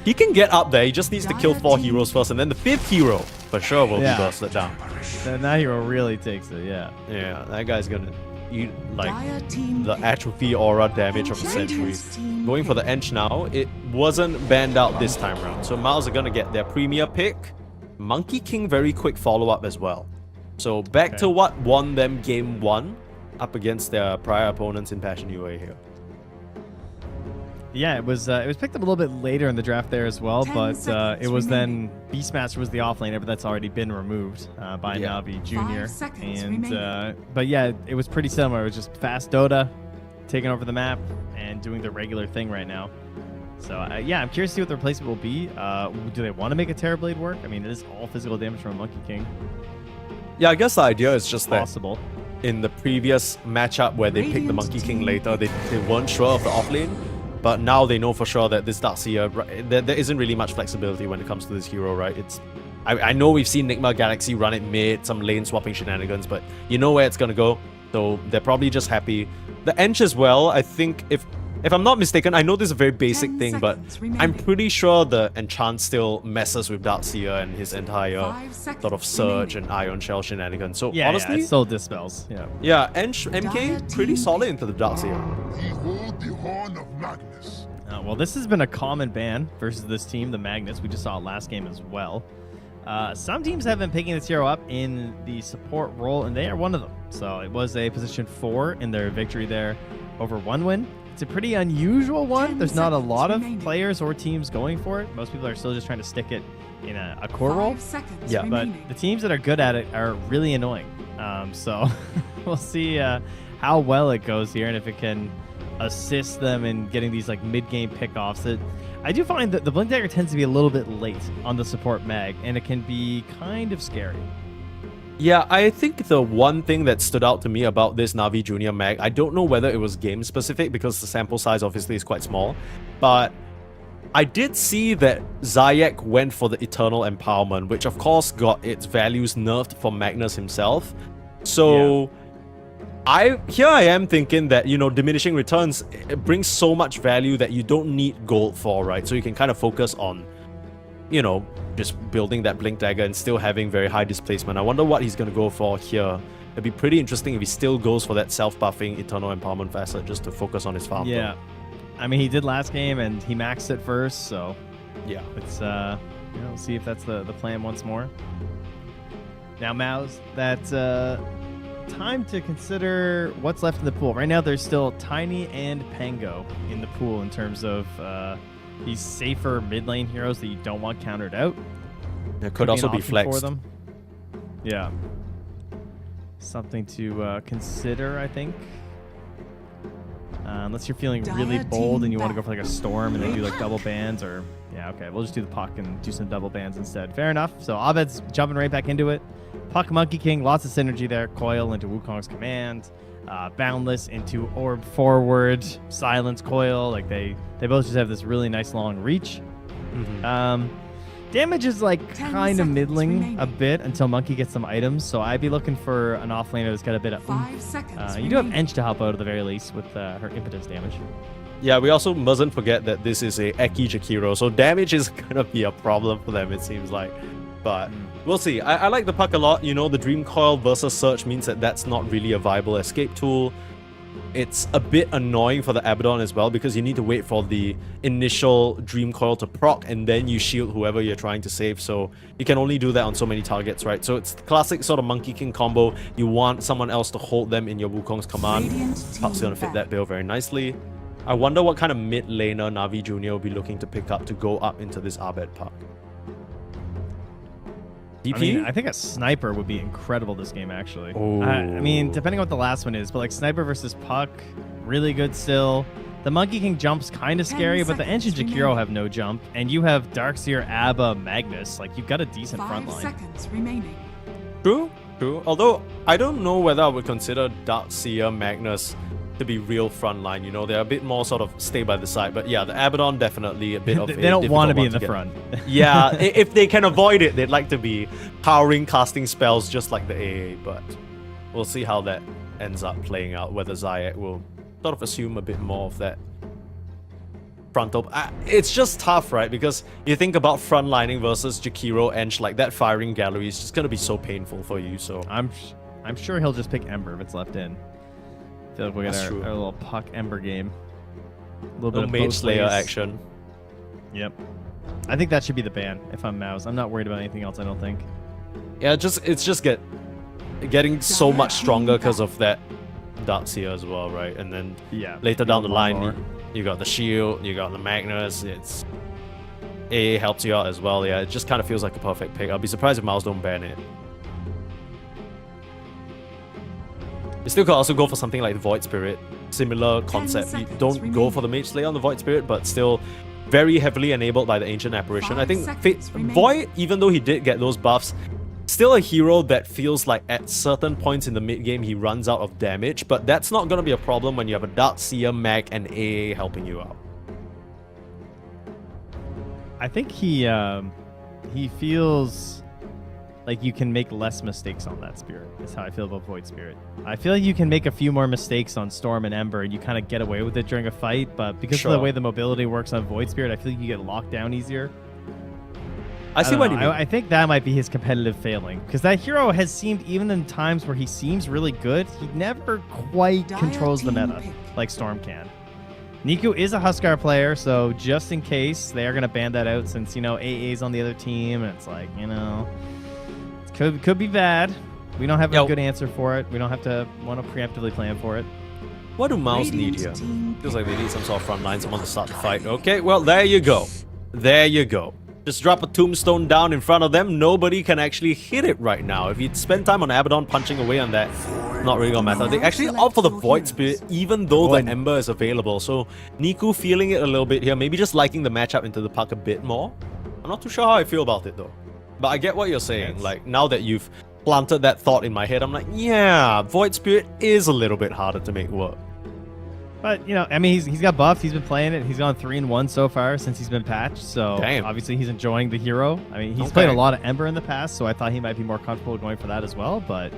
He can get up there. He just needs to kill 4 heroes first, and then the 5th hero for sure will be bursted down. That hero really takes it. Yeah. Yeah, that guy's gonna eat the atrophy aura damage of the century. Going for the Ench now. It wasn't banned out this time around, so Mouse are gonna get their premier pick. Monkey King, very quick follow up as well. So back to what won them game 1. Up against their prior opponents in Passion UA here. Yeah, it was picked up a little bit later in the draft there as well, but it was then Beastmaster was the offlaner, but that's already been removed by Na'Vi Junior. And but yeah, it was pretty similar. It was just fast Dota, taking over the map and doing the regular thing right now. So yeah, I'm curious to see what the replacement will be. Do they want to make a Terrorblade work? I mean, it is all physical damage from a Monkey King. Yeah, I guess the idea is just possible. In the previous matchup where they picked the Monkey King later, they weren't sure of the offlane, but now they know for sure that this Darkseer, there isn't really much flexibility when it comes to this hero, right? I know we've seen Nigma Galaxy run it mid, some lane swapping shenanigans, but you know where it's gonna go, so they're probably just happy. The Ench as well, I think if If I'm not mistaken, I know this is a very basic 10 thing, but seconds I'm remaining. pretty sure the Enchant still messes with Darkseer and his entire 5 seconds sort of Surge remaining. and Ion Shell shenanigans. So Yeah, honestly, it still dispels. Yeah. yeah, MK pretty solid into the Darkseer. Behold the Horn of Magnus. Well, this has been a common ban versus this team, the Magnus. We just saw it last game as well. Some teams have been picking this hero up in the support role, and they are one of them. So it was a position 4 in their victory there over 1-win. It's a pretty unusual one. 10 There's not a seconds lot of remaining. players or teams going for it. Most people are still just trying to stick it in a core role. 5 seconds Yeah, But remaining. the teams that are good at it are really annoying. So we'll see how well it goes here and if it can assist them in getting these like mid-game pickoffs. I do find that the Blink Dagger tends to be a little bit late on the support mag, and it can be kind of scary. Yeah, I think the one thing that stood out to me about this Na'Vi Junior mag, I don't know whether it was game specific because the sample size obviously is quite small, but I did see that Zayak went for the Eternal Empowerment, which of course got its values nerfed for Magnus himself. So here I am thinking that, you know, diminishing returns, it brings so much value that you don't need gold for, right? So you can kind of focus on, you know, just building that Blink Dagger and still having very high displacement. I wonder what he's going to go for here. It'd be pretty interesting if he still goes for that self-buffing Eternal Empowerment facet just to focus on his farm. Yeah. I mean, he did last game, and he maxed it first, so Yeah. it's, we'll see if that's the plan once more. Now, Mouse, that's time to consider what's left in the pool. Right now, there's still Tiny and Pango in the pool in terms of these safer mid lane heroes that you don't want countered out. It could an also be option flexed. for them. Yeah. Something to consider, I think. Unless you're feeling really Dire bold team and you want to go back. for like a storm and then do like double bans, or yeah, okay, we'll just do the puck and do some double bans instead. Fair enough. So Abed's jumping right back into it. Puck Monkey King, lots of synergy there. Coil into Wukong's command. Boundless into Orb forward. Silence Coil. Like they both just have this really nice long reach. Damage is like 10 kind of seconds middling remaining. a bit until Monkey gets some items. So I'd be looking for an offlaner that's got a bit of 5 seconds you do have remaining. Ench to help out at the very least with her impetus damage. Yeah, we also mustn't forget that this is a Eki Jakiro, so damage is gonna be a problem for them, it seems like. But we'll see. I like the puck a lot. You know, the Dream Coil versus Search means that that's not really a viable escape tool. It's a bit annoying for the Abaddon as well because you need to wait for the initial Dream Coil to proc and then you shield whoever you're trying to save. So you can only do that on so many targets, right? So it's the classic sort of Monkey King combo. You want someone else to hold them in your Wukong's command. Radiant Puck's team gonna fit back. that bill very nicely. I wonder what kind of mid laner Na'Vi Junior will be looking to pick up to go up into this Abed puck. DP? I mean, I think a sniper would be incredible this game, actually. Oh. I mean, depending on what the last one is, but like sniper versus puck, really good still. The Monkey King jump's kind of 10 scary, but the Ench and seconds Jakiro remaining. have no jump, and you have Darkseer, Abba, Magnus. Like, you've got a decent 5 front line. seconds remaining. True. Although, I don't know whether I would consider Darkseer, Magnus to be real frontline. You know, they're a bit more sort of stay by the side. But yeah, the Abaddon definitely a bit of They a don't want to difficult be one in the get. front. Yeah, if they can avoid it, they'd like to be powering casting spells just like the AA, but we'll see how that ends up playing out, whether Zayak will sort of assume a bit more of that frontal. It's just tough, right? Because you think about frontlining versus Jakiro, Ench, like that firing gallery is just going to be so painful for you, so... I'm sure he'll just pick Ember if it's left in. I feel like we'll get That's our true. little puck Ember game. A little No bit of Mage both Slayer ways. action. Yep. I think that should be the ban if I'm Mouse. I'm not worried about anything else, I don't think. Yeah, it's just getting so much stronger because of that Darkseer as well, right? And then Yeah. later down the line, More. you got the shield, you got the Magnus. It's AA helps you out as well. Yeah, it just kind of feels like a perfect pick. I'll be surprised if Miles don't ban it. You still could also go for something like the Void Spirit. Similar concept. You seconds don't go remaining. for the Mage Slayer on the Void Spirit, but still very heavily enabled by the Ancient Apparition. I 5 think seconds remaining. Void, even though he did get those buffs, still a hero that feels like at certain points in the mid game he runs out of damage, but that's not going to be a problem when you have a Darkseer, Mag, and AA helping you out. I think he feels like you can make less mistakes on that Spirit, is how I feel about Void Spirit. I feel like you can make a few more mistakes on Storm and Ember and you kind of get away with it during a fight, but because of the way the mobility works on Void Spirit, I feel like you get locked down easier. I see what you mean. I think that might be his competitive failing, because that hero has seemed, even in times where he seems really good, he never quite controls the meta like Storm can. Niku is a Huskar player, so just in case, they are going to ban that out since, AA's on the other team, and it's like, it could be bad. We don't have a good answer for it. We don't have to want to preemptively plan for it. What do Mouse need here? Feels like they need some sort of front line, someone to start the fight. Okay, well, there you go. There you go. Just drop a tombstone down in front of them. Nobody can actually hit it right now. If you spend time on Abaddon punching away on that, not really gonna matter. They actually opt for the Void Spirit even though the Ember is available. So Niku feeling it a little bit here. Maybe just liking the matchup into the puck a bit more. I'm not too sure how I feel about it though. But I get what you're saying. Like, now that you've planted that thought in my head, I'm like, yeah, Void Spirit is a little bit harder to make work. But, I mean, he's got buffed. He's been playing it. He's gone 3-1 so far since he's been patched. So, obviously, he's enjoying the hero. I mean, he's played a lot of Ember in the past, so I thought he might be more comfortable going for that as well. But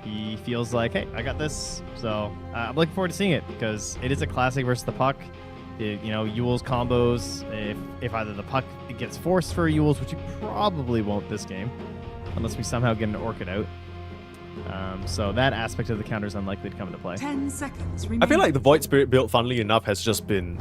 he feels like, hey, I got this. So, I'm looking forward to seeing it because it is a classic versus the puck. Yule's combos, if either the puck gets forced for Yule's, which you probably won't this game, unless we somehow get an Orchid out. So that aspect of the counter is unlikely to come into play. 10 seconds remaining. I feel like the Void Spirit build, funnily enough, has just been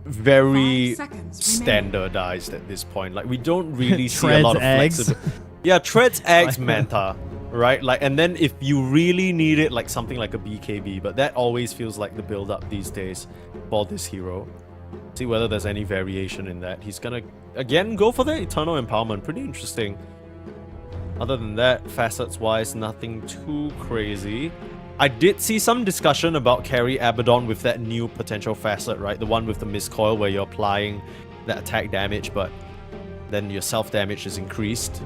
very standardized at this point. Like, we don't really see a lot of flexibility. Yeah, treads, eggs, Manta, right? Like, and then if you really need it, like something like a BKB, but that always feels like the build-up these days for this hero. See whether there's any variation in that. He's gonna, again, go for the Eternal Empowerment. Pretty interesting. Other than that, facets-wise, nothing too crazy. I did see some discussion about carry Abaddon with that new potential facet, right? The one with the Miscoil where you're applying that attack damage, but then your self-damage is increased.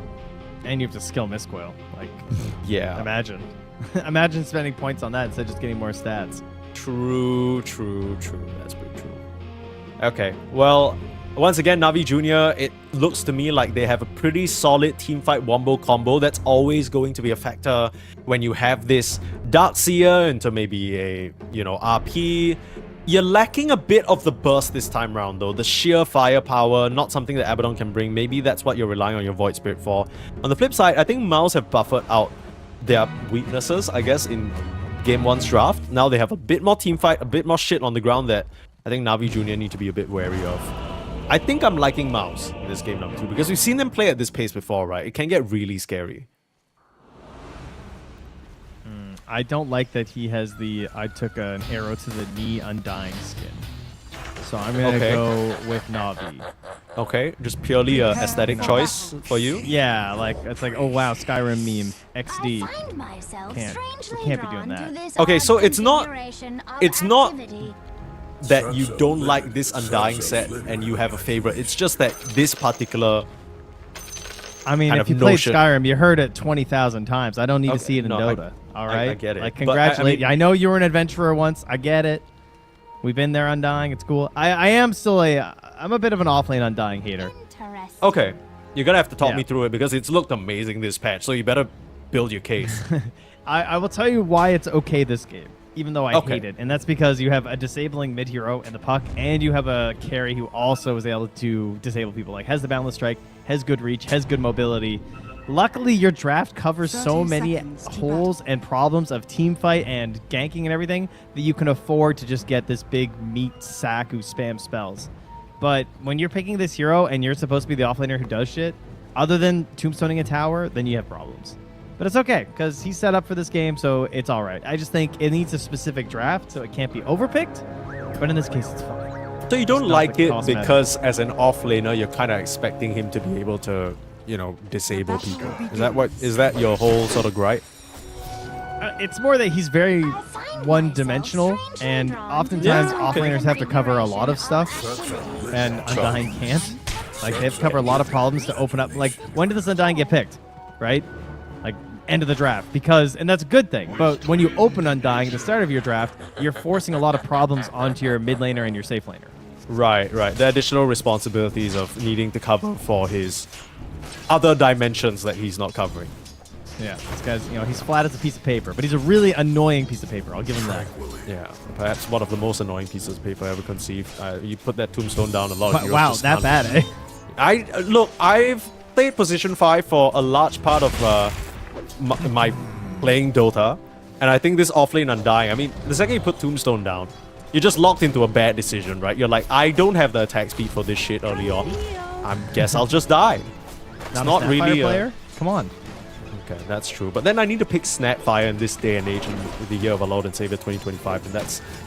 And you have to skill Miscoil. Like, yeah. Imagine. Imagine spending points on that instead of just getting more stats. True. That's pretty true. Okay, well, once again, Navi Jr., it looks to me like they have a pretty solid teamfight wombo combo. That's always going to be a factor when you have this Darkseer into maybe a, RP. You're lacking a bit of the burst this time round though. The sheer firepower, not something that Abaddon can bring. Maybe that's what you're relying on your Void Spirit for. On the flip side, I think Mouse have buffered out their weaknesses, I guess, in Game 1's draft. Now they have a bit more teamfight, a bit more shit on the ground that I think Navi Jr. need to be a bit wary of. I think I'm liking Mouse in this game number 2 because we've seen them play at this pace before, right? It can get really scary. I don't like that he has the I took an arrow to the knee undying skin. So I'm going to go with Navi. Okay, just purely a aesthetic choice for you? Yeah, like, it's like, oh wow, Skyrim meme, XD. Can't be doing that. Okay, so it's not that you don't like this Undying set and you have a favorite. It's just that this particular I mean, if you played Skyrim, you heard it 20,000 times. I don't need to see it in Dota. All right? I get it. Like, congratulate you. I know you were an adventurer once. I get it. We've been there Undying. It's cool. I am still I'm a bit of an offlane Undying hater. Okay. You're going to have to talk me through it because it's looked amazing this patch. So you better build your case. I will tell you why it's okay this game, even though I hate it. And that's because you have a disabling mid-hero in the puck, and you have a carry who also is able to disable people. Like, has the Boundless Strike, has good reach, has good mobility. Luckily, your draft covers so many holes and problems of teamfight and ganking and everything that you can afford to just get this big meat sack who spams spells. But when you're picking this hero and you're supposed to be the offlaner who does shit, other than tombstoning a tower, then you have problems. But it's okay, because he's set up for this game, so it's all right. I just think it needs a specific draft, so it can't be overpicked. But in this case, it's fine. So you don't like it because as an offlaner, you're kind of expecting him to be able to, disable people. Is that your whole sort of gripe? It's more that he's very one-dimensional, and oftentimes offlaners have to cover a lot of stuff, and Undying can't. Like, they have to cover a lot of problems to open up. Like, when did this Undying get picked? Right? Like, end of the draft. And that's a good thing. But when you open Undying at the start of your draft, you're forcing a lot of problems onto your mid laner and your safe laner. Right. The additional responsibilities of needing to cover for his other dimensions that he's not covering. Yeah, this guy's, he's flat as a piece of paper, but he's a really annoying piece of paper. I'll give him that. Yeah, perhaps one of the most annoying pieces of paper ever conceived. You put that tombstone down, a lot of heroes Wow, just that can't. bad, eh? Look, I've played position 5 for a large part of my playing Dota, and I think this offlane Undying, I mean, the second you put tombstone down, you're just locked into a bad decision, right? You're like, I don't have the attack speed for this shit early on. I guess I'll just die. It's not really a player. Come on. Okay, that's true. But then I need to pick Snapfire in this day and age in the year of our Lord and Savior 2025, and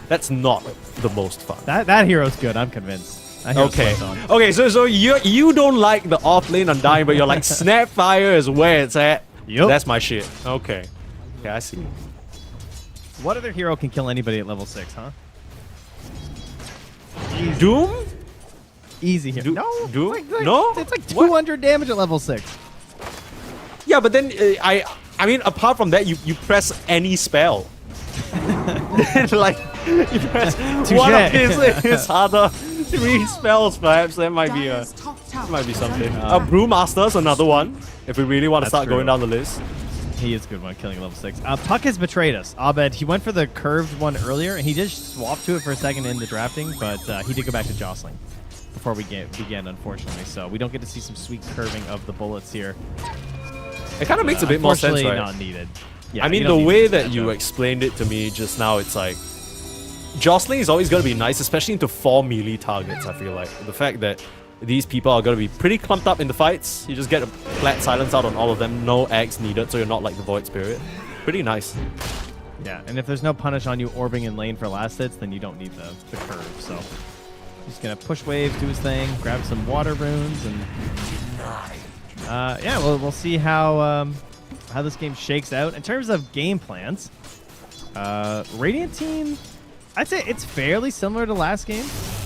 that's not the most fun. That hero's good. I'm convinced. That hero's Okay. spot on. Okay, so you don't like the offlane Undying, but you're like Snapfire is where it's at. Yup. That's my shit. Okay. Okay, I see. What other hero can kill anybody at level 6, huh? Doom? Easy here. No, Doom? no, it's like 200 damage at level 6. Yeah, but then I mean, apart from that, you press any spell. Like you press one of his other 3 spells, perhaps that might be Dire's top tower might be is something. under Brewmaster's another one. If we really want to That's start going true. down the list. He is a good one killing level 6. Puck has betrayed us. Abed, he went for the curved one earlier, and he did swap to it for a second in the drafting, but he did go back to jostling before we began, unfortunately. So we don't get to see some sweet curving of the bullets here. It kind of makes a bit more sense, Unfortunately, right? not needed. Yeah, I mean, you the don't need way to do that you though. explained it to me just now, it's like jostling is always going to be nice, especially into 4 melee targets. I feel like the fact that these people are going to be pretty clumped up in the fights. You just get a flat silence out on all of them. No X needed, so you're not like the Void Spirit. Pretty nice. Yeah, and if there's no punish on you orbing in lane for last hits, then you don't need the curve. So just gonna push wave, do his thing, grab some water runes, and yeah, we'll see how this game shakes out in terms of game plans. Radiant team, I'd say it's fairly similar to last game.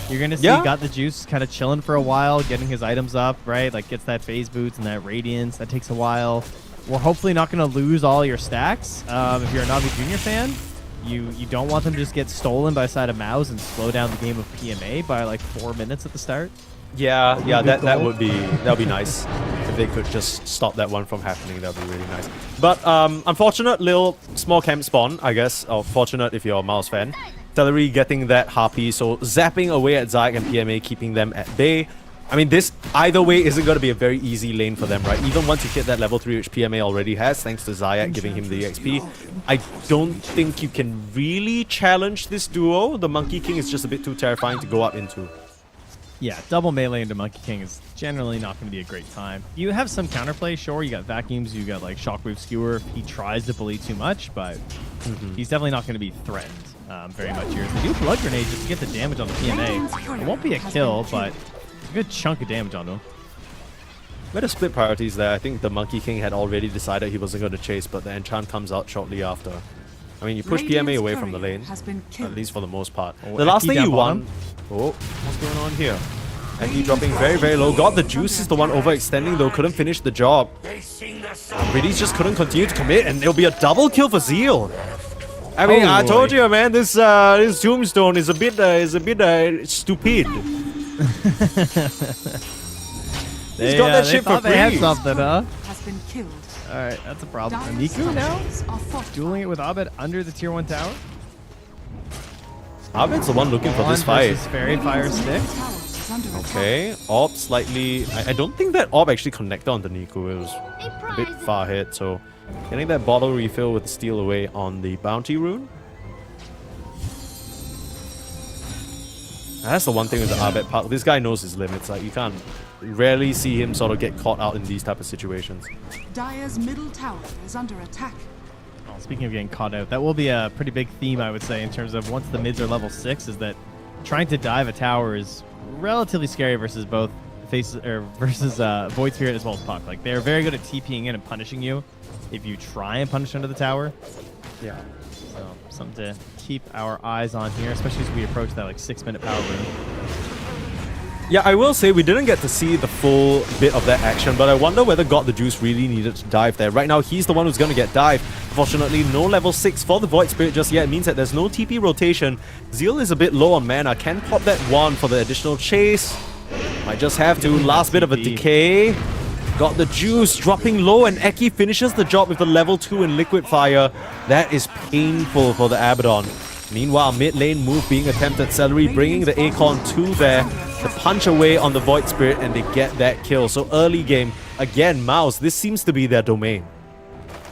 You're going to see Got the Juice kind of chilling for a while, getting his items up, right? Like gets that phase boots and that radiance. That takes a while. We're hopefully not going to lose all your stacks. If you're a Navi Junior fan, you don't want them to just get stolen by a side of Maus and slow down the game of PMA by like 4 minutes at the start. Yeah, good that goal. would be nice if they could just stop that one from happening. That would be really nice. But unfortunate little small camp spawn, I guess. Or fortunate if you're a Mouse fan. Celery getting that Harpy, so zapping away at Zayek and PMA, keeping them at bay. I mean, this either way isn't going to be a very easy lane for them, right? Even once you hit that level 3, which PMA already has, thanks to Zayek giving him the XP, I don't think you can really challenge this duo. The Monkey King is just a bit too terrifying to go up into. Yeah, double melee into Monkey King is generally not going to be a great time. You have some counterplay, sure. You got vacuums, you got like Shockwave Skewer if he tries to bully too much, but he's definitely not going to be threatened very much here. They do Blood Grenade just to get the damage on the PMA. It won't be a kill, but a good chunk of damage onto him. Better split priorities there. I think the Monkey King had already decided he wasn't going to chase, but the enchant comes out shortly after. I mean, you push PMA away from the lane, has been at killed. least for the most part. Oh, The last Eki thing down you bottom. want... Oh, what's going on here? Eki dropping very, very low. Got the Juice is the one overextending though, couldn't finish the job. British just couldn't continue to commit, and it'll be a double kill for Zeal. I mean, I told you, man, this Tombstone is a bit stupid. He's got that shit for thought they had free. something, huh? Has been killed. All right, that's a problem. Dire's Niku now? structures are fortified. Dueling it with Abed under the tier 1 tower. Abed's the one looking for this On fight. versus Fairy Fire Stick. Middle tower is under attack. Okay, Orb slightly... I don't think that Orb actually connected on the Niku. It was a bit far ahead, so... Getting that bottle refill with Steal away on the Bounty rune. That's the one thing with the Abed Park. This guy knows his limits. Like, you can't rarely see him sort of get caught out in these type of situations. Dire's middle tower is under attack. Oh, speaking of getting caught out, that will be a pretty big theme, I would say, in terms of once the mids are level 6, is that trying to dive a tower is relatively scary versus both Void Spirit as well as Puck. Like, they're very good at TPing in and punishing you if you try and punish under the tower. Yeah. So, something to keep our eyes on here, especially as we approach that like 6-minute power rune. Yeah, I will say we didn't get to see the full bit of that action, but I wonder whether God the Juice really needed to dive there. Right now, he's the one who's going to get dived. Fortunately, no level 6 for the Void Spirit just yet. It means that there's no TP rotation. Zeal is a bit low on mana. Can pop that one for the additional chase. Might just have to. Last bit of a TP. decay. got the juice, dropping low, and Eki finishes the job with the level 2 in Liquid Fire. That is painful for the Abaddon. Meanwhile, mid lane move being attempted. Celery bringing the Acorn 2 there to punch away on the Void Spirit, and they get that kill. So early game, again, Mouse, this seems to be their domain.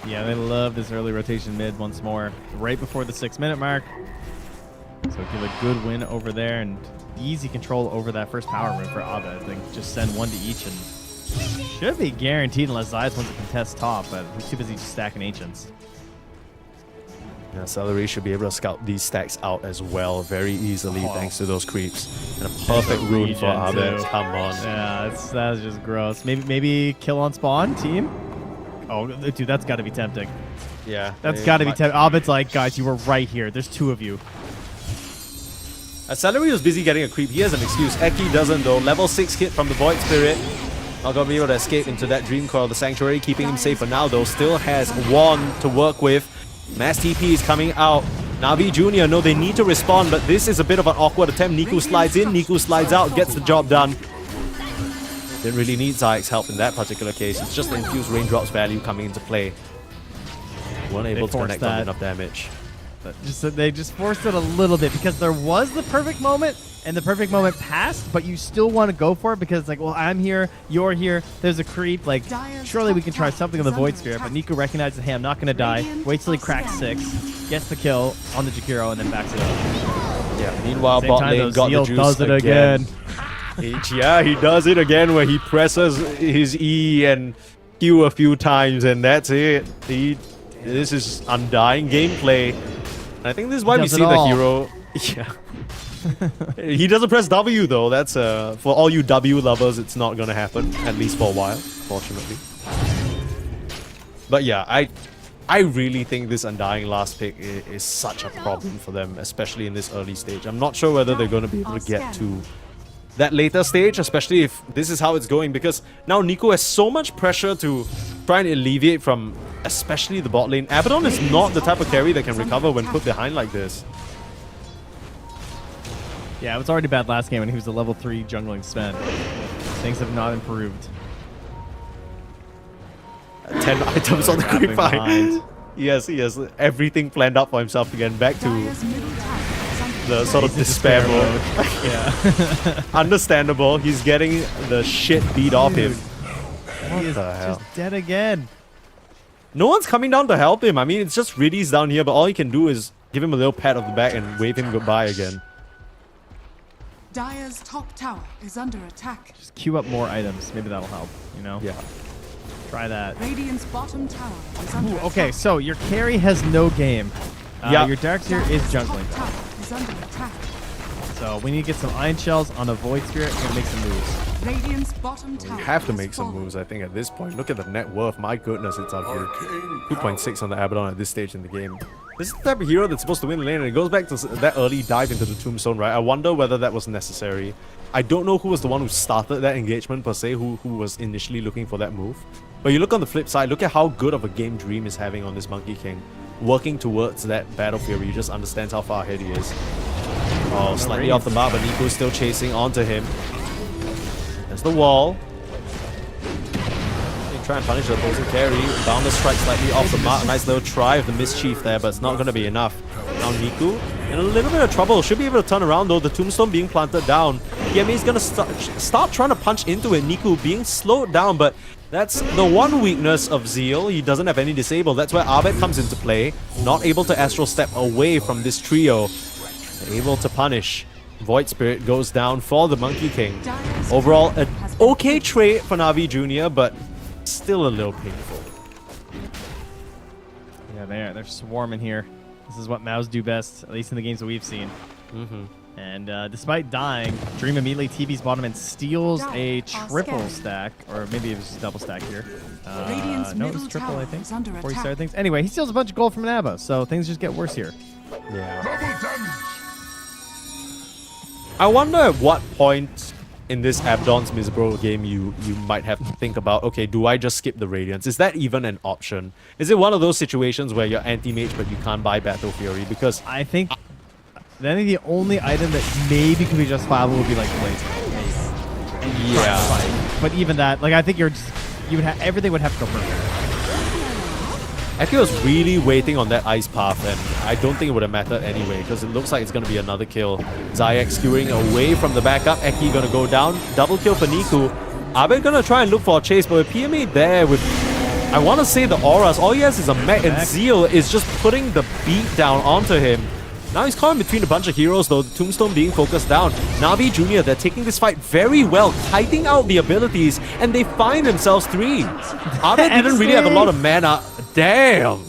Yeah, they love this early rotation mid once more, right before the 6-minute mark. So give a good win over there and easy control over that first power move for Abed. I think just send one to each and should be guaranteed unless Zayas wants to contest top, but he's too busy just stacking Ancients. Yeah, Celery should be able to scout these stacks out as well very easily thanks to those creeps. And a perfect rune for Abed. Come on. Yeah, that's just gross. Maybe kill on spawn, team? Oh, dude, that's got to be tempting. Yeah. That's got to be tempting. Abed's like, guys, you were right here. There's 2 of you. Celery was busy getting a creep. He has an excuse. Eki doesn't though. Level 6 hit from the Void Spirit. Not going to be able to escape into that Dream Coil of the Sanctuary, keeping him safe for now though. Still has one to work with. Mass TP is coming out. Na'Vi Jr., no, they need to respond, but this is a bit of an awkward attempt. Niku slides in, Niku slides out, gets the job done. Didn't really need Zayek's help in that particular case. It's just the infused raindrops value coming into play. Weren't able to connect on enough damage. They just forced it a little bit because there was the perfect moment and the perfect moment passed, but you still want to go for it because it's like, well, I'm here, you're here, there's a creep, like surely we can try something on the Void Spirit, but Niku recognizes, hey, I'm not going to die, waits till he cracks 6, gets the kill on the Jakiro and then backs it up. Yeah, meanwhile bot lane got the juice does it again. He does it again where he presses his E and Q a few times and that's it. This is undying gameplay. I think this is why we see the hero. Yeah. He doesn't press W though. That's for all you W lovers, it's not gonna happen, at least for a while, fortunately. But yeah, I really think this undying last pick is such a problem for them, especially in this early stage. I'm not sure whether they're gonna be able to get to that later stage, especially if this is how it's going, because now Nico has so much pressure to try and alleviate from especially the bot lane. Abaddon is not the type of carry that can recover when put behind like this. Yeah, it was already bad last game when he was a level 3 jungling Sven. Things have not improved. 10 items on the Qualifier. Yes, he has everything planned out for himself again. Back to the sort of despair mode. Yeah. Understandable. He's getting the shit beat off him. He is just dead again. No one's coming down to help him. I mean, it's just Riddy's down here, but all he can do is give him a little pat on the back and wave him goodbye again. Dire's top tower is under attack. Just queue up more items. Maybe that'll help, you know? Yeah. Try that. Radiant's bottom tower is under attack. Okay, so your carry has no game. Your Darkseer is jungling. Top tower is under attack. So we need to get some Iron Shells on a Void Spirit and make some moves. Radiant's bottom tower We have to has make some fallen. moves, I think, at this point. Look at the net worth. My goodness, it's up here. 2.6 on the Abaddon at this stage in the game. This is the type of hero that's supposed to win the lane, and it goes back to that early dive into the Tombstone, right? I wonder whether that was necessary. I don't know who was the one who started that engagement, per se, who was initially looking for that move. But you look on the flip side, look at how good of a game Dream is having on this Monkey King. Working towards that battlefield, he just understands how far ahead he is. Oh, slightly off the mark, but Nico's still chasing onto him. There's the wall. They try and punish the opposing carry. Bounder strike slightly off the mark. Nice little try of the Mischief there, but it's not going to be enough. Now Nico in a little bit of trouble. Should be able to turn around though. The Tombstone being planted down. Yemi's going to start trying to punch into it. Nico being slowed down, but that's the one weakness of Zeal. He doesn't have any disable. That's where Abed comes into play. Not able to Astral Step away from this trio. Able to punish. Void Spirit goes down for the Monkey King. Overall, an okay trade for Na'Vi Jr., but still a little painful. Yeah, they're swarming here. This is what Maus do best, at least in the games that we've seen. And despite dying, Dream immediately TB's bottom and steals a triple stack, or maybe it was just double stack here. No, it was triple, I think, before he started things. Anyway, he steals a bunch of gold from Naba, so things just get worse here. Yeah. Double damage. I wonder at what point in this Abaddon's Miserable game you might have to think about, okay, do I just skip the Radiance? Is that even an option? Is it one of those situations where you're anti-mage but you can't buy Battle Fury? Because I think the only item that maybe could be justifiable would be like Blaze. yeah. But even that, like, I think you're just everything would have to go perfect. Eki was really waiting on that ice path, and I don't think it would have mattered anyway, because it looks like it's going to be another kill. Zayek skewing away from the backup. Eki going to go down. Double kill for Niku. Abed going to try and look for a chase, but with PMA there with, I want to say the auras, all he has is a mech, and Zeal is just putting the beat down onto him. Now he's caught in between a bunch of heroes though, Tombstone being focused down. Navi Jr., they're taking this fight very well, kiting out the abilities, and they find themselves 3. Abed didn't really have a lot of mana. Damn!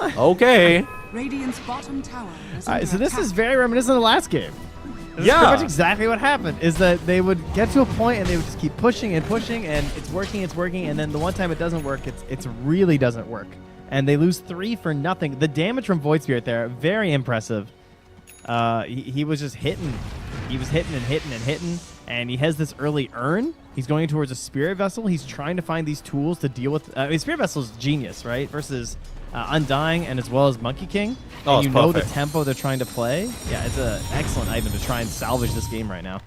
Okay. Radiant's bottom tower is under So this attack. is very reminiscent of the last game. This Yeah. is pretty much exactly what happened, is that they would get to a point and they would just keep pushing and pushing, and it's working, and then the one time it doesn't work, it really doesn't work. And they lose 3 for nothing. The damage from Void Spirit there, very impressive. He was just hitting. He was hitting and hitting and hitting, and he has this early urn. He's going towards a Spirit Vessel. He's trying to find these tools to deal with. Spirit Vessel is genius, right? Versus Undying and as well as Monkey King. Oh, And it's you know the perfect. tempo they're trying to play. Yeah, it's an excellent item to try and salvage this game right now.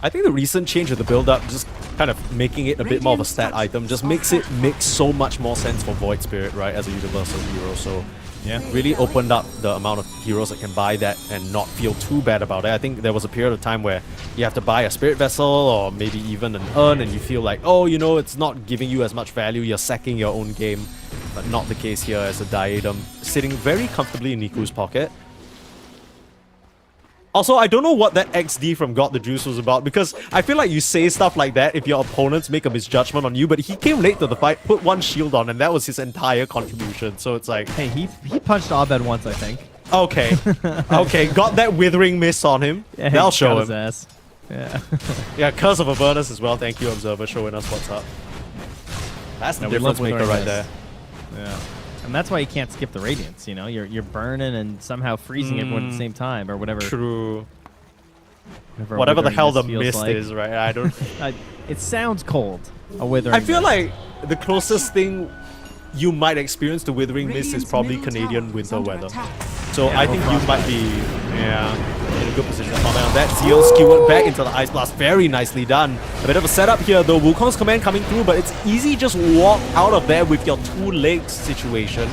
I think the recent change of the build-up, just kind of making it a bit more of a stat item, just makes it make so much more sense for Void Spirit, right, as a universal hero. So Yeah. really opened up the amount of heroes that can buy that and not feel too bad about it. I think there was a period of time where you have to buy a Spirit Vessel or maybe even an urn, and you feel like, oh, you know, it's not giving you as much value, you're sacking your own game. But not the case here, as a diadem sitting very comfortably in Niku's pocket. Also, I don't know what that XD from Got the Juice was about, because I feel like you say stuff like that if your opponents make a misjudgment on you, but he came late to the fight, put 1 shield on, and that was his entire contribution. So it's like, Hey, he punched Abed once, I think. okay, okay, got that Withering Mist on him. Yeah, That'll he show got his him. ass. Yeah. Yeah, Curse of Avernus as well. Thank you, Observer, showing us what's up. That's the Yeah, we love difference maker Withering right Mist. there. Yeah. And that's why you can't skip the Radiance, you know? You're burning and somehow freezing everyone at the same time, or whatever. True. Whatever, a Whatever the Withering hell the Mist feels mist like. is, right? I don't... It sounds cold. A Withering I feel Mist. like the closest thing you might experience to Withering Mist is Radiant's probably middle Canadian tower is winter under weather. attack. So Yeah, I or think you might frostbite. be in a good position to comment on that. Zeal skewered back into the Ice Blast. Very nicely done. A bit of a setup here though. Wukong's command coming through, but it's easy just walk out of there with your 2 legs situation.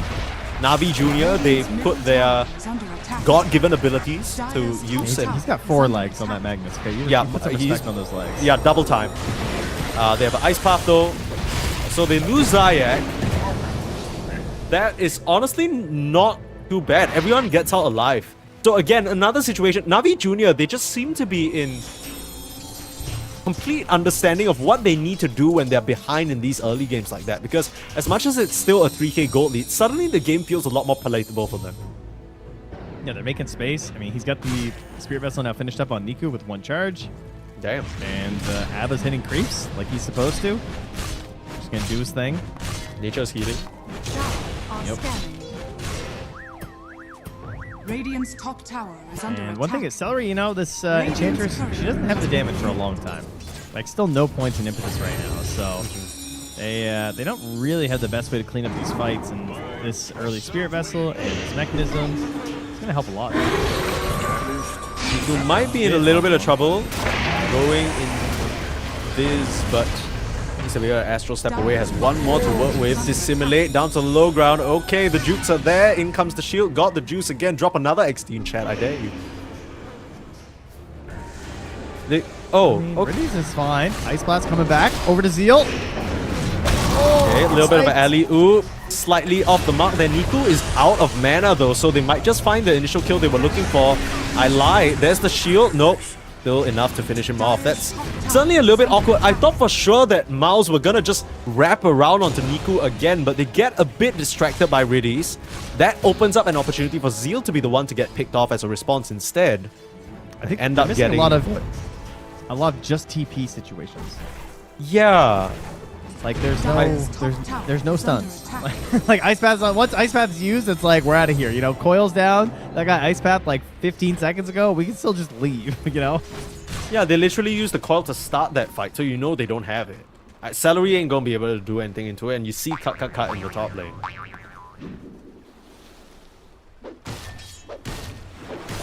Navi Jr., they put their Is under attack. God-given abilities to use, and He's got 4 legs on that Magnus. Okay, you Yeah, put some he's- respect on those legs. yeah, double time. They have an Ice Path though, so they lose Zayak. That is honestly not too bad. Everyone gets out alive. So again, another situation. Navi Jr., they just seem to be in complete understanding of what they need to do when they're behind in these early games like that. Because as much as it's still a 3k gold lead, suddenly the game feels a lot more palatable for them. Yeah, they're making space. I mean, he's got the Spirit Vessel now finished up on Niku with 1 charge. Damn. And Abba's hitting creeps like he's supposed to. Just gonna do his thing. Nature's healing. Are Yep. scanning. Radiant's top tower is under And attack. one thing is, Celery, you know, this Enchantress, she doesn't have the damage for a long time. Like, still no points in impetus right now, so they don't really have the best way to clean up these fights, and this early Spirit Vessel and this mechanism, it's gonna help a lot. You might be in a little bit of trouble going in this, but Sevilla Astral Step Away has 1 more to work with. Dissimulate down to low ground. Okay, the jukes are there. In comes the shield. Got the juice again. Drop another XD in chat. I dare you. Okay. Radiance is fine. Ice Blast coming back. Over to Zeal. Okay, a little bit of an alley-oop. Slightly off the mark there. Niku is out of mana though, so they might just find the initial kill they were looking for. I lied. There's the shield. Nope. Still enough to finish him off. That's certainly a little bit awkward. I thought for sure that Miles were gonna just wrap around onto Niku again, but they get a bit distracted by Riddies. That opens up an opportunity for Zeal to be the one to get picked off as a response instead. I think End they're up missing getting a lot of just TP situations. Yeah. Like there's no Is under stunts. attack. Like Ice Path's on. Once Ice Path's used, it's like we're out of here. You know, coils down. That guy Ice Path like 15 seconds ago. We can still just leave. You know. Yeah, they literally use the coil to start that fight, so you know they don't have it. Celery ain't gonna be able to do anything into it, and you see cut in the top lane.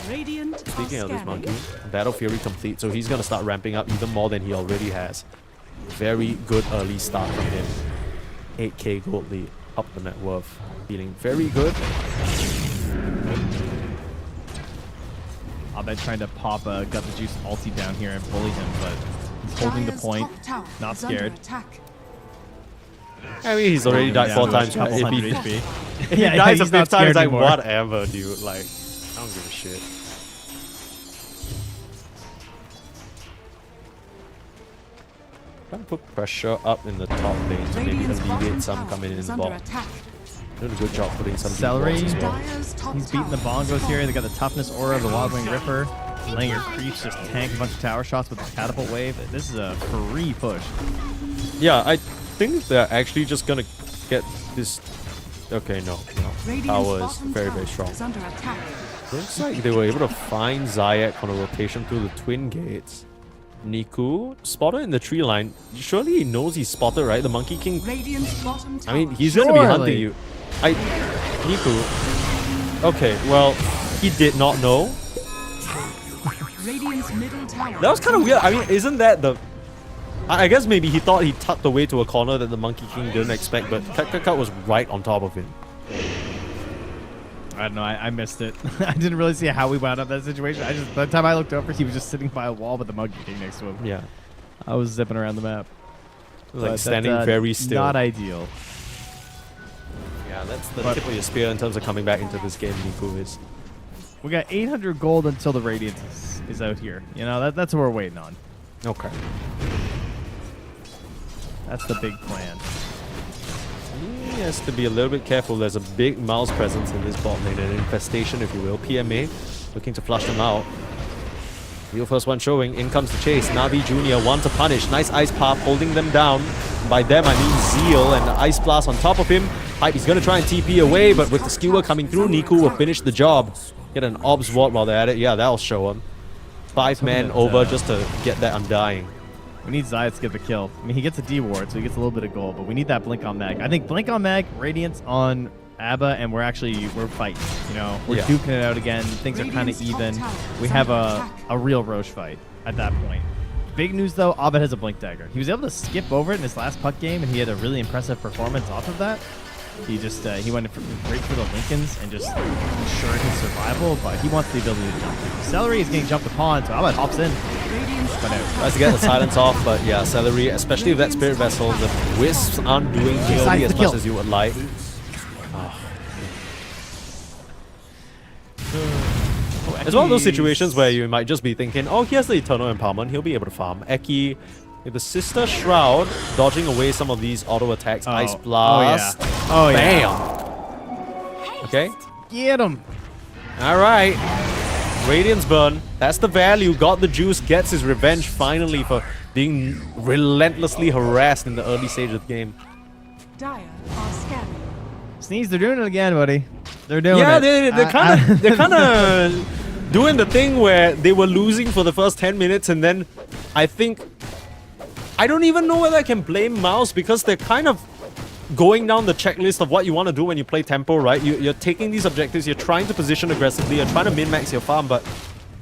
Radiant are Speaking of this scanning. monkey, Battle Fury complete, so he's gonna start ramping up even more than he already has. Very good early start from him. 8k gold lead, up the net worth. Feeling very good. Abed trying to pop a Gut the Juice ulti down here and bully him, but he's holding the Dire's point, top tower not is under scared. attack. I mean, he's already died Down 4 to times. a couple If hundred he, HP. if he Yeah, dies a he's not 5th time, scared it's like, anymore. whatever, dude. Like, I don't give a shit. Trying to put pressure up in the top lane to maybe Radiant's bottom alleviate some tower coming in is the under bot. attack. Doing a good job putting some deep Celery. walls as well. Dire's top He's beating the tower is bongos here. They falling. got the toughness aura of the Wildwing Ripper. Letting your creeps just tank a bunch of tower shots with the catapult wave. This is a free push. Yeah, I think they're actually just gonna get this. Okay, no. Radiant's Tower is bottom very, tower very strong. is under attack. Looks like they were able to find Zayak on a rotation through the twin gates. Niku spotted in the tree line. Surely he knows he's spotted, right? The Monkey King. Radiant's bottom tower. I mean, he's gonna be Surely. hunting you. Niku. Okay, well, he did not know. Radiant's middle tower. That was kind of weird. I mean, isn't that the... I guess maybe he thought he tucked away to a corner that the Monkey King didn't expect, but Cut was right on top of him. I don't know. I missed it. I didn't really see how we wound up that situation. By the time I looked over, he was just sitting by a wall with the Monkey King next to him. Yeah. I was zipping around the map. Like But standing that's, very still. Not ideal. Yeah, that's the But- tip of your spear in terms of coming back into this game, Niku is. We got 800 gold until the Radiance is out here. You know, that's what we're waiting on. Okay. That's the big plan. He has to be a little bit careful. There's a big mouse presence in this bot lane, an infestation, if you will. PMA looking to flush them out. Real first one showing. In comes the chase. Navi Jr. one to punish. Nice ice path holding them down. By them, I mean Zeal and the ice blast on top of him. Hype, he's going to try and TP away, but with the skewer coming through, Niku will finish the job. Get an obs ward while they're at it. Yeah, that'll show him. 5-man over just to get that undying. We need Zayat to get the kill. I mean, he gets a D ward, so he gets a little bit of gold, but we need that Blink on Mag. I think Blink on Mag, Radiance on Abba, and we're fighting. You know, we're Yeah. duking it out again. Things are kind of Radiant's top even. tower We is have under a attack. real Roche fight at that point. Big news though, Abed has a Blink Dagger. He was able to skip over it in his last puck game, and he had a really impressive performance off of that. He just he went great for the Lincolns and just ensured his survival, but he wants the ability to jump. Celery is getting jumped upon, so Abed hops in. Radiant's But out. Tries to get the silence off, but yeah, Celery, especially with that Spirit Vessel, the Wisps aren't doing nearly as the kill. much as you would like. It's one of those situations where you might just be thinking, oh, he has the Eternal Empowerment, he'll be able to farm. Eki, with the Sister Shroud, dodging away some of these auto attacks. Ice Blast. Oh yeah. Bam! Okay. Get him. Alright. Radiance Burn. That's the value. Got the juice. Gets his revenge finally for being relentlessly harassed in the early stage of the game. Dire are scanning. Sneeze, they're doing it again, buddy. They're doing Yeah, it. they're kind of doing the thing where they were losing for the first 10 minutes and then I think... I don't even know whether I can blame Mouse because they're kind of going down the checklist of what you want to do when you play tempo, right? You're taking these objectives, you're trying to position aggressively, you're trying to min-max your farm, but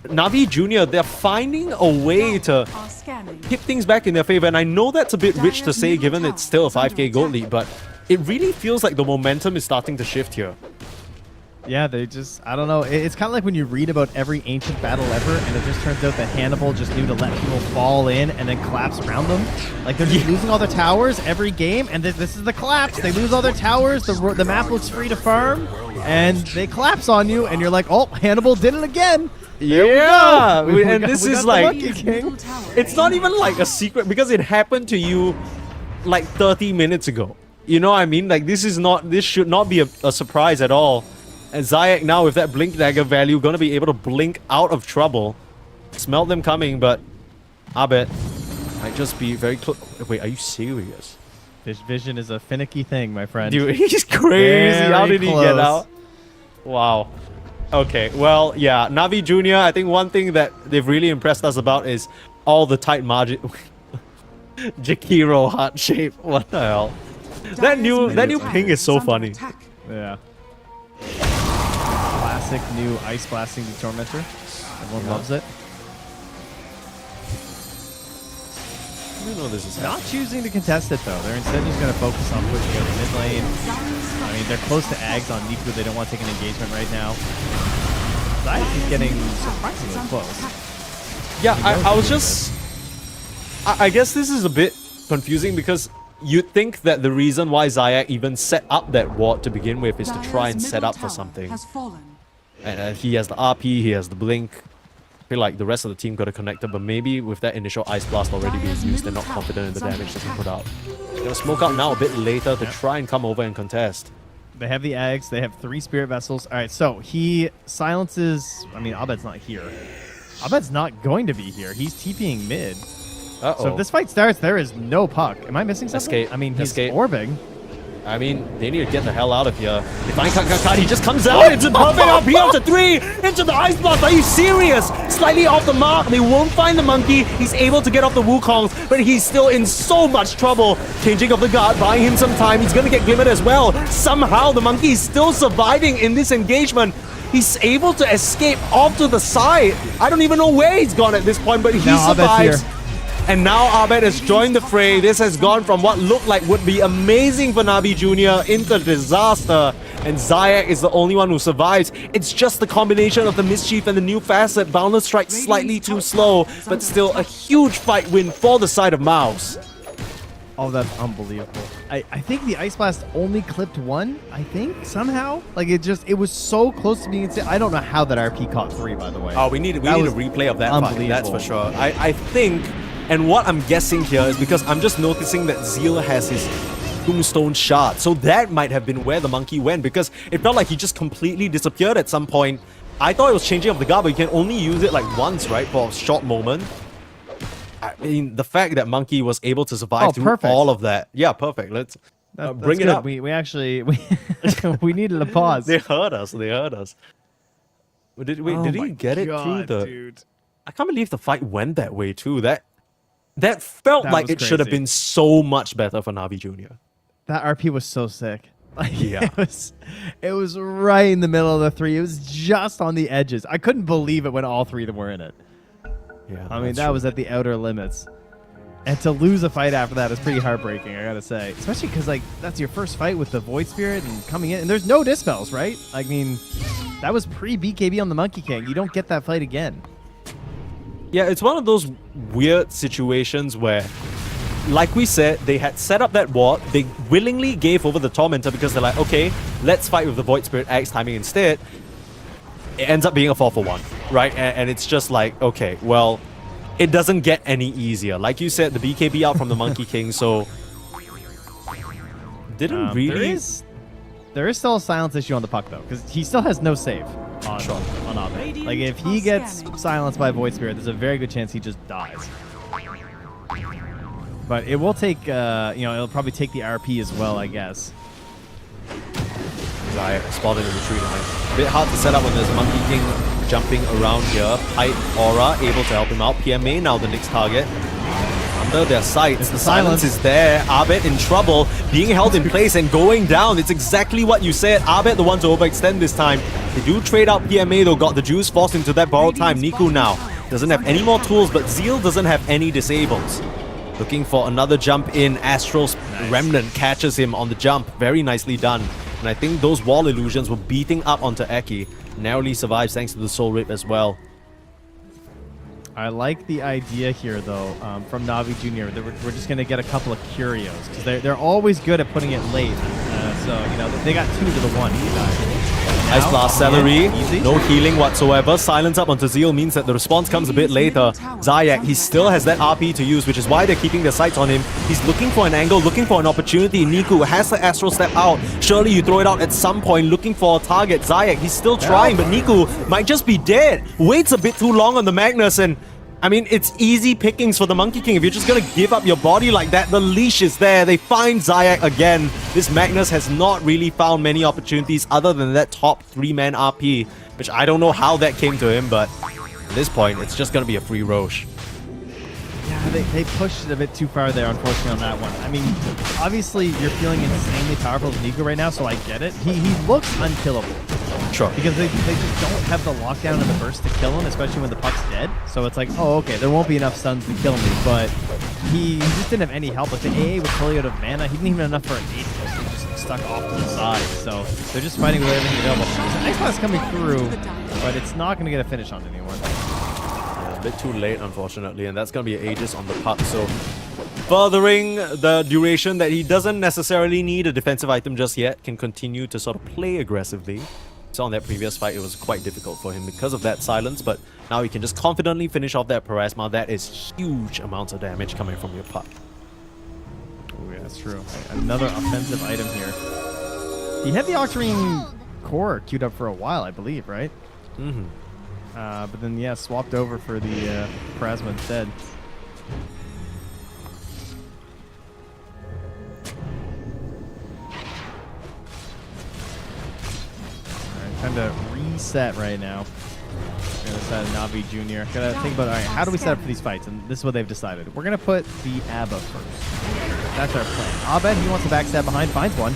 Navi Jr., they're finding a way to Are scanning. tip things back in their favor, and I know that's a bit rich to say given it's still a 5k gold lead, but it really feels like the momentum is starting to shift here. Yeah, they just, I don't know. It's kind of like when you read about every ancient battle ever, and it just turns out that Hannibal just knew to let people fall in and then collapse around them. Like, they're just losing all their towers every game, and this is the collapse. They lose all their towers, the map looks free to farm, and they collapse on you, and you're like, oh, Hannibal did it again. Yeah, We and got- this we got is the like, Monkey King. Middle tower it's not even like a secret because it happened to you like 30 minutes ago. You know what I mean? Like, this should not be a surprise at all. And Zayak now with that Blink Dagger value gonna be able to blink out of trouble. Smelled them coming, but Abed might just be very close. Wait, are you serious? This vision is a finicky thing, my friend. Dude, he's crazy. How Very did he close. get out? Wow. Okay, well, yeah, Navi Jr., I think one thing that they've really impressed us about is all the tight margin. Jakiro heart shape. What the hell? That new ping is so funny. Yeah. Classic new ice blasting the Tormentor. Everyone loves it. You know this is Not choosing to contest it though. They're instead just going to focus on pushing out the mid lane. I mean, they're close to Ags on Niku. They don't want to take an engagement right now. Zayak is getting surprisingly close. Yeah, I was just... I guess this is a bit confusing because you'd think that the reason why Zayak even set up that ward to begin with is to try and set up for something. Has fallen. And he has the RP, he has the blink. I feel like the rest of the team got it connected, but maybe with that initial Ice Blast already being used, they're not confident in the damage they can put out. They're gonna smoke out now a bit later to try and come over and contest. They have the Ags. They have 3 Spirit Vessels. All right, so he silences... I mean, Abed's not here. Abed's not going to be here. He's TPing mid. Uh-oh. So if this fight starts, there is no puck. Am I missing something? Escape. I mean, he's Escape. orbing. I mean, they need to get the hell out of here. They find Kakakad, he just comes out into perfect RP up to 3! Into the Ice Blast, are you serious? Slightly off the mark, they won't find the monkey. He's able to get off the Wukongs, but he's still in so much trouble. Changing of the guard, buying him some time. He's gonna get glimmered as well. Somehow, the monkey is still surviving in this engagement. He's able to escape off to the side. I don't even know where he's gone at this point, but he Now Abed's survives. here. And now Abed has joined the fray. This has gone from what looked like would be amazing for Navi Jr. into disaster. And Zayak is the only one who survives. It's just the combination of the Mischief and the new facet. Boundless strike slightly too slow, but still a huge fight win for the side of Mouse. Oh, that's unbelievable. I think the Ice Blast only clipped 1, I think, somehow. Like, it was so close to being insane. I don't know how that RP caught 3, by the way. Oh, we need a replay of that fight, that's for sure. I think, and what I'm guessing here is because I'm just noticing that Zeal has his Tombstone shard. So that might have been where the monkey went because it felt like he just completely disappeared at some point. I thought it was changing of the guard, but you can only use it like once, right, for a short moment. I mean, the fact that Monkey was able to survive through all of that. Yeah, perfect. Let's bring it up. We actually we needed a pause. They heard us. They heard us. Did he get it through the... Dude. I can't believe the fight went that way too. That felt That like was it should have crazy. been so much better for Navi Jr. That RP was so sick. Like, Yeah. it was right in the middle of the 3. It was just on the edges. I couldn't believe it when all 3 of them were in it. Yeah, I mean, that's that true. was at the outer limits. And to lose a fight after that is pretty heartbreaking, I gotta say. Especially because, like, that's your first fight with the Void Spirit and coming in. And there's no dispels, right? I mean, that was pre-BKB on the Monkey King. You don't get that fight again. Yeah, it's one of those weird situations where, like we said, they had set up that ward. They willingly gave over the Tormentor because they're like, okay, let's fight with the Void Spirit Axe timing instead. It ends up being a 4-for-1, right? And it's just like, okay, well, it doesn't get any easier. Like you said, the BKB out from the Monkey King, so didn't really... There is still a silence issue on the puck, though, because he still has no save on Abed. Like, if he gets silenced by Void Spirit, there's a very good chance he just dies. But it will take, it'll probably take the RP as well, I guess. Zayak spotted in the tree line. A bit hard to set up when there's Monkey King jumping around here. Pipe Aura able to help him out. PMA now the next target. Under their sights, the silence is there. Abed in trouble, being held in place and going down. It's exactly what you said. Abed the one to overextend this time. They do trade out PMA though, got the juice forced into that borrowed time. Niku now doesn't have any more tools, but Zeal doesn't have any disables. Looking for another jump in. Astral's Remnant catches him on the jump. Very nicely done. And I think those wall illusions were beating up onto Eki. Narrowly survives thanks to the Soul Rip as well. I like the idea here, though, from Navi Jr. that we're just going to get a couple of Curios, because they're always good at putting it late. So, they got 2 to the 1. Ice Blast Celery, easy. no healing whatsoever. Silence up onto Zeal means that the response comes a bit later. Zayak, he still has that RP to use, which is why they're keeping their sights on him. He's looking for an angle, looking for an opportunity. Niku has the Astral step out. Surely you throw it out at some point, looking for a target. Zayak, he's still trying, but Niku might just be dead. Waits a bit too long on the Magnus, and I mean, it's easy pickings for the Monkey King. If you're just gonna give up your body like that, the leash is there. They find Zayak again. This Magnus has not really found many opportunities other than that top 3-man RP, which I don't know how that came to him, but at this point, it's just gonna be a free Roche. Yeah, they pushed it a bit too far there, unfortunately, on that one. I mean, obviously, you're feeling insanely powerful with Niku right now, so I get it. He looks unkillable. Sure. Because they just don't have the lockdown and the burst to kill him, especially when the puck's dead. So it's like, oh, okay, there won't be enough stuns to kill me, but he just didn't have any help. Like the AA was fully out of mana. He didn't even have enough for an 8 kill, so he just stuck off to the side. So they're just fighting with everything available. There's an Ice Blast coming through, but it's not going to get a finish on anyone. Yeah, a bit too late, unfortunately, and that's going to be Aegis on the puck, so furthering the duration that he doesn't necessarily need a defensive item just yet, can continue to sort of play aggressively. So on that previous fight, it was quite difficult for him because of that silence, but now he can just confidently finish off that Parasma. That is huge amounts of damage coming from your puck. Oh, yeah, that's true. Another offensive item here. He had the Octarine core queued up for a while, I believe, right? Mm-hmm. But then, yeah, swapped over for the Parasma instead. Time to reset right now. Gonna set Navi Jr. Gotta think about, all right, how do we set up for these fights? And this is what they've decided. We're gonna put the ABBA first. That's our plan. Abed, he wants to backstab behind, finds one.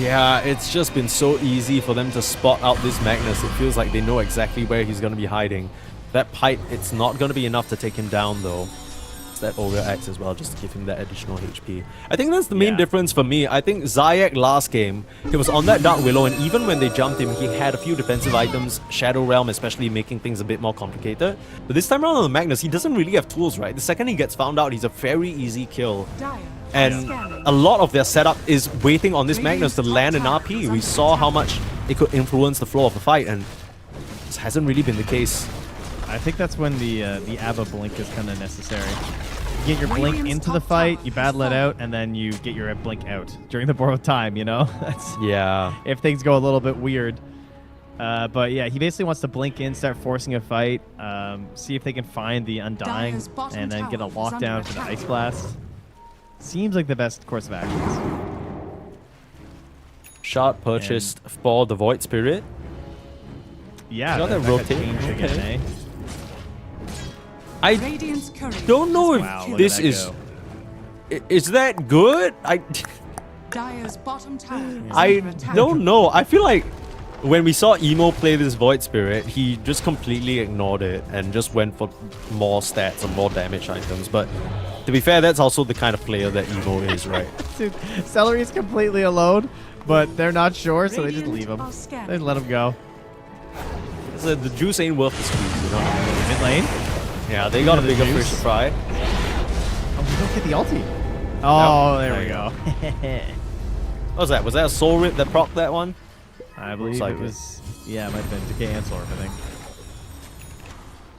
Yeah, it's just been so easy for them to spot out this Magnus. It feels like they know exactly where he's going to be hiding. That pipe, it's not going to be enough to take him down though. It's that Ogre Axe as well, just to give him that additional HP. I think that's the main difference for me. I think Zayak last game, he was on that Dark Willow, and even when they jumped him, he had a few defensive items, Shadow Realm especially, making things a bit more complicated. But this time around on the Magnus, he doesn't really have tools, right? The second he gets found out, he's a very easy kill. And a lot of their setup is waiting on this Magnus to land an RP. We saw how much it could influence the flow of the fight, and this hasn't really been the case. I think that's when the ABBA blink is kind of necessary. You get your blink into the fight, you battle it out, and then you get your blink out during the borrowed time, you know? That's, yeah. If things go a little bit weird. But yeah, he basically wants to blink in, start forcing a fight, see if they can find the Undying, and then get a lockdown for the Ice Blast. Seems like the best course of actions. Shard purchased for the Void Spirit. Yeah, that got rotate. changed again, eh? I don't know if Wow, look this at that is... go. Is that good? Dire's bottom tower. I don't know. I feel like when we saw Emo play this Void Spirit, he just completely ignored it and just went for more stats and more damage items. But to be fair, that's also the kind of player that Emo is, right? Dude, Celery is completely alone, but they're not sure, so they just leave him. They let him go. So the juice ain't worth the squeeze, you know? Mid lane. Yeah, they got a bigger juice. fish to fry. Oh, we don't get the ulti. Oh, there we go. What was that? Was that a Soul Rip that procced that one? I believe like it was... Yeah, it might have been Decay and Slurp, I think.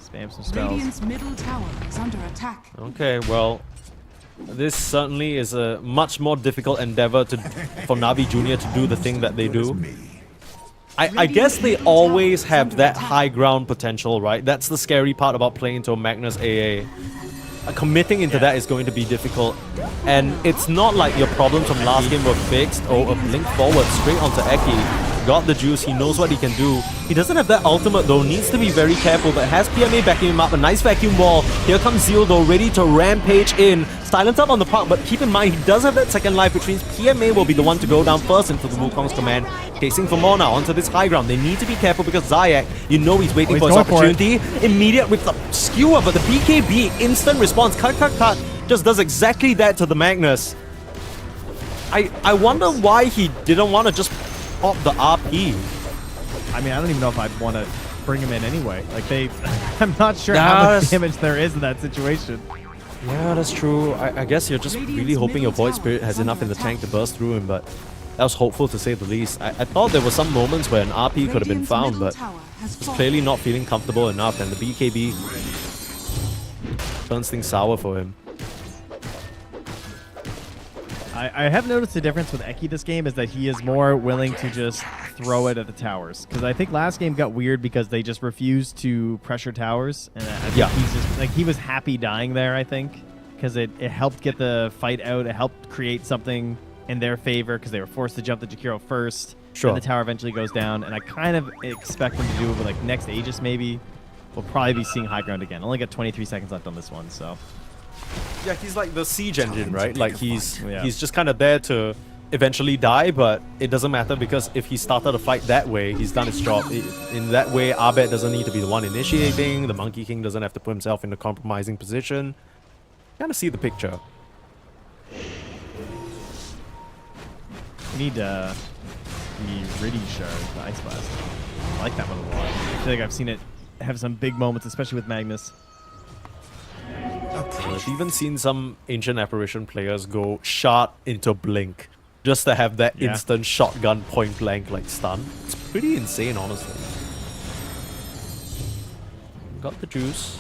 Spam some spells. Radiant's middle tower is under attack. Okay, well, this certainly is a much more difficult endeavor for Navi Jr. to do the thing that they do. I guess they always have that high ground potential, right? That's the scary part about playing into a Magnus AA. Committing into that is going to be difficult. And it's not like your problems from last game were fixed or a blink forward straight onto Eki. Got the juice, he knows what he can do. He doesn't have that ultimate though, needs to be very careful, but has PMA backing him up. A nice vacuum wall. Here comes Zeal though, ready to rampage in. Silence up on the park, but keep in mind he does have that second life, which means PMA will be the one to go down first into the Wukong's command. Chasing for more now onto this high ground. They need to be careful because Zayak, you know he's waiting for his opportunity. Immediate with the skewer, but the BKB, instant response, cut, just does exactly that to the Magnus. I wonder why he didn't want to just pop the RP. I mean, I don't even know if I'd want to bring him in anyway. Like, I'm not sure how much damage there is in that situation. Yeah, that's true. I guess you're just really hoping your Void Spirit has enough in the tank to burst through him, but that was hopeful to say the least. I thought there were some moments where an RP could have been found, but he's clearly not feeling comfortable enough, and the BKB turns things sour for him. I have noticed the difference with Eki this game is that he is more willing to just throw it at the towers. Because I think last game got weird because they just refused to pressure towers. And I think he's just, like, he was happy dying there, I think. Because it helped get the fight out. It helped create something in their favor because they were forced to jump the Jakiro first. Sure. Then the tower eventually goes down. And I kind of expect them to do it with, like, next Aegis maybe. We'll probably be seeing high ground again. Only got 23 seconds left on this one, so... Yeah, he's like the siege engine, right? Like he's just kind of there to eventually die, but it doesn't matter because if he started a fight that way, he's done his job. In that way, Abed doesn't need to be the one initiating. The Monkey King doesn't have to put himself in a compromising position. Kind of see the picture. We need the Riddy shard, the Ice Blast. I like that one a lot. I feel like I've seen it have some big moments, especially with Magnus. I've even seen some Ancient Apparition players go shot into Blink just to have that instant shotgun point blank like stun. It's pretty insane, honestly. Got the juice.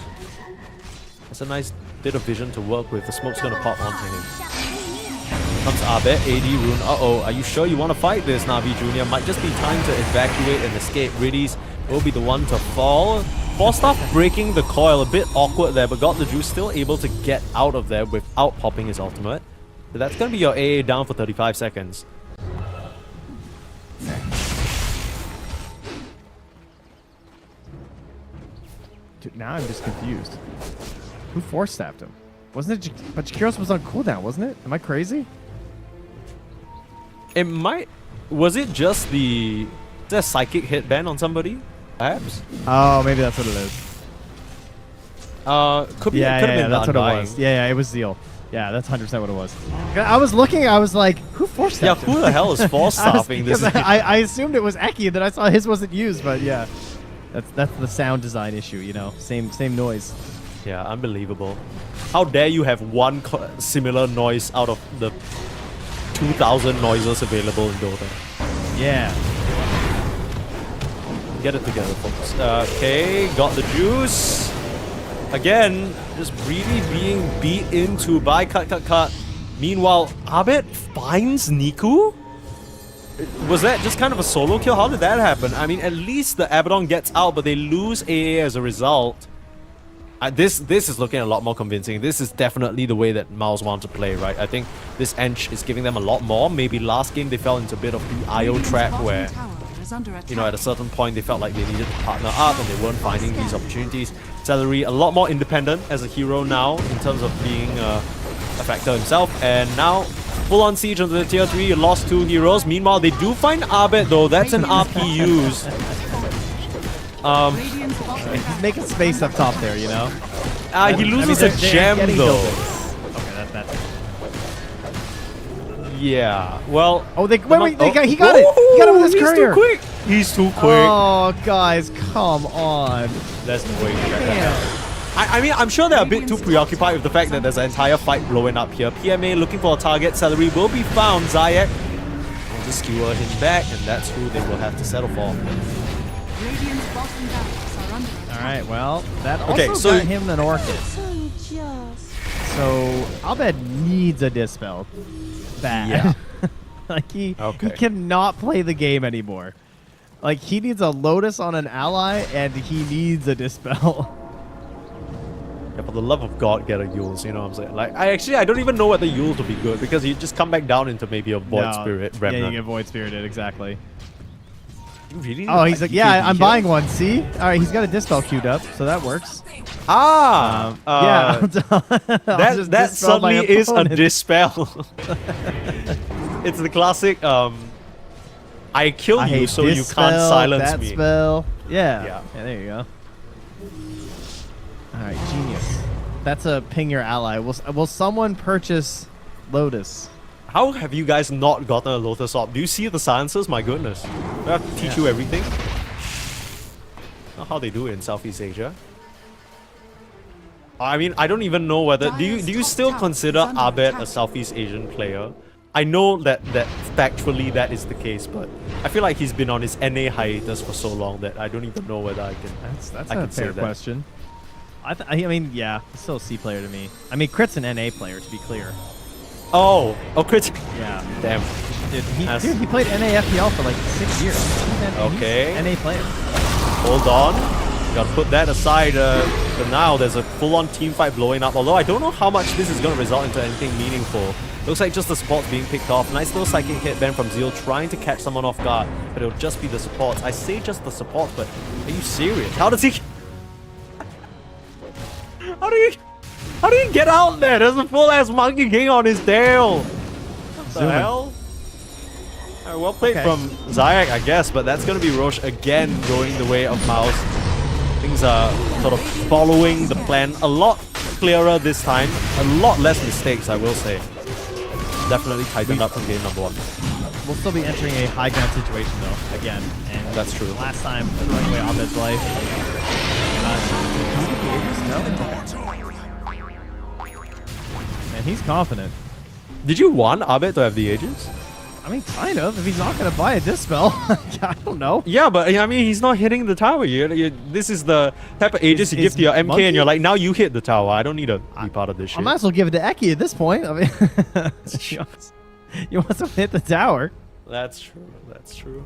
That's a nice bit of vision to work with. The smoke's gonna pop onto him. Here comes Abed, AD rune. Uh-oh, are you sure you want to fight this, Navi Jr.? Might just be time to evacuate and escape. Riddy's will be the one to fall. Falstaff breaking the coil, a bit awkward there, but got the juice, still able to get out of there without popping his ultimate. So that's gonna be your AA down for 35 seconds. Dude, now I'm just confused. Who force stabbed him? Wasn't it? But Jakiros was on cooldown, wasn't it? Am I crazy? It might... Was it just the... Is there a psychic headband on somebody? Perhaps? Oh, maybe that's what it is. Could be. Yeah, Could have been that's what it Undying. was. Yeah, it was Zeal. Yeah, that's 100% what it was. I was looking, I was like, who force Yeah, stabbed him? who the hell is force staffing this? Because I assumed it was Eki, and then I saw his wasn't used, but yeah. That's the sound design issue, you know? Same noise. Yeah, unbelievable. How dare you have one similar noise out of the 2,000 noises available in Dota? Yeah. Get it together, folks. Okay, got the juice. Again, just really being beat into by cut. Meanwhile, Abed finds Niku? Was that just kind of a solo kill? How did that happen? I mean, at least the Abaddon gets out, but they lose AA as a result. This is looking a lot more convincing. This is definitely the way that Miles want to play, right? I think this Ench is giving them a lot more. Maybe last game they fell into a bit of the IO trap where, you know, at a certain point they felt like they needed to partner up and they weren't finding these opportunities. Celery a lot more independent as a hero now in terms of being a factor himself, and now full-on siege onto the tier 3. You lost 2 heroes. Meanwhile, they do find Abed though. That's an RP used. He's making space up top there, you know? He loses a gem though. Okay, that's... Yeah, well... Oh, he got it! He He got it with his courier! He's too quick! He's too quick! Oh, guys, come on. There's no way to get that. I mean, I'm sure they're a bit too preoccupied with the fact that there's an entire fight blowing up here. PMA looking for a target. Celery will be found. Zayak will just skewer him back, and that's who they will have to settle for. Alright, well, that also Okay, so- got him an Orchid. So, Abed needs a Dispel. Bad. Yeah. Like, he Okay. cannot play the game anymore. Like, he needs a Lotus on an ally, and he needs a Dispel. Yeah, for the love of God, get a Yules, you know what I'm saying? Like, I don't even know whether Yules would be good, because you just come back down into maybe a Void Spirit Yeah, Remnant. you get Void Spirited, exactly. You really need Oh, to he's fight like, yeah, BKB I'm here? buying one, see? Alright, he's got a Dispel queued up, so that works. Ah! Yeah. That suddenly is a dispel. It's the classic, I kill you so you can't silence me. Spell. Yeah. Yeah. Yeah, there you go. Alright, genius. That's a ping your ally. Will someone purchase Lotus? How have you guys not gotten a Lotus Orb? Do you see the silences? My goodness. I have to teach you everything. Not how they do it in Southeast Asia. I mean, I don't even know whether... Do you still consider Abed a Southeast Asian player? I know that factually that is the case, but I feel like he's been on his NA hiatus for so long that I don't even know whether I can... That's I a can say fair that. question. I mean, yeah, he's still a C player to me. I mean, Crit's an NA player, to be clear. Oh, crit. Yeah. Damn. Dude, he played NA FPL for like 6 years. Okay. He's an NA player. Hold on. Gotta put that aside for now. There's a full-on team fight blowing up. Although I don't know how much this is going to result into anything meaningful. Looks like just the supports being picked off. Nice little psychic headband from Zeal trying to catch someone off guard. But it'll just be the supports. I say just the supports, but are you serious? How does he... How do you get out there? There's a full-ass Monkey King on his tail. What the hell? Well played Okay. from Zayak, I guess, but that's going to be Roche again going the way of Mouse. Things are sort of following the plan a lot clearer this time. A lot less mistakes, I will say. Definitely tightened up from game number 1. We'll still be entering a high ground situation though, again. And That's true. Last time, throwing away Abed's life. And he's confident. Did you want Abed to have the Aegis? I mean, kind of. If he's not going to buy a Dispel, I don't know. Yeah, but I mean, he's not hitting the tower. This is the type of Aegis you give to your MK, Monkey? and you're like, now you hit the tower. I don't need to be part of this shit. I might as well give it to Eki at this point. I mean, you want to hit the tower. That's true. That's true.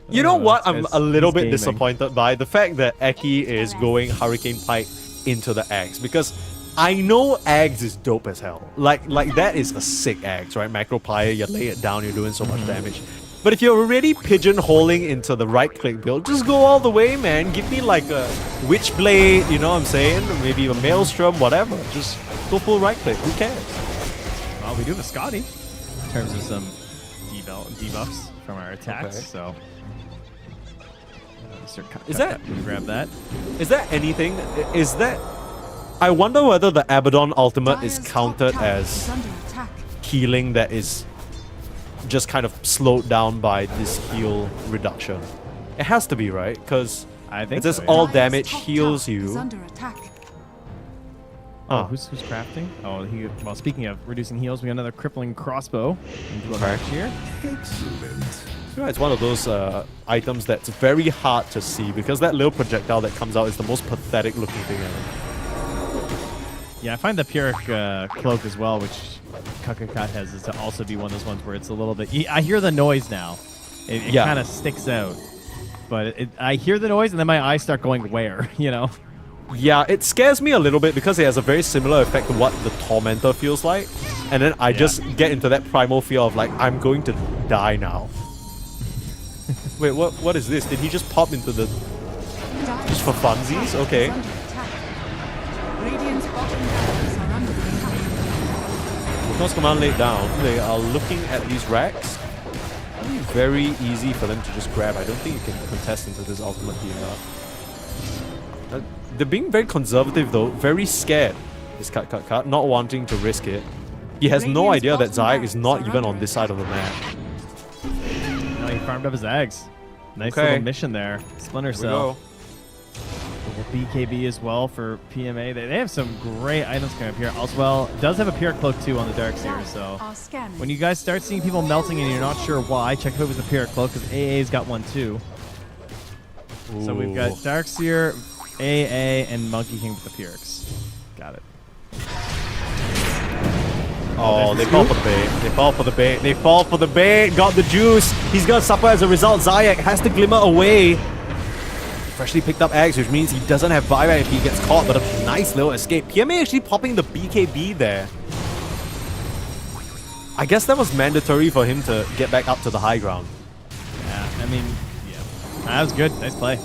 You know what? I'm a little bit disappointed by the fact that Eki is going Hurricane Pike into the Axe, because I know Axe is dope as hell. Like that is a sick Axe, right? Macropire, you lay it down, you're doing so much damage. But if you're already pigeonholing into the right-click build, just go all the way, man. Give me like a Witchblade, you know what I'm saying? Maybe a Maelstrom, whatever. Just go full right-click. Who cares? Well, we do have a Scotty in terms of some debuffs from our attacks, Okay. so... Is that- grab that? Is that anything? Is that... I wonder whether the Abaddon ultimate is Dire's top counted tower as is under attack. healing that is just kind of slowed down by this heal reduction. It has to be, right? Because I think it says so, yeah. all Dire's damage top heals tower is you. under attack. Oh, who's crafting? Oh, well, speaking of reducing heals, we got another crippling crossbow into Okay. our match here. Yeah, it's one of those items that's very hard to see because that little projectile that comes out is the most pathetic looking thing ever. Yeah, I find the Pyrrhic cloak as well, which Kakakat has, is to also be one of those ones where it's a little bit... I hear the noise now. It Yeah. kind of sticks out. But I hear the noise and then my eyes start going where, you know? Yeah, it scares me a little bit because it has a very similar effect to what the Tormentor feels like. And then I just get into that primal fear of like, I'm going to die now. Wait, what is this? Did he just pop into the... Just for funsies? Okay. Is under attack. Radiant's bottom barracks are under attack. Because command laid down, they are looking at these racks. It'll be very easy for them to just grab. I don't think you can contest into this ultimate here. They're being very conservative though, very scared. This cut, not wanting to risk it. He has no Radiant's idea that bottom Zayak is not barracks are even under on this side of the map. No, he farmed up his eggs. Nice Okay. little mission there. Splinter Here we Cell. go. Little BKB as well for PMA. They have some great items coming up here. Oswell does have a Pyrrhic cloak too on the Darkseer, so... Are scanning. When you guys start seeing people melting and you're not sure why, check if it was a Pyrrhic cloak, because AA's got one too. So we've got Ooh. Darkseer, AA, and Monkey King with the Pyrrhics. Got it. Oh, they fall for the bait. They fall for the bait. They fall for the bait. Got the juice. He's gonna suffer as a result. Zayak has to glimmer away. Freshly picked up eggs, which means he doesn't have buyback if he gets caught, but a nice little escape. PMA actually popping the BKB there. I guess that was mandatory for him to get back up to the high ground. Yeah, I mean, yeah. That was good. Nice play.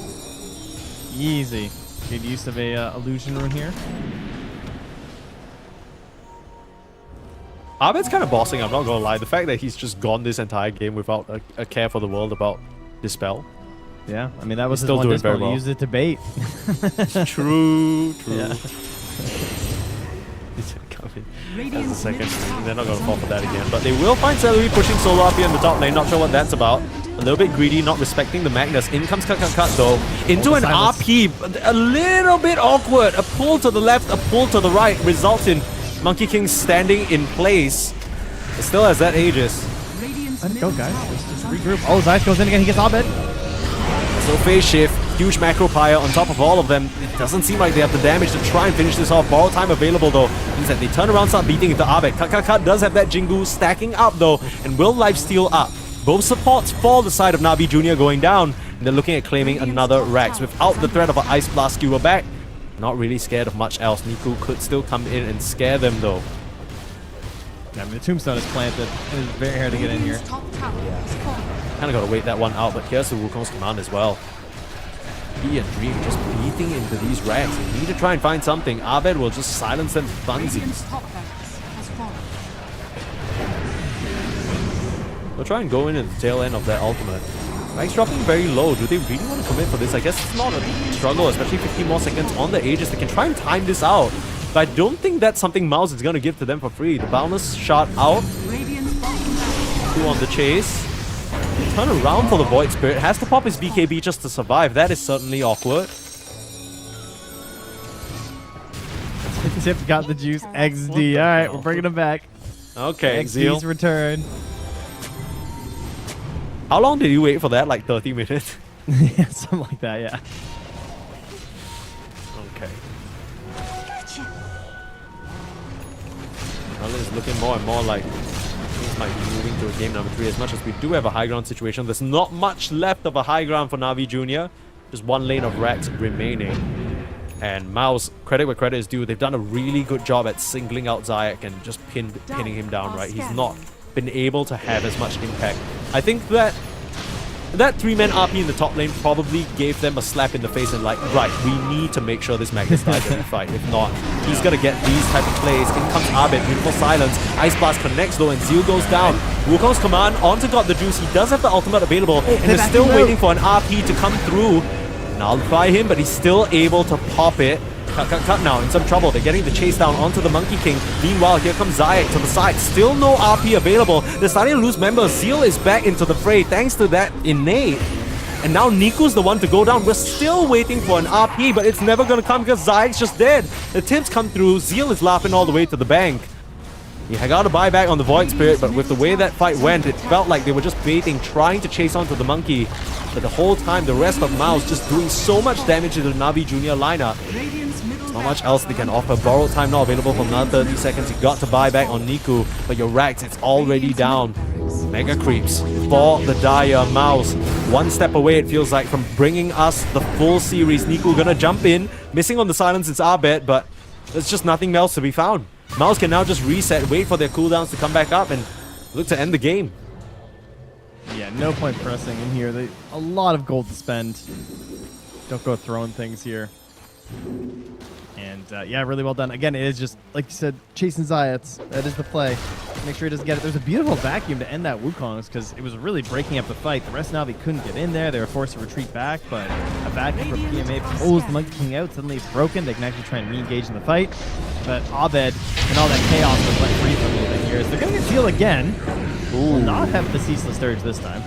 Easy. Good use of a illusion rune here. Abed's kind of bossing, I'm not gonna lie. The fact that he's just gone this entire game without a care for the world about Dispel. Yeah, I mean, that was He's his still one doing Dispel. very well. He used it to bait. True. Yeah. That's the second string. They're not going to fall for that again. But they will find Celery pushing solo up here in the top lane. Not sure what that's about. A little bit greedy, not respecting the Magnus. In comes cut though. Into an silence. RP. A little bit awkward. A pull to the left, a pull to the right. Results in Monkey King standing in place. It still has that Aegis. Radiant's Let it go, middle guys. tower Just is under regroup. Oh, Zeiss goes in again. He gets Abed. So phase shift, huge macro pyre on top of all of them. It doesn't seem like they have the damage to try and finish this off. Borrow time available though. Means that they turn around, start beating into Abed. Cut does have that Jingu stacking up though, and will lifesteal up. Both supports for the side of Nabi Jr. going down. And they're looking at claiming another Rax without the threat of an Ice Blast skewer back. Not really scared of much else. Niku could still come in and scare them though. Yeah, I mean, the tombstone is planted. It is very hard to get in here. Radiant's top tower is falling. Kind of got to wait that one out, but here's the Wukong's command as well. He and Dream just beating into these racks. They need to try and find something. Abed will just silence them Radiant's funsies. top barracks has fallen. We'll try and go in at the tail end of that ultimate. Max dropping very low. Do they really want to commit for this? I guess it's not a struggle, especially 15 more seconds on the Aegis. They can try and time this out. But I don't think that's something Mouse is going to give to them for free. The bonus shot out. Radiant's bottom tower. Two on the chase. Turn around for the Void Spirit. Has to pop his BKB just to survive. That is certainly awkward. Tip got the juice. XD. All right, we're bringing him back. Okay, Zeal. XD's return. How long did you wait for that? Like 30 minutes? Yeah, something like that, yeah. Okay. Well, it's looking more and more like things might be moving to a game number 3. As much as we do have a high ground situation, there's not much left of a high ground for Na'Vi Jr. Just one lane of racks remaining. And Mouse, credit where credit is due, they've done a really good job at singling out Zayak and just pinning him down, right? He's not been able to have as much impact. I think that 3-man RP in the top lane probably gave them a slap in the face and like, right, we need to make sure this Magnus dies every fight. If not, he's gonna get these type of plays. In comes Abed, beautiful silence. Ice Blast connects though and Zeal goes down. Wukong's command onto Got the Juice. He does have the ultimate available and they're still waiting for an RP to come through. Nullify him, but he's still able to pop it. Cut now, in some trouble. They're getting the chase down onto the Monkey King. Meanwhile, here comes Zayak to the side. Still no RP available. They're starting to lose members. Zeal is back into the fray thanks to that innate. And now Niku's the one to go down. We're still waiting for an RP, but it's never going to come because Zayak's just dead. The tips come through. Zeal is laughing all the way to the bank. He got a buyback on the Void Spirit, but with the way that fight went, it felt like they were just baiting, trying to chase onto the Monkey. But the whole time, the rest of Mouse just doing so much damage to the Na'Vi Jr. lineup. Not much else they can offer. Borrowed time not available for another 30 seconds. You got to buy back on Niku, but your racks, it's already down. Mega creeps for the Dire Mouse. One step away, it feels like, from bringing us the full series. Niku gonna jump in. Missing on the silence, it's Abed, but there's just nothing else to be found. Mouse can now just reset, wait for their cooldowns to come back up, and look to end the game. Yeah, no point pressing in here. A lot of gold to spend. Don't go throwing things here. And yeah, really well done. Again, it is just, like you said, chasing Zayats. That is the play. Make sure he doesn't get it. There's a beautiful vacuum to end that Wukong's because it was really breaking up the fight. The rest of Na'Vi couldn't get in there. They were forced to retreat back, but a vacuum from PMA pulls the Monkey King out. Suddenly it's broken. They can actually try and re-engage in the fight. But Abed and all that chaos was let free for a little bit here. So they're going to get Zeal again. Will not have the Ceaseless Dirge this time.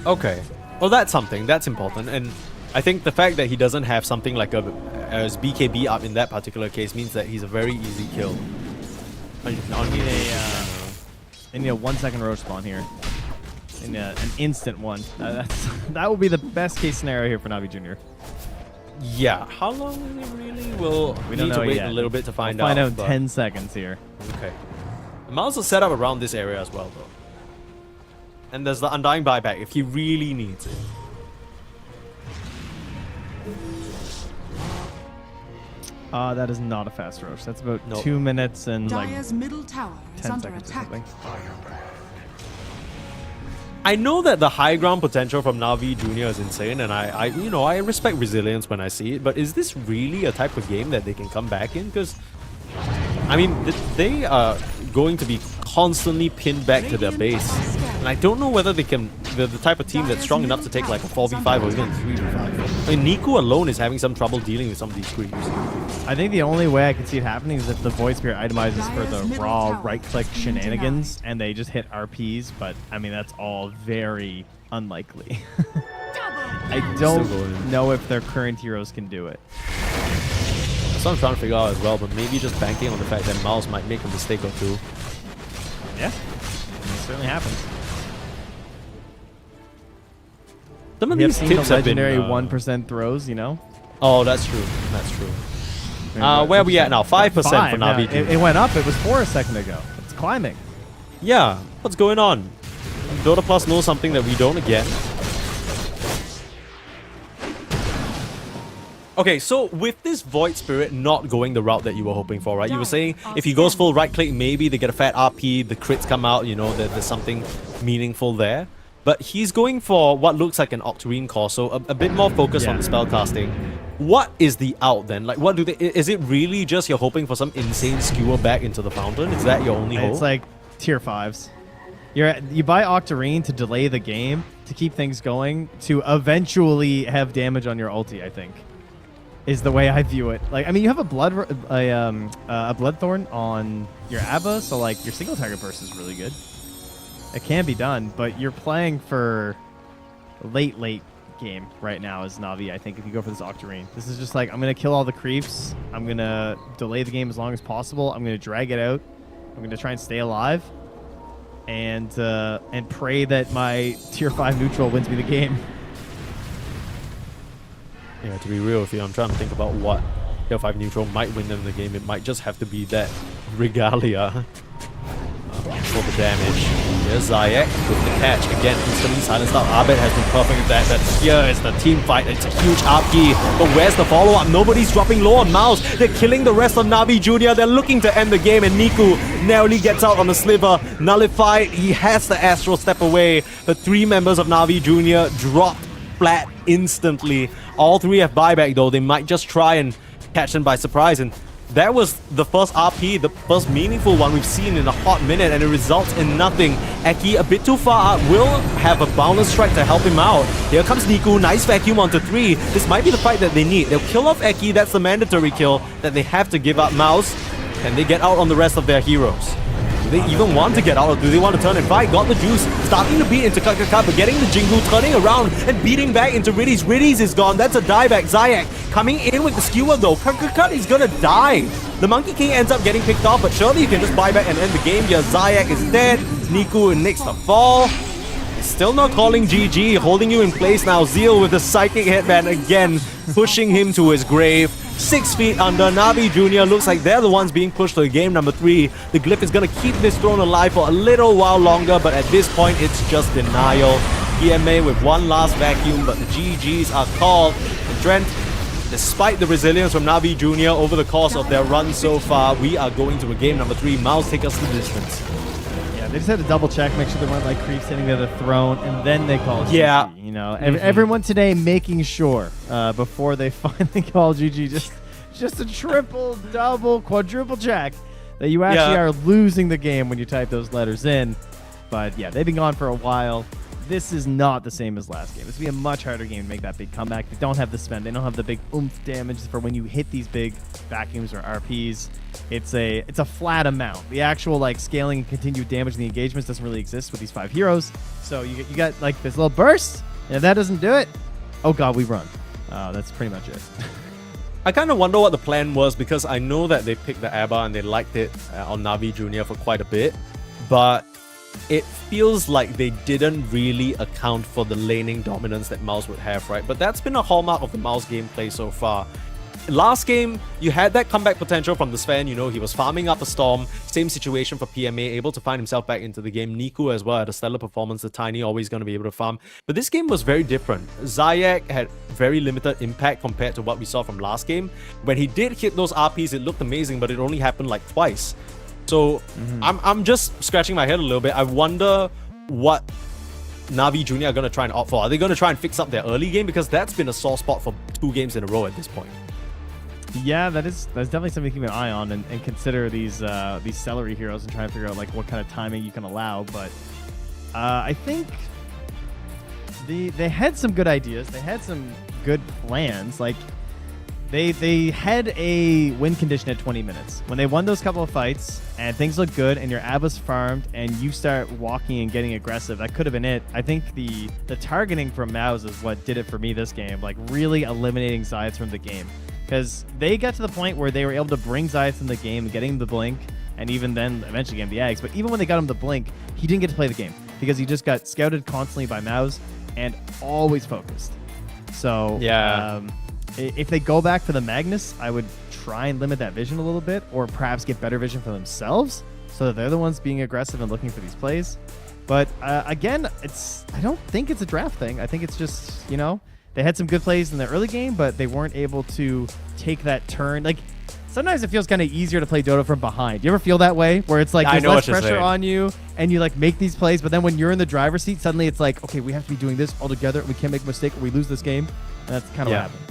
Okay. Well, that's something. That's important. And I think the fact that he doesn't have something like as BKB up in that particular case means that he's a very easy kill. They need a 1 second roach spawn here. In an instant one. That will be the best case scenario here for Na'Vi Jr. Yeah. How long is it really? We don't need to know wait yet. a little bit to find We'll out. find out in but- 10 seconds here. Okay. Mouse will set up around this area as well, though. And there's the Undying buyback if he really needs it. That is not a fast roach. That's about Nope. 2 minutes and like Dire's middle tower is 10 under seconds or attack. something. I know that the high ground potential from Na'Vi Jr. is insane, and I respect resilience when I see it, but is this really a type of game that they can come back in? Because, I mean, they are going to be constantly pinned back to their base. And I don't know whether they can, they're the type of team that's strong enough to take like a 4v5 or even 3v5. I mean, Niku alone is having some trouble dealing with some of these creeps. I think the only way I can see it happening is if the Void Spirit itemizes for the raw right-click shenanigans and they just hit RPs, but I mean, that's all very unlikely. I don't know if their current heroes can do it. That's what I'm trying to figure out as well, but maybe just banking on the fact that Mouse might make a mistake or two. Yeah, it certainly happens. Some of We have these seen the tips have been... legendary 1% throws, you know? Oh, that's true. That's true. Where are we at now? 5% for Na'Vi. Yeah. It went up. It was 4 a second ago. It's climbing. Yeah, what's going on? Dota Plus knows something that we don't again. Okay, so with this Void Spirit not going the route that you were hoping for, right? You were saying if he goes full right click, maybe they get a fat RP, the crits come out, you know, there's something meaningful there. But he's going for what looks like an Octarine core, so a bit more focus on the spellcasting. What is the out then? Like, what do they... Is it really just you're hoping for some insane skewer back into the fountain? Is that your only hope? It's like tier 5s. You buy Octarine to delay the game, to keep things going, to eventually have damage on your ulti, I think, is the way I view it. Like, I mean, you have a Bloodthorn on your Abba, so like your single target burst is really good. It can be done, but you're playing for late game right now as Na'Vi, I think, if you go for this Octarine. This is just like, I'm going to kill all the creeps. I'm going to delay the game as long as possible. I'm going to drag it out. I'm going to try and stay alive. And pray that my tier 5 neutral wins me the game. Yeah, to be real with you, I'm trying to think about what tier 5 neutral might win them the game. It might just have to be that Regalia for the damage. Here's Zayak with the catch. Again, instantly silenced out. Abed has been perfect with that. But here is the team fight. It's a huge RP. But where's the follow-up? Nobody's dropping low on Mouse. They're killing the rest of Na'Vi Jr. They're looking to end the game. And Niku narrowly gets out on the sliver. Nullified. He has the Astral step away. The 3 members of Na'Vi Jr. dropped flat instantly. All 3 have buyback though. They might just try and catch them by surprise. And that was the first RP, the first meaningful one we've seen in a hot minute, and it results in nothing. Eki a bit too far out, will have a boundless strike to help him out. Here comes Niku, nice vacuum onto 3. This might be the fight that they need. They'll kill off Eki, that's the mandatory kill that they have to give up. Mouse, and they get out on the rest of their heroes. Do they even want to get out, or do they want to turn and fight? Got the juice, starting to beat into Kakaka, but getting the Jingu, turning around and beating back into Riddies. Riddies is gone, that's a dieback. Zayak coming in with the skewer though. Kakaka is gonna die. The Monkey King ends up getting picked off, but surely you can just buy back and end the game here. Zayak is dead. Niku next to fall. Still not calling GG, holding you in place now. Zeal with the psychic headband again, pushing him to his grave. 6 feet under. Na'Vi Jr. looks like they're the ones being pushed to game number 3. The Glyph is going to keep this throne alive for a little while longer, but at this point, it's just denial. PMA with one last vacuum, but the GGs are called. And Trent, despite the resilience from Na'Vi Jr. over the course of their run so far, we are going to a game number 3. Mouse, take us the distance. Yeah, they just had to double check, make sure there weren't like creeps hitting the other throne, and then they call GG. Yeah. You know, everyone today making sure before they finally call GG, just a triple, double, quadruple check that you actually are losing the game when you type those letters in. But yeah, they've been gone for a while. This is not the same as last game. This will be a much harder game to make that big comeback. They don't have the spend. They don't have the big oomph damage for when you hit these big vacuums or RPs. It's a flat amount. The actual like scaling and continued damage in the engagements doesn't really exist with these 5 heroes. So you got like this little burst, and if that doesn't do it, oh god, we run. That's pretty much it. I kind of wonder what the plan was, because I know that they picked the Abba and they liked it on Na'Vi Jr. for quite a bit, but it feels like they didn't really account for the laning dominance that Mouse would have, right? But that's been a hallmark of the Mouse gameplay so far. Last game, you had that comeback potential from the Sven, you know, he was farming up a Storm. Same situation for PMA, able to find himself back into the game. Niku as well had a stellar performance, the Tiny always going to be able to farm. But this game was very different. Zayak had very limited impact compared to what we saw from last game. When he did hit those RPs, it looked amazing, but it only happened like twice. So I'm just scratching my head a little bit. I wonder what Na'Vi Jr. are going to try and opt for. Are they going to try and fix up their early game? Because that's been a sore spot for 2 games in a row at this point. Yeah, that's definitely something to keep an eye on and consider these celery heroes and try and figure out like what kind of timing you can allow. But I think they had some good ideas. They had some good plans. Like they had a win condition at 20 minutes. When they won those couple of fights and things look good and your Abba's farmed and you start walking and getting aggressive, that could have been it. I think the targeting from Maus is what did it for me this game. Like really eliminating Zayats from the game. Because they got to the point where they were able to bring Zayats in the game, getting the blink, and even then eventually getting the eggs. But even when they got him the blink, he didn't get to play the game because he just got scouted constantly by Maus and always focused. So yeah, if they go back for the Magnus, I would try and limit that vision a little bit, or perhaps get better vision for themselves so that they're the ones being aggressive and looking for these plays. But again, I don't think it's a draft thing. I think it's just, you know, they had some good plays in the early game, but they weren't able to take that turn. Like, sometimes it feels kind of easier to play Dota from behind. You ever feel that way? Where it's like there's less pressure on you, and you like make these plays, but then when you're in the driver's seat, suddenly it's like, okay, we have to be doing this all together. We can't make a mistake or we lose this game. And that's kind of what happened.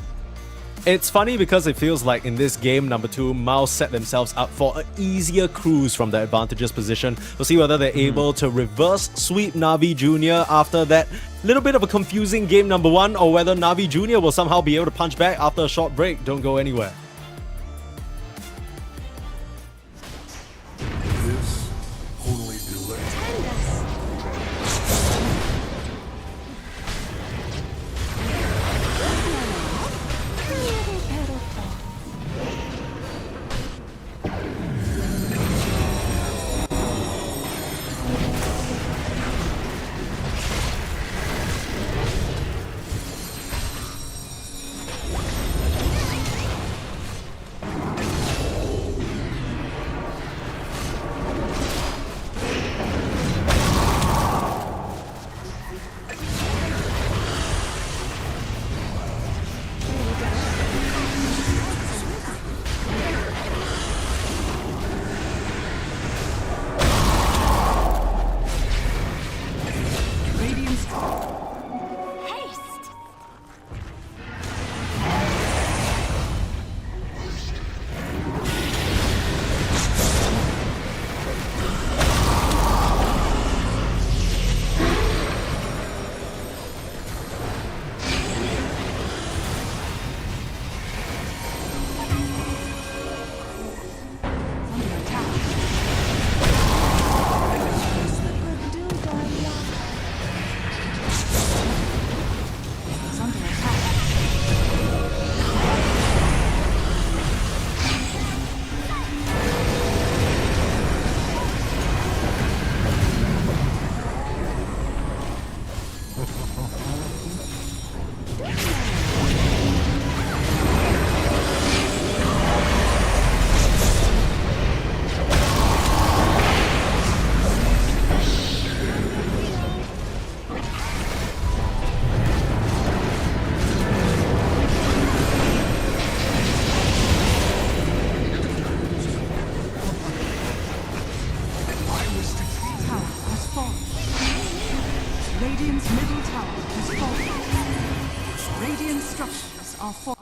It's funny because it feels like in this game number 2, Mouse set themselves up for an easier cruise from the advantageous position. We'll see whether they're able to reverse sweep Navi Jr. after that little bit of a confusing game number 1, or whether Navi Jr. will somehow be able to punch back after a short break. Don't go anywhere. This only delay. Radiant's Haste. under attack. It's under attack. Tower has fallen. Radiant's middle tower has fallen. Radiant structures are falling.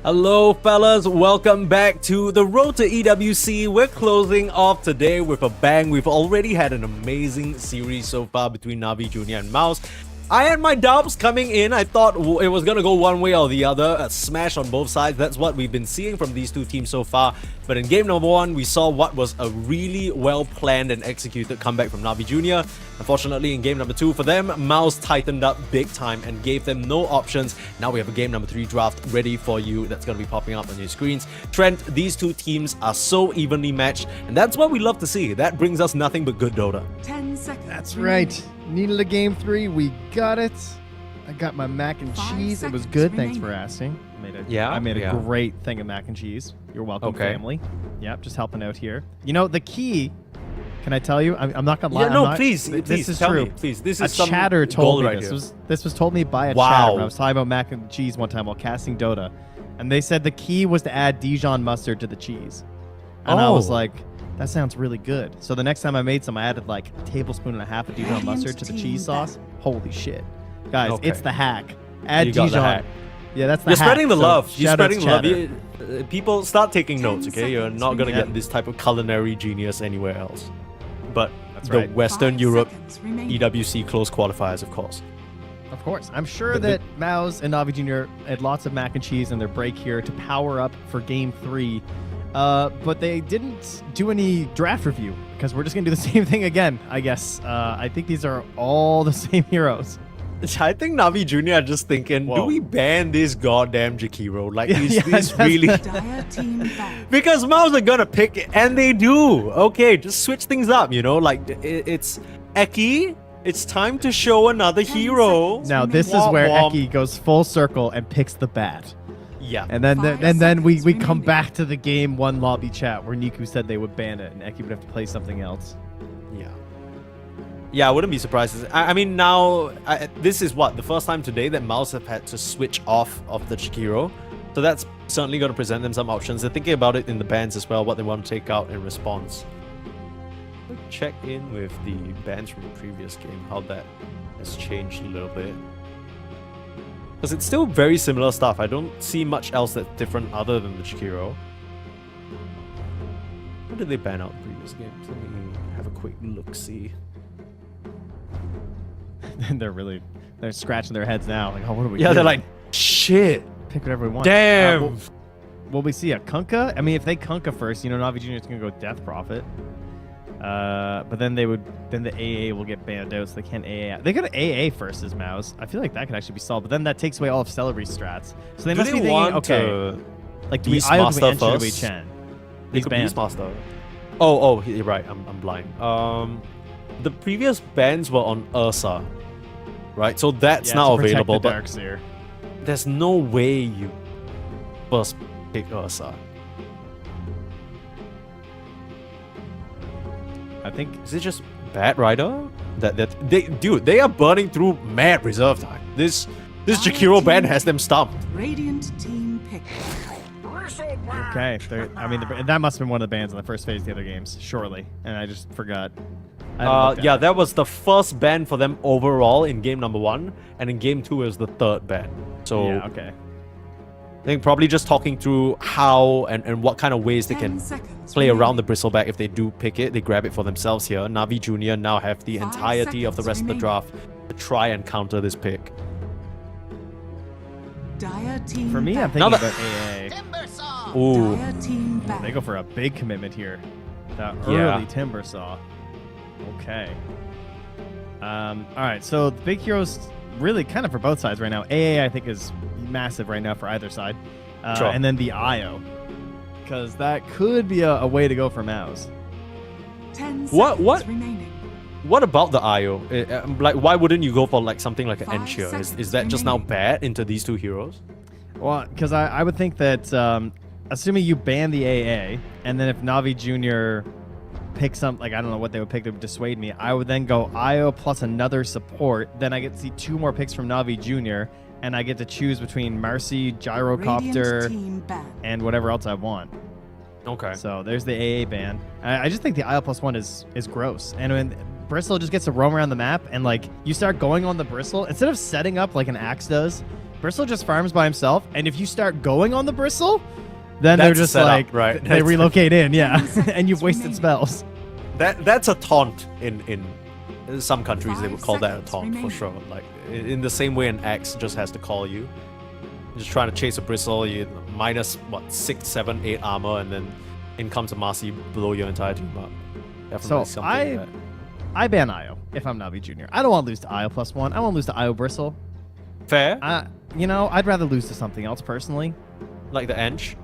Hello, fellas. Welcome back to the Road to EWC. We're closing off today with a bang. We've already had an amazing series so far between Navi Jr. and Mouse. I had my doubts coming in. I thought it was going to go one way or the other. A smash on both sides. That's what we've been seeing from these two teams so far. But in game number 1, we saw what was a really well-planned and executed comeback from Navi Jr. Unfortunately, in game number 2 for them, Mouse tightened up big time and gave them no options. Now we have a game number 3 draft ready for you that's going to be popping up on your screens. Trent, these two teams are so evenly matched, and that's what we love to see. That brings us nothing but good Dota. 10 seconds. That's right. Needed a game 3. We got it. I got my mac and 5 cheese. It was seconds good. remaining. Thanks for asking. Yeah, I made a yeah. great thing of mac and cheese. You're welcome, Okay. family. Yep, just helping out here. You know, the key, can I tell you? I'm not going to lie. Yeah, I'm no, not- please, This please, is tell true. me, please. This A is some chatter gold told me right this. here. This was told me by a Wow. chatter when I was talking about mac and cheese one time while casting Dota. And they said the key was to add Dijon mustard to the cheese. And I was Oh. like, that sounds really good. So the next time I made some, I added like a tablespoon and a half of Dijon Radiant mustard to the team cheese back. sauce. Holy shit. Guys, Okay. it's the hack. Add You got the Dijon. hack. Yeah, that's the You're hack. spreading the So love. You're shout out spreading to the love. Chatter. People start taking 10 notes, okay? You're seconds not going to remaining. get this type of culinary genius anywhere else. But That's the right. Western 5 Europe seconds remaining. EWC close qualifiers, of course. Of course. I'm sure But the- that Mouse and Navi Jr. had lots of mac and cheese in their break here to power up for game 3. But they didn't do any draft review because we're just going to do the same thing again, I guess. I think these are all the same heroes. I think Navi Jr. are just thinking, do Whoa. we ban this goddamn Jakiro? Like, Yeah, is yeah, this that's- really... Dire team back. Because Mouse are gonna pick it, and they do. Okay, just switch things up, you know? Like, it's Eki. It's time to show another 10 hero. seconds. Now, this is Womp where womp. Eki goes full circle and picks the bat. Yeah. And then 5 then we seconds come remaining. back to the game 1 lobby chat where Niku said they would ban it and Eki would have to play something else. Yeah. Yeah, I wouldn't be surprised. I mean, now, this is what, the first time today that Mouse have had to switch off of the Jakiro. So that's certainly going to present them some options. They're thinking about it in the bans as well, what they want to take out in response. Quick check in with the bans from the previous game, how that has changed a little bit. Because it's still very similar stuff. I don't see much else that's different other than the Jakiro. What did they ban out in previous games? Let me have a quick look-see. And they're scratching their heads now. Like, oh, what do we Yeah, do? they're like, shit. pick whatever we want. Damn. Will we see a Kunkka? I mean, if they Kunkka first, you know, Navi Jr. is going to go Death Prophet. But then the AA will get banned out, so they can't AA. They got AA first as Mouse. I feel like that could actually be solved, but then that takes away all of Celery's strats. So they Do must they be thinking, want okay, to like do we Beastmaster Io, do we Ensure, do we first? Chen? They He's could banned. Beastmaster. Oh, you're right. I'm blind. The previous bans were on Ursa, right? So that's Yeah, now to protect available, the but Darkseer. there's no way you first pick Ursa. I think Is it just Bad Rider? They are burning through mad reserve time. This Jakiro ban has them stumped. Radiant team pick. okay. I mean, that must have been one of the bans in the first phase of the other games, surely. And I just forgot. I haven't looked at Yeah, it. that was the first ban for them overall in game number 1, and in game 2 is the third ban. So Yeah, okay. I think probably just talking through how and what kind of ways they 10 can seconds play around the remaining. bristleback if they do pick it. They grab it for themselves here. Navi Jr. now have the 5 entirety of the seconds rest of the remaining. draft to try and counter this pick. Dire team For me, I'm back. thinking Now about AA. Ooh. Dire team back. They go for a big commitment here. That Yeah. early Timber Saw. Okay. All right, so the big heroes really kind of for both sides right now. AA, I think, is massive right now for either side. Sure. And then the IO. Because that could be a way to go for Mouse. 10 What- seconds what? remaining. What about the IO? Like, why wouldn't you go for like something like an 5 Ensure? Is seconds that just now remaining. bad into these two heroes? Well, because I would think that, assuming you ban the AA, and then if Navi Jr. picks something, like I don't know what they would pick that would dissuade me, I would then go IO plus another support. Then I get to see 2 more picks from Navi Jr., and I get to choose between Marcy, Radiant Gyrocopter, team back. and whatever else I want. Okay. So there's the AA ban. I just think the IO plus 1 is gross. And when Bristle just gets to roam around the map, and like you start going on the Bristle, instead of setting up like an Axe does, Bristle just farms by himself, and if you start going on the Bristle, then they're That's just set up, like, right? they relocate in, yeah, and you've wasted spells. That's a taunt in some countries. They would call that a 5 taunt seconds for sure. Like in the same way an axe just has to call you. Just trying to chase a Bristle, you minus what 6, 7, 8 armor, and then in comes a Marcy, blow your entire team up. Definitely So something like that. I ban Io if I'm Navi Jr. I don't want to lose to Io +1. I want to lose to Io Bristle. Fair, I'd rather lose to something else personally. like the Ench.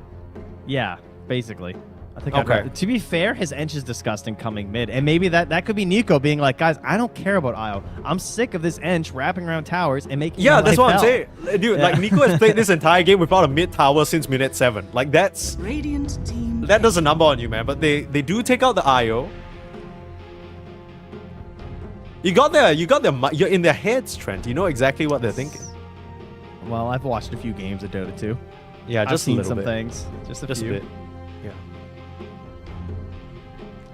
Yeah, basically. I think Okay. to be fair, his Ench is disgusting coming mid. And maybe that could be Nico being like, guys, I don't care about Io. I'm sick of this Ench wrapping around towers and making Yeah, my that's life what I'm hell." saying. Dude, Yeah. like Nico has played this entire game without a mid tower since minute 7. Like that Radiant team. does a number on you, man. But they do take out the IO. You're in their heads, Trent. You know exactly what they're thinking. Well, I've watched a few games of Dota 2. Yeah, I've just a seen little some bit. things. Just a Just few. a bit. Yeah.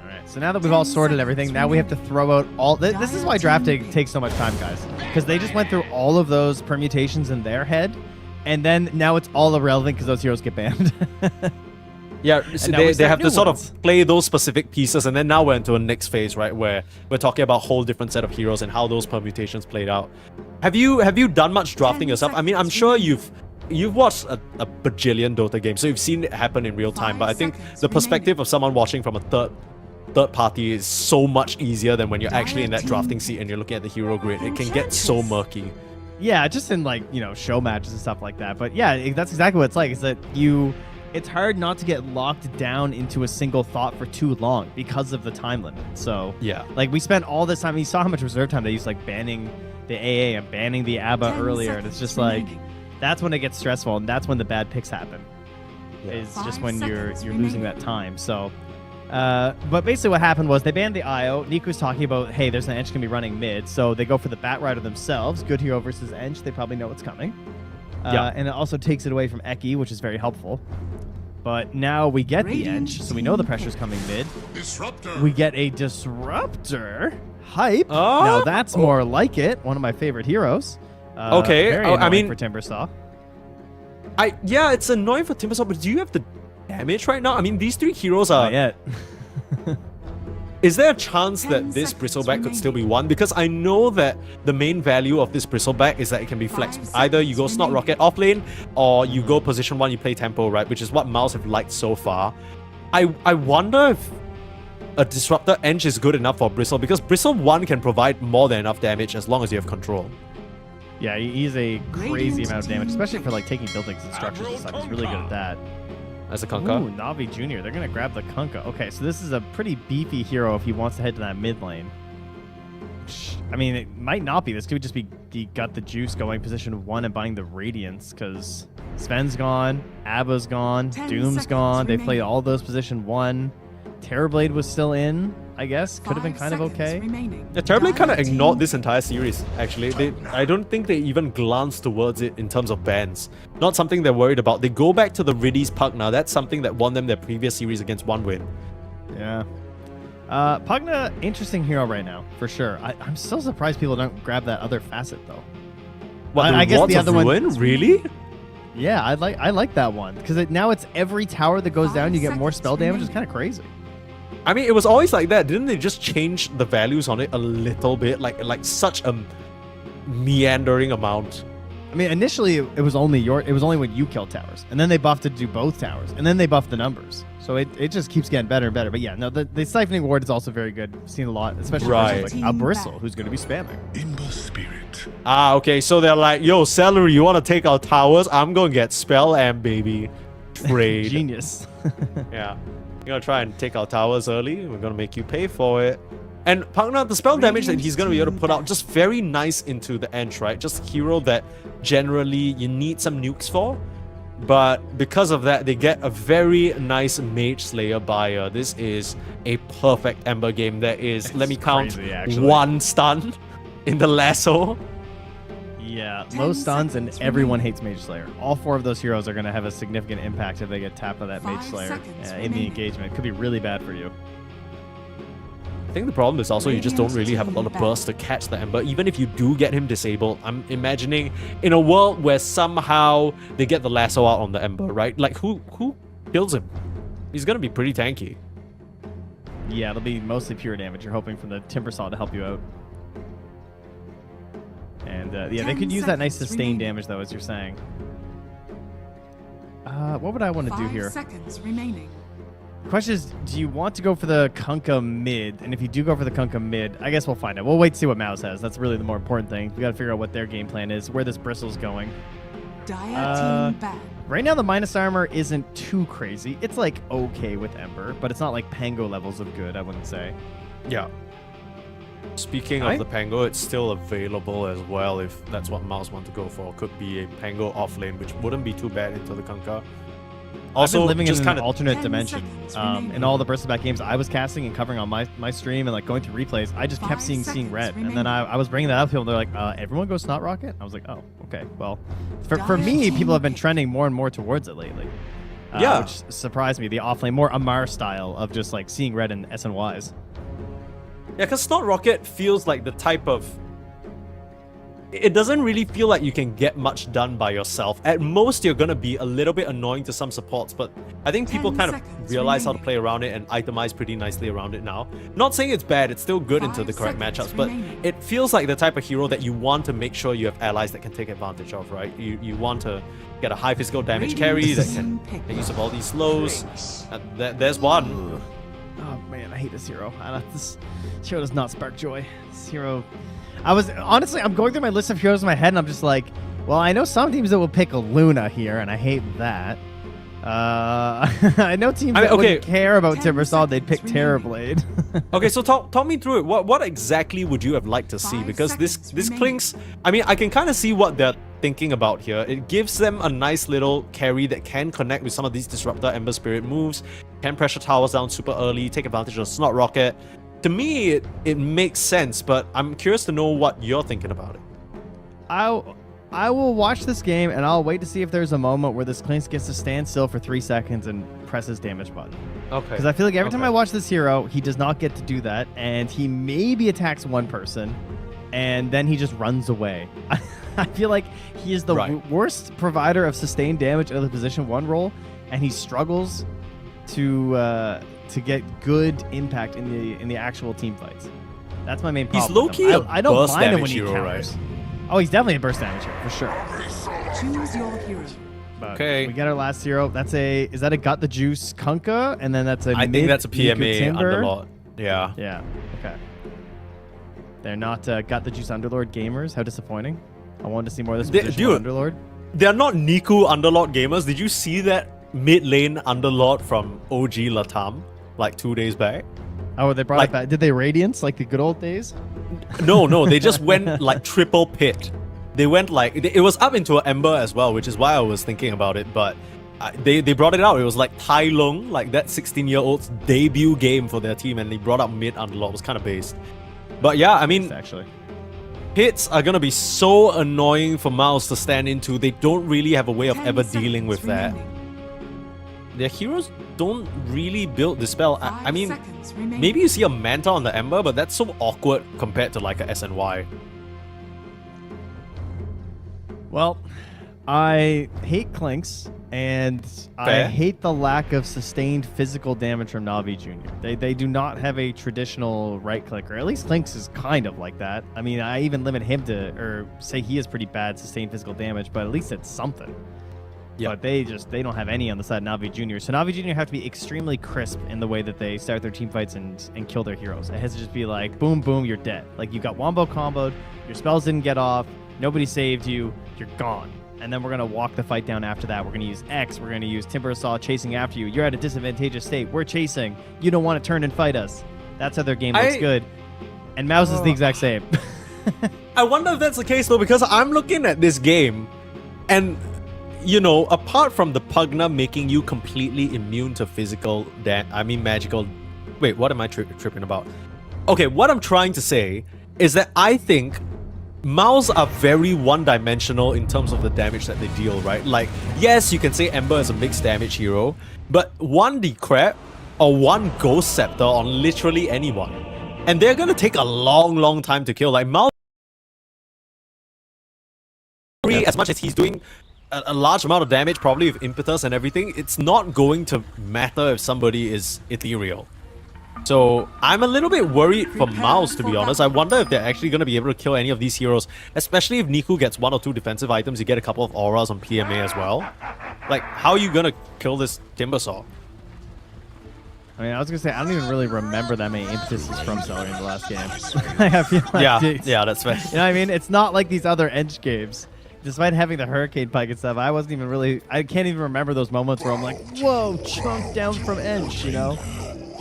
All right. So now that we've all 10 sorted everything, seconds now we have to throw out all. This is why drafting takes so much time, guys, because they just went through all of those permutations in their head, and then now it's all irrelevant because those heroes get banned. Yeah, so now we they start have new to sort ones. of play those specific pieces, and then now we're into a next phase, right, where we're talking about a whole different set of heroes and how those permutations played out. Have you done much drafting 10 yourself? I mean, I'm seconds sure remaining. you've watched a bajillion Dota games, so you've seen it happen in real time. 5 But I think seconds the perspective remaining. of someone watching from a third party is so much easier than when you're actually in that drafting seat and you're looking at the hero grid. It can get so murky. Yeah, just in like, show matches and stuff like that. But yeah, that's exactly what it's like. Is that it's hard not to get locked down into a single thought for too long because of the time limit. So Yeah. like we spent all this time. You saw how much reserve time they used, like banning the AA and banning the ABBA 10 earlier, and it's just seconds like remaining. that's when it gets stressful, and that's when the bad picks happen. Yeah. Is just 5 when you're seconds losing remaining. that time. So. But basically what happened was they banned the IO. Niku's talking about, hey, there's an Ench going to be running mid, so they go for the Bat Rider themselves. Good hero versus Ench. They probably know what's coming. Yeah. And it also takes it away from Eki, which is very helpful. But now we get the Radiant Ench, so we know the pressure's coming mid. Disruptor. We get a Disruptor. Hype. Oh. Now that's more like it. One of my favorite heroes. Okay, Very I annoying mean- for Timbersaw. Yeah, it's annoying for Timbersaw, but do you have the damage right now? I mean, these 3 heroes are... Not yet. Is there a chance 10 that this seconds bristleback could still be won? Because I know that the main value of this bristleback is that it can be flexed. 5 Either you go seconds Snot remaining. Rocket off lane, or you go position 1, you play tempo, right? Which is what Mouse have liked so far. I wonder if a Disruptor Ench is good enough for Bristle, because Bristle 1 can provide more than enough damage as long as you have control. Yeah, he's a crazy Radiant amount of damage, team especially for like taking buildings and structures and stuff. He's really good at that. As a Kunkka. Ooh, Navi Jr. They're going to grab the Kunkka. Okay, so this is a pretty beefy hero if he wants to head to that mid lane. I mean, it might not be. This could just be he got the juice going position 1 and buying the Radiance, because Sven's gone, Abba's gone, 10 Doom's seconds gone. They remaining. played all those position 1. Terrorblade was still in, I guess. Could have been 5 kind of seconds okay. remaining. Yeah, Terribly kind of Dire ignored team. this entire series, actually. I don't think they even glanced towards it in terms of bans. Not something they're worried about. They go back to the Riddy's Pugna. That's something that won them their previous series against 1 win. Yeah. Pugna, interesting hero right now, for sure. I'm still surprised people don't grab that other facet, though. What, the I guess Rewards the of other one- Ruin? Really? Yeah, I like that one, because now it's every tower that goes 5 down, you get more seconds spell damage. It's remaining. kind of crazy. I mean, it was always like that. Didn't they just change the values on it a little bit? Like such a meandering amount. I mean, initially it was only when you killed towers, and then they buffed it to do both towers, and then they buffed the numbers. So it just keeps getting better and better. But yeah, no, the siphoning ward is also very good. Seen a lot, especially Right. versus, like a Bristle, who's going to be spamming. Imba Spirit. Ah, okay. So they're like, yo, Celery, you want to take our towers? I'm going to get Spell Amp, baby. Trade. Genius. Yeah. You're going to try and take our towers early. We're going to make you pay for it. And Pugna, the spell damage that he's going to be able to put out, just very nice into the Ench, right? Just a hero that generally you need some nukes for. But because of that, they get a very nice Mage Slayer buyer. This is a perfect Ember game. There is, let me count, crazy, actually. 1 stun in the lasso. Yeah, 10 low stuns, and seconds everyone remaining. hates Mage Slayer. All 4 of those heroes are going to have a significant impact if they get tapped by that Mage 5 Slayer seconds in the remaining. engagement. It could be really bad for you. I think the problem is also you just don't really have a lot of burst to catch the Ember. Even if you do get him disabled, I'm imagining in a world where somehow they get the lasso out on the Ember, right? Like, who kills him? He's gonna be pretty tanky. Yeah, it'll be mostly pure damage. You're hoping for the Timber Saw to help you out. And yeah, they could use that nice sustained damage though, as you're saying. What would I want to do here? 5 seconds remaining. The question is, do you want to go for the Kunkka mid? And if you do go for the Kunkka mid, I guess we'll find out. We'll wait to see what Mouse has. That's really the more important thing. We got to figure out what their game plan is, where this Bristle's going. Dire team ban. Right now, the minus armor isn't too crazy. It's like okay with Ember, but it's not like Pango levels of good, I wouldn't say. Yeah. Speaking of the Pango, it's still available as well if that's what Mouse want to go for. Could be a Pango off lane, which wouldn't be too bad into the Kunkka. Also, I've been living just in kind an of alternate 10 dimension. seconds remaining. In all the Bristleback games I was casting and covering on my stream and like going through replays, I just kept 5 seeing seconds red. And then remaining. I was bringing that up to people. They're like, everyone goes Snot Rocket? I was like, oh, okay. Well, for me, people have been trending more and more towards it lately. Yeah. Which surprised me. The offlane, more Amar style of just like seeing red in SNYs. Yeah, because Snot Rocket feels like the type of... It doesn't really feel like you can get much done by yourself. At most, you're going to be a little bit annoying to some supports, but I think people 10 kind of seconds realize how to remaining. play around it and itemize pretty nicely around it now. Not saying it's bad, it's still good into 5 the correct seconds matchups, but remaining. it feels like the type of hero that you want to make sure you have allies that can take advantage of, right? You want to get a high physical damage carry that can make use of all these slows. There's one. Oh man, I hate this hero. This hero does not spark joy. This hero... I'm going through my list of heroes in my head, and I'm just like, well, I know some teams that will pick a Luna here, and I hate that. I know teams that wouldn't care about 10 Timbersaw, they'd pick seconds Terrorblade. Okay, so talk me through it. What exactly would you have liked to see? 5 Because this seconds remaining. clinks... I mean, I can kind of see what they're thinking about here. It gives them a nice little carry that can connect with some of these Disruptor Ember Spirit moves, can pressure towers down super early, take advantage of Snot Rocket. To me, it makes sense, but I'm curious to know what you're thinking about it. I will watch this game, and I'll wait to see if there's a moment where this Clinks gets to stand still for 3 seconds and press his damage button. Okay. Because I feel like every time I watch this hero, he does not get to do that, and he maybe attacks one person, and then he just runs away. I feel like he is the worst provider of sustained damage out of the position 1 role, and he struggles to get good impact in the actual team fights. That's my main problem. He's low-key a I don't burst mind him when damage he hero, counters. right? Oh, he's definitely a burst damage hero, for sure. Choose your hero. But Okay. we got our last hero. Is that a Got the Juice Kunkka? And then that's a I think that's a mid PMA Niku Timber? Underlord. Yeah. Yeah, okay. They're not Got the Juice Underlord gamers. How disappointing. I wanted to see more of this position Dude. Underlord. They're not Niku Underlord gamers. Did you see that mid lane Underlord from OG Latam like 2 days back? Oh, they brought it back. Did they Radiance like the good old days? No, they just went like triple pit. They went like, it was up into an Ember as well, which is why I was thinking about it, but they brought it out. It was like Tai Lung, like that 16-year-old's debut game for their team, and they brought out mid Underlord. It was kind of based. But yeah, I mean, Actually. hits are going to be so annoying for Mouse to stand into. They don't really have a way of 10 ever dealing with seconds that. remaining. Their heroes don't really build the spell. I 5 mean, seconds remaining. maybe you see a Manta on the Ember, but that's so awkward compared to like a SNY. Well, I hate Clinks, and I Fair. hate the lack of sustained physical damage from Navi Jr. They do not have a traditional right clicker. At least Clinks is kind of like that. I mean, I even limit him to, or say he has pretty bad sustained physical damage, but at least it's something. Yeah. But they don't have any on the side of Navi Jr. So Navi Jr. have to be extremely crisp in the way that they start their team fights and kill their heroes. It has to just be like, boom, boom, you're dead. Like, you got Wombo comboed, your spells didn't get off, nobody saved you, you're gone. And then we're going to walk the fight down after that. We're going to use X, we're going to use Timber Saw chasing after you. You're at a disadvantageous state. We're chasing. You don't want to turn and fight us. That's how their game looks good. And Mouse is the exact same. I wonder if that's the case though, because I'm looking at this game and, you know, apart from the Pugna making you completely immune to magical... Wait, what am I tripping about? Okay, what I'm trying to say is that I think Mouse are very one-dimensional in terms of the damage that they deal, right? Like, yes, you can say Ember is a mixed damage hero, but one Decrep or one Ghost Scepter on literally anyone And they're gonna take a long time to kill. Like Mal, as much as he's doing a large amount of damage, probably with impetus and everything, it's not going to matter if somebody is ethereal. So I'm a little bit worried for Mouse, to be honest. I wonder if they're actually going to be able to kill any of these heroes, especially if Niku gets 1 or 2 defensive items. You get a couple of auras on PMA as well. Like, how are you going to kill this Timbersaw? I mean, I was gonna say I don't even really remember that many impetuses from Celery in the last game. I feel like Yeah, that's fair. You know what I mean? It's not like these other Edge games. Despite having the Hurricane Pike and stuff, I wasn't even really... I can't even remember those moments where I'm like, whoa, chunk down from Edge, you know?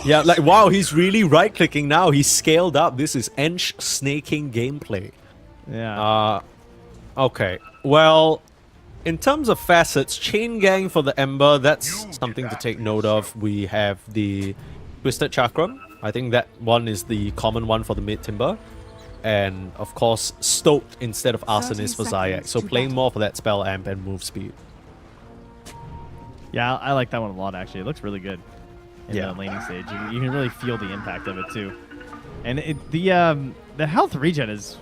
Yeah, like, wow, he's really right-clicking now. He's scaled up. This is Ench snaking gameplay. Yeah. Okay. Well, in terms of facets, Chain Gang for the Ember, that's something to take note of. We have the Twisted Chakram. I think that one is the common one for the mid-timber. And, of course, Stoked instead of Arsonist for Zayak. So playing more for that spell amp and move speed. Yeah, I like that one a lot, actually. It looks really good in the laning stage. You can really feel the impact of it, too. And the health regen is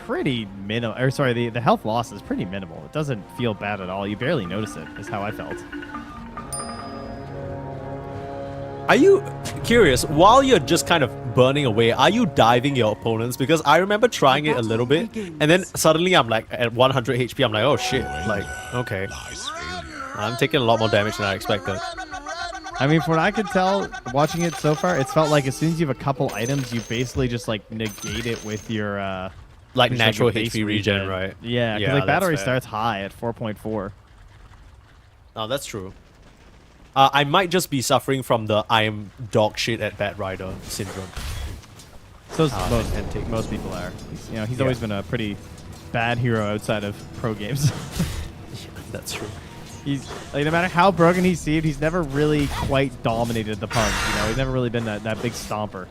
pretty minimal. Or, sorry, the health loss is pretty minimal. It doesn't feel bad at all. You barely notice it, is how I felt. Are you curious, while you're just kind of burning away, are you diving your opponents? Because I remember trying it a little bit, and then suddenly I'm like at 100 HP, I'm like, oh shit, like, okay. I'm taking a lot more damage than I expected. I mean, from what I could tell, watching it so far, it's felt like as soon as you have a couple items, you basically just like negate it with your... like with natural your base HP regen, right? Yeah, because like battery starts high at 4.4. Oh, that's true. I might just be suffering from the I am dog shit at Bat Rider syndrome. So most people are. He's always been a pretty bad hero outside of pro games. Yeah, that's true. He's like, no matter how broken he's seen, he's never really quite dominated the punch. He's never really been that big stomper.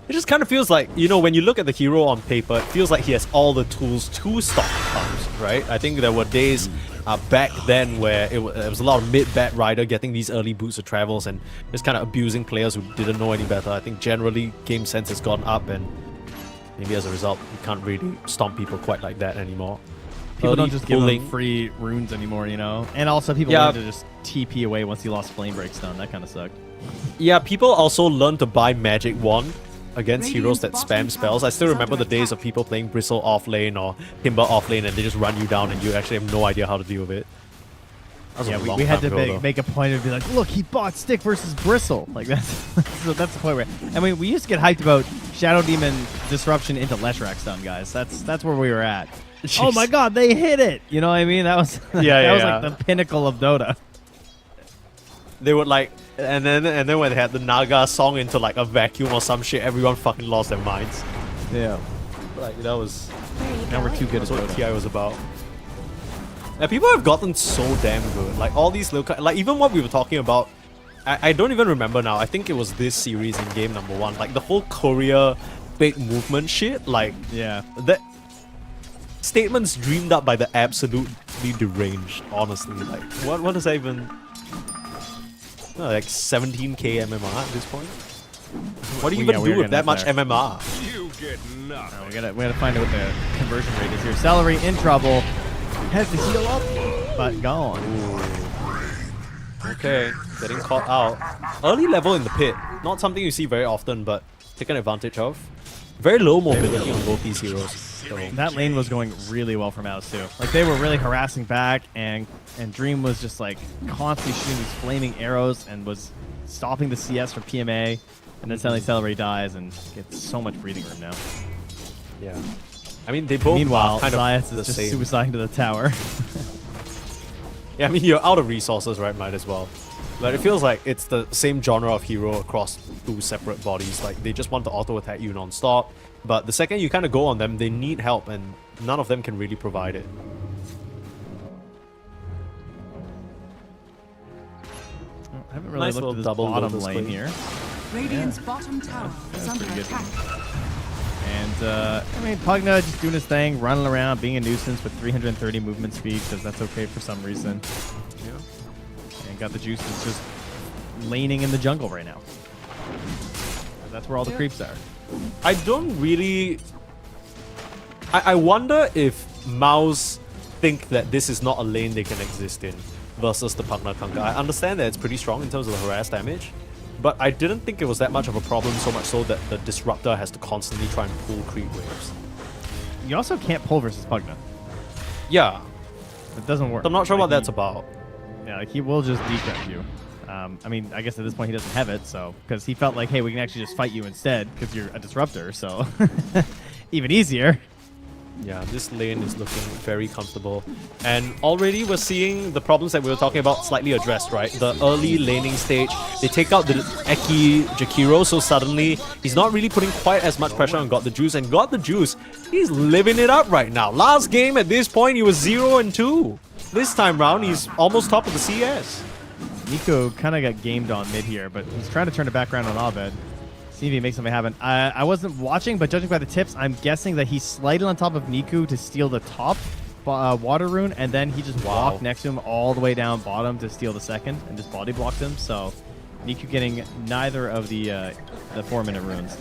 It just kind of feels like, when you look at the hero on paper, it feels like he has all the tools to stop pumps, right? I think there were days back then where it was a lot of mid-Bat Rider getting these early boots of travels and just kind of abusing players who didn't know any better. I think generally game sense has gone up, and maybe as a result, you can't really stomp people quite like that anymore. People don't just give them free runes anymore, And also people learn to just TP away once you lost Flame Break stun. That kind of sucked. Yeah, people also learn to buy Magic Wand against heroes that spam spells. I still remember the days of people playing Bristle off lane or Timber off lane, and they just run you down and you actually have no idea how to deal with it. Yeah, we had to make a point of be like, look, he bought Stick versus Bristle. Like that's the point where I mean, we used to get hyped about Shadow Demon disruption into Leshrac stun, guys. That's where we were at. Jeez. Oh my god, they hit it! You know what I mean? That was that was like the pinnacle of Dota. They would like, and then when they had the Naga song into like a vacuum or some shit, everyone fucking lost their minds. Yeah, like that was. Now we're too good at what Dota. TI was about. And people have gotten so damn good. Like all these little, like even what we were talking about, I don't even remember now. I think it was this series in game number 1. Like the whole Korea big movement shit. Like that statements dreamed up by the absolutely deranged. Honestly, like what does that even? Oh, like 17k MMR at this point. What do you even do with that much MMR? You get nothing. We gotta find out what the conversion rate is here. Celery in trouble. Has to heal up, but gone. Ooh. Okay, getting caught out. Early level in the pit. Not something you see very often, but taken advantage of. Very low mobility on both these heroes. So. That lane was going really well for Mouse too. Like they were really harassing back, and Dream was just like constantly shooting these flaming arrows and was stopping the CS for PMA. And then suddenly Celery dies and gets so much breathing room now. Yeah. I mean, they both Meanwhile, kind of Zias the is just same. suiciding to the tower. Yeah, I mean, you're out of resources, right? Might as well. But it feels like it's the same genre of hero across 2 separate bodies. Like, they just want to auto-attack you non-stop. But the second you kind of go on them, they need help, and none of them can really provide it. I haven't really Nice looked little at this double bottom Lotus lane Queen. here. Radiant's bottom tower is under pretty good. attack. And, I mean, Pugna just doing his thing, running around, being a nuisance with 330 movement speed, because that's okay for some reason. Yeah. And got the juices just laning in the jungle right now. That's where all the creeps are. I don't really... I wonder if Maus think that this is not a lane they can exist in versus the partner Kunkka. I understand that it's pretty strong in terms of the harass damage, but I didn't think it was that much of a problem, so much so that the Disruptor has to constantly try and pull creep waves. You also can't pull versus Pugna. Yeah. It doesn't work. I'm not sure Like, what that's about. Yeah, like he will just decap you. I mean, I guess at this point he doesn't have it, so because he felt like, hey, we can actually just fight you instead because you're a disruptor, so even easier. Yeah, this lane is looking very comfortable. And already we're seeing the problems that we were talking about slightly addressed, right? The early laning stage, they take out the Eki Jakiro, so suddenly he's not really putting quite as much pressure on Got the Juice. And Got the Juice, he's living it up right now. Last game at this point, he was 0-2. This time round, he's almost top of the CS. Nico kind of got gamed on mid here, but he's trying to turn it back around on Abed. See if he makes something happen. I wasn't watching, but judging by the tips, I'm guessing that he slided on top of Niku to steal the top water rune, and then he just walked next to him all the way down bottom to steal the second, and just body blocked him. So Niku getting neither of the 4-minute runes.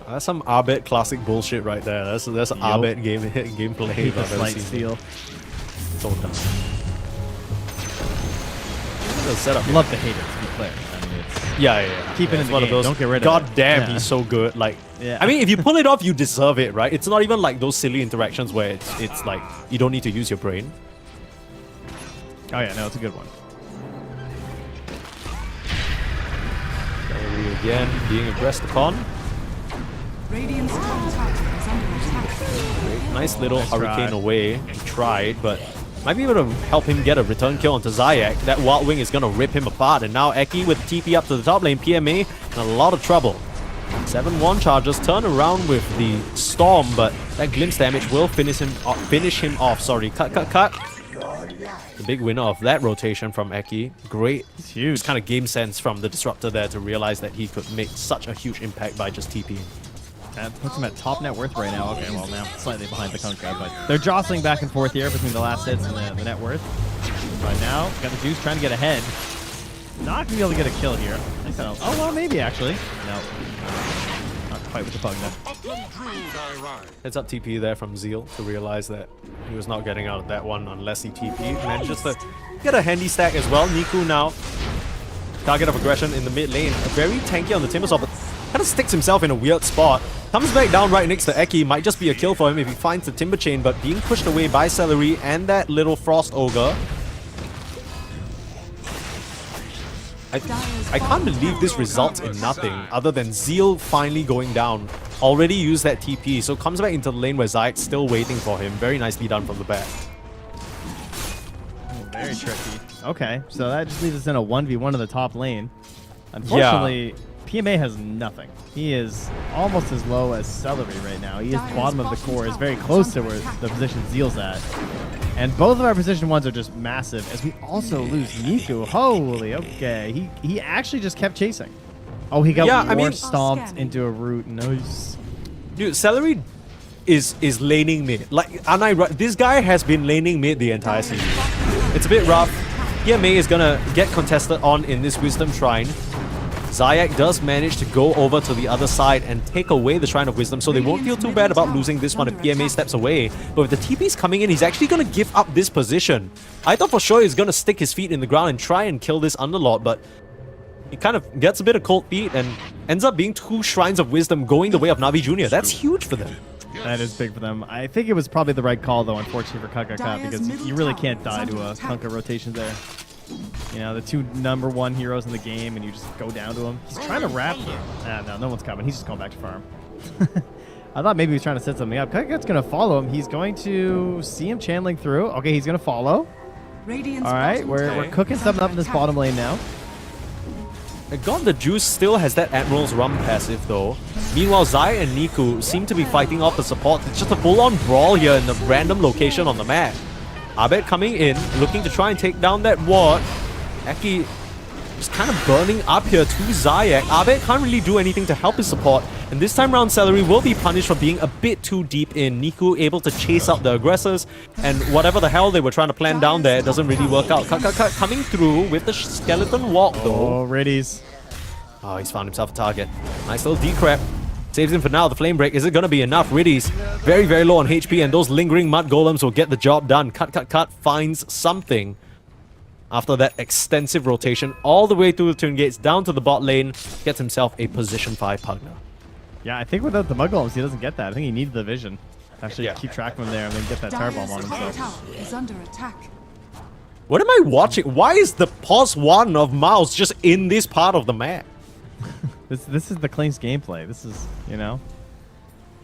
That's some Abed classic bullshit right there. That's Abed gameplay. Hate the I've ever slight seen. steal. So dumb. The setup. Love to hate it, to be clear. I mean, it's Yeah. keep it in It's the one game. of those. Don't get rid of God it. damn, Yeah. he's so good. Like, Yeah. I mean, if you pull it off, you deserve it, right? It's not even like those silly interactions where it's like you don't need to use your brain. Oh yeah, no, it's a good one. Valerie again being aggressed upon. Radiant's top tower is under attack. Nice little Nice hurricane try. away. He tried, but might be able to help him get a return kill onto Zayak. That Wild Wing is going to rip him apart. And now Eki with TP up to the top lane. PMA in a lot of trouble. 7-1 charges, turn around with the Storm, but that glimpse damage will finish him off. Sorry, cut. The big winner of that rotation from Eki. Great. It's huge. Just kind of game sense from the Disruptor there to realize that he could make such a huge impact by just TPing. That puts him at top net worth right now. Okay, well now slightly behind the Kunkka, but they're jostling back and forth here between the last hits and the net worth. Right now, got the Juice trying to get ahead. Not gonna be able to get a kill here. Oh well, maybe actually. No, not quite with the Pugna. Heads up TP there from Zeal to realize that he was not getting out of that one unless he TP'd. Manages to get a handy stack as well. Niku now, target of aggression in the mid lane. Very tanky on the Timbersaw, but kind of sticks himself in a weird spot. Comes back down right next to Eki. Might just be a kill for him if he finds the Timber Chain, but being pushed away by Celery and that little Frost Ogre. I can't believe this results in nothing other than Zeal finally going down. Already used that TP, so comes back into the lane where Zayek's still waiting for him. Very nicely done from the back. Very tricky. Okay, so that just leaves us in a 1v1 in the top lane. Unfortunately, PMA has nothing. He is almost as low as Celery right now. He is bottom of the core, is very close to where the position Zeal's at. And both of our position ones are just massive, as we also lose Niku. Holy, okay. He actually just kept chasing. Oh, he got stomped into a root. Nice. Dude, Celery is laning mid. Like, this guy has been laning mid the entire season. It's a bit rough. PMA is gonna get contested on in this Wisdom Shrine. Zayak does manage to go over to the other side and take away the Shrine of Wisdom, so they won't feel too bad about losing this one if PMA steps away. But with the TPs coming in, he's actually going to give up this position. I thought for sure he's going to stick his feet in the ground and try and kill this Underlord, but he kind of gets a bit of cold feet and ends up being 2 Shrines of Wisdom going the way of Navi Jr. That's huge for them. That is big for them. I think it was probably the right call, though, unfortunately, for Kunkka, because you really can't die to a Kunkka rotation there. You know, the 2 #1 heroes in the game, and you just go down to him. He's trying to wrap them. No one's coming. He's just going back to farm. I thought maybe he was trying to set something up. Kunkka's going to follow him. He's going to see him channeling through. Okay, he's going to follow. All right, we're cooking something up in this bottom lane now. Got the Juice still has that Admiral's Rum passive though. Meanwhile, Zai and Niku seem to be fighting off the support. It's just a full-on brawl here in a random location on the map. Abed coming in, looking to try and take down that ward. Eki just kind of burning up here to Zayak. Abed can't really do anything to help his support. And this time round, Celery will be punished for being a bit too deep in. Niku able to chase out the aggressors. And whatever the hell they were trying to plan down there, it doesn't really work out. Cut coming through with the skeleton walk though. Oh, Riddies. Oh, he's found himself a target. Nice little decrep. Saves him for now. The flame break. Is it going to be enough? Riddy's very, very low on HP, and those lingering mud golems will get the job done. Cut. Finds something. After that extensive rotation, all the way through the turn gates, down to the bot lane, gets himself a position 5 Pugna. Yeah, I think without the mud golems, he doesn't get that. I think he needs the vision. Actually, Yeah. keep track of him there and then get that tire bomb on Dire's top himself. tower is under attack. What am I watching? Why is the pause 1 of Mouse just in this part of the map? This is the cleanest gameplay. This is, you know,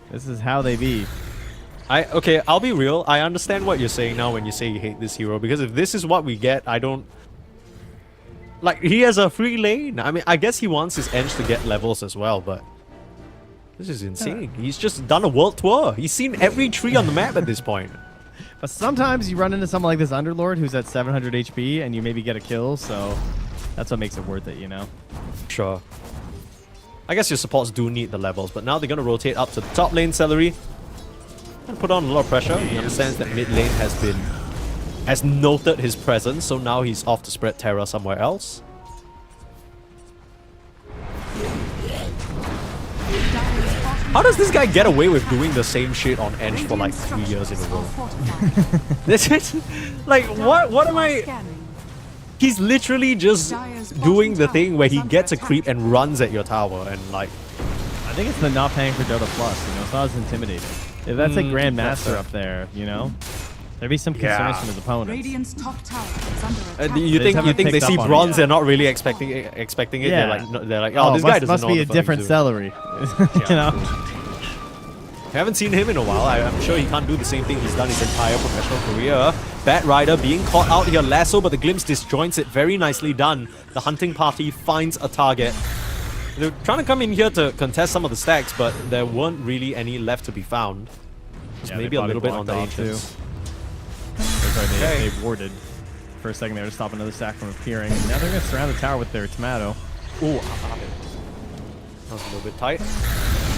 this is how they be. Okay, I'll be real. I understand what you're saying now when you say you hate this hero, because if this is what we get, I don't... Like, he has a free lane. I mean, I guess he wants his Eng to get levels as well, but... This is insane. He's just done a world tour. He's seen every tree on the map at this point. But sometimes you run into someone like this Underlord who's at 700 HP and you maybe get a kill, so that's what makes it worth it, you know? Sure. I guess your supports do need the levels, but now they're going to rotate up to the top lane, Celery. And put on a lot of pressure. He understands that mid lane has noted his presence, so now he's off to spread terror somewhere else. How does this guy get away with doing the same shit on Eng for like 3 years in a row? This is like, what am I... He's literally just doing the thing where he gets a creep and runs at your tower and like... I think it's the not paying for Dota Plus, you know? It's not as intimidating. If that's a Grandmaster up there, you know? There'd be some concerns from his opponents. Radiant's top tower is under attack. You think haven't they picked see up on it bronze? yet. They're not really expecting it. Yeah. They're like, oh, this guy doesn't must know be what a the fuck different he's doing. celery. You know? I haven't seen him in a while. I'm sure he can't do the same thing he's done his entire professional career. Bat Rider being caught out here, lasso, but the glimpse disjoints it. Very nicely done. The hunting party finds a target. They're trying to come in here to contest some of the stacks, but there weren't really any left to be found. Just Yeah, maybe they a little bit on body the blocked off, ancients. They warded. For a second, they were to stop another stack from appearing. And now they're going to surround the tower with their tomato. Ooh, that was a little bit tight.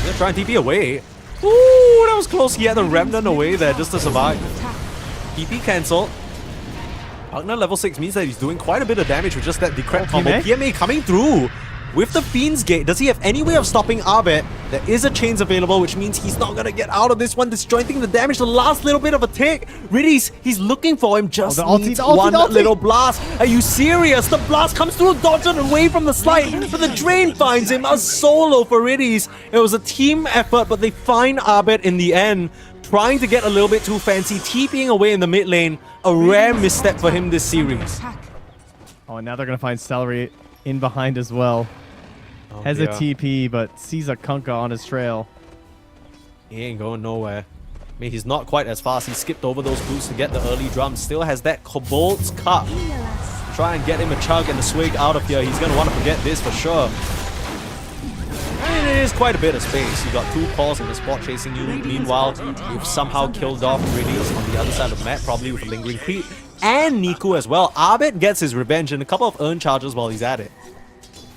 They're trying to TP away. Ooh, that was close. He had the Remnant away there just to survive. TP cancelled. Pugna level 6 means that he's doing quite a bit of damage with just that decrep combo. PMA coming through with the Fiend's Gate. Does he have any way of stopping Arbet? There is a chains available, which means he's not gonna get out of this one. Disjointing the damage, the last little bit of a tick. Riddy's, he's looking for him, just needs one little blast. Are you serious? The blast comes through, dodged away from the slide, but the drain finds him. A solo for Riddy's. It was a team effort, but they find Arbet in the end. Trying to get a little bit too fancy, TPing away in the mid lane. A rare misstep for him this series. Oh, and now they're going to find Celery in behind as well. Oh, Has a TP, but sees a Kunkka on his trail. He ain't going nowhere. I mean, he's not quite as fast. He skipped over those boots to get the early drum. Still has that Cobalt's Cup. Try and get him a chug and a swig out of here. He's going to want to forget this for sure. And it is quite a bit of space. You got 2 calls in the spot chasing you. Meanwhile, you've somehow killed off Riddies on the other side of the map, probably with a lingering creep. And Niku as well. Arbet gets his revenge and a couple of earn charges while he's at it.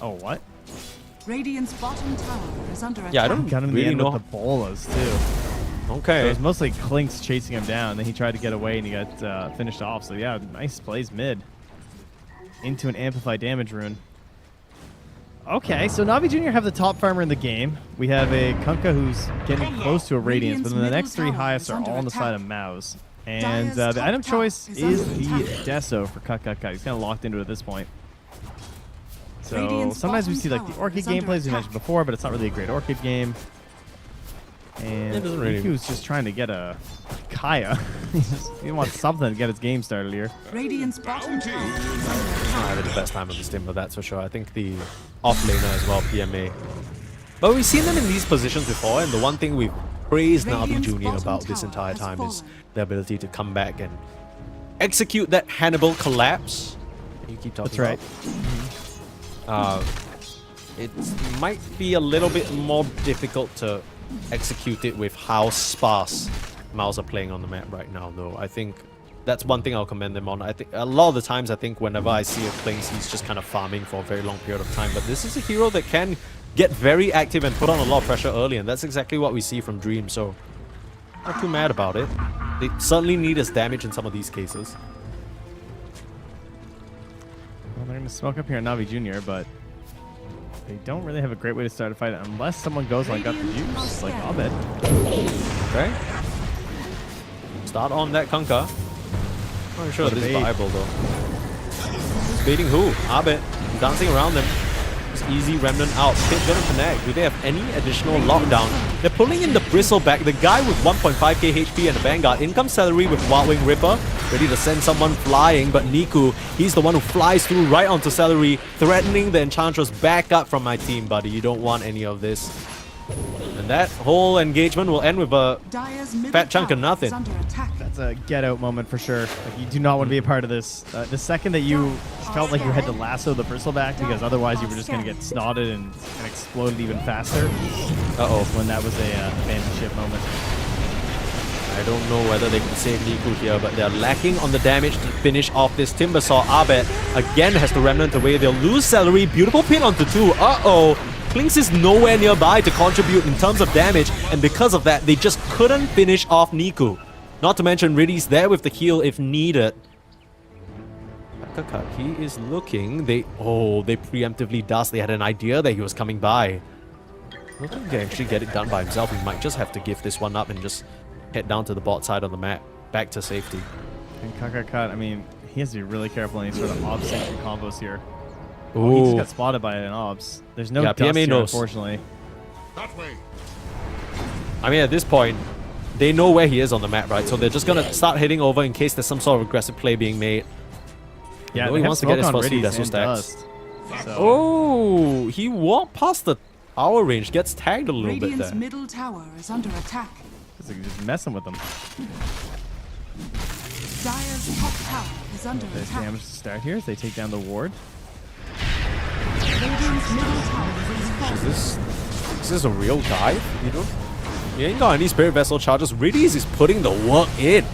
Oh, what? Radiant's bottom tower is under attack. Yeah, I don't Got him in really the end know. with the bolas, too. So it Okay. was mostly Clinks chasing him down. Then he tried to get away and he got finished off. So yeah, nice plays mid. Into an amplified damage rune. Okay, so Navi Jr. have the top farmer in the game. We have a Kunkka who's getting close to a Radiance, but then the next 3 highest are all on the side of Maus. And the item choice is the Deso for Cut. He's kind of locked into it at this point. So sometimes we see like the Orchid gameplays we mentioned before, but it's not really a great Orchid game. And It doesn't really- Riku's just trying to get a Kaya. He wants something to get his game started here. Radiant's bottom tower is under I attack. had the best time of the Stimmer, that's for sure. I think the off-laner as well, PMA. But we've seen them in these positions before, and the one thing we've praised Navi Jr. about this entire time is their ability to come back and execute that Hannibal collapse. You keep talking That's about. It might be a little bit more difficult to execute it with how sparse Maus are playing on the map right now, though. I think that's one thing I'll commend them on. I think a lot of the times, I think whenever I see a Clinks, he's just kind of farming for a very long period of time. But this is a hero that can get very active and put on a lot of pressure early, and that's exactly what we see from Dream. So not too mad about it. They certainly need his damage in some of these cases. Well, they're going to smoke up here on Navi Jr., but They don't really have a great way to start a fight unless someone goes on gut the juice, like Abed. Okay. Start on that Kunkka. Not sure What a this is bait. viable though. Baiting who? Abed. Dancing around them. Just easy remnant out. Pit gonna connect. Do they have any additional lockdown? They're pulling in the Bristleback. The guy with 1.5k HP and the Vanguard. In comes Celery with Wild Wing Ripper. Ready to send someone flying. But Niku, he's the one who flies through right onto Celery. Threatening the Enchantress. Back up from my team, buddy. You don't want any of this. And that whole engagement will end with a Dire's middle fat chunk of tower nothing. is under attack. That's a get out moment for sure. Like, you do not want to be a part of this. The second that you felt like you had to lasso the Bristleback because otherwise you were just going to get snotted and exploded even faster. Uh-oh. When that was a abandoned ship moment. I don't know whether they can save Niku here, but they're lacking on the damage to finish off this Timbersaw. Abed again has to remnant away. They'll lose Celery. Beautiful pin onto 2. Uh-oh. Klinks is nowhere nearby to contribute in terms of damage, and because of that, they just couldn't finish off Niku. Not to mention, Riddy's there with the heal if needed. Kaka, he is looking. They preemptively dust. They had an idea that he was coming by. I don't think they actually get it done by himself. He might just have to give this one up and just head down to the bot side on the map, back to safety. And Kaka, I mean, he has to be really careful in any sort of obs-centric combos here. Oh, he just got spotted by an obs. There's no dust PMA here, knows. unfortunately. That way. I mean, at this point, they know where he is on the map, right? So they're just gonna start heading over in case there's some sort of aggressive play being made. Yeah, No, they he have wants to get his smoke on first few Riddies Deso and stacks. dust. So, Oh, he walked past the tower range, gets tagged a little bit Radiant's there. middle tower is under attack. it's like just messing with them. Dire's top tower is under There's attack. damage to start here as they take down the ward. Radiant's middle tower is falling. Is this a real dive? You know? He ain't got any Spirit Vessel charges. Riddies is putting the work in.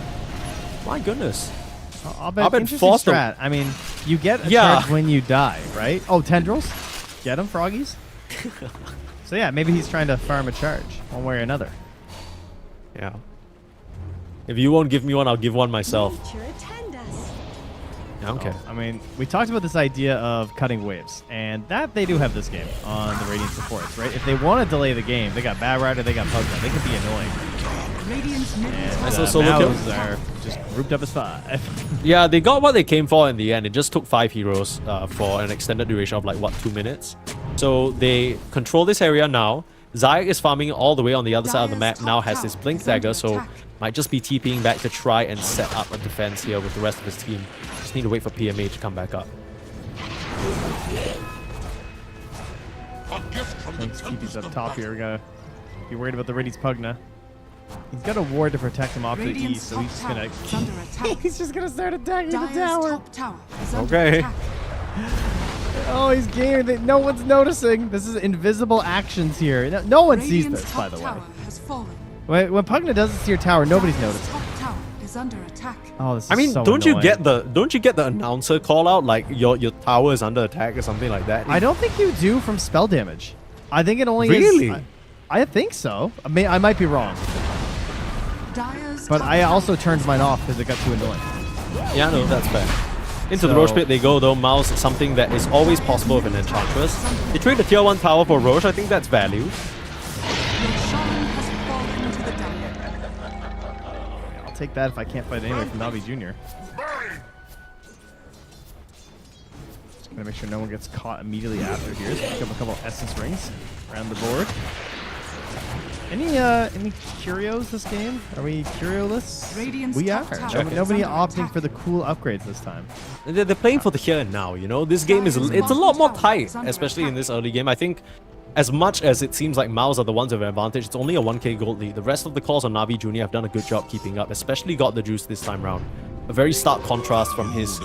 My goodness. I'll bet Abed interesting forced him. strat. I mean, you get a Yeah. charge when you die, right? Oh, tendrils? Get them, froggies? So yeah, maybe he's trying to farm a charge, one way or another. Yeah. If you won't give me one, I'll give one myself. Nature attend us. Yeah, okay. I mean, we talked about this idea of cutting waves, and that they do have this game on the Radiant supports, right? If they want to delay the game, they got Bad Rider, they got Pugna. They can be annoying. Radiant's middle And tower. Nice little solo kill. Maos are just grouped up as 5. Yeah, they got what they came for in the end. It just took 5 heroes for an extended duration of like, what, 2 minutes? So they control this area now. Zayak is farming all the way on the other side of the map, now has his Blink Dagger, so might just be TPing back to try and set up a defense here with the rest of his team. Just need to wait for PMA to come back up. A gift from the Let's keep these up tempest top of here. We gotta be worried about the Riddy's Pugna. He's got a ward to protect him off to the Radiant's east, so he's just top gonna... tower is under attack. he's just gonna start attacking the Dire's tower. top tower is under Okay. attack. Oh, he's gaming. No one's noticing. This is invisible actions here. No one sees Radiant's this, by top the way. tower has fallen. When Pugna does this to your tower, nobody's Dire's noticing. top tower is under attack. Oh, this is I mean, so don't annoying. you get the announcer call out like your tower is under attack or something like that? I don't think you do from spell damage. I think it only Really? is... I think so. I might be wrong. Dire's But top I tower also is turned mine off because it got too annoying. Yeah, no, that's fair. Into the So- Roche pit they go though. Mouse, something that is always possible with an Enchantress. They trade the tier 1 tower for Roche. I think that's value. Your shaman has fallen to the dire. I'll take that if I can't fight anyway from Navi Jr. Just gonna make sure no one gets caught immediately after here. So pick up a couple Essence Rings around the board. Any curios this game? Are we curioless? Radiant's We are. top tower is Nobody under opting attack. for the cool upgrades this time. They're playing for the here and now, you know? This game is it's a lot more tight, especially in this early game. I think as much as it seems like Maos are the ones with an advantage, it's only a 1k gold lead. The rest of the calls on Navi Jr. have done a good job keeping up, especially got the juice this time round. A very stark contrast from his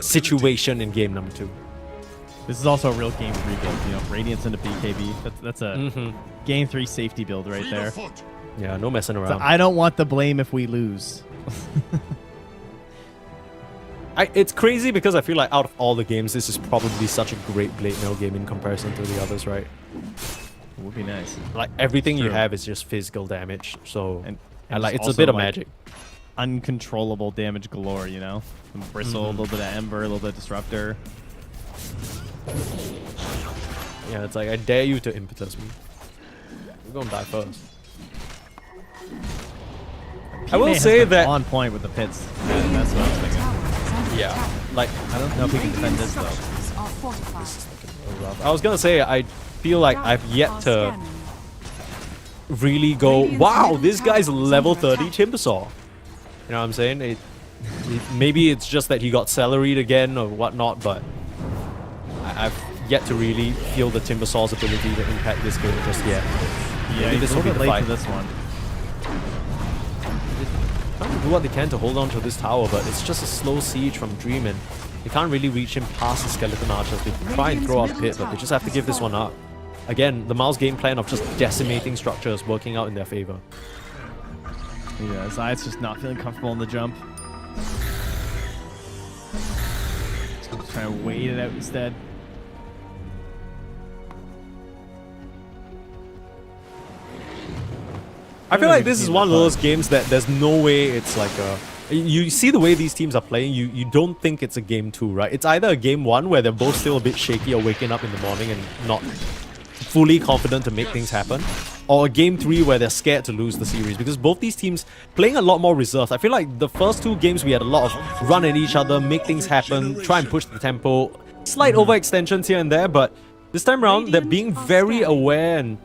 situation in game number 2. This is also a real game 3 build. You know, Radiance into BKB. That's a game 3 safety build right there. So Yeah, no messing around. I don't want the blame if we lose. It's crazy because I feel like out of all the games, this is probably such a great Blade Mail game in comparison to the others, right? It would be nice. Like everything you True. have is just physical damage, so And like it's a also, bit of like, magic. Uncontrollable damage galore, you know? Some Bristle, a little bit of Ember, a little bit of Disruptor. Yeah, it's like, I dare you to impetus me. You're gonna die first. I will PMA has say been that... on point with the pits. That's what I was thinking. Yeah, like, I don't know if he can defend this though. Are fortified. rough. I was gonna say, I feel like I've yet to really go, wow, this guy's level 30 Timbersaw. You know what I'm saying? Maybe it's just that he got salaried again or whatnot, but I've yet to really feel the Timbersaw's ability to impact this game just yet. Yeah, Maybe he's this a will be little the bit late fight. for this one. Trying to do what they can to hold on to this tower, but it's just a slow siege from Dream, and they can't really reach him past the Skeleton Archers. They try and throw out Pit, but they just have to give this one up. Again, the Mao's game plan of just decimating structures working out in their favor. Yeah, Zayat's just not feeling comfortable on the jump. Just trying to wait it out instead. I feel like this is one of those games that there's no way it's like a... You see the way these teams are playing, you don't think it's a game 2, right? It's either a game 1 where they're both still a bit shaky or waking up in the morning and not fully confident to make things happen, or a game 3 where they're scared to lose the series, because both these teams playing a lot more reserved. I feel like the first 2 games we had a lot of run at each other, make things happen, try and push the tempo, slight overextensions here and there, but this time around they're being very aware and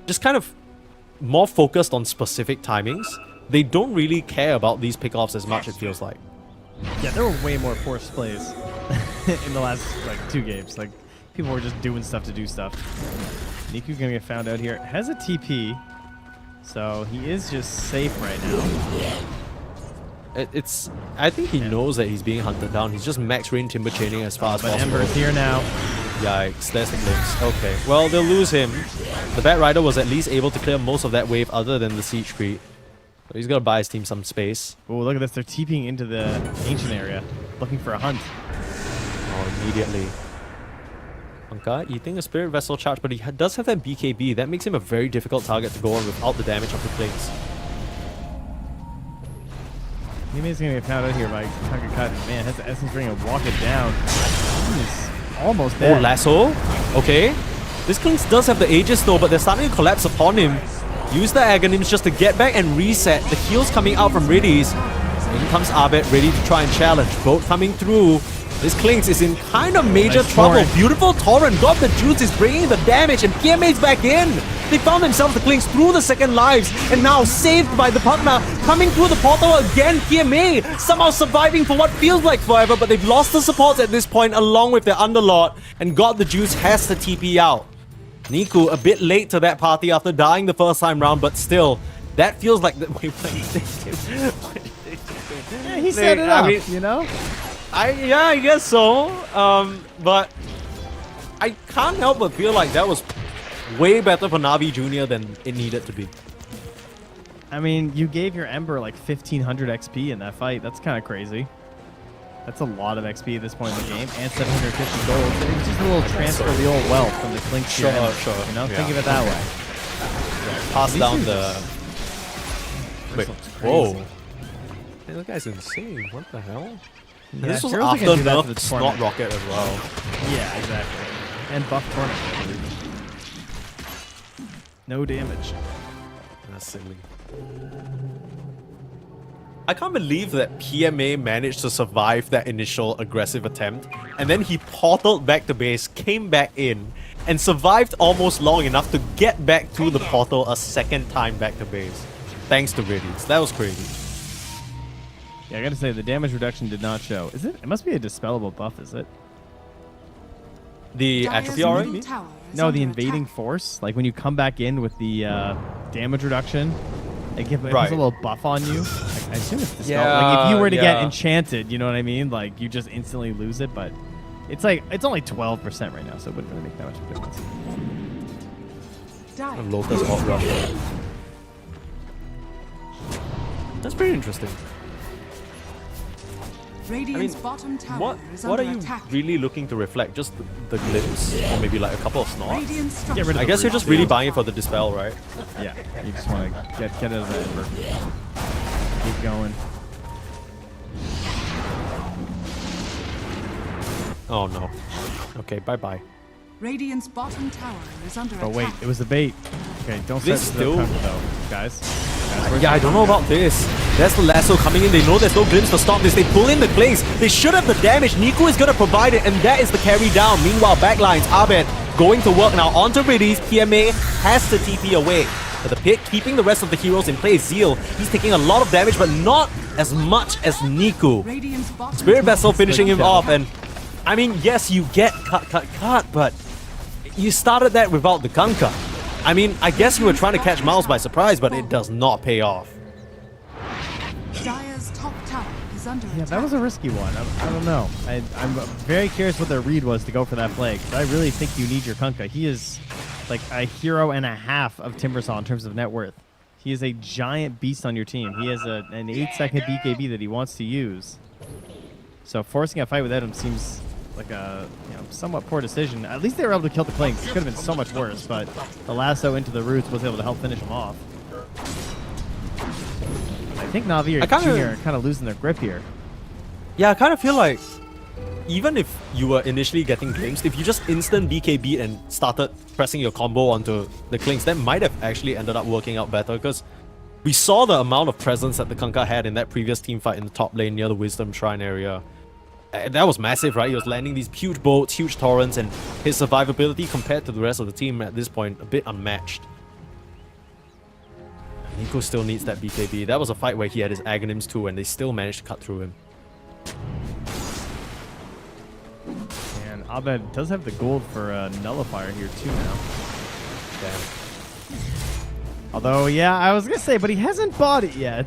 just kind of more focused on specific timings. They don't really care about these pickoffs as much, it feels like. Yeah, there were way more forced plays in the last like 2 games. Like people were just doing stuff to do stuff. Niku's gonna get found out here. Has a TP, so he is just safe right now. I think he knows that he's being hunted down. He's just max range timber chaining as far as But possible. Ember's here now. Yikes, there's the glimpse. Okay, well, they'll lose him. The Bat Rider was at least able to clear most of that wave other than the Siege Creep. So he's gonna buy his team some space. Oh, look at this. They're TPing into the ancient area, looking for a hunt. Oh, immediately. Anka eating a Spirit Vessel charge, but he does have that BKB. That makes him a very difficult target to go on without the damage of the Clinks. He's gonna get found out here by Cut. Man, has the Essence Ring and walk it down. He's almost Oh, there. lasso. Okay. This Clinks does have the Aegis though, but they're starting to collapse upon him. Use the Aghanims just to get back and reset. The heals coming out from Riddies. In comes Abed, ready to try and challenge. Boat coming through. This Clinks is in kind of major Nice trouble. torrent. Beautiful Torrent. Got the juice, is bringing the damage, and PMA's back in. They found themselves the Clinks through the second lives, and now saved by the partner. Coming through the portal again, PMA somehow surviving for what feels like forever, but they've lost the supports at this point along with their Underlord, and God the Juice has to TP out. Niku a bit late to that party after dying the first time round, but still, that feels like the Yeah, he set it up, you know? yeah, I guess so. But I can't help but feel like that was way better for Navi Jr. than it needed to be. I mean, you gave your Ember like 1500 XP in that fight. That's kind of crazy. That's a lot of XP at this point in the game, and 750 gold. It's just a little transfer of the old wealth from the Clinks to your Ember, you know? Yeah. Think of it that way. Pass These down things the... This Wait, looks whoa. crazy. Hey, that guy's insane. What the hell? Yeah, This was Heroes are after gonna do that for nerf the Snot tournament. Rocket as well. Yeah, exactly. And buff tournament, I believe. No damage. That's silly. I can't believe that PMA managed to survive that initial aggressive attempt, and then he portaled back to base, came back in, and survived almost long enough to get back to the portal a second time back to base. Thanks to Riddies. That was crazy. Yeah, I gotta say, the damage reduction did not show. Is it? It must be a dispellable buff, is it? The Dire's atrophy aura, you middle mean? tower is No, the under invading attack. force. Like when you come back in with the damage reduction, it puts Right. a little buff on you. I assume it's dispellable. Yeah, Like if you were to get yeah. enchanted, you know what I mean? Like you just instantly lose it, but it's like it's only 12% right now, so it wouldn't really make that much of a difference. Dire Lotus Hot Rush. That's pretty interesting. Radiant's bottom tower What is are under you attack. really looking to reflect? Just the glimpse? Or maybe like a couple of snots? Radiant Get rid of I the guess you're brute just really shield. buying it for the dispel, right? Yeah, you just want to get out of that Ember. Keep going. Oh no. Okay, bye-bye. Radiant's bottom tower is under Oh attack. wait, it was a bait. Okay, don't This start still- the Kunkka though, guys. Where's Yeah, I the don't know Kunkka? about this. There's the lasso coming in. They know there's no glimpse to stop this. They pull in the Klings. They should have the damage. Nico is going to provide it, and that is the carry down. Meanwhile, backlines, Abed going to work now onto Riddies. PMA has to TP away. But the pick keeping the rest of the heroes in play. Zeal, he's taking a lot of damage, but not as much as Nico. Radiant's bottom Spirit tower Vessel is finishing him under off, attack. and I mean, yes, you get cut, but you started that without the Kunkka. I mean, I guess you were trying to catch Miles by surprise, but it does not pay off. Dire's top tower is under Yeah, attack. that was a risky one. I don't know. I'm very curious what their read was to go for that play, because I really think you need your Kunkka. He is like a hero and a half of Timbersaw in terms of net worth. He is a giant beast on your team. He has an 8-second BKB that he wants to use. So forcing a fight without him seems like a somewhat poor decision. At least they were able to kill the Klings. It could have been so much worse, but the lasso into the roots was able to help finish him off. I think Navi I kinda- Junior are kind of losing their grip here. Yeah, I kind of feel like even if you were initially getting glimpsed, if you just instant BKB and started pressing your combo onto the Klings, that might have actually ended up working out better, because we saw the amount of presence that the Kunkka had in that previous team fight in the top lane near the Wisdom Shrine area. That was massive, right? He was landing these huge bolts, huge torrents, and his survivability compared to the rest of the team at this point, a bit unmatched. Nico still needs that BKB. That was a fight where he had his Aghanims too, and they still managed to cut through him. And Abed does have the gold for a nullifier here too now. Damn. Although, yeah, I was gonna say, but he hasn't bought it yet,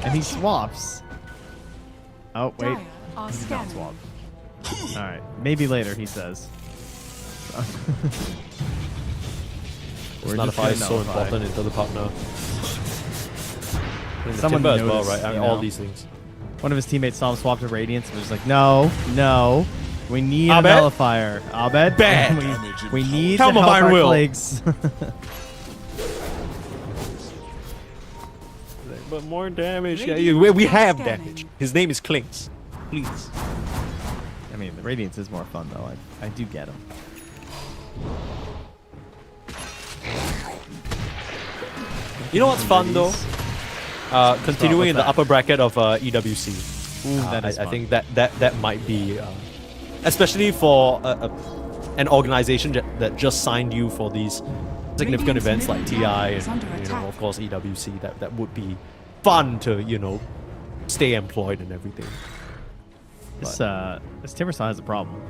and he swaps. Oh wait, Dire are he did not scanning. swap. All right, maybe later, he says. This We're nullify just is gonna so nullify. important into the partner. And the Someone Timber as well, noticed, right? I mean, you all know. these things. One of his teammates saw him swap to Radiance and was like, no, we need Abed? a nullifier. Abed, Bad. we need Come to on, help Iron our Will. plagues. But more damage. Yeah, Radiant we is have scanning. damage. His name is Klings. Please. I mean, the Radiance is more fun, though. I do get him. You know what's fun though? Continuing in the that? upper bracket of EWC. Ooh, that is I fun. think that might be, especially for an organization that just signed you for these significant Radiant's events like middle TI tower and is under attack. of course EWC. That would be fun to stay employed and everything. This Timbersaw has a problem.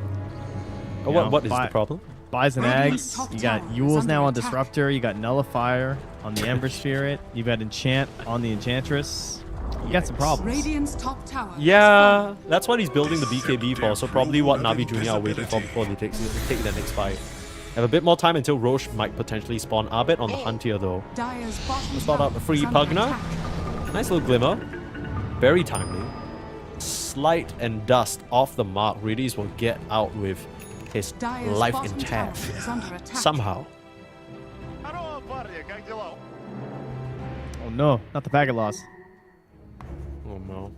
Oh, You know, what is the problem? Buys and Radiant's eggs. top You got tower is Yules now under on attack. Disruptor. You got Nullifier on the Ember Spirit. You've got Enchant on the Enchantress. You got some problems. Radiant's top tower. is Yeah, that's what he's building the BKB for. So probably what Navi Junior are waiting for before they take the next fight. Have a bit more time until Roche might potentially spawn Abed on the hunt here though. full. Dire's bottom Spot tower out the free is under Pugna. attack. Nice little glimmer. Very timely. Slight and dust off the mark. Riddies will get out with his Dire's life bottom intact. tower is under attack. Somehow. Oh no, not the packet loss. Oh no.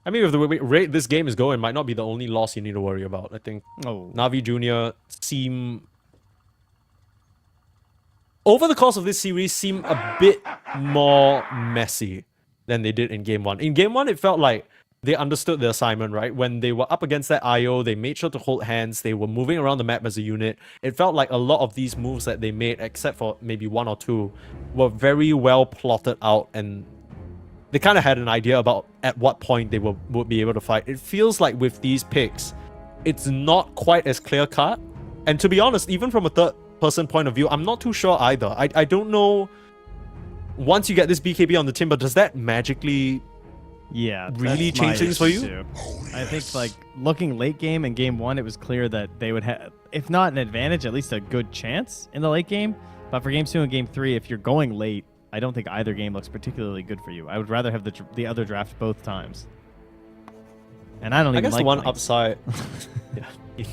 I mean, with the rate this game is going, might not be the only loss you need to worry about. I think Oh. Navi Junior over the course of this series, seem a bit more messy than they did in Game 1. In Game 1, it felt like they understood the assignment, right? When they were up against that IO, they made sure to hold hands. They were moving around the map as a unit. It felt like a lot of these moves that they made, except for maybe one or two, were very well plotted out, and they kind of had an idea about at what point they would be able to fight. It feels like with these picks, it's not quite as clear-cut. And to be honest, even from a third-person point of view, I'm not too sure either. I don't know, once you get this BKB on the Timber, does that magically Yeah, really that's my change things for issue, you? too. I think like looking late game in Game 1, it was clear that they would have, if not an advantage, at least a good chance in the late game. But for Game 2 and Game 3, if you're going late, I don't think either game looks particularly good for you. I would rather have the other draft both times. And I don't I even guess like the one playing. upside... yeah,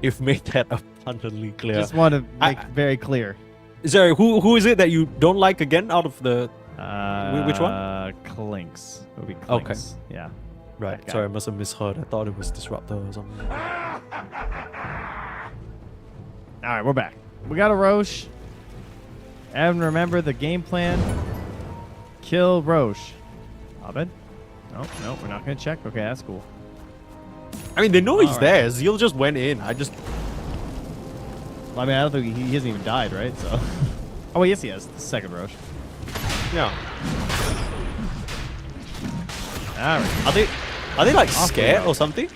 you've made that abundantly clear. Just want to I- make very clear. Sorry, who is it that you don't like again out of the... Which one? Clinks. It would be Okay. Clinks. Yeah. Right. That guy. Sorry, I must have misheard. I thought it was Disruptor or something. All right, we're back. We got a Roche. Evan, remember the game plan. Kill Roche. Abed? No, we're not going to check. Okay, that's cool. I mean, they know he's Alright. there. Zeal just went in. I just... I mean, I don't think he hasn't even died, right? So. Oh, wait, yes, he has. The second Roche. Yeah. All right. Are they like Off we scared go. or something?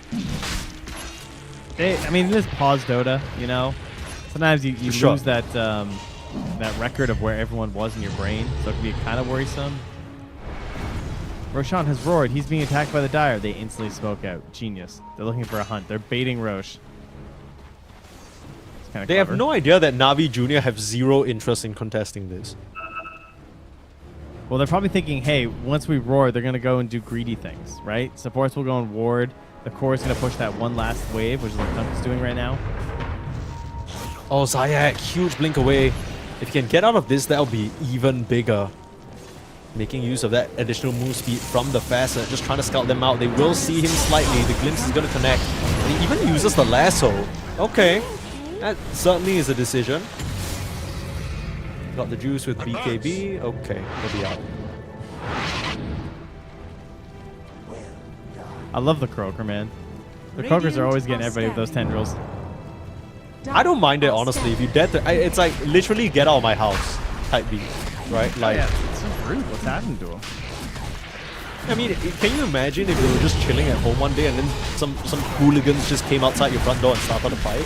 I mean, this pause Dota, you know? Sometimes you Sure. lose that that record of where everyone was in your brain, so it can be kind of worrisome. Roshan has roared. He's being attacked by the Dire. They instantly smoke out. Genius. They're looking for a hunt. They're baiting Roche. It's kinda They have clever. no idea that Navi Jr. have zero interest in contesting this. Well, they're probably thinking, hey, once we roar, they're going to go and do greedy things, right? Supports will go and ward. The core is going to push that one last wave, which is what Dunk is doing right now. Oh, Zayak, huge blink away. If you can get out of this, that'll be even bigger. Making use of that additional move speed from the Facet, just trying to scout them out. They will see him slightly. The glimpse is going to connect. And he even uses the lasso. Okay, that certainly is a decision. Got the juice with BKB. Okay, he'll be out. I love the Croaker, man. The Croakers are always getting everybody with those tendrils. I don't mind it, honestly. If you dead, it's like literally get out of my house type beat, right? Like, It's so rude. What's happened to him? I mean, can you imagine if you were just chilling at home one day and then some hooligans just came outside your front door and started a fight?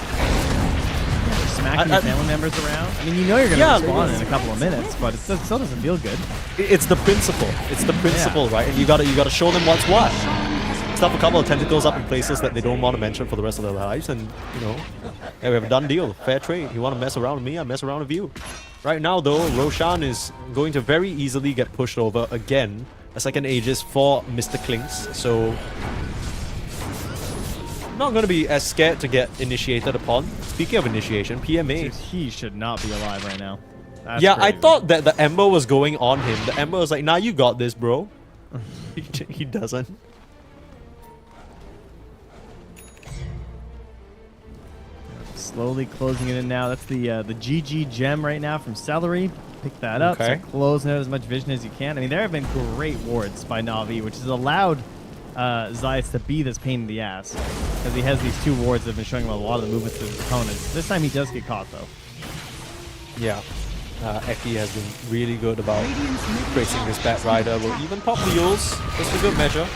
Smacking your family members around? I mean, you know you're going to Yeah, respond in a couple of minutes, but it still doesn't feel good. It's the principle. It's the principle, right? And you gotta show them what's what. Stuff a couple of tentacles up in places that they don't want to mention for the rest of their lives, and you know, hey, we have a done deal. Fair trade. You want to mess around with me? I mess around with you. Right now, though, Roshan is going to very easily get pushed over again. A second Aegis for Mr. Klinks, so not going to be as scared to get initiated upon. Speaking of initiation, PMA. Dude, he should not be alive right now. That's Yeah, I crazy. thought that the Ember was going on him. The Ember was like, nah, you got this, bro. He doesn't. Slowly closing it in now. That's the GG gem right now from Celery. Pick that up. Okay. So closing out as much vision as you can. I mean, there have been great wards by Na'Vi, which has allowed Zayas to be this pain in the ass. Because he has these two wards that have been showing him a lot of the movements of his opponents. This time he does get caught, though. Yeah. Eki has been really good about tracing this Bat Rider. Will even pop the Yules, just for good measure.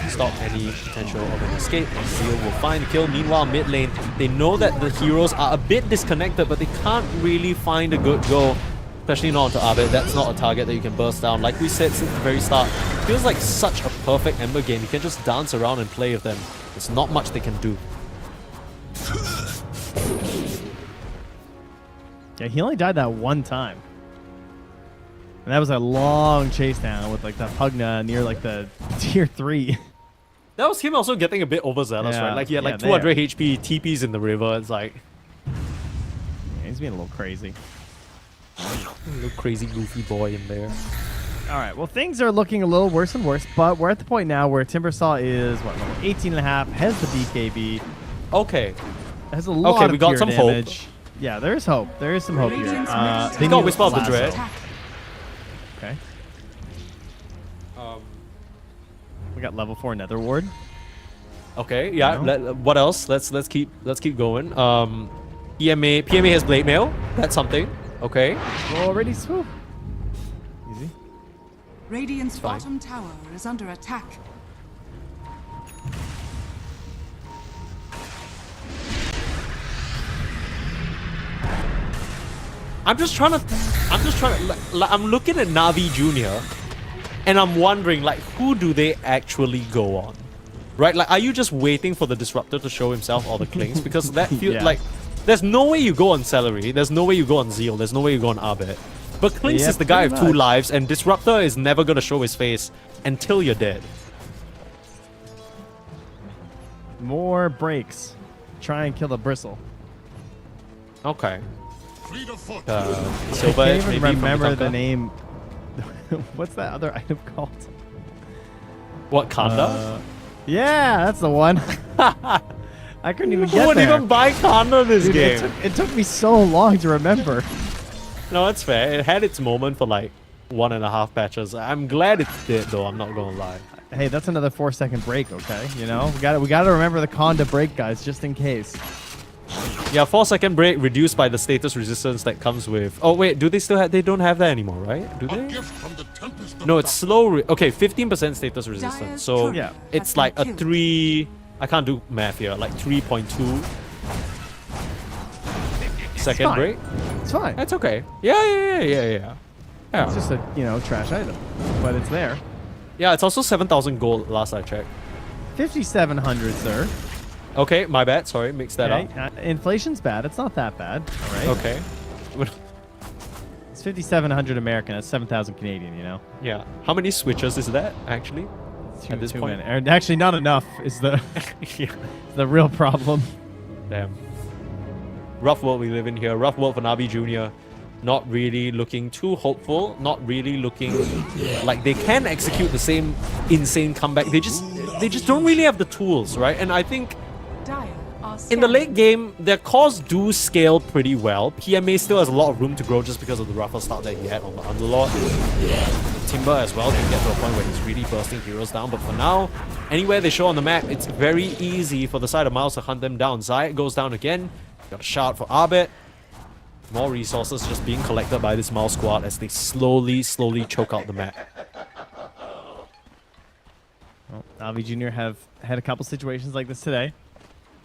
Stop any potential of an escape, and Zeal will find the kill. Meanwhile, mid lane, they know that the heroes are a bit disconnected, but they can't really find a good goal, especially not onto Abed. That's not a target that you can burst down. Like we said since the very start, feels like such a perfect Ember game. You can just dance around and play with them. There's not much they can do. Yeah, he only died that one time. And that was a long chase down with like the Pugna near like the tier 3. That was him also getting a bit overzealous, Yeah, right? Like he had yeah, like 200 HP, TPs in the river. It's like Yeah, he's being a little crazy. a little crazy goofy boy in there. All right, well, things are looking a little worse and worse, but we're at the point now where Timbersaw is, what, level 18.5, has the BKB, Okay. has a lot Okay, of we got pure some hope. damage. Yeah, there is hope. There is some hope here. Radiant's They got need Whisper of the lasso. Dread. Attack. Okay. We got level 4 Nether Ward. Okay, yeah. No. What else? Let's keep going. PMA has Blade Mail. That's something. Okay. Already swoop. Easy. Radiant's Fine. bottom tower is under attack. I'm looking at Navi Jr. and I'm wondering, like, who do they actually go on? Right? Like, are you just waiting for the Disruptor to show himself or the Klings? Because that feels Yeah. like there's no way you go on Celery, there's no way you go on Zeal, there's no way you go on Abed. But Klings Yeah, is the guy with pretty 2 much. lives, and Disruptor is never gonna show his face until you're dead. More breaks. Try and kill the bristle. Okay. Fleet of foot. Silver I Edge, can't even maybe from remember the Tatanka. name. What's that other item called? What, Kanda? Yeah, that's the one. I couldn't even Who get would there. even buy Kanda this Dude, game? it took me so long to remember. No, it's fair. It had its moment for like 1.5 patches. I'm glad it's dead though, I'm not gonna lie. Hey, that's another 4-second break, okay? You know, we got to remember the Conda break, guys, just in case. Yeah, 4-second break reduced by the status resistance that comes with... Oh wait, do they still have... They don't have that anymore, right? Do A they? gift from the Tempest of No, it's Darkness. slow... Okay, 15% status resistance. So Yeah. it's like a 3... I can't do math here. Like 3.2 second fine. break. It's fine. That's okay. Yeah. It's just a, trash item, but it's there. Yeah, it's also 7,000 gold last I checked. 5,700, sir. Okay, my bad. Sorry, mix that Okay. up. Inflation's bad. It's not that bad. All right. Okay. It's 5,700 American. That's 7,000 Canadian, you know? Yeah. How many switches is that, actually? At this point? many. And actually, not enough is the Yeah. the real problem. Damn. Rough world we live in here. Rough world for Navi Jr. Not really looking too hopeful. Not really looking like they can execute the same insane comeback. They just don't really have the tools, right? And I think Dire are in the scanning. late game, their cores do scale pretty well. PMA still has a lot of room to grow just because of the rougher start that he had on the Underlord. Timber as well can get to a point where he's really bursting heroes down. But for now, anywhere they show on the map, it's very easy for the side of Miles to hunt them down. Zayat goes down again. Got a shout for Abed. More resources just being collected by this Miles squad as they slowly choke out the map. Well, Navi Jr. have had a couple situations like this today.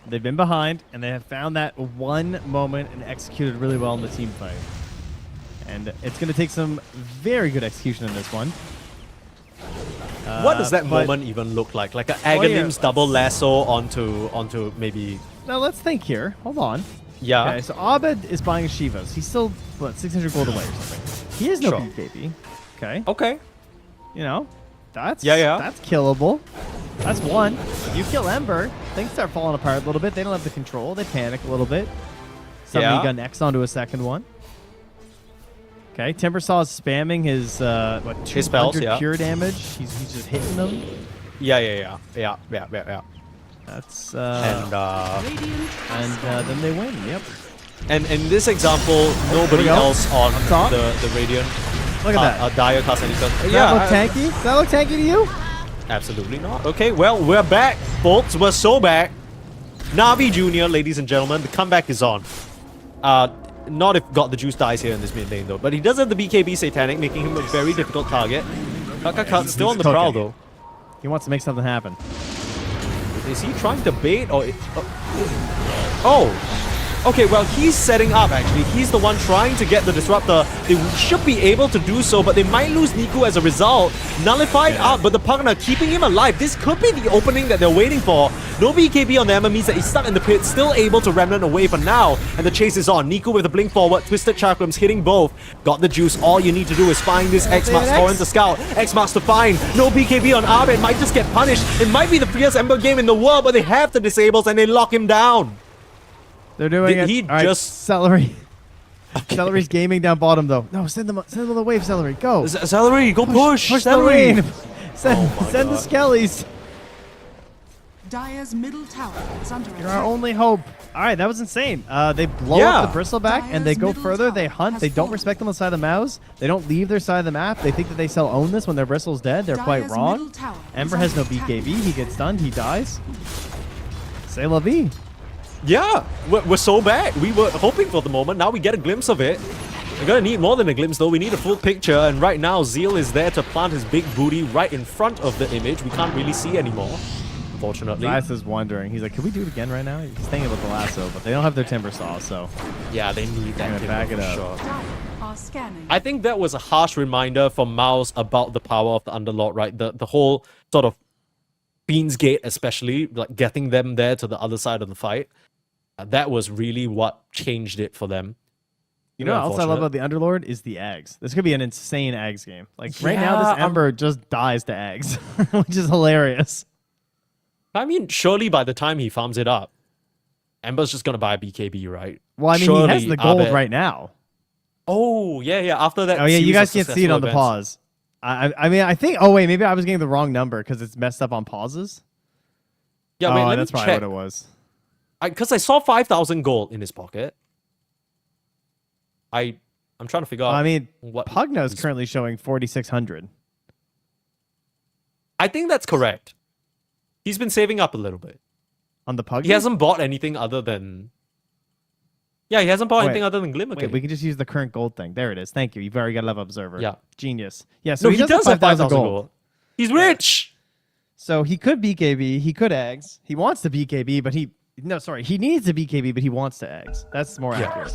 They've been behind, and they have found that one moment and executed really well in the team fight. And it's going to take some very good execution in this one. What does that but- moment even look like? Like an yeah, Aghanim's double lasso onto maybe... Now, let's think here. Hold on. Yeah. Okay, so Abed is buying Shivas. He's still, 600 gold away or something. He has no Sure. BKB. Okay. Okay. You know, that's Yeah. that's killable. That's one. If you kill Ember, things start falling apart a little bit. They don't have the control. They panic a little bit. Suddenly Yeah. got next onto a second one. Okay, Timbersaw is spamming his His spells, 200 yeah. pure damage. He's just hitting them. Yeah. That's Radiant then they win. Yep. And in this example, nobody go. else on Up top. the Radiant. Look at that. Dire cast any spells. Does that look tanky? Does that look tanky to you? Absolutely not. Okay, well, we're back, folks. We're so back. Navi Jr., ladies and gentlemen, the comeback is on. Not if Got the Juice dies here in this mid lane, though. But he does have the BKB Satanic, making him a very difficult target. Kakakat still on the prowl, though. He wants to make something happen. Is he trying to bait or... Oh! Okay, well, he's setting up, actually. He's the one trying to get the Disruptor. They should be able to do so, but they might lose Niku as a result. Nullified up, but the Pugna keeping him alive. This could be the opening that they're waiting for. No BKB on the Emma means that he's stuck in the pit, still able to remnant away for now. And the chase is on. Niku with a blink forward, Twisted Chakrams hitting both. Got the juice. All you need to do is find this X-Marks for him to scout. X-Marks to find. No BKB on Abed. Might just get punished. It might be the freest Ember game in the world, but they have the disables and they lock him down. They're doing Did it. he All right, just- Celery. Celery's gaming down bottom though. No, send them on the wave, Celery. Go. Celery, go push. Push the Celery. lane. Send Oh my send the God. Skellies. Dire's middle tower is under You're our attack. only hope. All right, that was insane. They blow Yeah. up the Bristleback and they go Dire's middle further. They tower hunt. has They don't fallen. respect them on the side of the mouse. They don't leave their side of the map. They think that they still own this when their Bristle's dead. They're quite Dire's wrong. middle tower Ember is has no under attack. BKB. He gets stunned. He dies. C'est la vie. Yeah, we're so back. We were hoping for the moment. Now we get a glimpse of it. We're gonna need more than a glimpse though. We need a full picture. And right now, Zeal is there to plant his big booty right in front of the image. We can't really see anymore, unfortunately. Zias is wondering. He's like, can we do it again right now? He's thinking about the lasso, but they don't have their timber saw, so Yeah, they need that Gonna timber back it for up. sure. Dire are scanning. I think that was a harsh reminder for Mouse about the power of the Underlord, right? The whole sort of Bean's Gate, especially, like getting them there to the other side of the fight. That was really what changed it for them. you know what else I love Unfortunate. about the Underlord is the Ags. This could be an insane Ags game. Like right now, Yeah, this Ember just dies to Ags, which is hilarious. I mean, surely by the time he farms it up, Ember's just gonna buy a BKB, right? Well, I mean, he has Surely the gold Abed- right now. Oh, yeah. After that. Oh yeah, you series guys of can't see it on the successful events. pause. I mean, I think. Oh wait, maybe I was getting the wrong number because it's messed up on pauses. Yeah, wait, let that's me probably check. what it was. Because I saw 5,000 gold in his pocket. I'm trying to figure out. I mean, what Pugna is he's- currently showing 4,600 I think that's correct. He's been saving up a little bit. on the Pugna. He hasn't bought anything other than. Yeah, he hasn't bought Wait, anything other than Glimmer. Wait, we can just use the current gold thing. There it is. Thank you. You've already got Love Observer. Yeah. Genius. Yeah. So No, he does have 5,000 5,000 gold. He's rich. So he could BKB. He could eggs. He wants to BKB, but he needs to BKB, but he wants to eggs. That's more Yeah. accurate.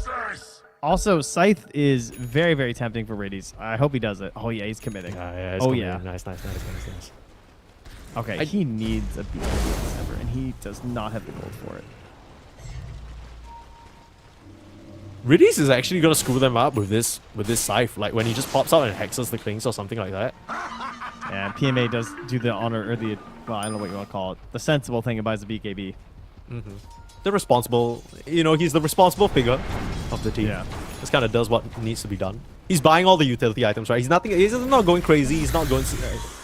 Also, Scythe is very, very tempting for Riddies. I hope he does it. Oh yeah, he's committing. It's Oh coming yeah. in. Nice. Okay, he needs a BKB December, and he does not have the gold for it. Riddies is actually gonna screw them up with this scythe. Like when he just pops out and hexes the Klings or something like that. And PMA does do the honor or the I don't know what you want to call it. The sensible thing and buys the BKB. The responsible, he's the responsible figure of the team. Yeah. This kind of does what needs to be done. He's buying all the utility items, right? He's not going crazy. He's not going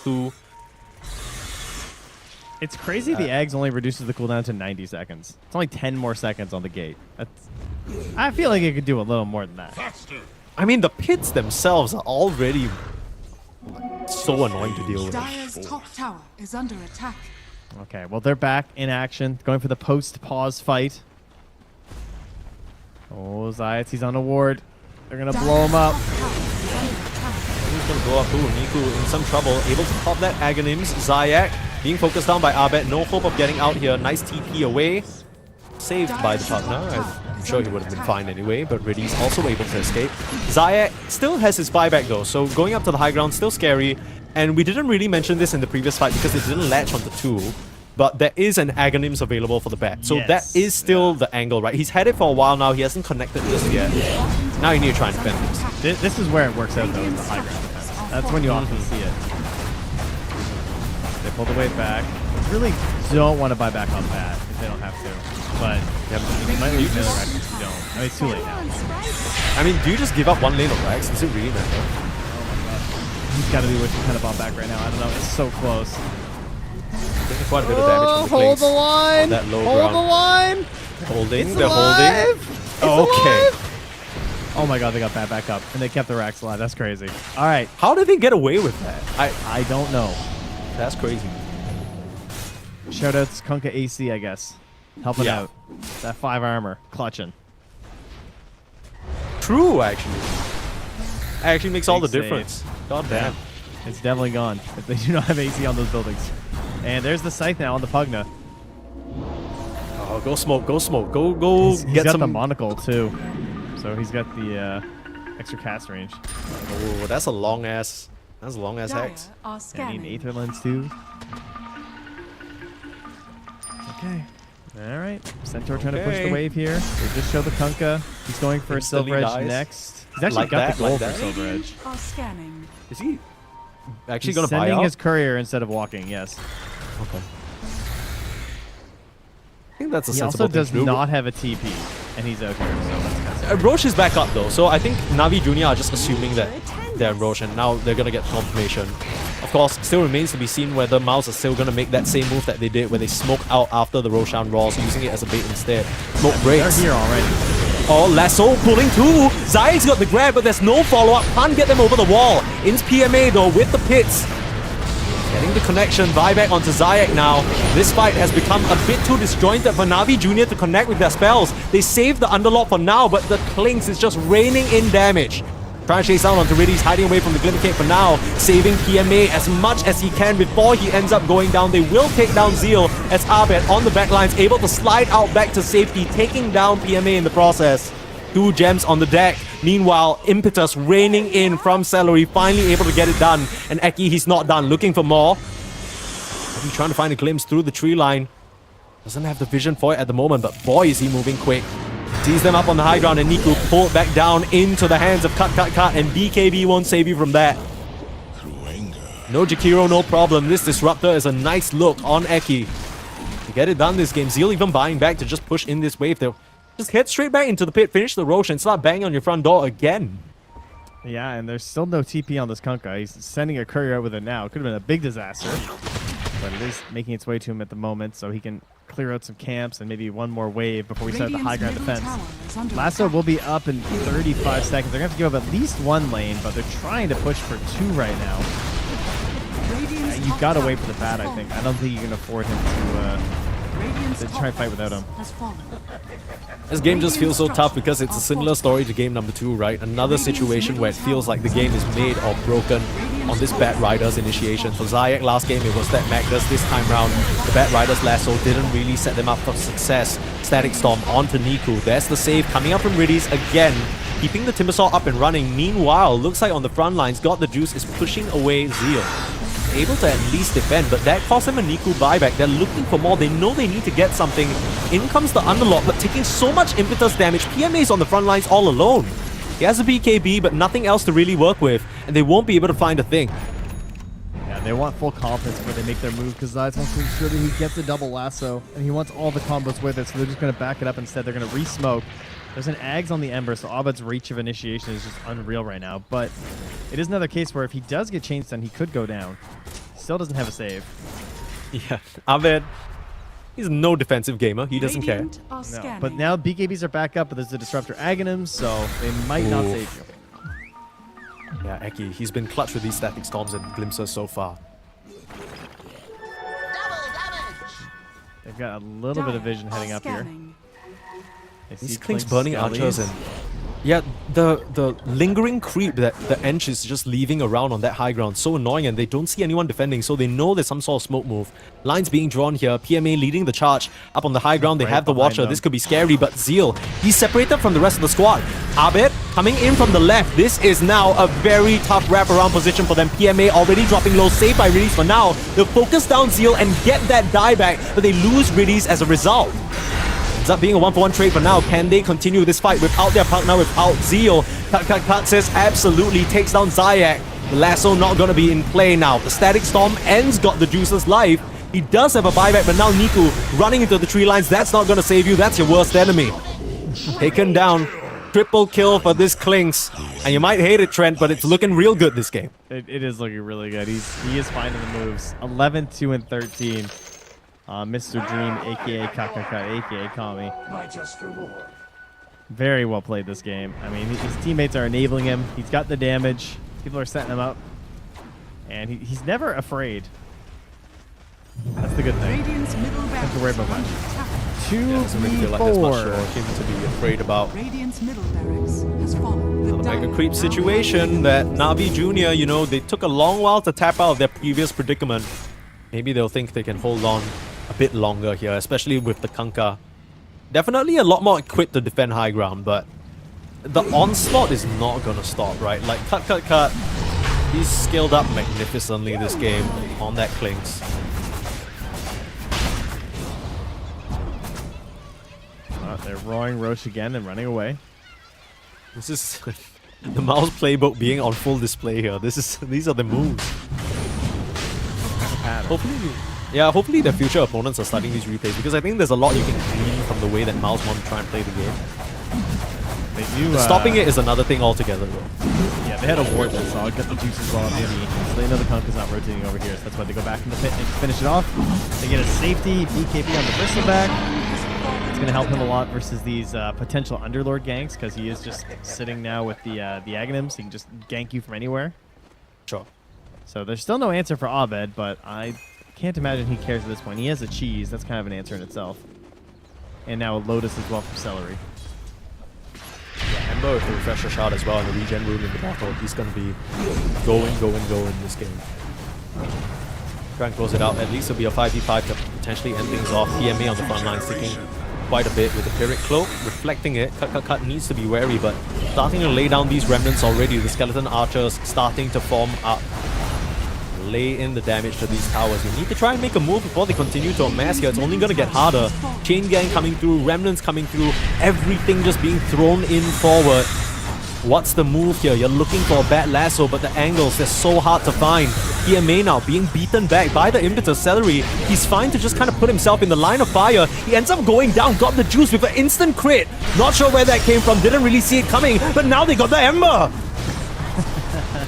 too. It's crazy the eggs only reduces the cooldown to 90 seconds. It's only 10 more seconds on the gate. I feel like it could do a little more than that. Faster. I mean, the pits themselves are already so annoying to deal with. Dire's top tower is under attack. Okay, well, they're back in action, going for the post-pause fight. Oh, Zayat, he's on a ward. They're going to blow him up. He's gonna blow up. Ooh, Niku in some trouble. Able to pop that Aghanims. Zayak being focused down by Abed. No hope of getting out here. Nice TP away. Saved by the partner. I'm sure he would have been fine anyway, but Riddy's also able to escape. Zayak still has his buyback though, so going up to the high ground still scary. And we didn't really mention this in the previous fight because it didn't latch onto 2. But there is an Aghanims available for the bat. So Yes. that is still the angle, right? He's had it for a while now. He hasn't connected just yet. Now you need to try and defend this. This is where it works out, though, is the high ground defense. That's when you often see it. They pull the wave back. Really don't want to buy back on bat if they don't have to. But you might lose another Rex if you don't. I mean, it's too late now. I mean, do you just give up 1 lane of Rex? Does it really matter? He's got to be wishing kind of on back right now. I don't know. It's so close. Taking quite a bit of damage from the hold Klings the line. on that low Hold ground. the line. Holding, It's they're alive. holding. It's Okay. alive. Oh my god, they got bat back up. And they kept the racks alive. That's crazy. All right. How did they get away with that? I don't know. That's crazy. Shoutouts Kunkka AC, I guess. Helping Yeah. out. That 5 armor. Clutching. True, actually. Actually makes all the Big save. difference. God damn. It's definitely gone if they do not have AC on those buildings. And there's the scythe now on the Pugna. Oh, go smoke, go smoke, go He's get got some. the monocle too. So he's got the extra cast range. Oh, that's a long ass. That's a long ass Dire hex. are And scanning. Aether lens too. Okay. All right. Centaur trying to push the Okay. wave here. They just show the Kunkka. He's going for a Instantly Silver Edge dies. next. He's actually Like got that, the gold like for that. Silver Edge. Are scanning. Is he actually He's gonna buy sending out? his courier instead of walking. Yes. Okay. I think that's a He sensible also thing does to do. not have a TP, and he's out here. So that's kind of Roche is back up though, so I think Navi Jr. are just assuming that they're Roche and now they're gonna get confirmation. Of course, still remains to be seen whether Mouse are still gonna make that same move that they did where they smoke out after the Roshan Rolls, using it as a bait instead. Smoke they're breaks. here already. Oh, Lasso pulling too. Zayek's got the grab, but there's no follow-up. Can't get them over the wall. Ins PMA though with the pits. Getting the connection, buyback onto Zayek now. This fight has become a bit too disjointed for Navi Jr. to connect with their spells. They saved the underlock for now, but the Klings is just raining in damage. Trying to chase down onto Riddy's hiding away from the Glimmer Cape for now, saving PMA as much as he can before he ends up going down. They will take down Zeal as Abed on the backlines, able to slide out back to safety, taking down PMA in the process. 2 gems on the deck. Meanwhile, Impetus raining in from Celery, finally able to get it done. And Eki, he's not done, looking for more. Eki trying to find a glimpse through the tree line. Doesn't have the vision for it at the moment, but boy is he moving quick. Tees them up on the high ground and Niku pulled back down into the hands of Cut, and BKB won't save you from that. No Jakiro, no problem. This Disruptor is a nice look on Eki. To get it done this game, Zeal even buying back to just push in this wave. They'll just head straight back into the pit, finish the Roche, and start banging on your front door again. Yeah, and there's still no TP on this Kunkka. He's sending a courier out with it now. Could have been a big disaster, but it is making its way to him at the moment, so he can clear out some camps and maybe one more wave before we start the high ground defense. Lasso will be up in 35 seconds. They're going to have to give up at least one lane, but they're trying to push for 2 right now. You've got to wait for the bat, I think. I don't think you can afford him to try and fight without him. This game just feels so tough because it's a similar story to game number 2, right? Another situation where it feels like the game is made or broken on this Bat Riders initiation. For Zayak last game, it was that Magnus. This time round, the Bat Riders lasso didn't really set them up for success. Static Storm onto Niku. There's the save coming up from Riddies again, keeping the Timbersaw up and running. Meanwhile, looks like on the front lines, Got the Juice is pushing away Zeal. Able to at least defend, but that cost them a Niku buyback. They're looking for more. They know they need to get something. In comes the Underlord, but taking so much impetus damage. PMA is on the front lines all alone. He has a BKB, but nothing else to really work with, and they won't be able to find a thing. Yeah, they want full confidence before they make their move, because Zayas wants to ensure that he gets a double lasso, and he wants all the combos with it, so they're just going to back it up instead. They're going to re-smoke. There's an Ags on the Ember, so Abed's reach of initiation is just unreal right now, but it is another case where if he does get chain stun, he could go down. Still doesn't have a save. Yeah, Abed, he's no defensive gamer. He doesn't care. No, but now BKBs are back up, but there's a Disruptor Aghanim, so they might not save you. Yeah, Eki, he's been clutch with these Static Storms and Glimpses so far. They've got a little bit of vision heading up here. These Kling's burning archers and... Yeah, the lingering creep that the Ench is just leaving around on that high ground, so annoying, and they don't see anyone defending, so they know there's some sort of smoke move. Lines being drawn here, PMA leading the charge. Up on the high ground, they have the Watcher. This could be scary, but Zeal, he's separated from the rest of the squad. Abed coming in from the left. This is now a very tough wraparound position for them. PMA already dropping low, saved by Riddies for now. They'll focus down Zeal and get that die back, but they lose Riddies as a result. Ends up being a 1-for-1 trade for now. Can they continue this fight without their partner, without Zeal? Cut says absolutely, takes down Zayak. The lasso not going to be in play now. The Static Storm ends Got the Juice's life. He does have a buyback, but now Niku running into the tree lines. That's not going to save you. That's your worst enemy. Taken down. Triple kill for this Klings. And you might hate it, Trent, but it's looking real good this game. It is looking really good. He is finding the moves. 11, 2, and 13. Mr. Dream, aka Kakaka, aka Kami. Very well played this game. I mean, his teammates are enabling him. He's got the damage. People are setting him up. And he's never afraid. That's the good thing. Radiant's middle Have to worry about much. 2 Doesn't really feel like there's much for him to be afraid about. Radiant's middle barracks has fallen. The Mega Creep situation that Navi Jr., you know, they took a long while to tap out of their previous predicament. Maybe they'll think they can hold on a bit longer here, especially with the Kunkka. Definitely a lot more equipped to defend high ground, but the onslaught is not gonna stop, right? Like, cut. He's scaled up magnificently this game on that Klings. They're roaring Roche again and running away. This is the mouse playbook being on full display here. These are the moves. Hopefully the future opponents are studying these replays, because I think there's a lot you can glean from the way that Mouse want to try and play the game. They do. Stopping it is another thing altogether, though. Yeah, they had a ward that saw get the juices while on the enemy. So they know the Kunkka's not rotating over here, so that's why they go back in the pit and finish it off. They get a safety, BKB on the bristleback. It's going to help him a lot versus these potential Underlord ganks, because he is just sitting now with the Aghanims. So he can just gank you from anywhere. Sure. So there's still no answer for Abed, but I can't imagine he cares at this point. He has a cheese. That's kind of an answer in itself. And now a Lotus as well from Celery. Yeah, Ember with the Refresher Shot as well, and the regen rune in the bottle. He's going to be going in this game. Try and close it out. At least it'll be a 5v5 to potentially end things off. PMA on the front line sticking quite a bit with the Pyrrhic Cloak, reflecting it. Cut needs to be wary, but starting to lay down these remnants already. The Skeleton Archers starting to form up. Lay in the damage to these towers. You need to try and make a move before they continue to amass here. It's only going to get harder. Chain Gang coming through, Remnants coming through, everything just being thrown in forward. What's the move here? You're looking for a bad lasso, but the angles, they're so hard to find. PMA now being beaten back by the Impetus Celery. He's fine to just kind of put himself in the line of fire. He ends up going down, got the juice with an instant crit. Not sure where that came from, didn't really see it coming, but now they got the Ember.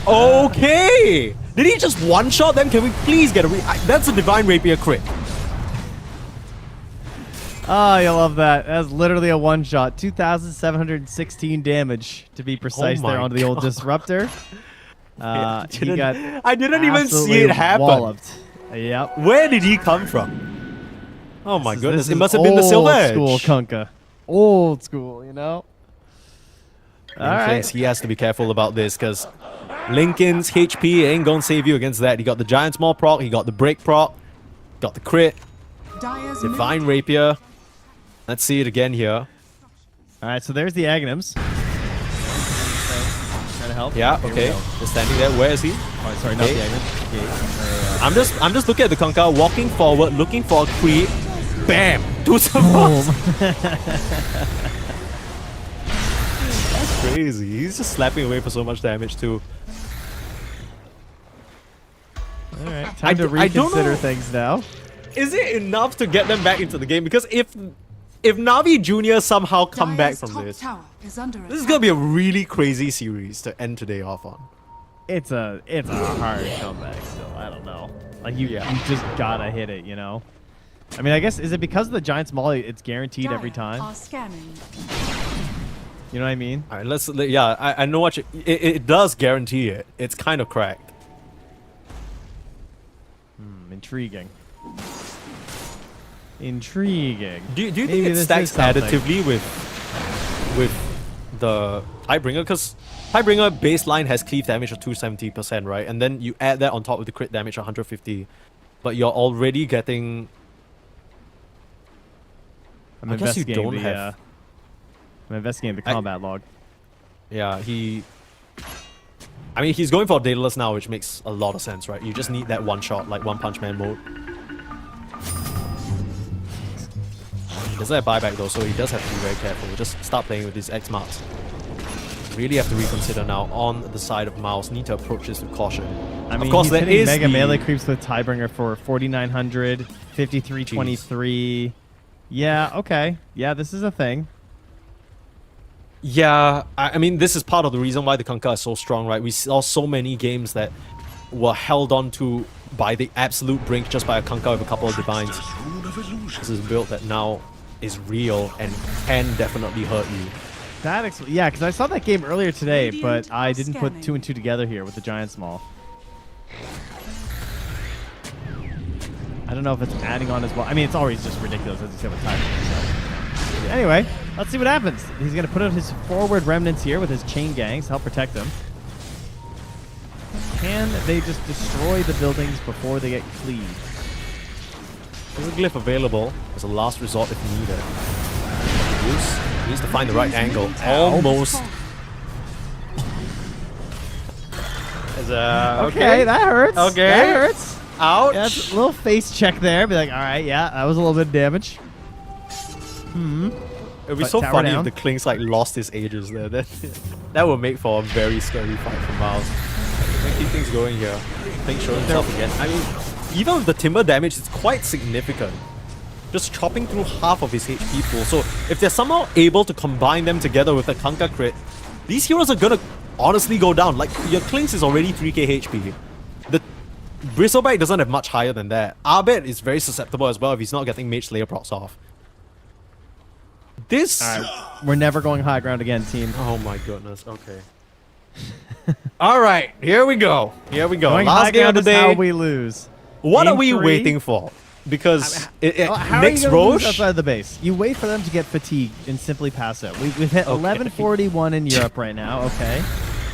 Okay! Did he just one-shot them? Can we please get a that's a Divine Rapier crit. Oh, you love that. That's literally a one-shot. 2,716 damage, to be precise, my there onto the old God. Disruptor. I He got didn't even see absolutely it happen. walloped. Yep. Where did he come from? Oh my goodness, This it is must have been the Silver old Edge. school Kunkka. Old school, you know? All In right. case he has to be careful about this because Lincoln's HP ain't gonna save you against that. He got the Giant Small proc, he got the Break proc, got the crit, Dire's Divine Rapier. Let's see it again here. All right, so there's the Aghanims. Trying to help. Yeah, Here we okay. go. Just standing there. Where is he? Oh, sorry, not Okay. the Aghanim. I'm just looking at the Kunkka, walking forward, looking for a creep. Bam! Do some bombs. That's crazy. He's just slapping away for so much damage too. All right, I time to don't reconsider know. things now. Is it enough to get them back into the game? Because if Navi Jr. somehow come back Dire's from top this, tower is under this is attack. gonna be a really crazy series to end today off on. It's a hard comeback still. I don't know. Like you just gotta hit it, you know. I mean, I guess is it because of the Giant Small? It's guaranteed every Dire time. are scanning. You know what I mean? All right, yeah, I know what it does guarantee it. It's kind of cracked. Intriguing. Intriguing. Do you think Maybe it this stacks is something. additively with the Tidebringer? Because Tidebringer baseline has cleave damage of 270%, right? And then you add that on top of the crit damage of 150, but you're already getting. I'm I guess you investigating don't the. have- I'm investigating the combat log. Yeah, I mean, he's going for Daedalus now, which makes a lot of sense, right? You just need that one shot, like One Punch Man mode. He doesn't have buyback though, so he does have to be very careful. Just start playing with these X marks. Really have to reconsider now on the side of Mouse. Need to approach this with caution. I mean, of course, he's there hitting is Mega the- Melee creeps with Tidebringer for 4,900, 5323. Yeah, okay. Yeah, this is a thing. Yeah, I mean, this is part of the reason why the Kunkka is so strong, right? We saw so many games that were held on to by the absolute brink just by a Kunkka with a couple of Divines. This is a build that now is real and can definitely hurt you. Yeah, because I saw that game earlier today, but Radiant I are didn't put scanning. 2 and 2 together here with the Giant Small. I don't know if it's adding on as well. I mean, it's always just ridiculous, as you said, with time. So. Anyway, let's see what happens. He's going to put out his forward remnants here with his chain gangs to help protect them. Can they just destroy the buildings before they get cleaved? There's a glyph available as a last resort if needed. He needs to find the right angle. Almost. Okay, that hurts. Okay. That hurts. Ouch. Yeah, that's a little face check there. Be like, all right, yeah, that was a little bit of damage. It'd be But so tower funny down. if the Klings like lost his ages there. That would make for a very scary fight for Miles. Keep things going here. Klink showing himself again. I mean, even with the timber damage, it's quite significant. Just chopping through half of his HP pool. So if they're somehow able to combine them together with a Kunkka crit, these heroes are gonna honestly go down. Like, your Klinks is already 3k HP. The Bristleback doesn't have much higher than that. Arbet is very susceptible as well if he's not getting Mage Slayer procs off. This... All right, we're never going high ground again, team. Oh my goodness, okay. Alright, here we go. Here we go. Going high Last game of ground the is how day. we lose. What Game are we 3? waiting for? Because How next are you gonna lose Roche... outside of the base? You wait for them to get fatigued and simply pass out. We've hit 1141 in Europe right now. Okay,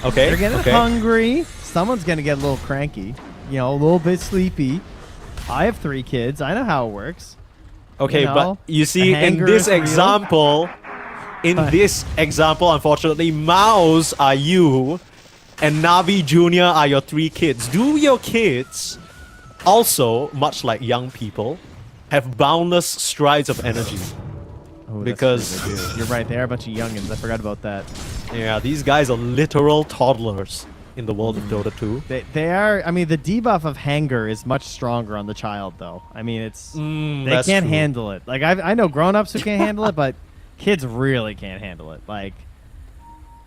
Okay, they're getting okay. hungry. Someone's gonna get a little cranky. You know, a little bit sleepy. I have 3 kids. I know how it works. Okay, You know, but you see, the in hanger this is real. example, unfortunately, Maos are you, and Navi Jr. are your 3 kids. Do your kids also, much like young people, have boundless strides of energy? Oh, that's Because- true, they do. You're right. They are a bunch of youngins. I forgot about that. Yeah, these guys are literal toddlers in the world of Dota 2. They are. I mean, the debuff of hanger is much stronger on the child, though. I mean, it's they that's can't true. handle it. Like I know grown-ups who can't handle it, but kids really can't handle it. Like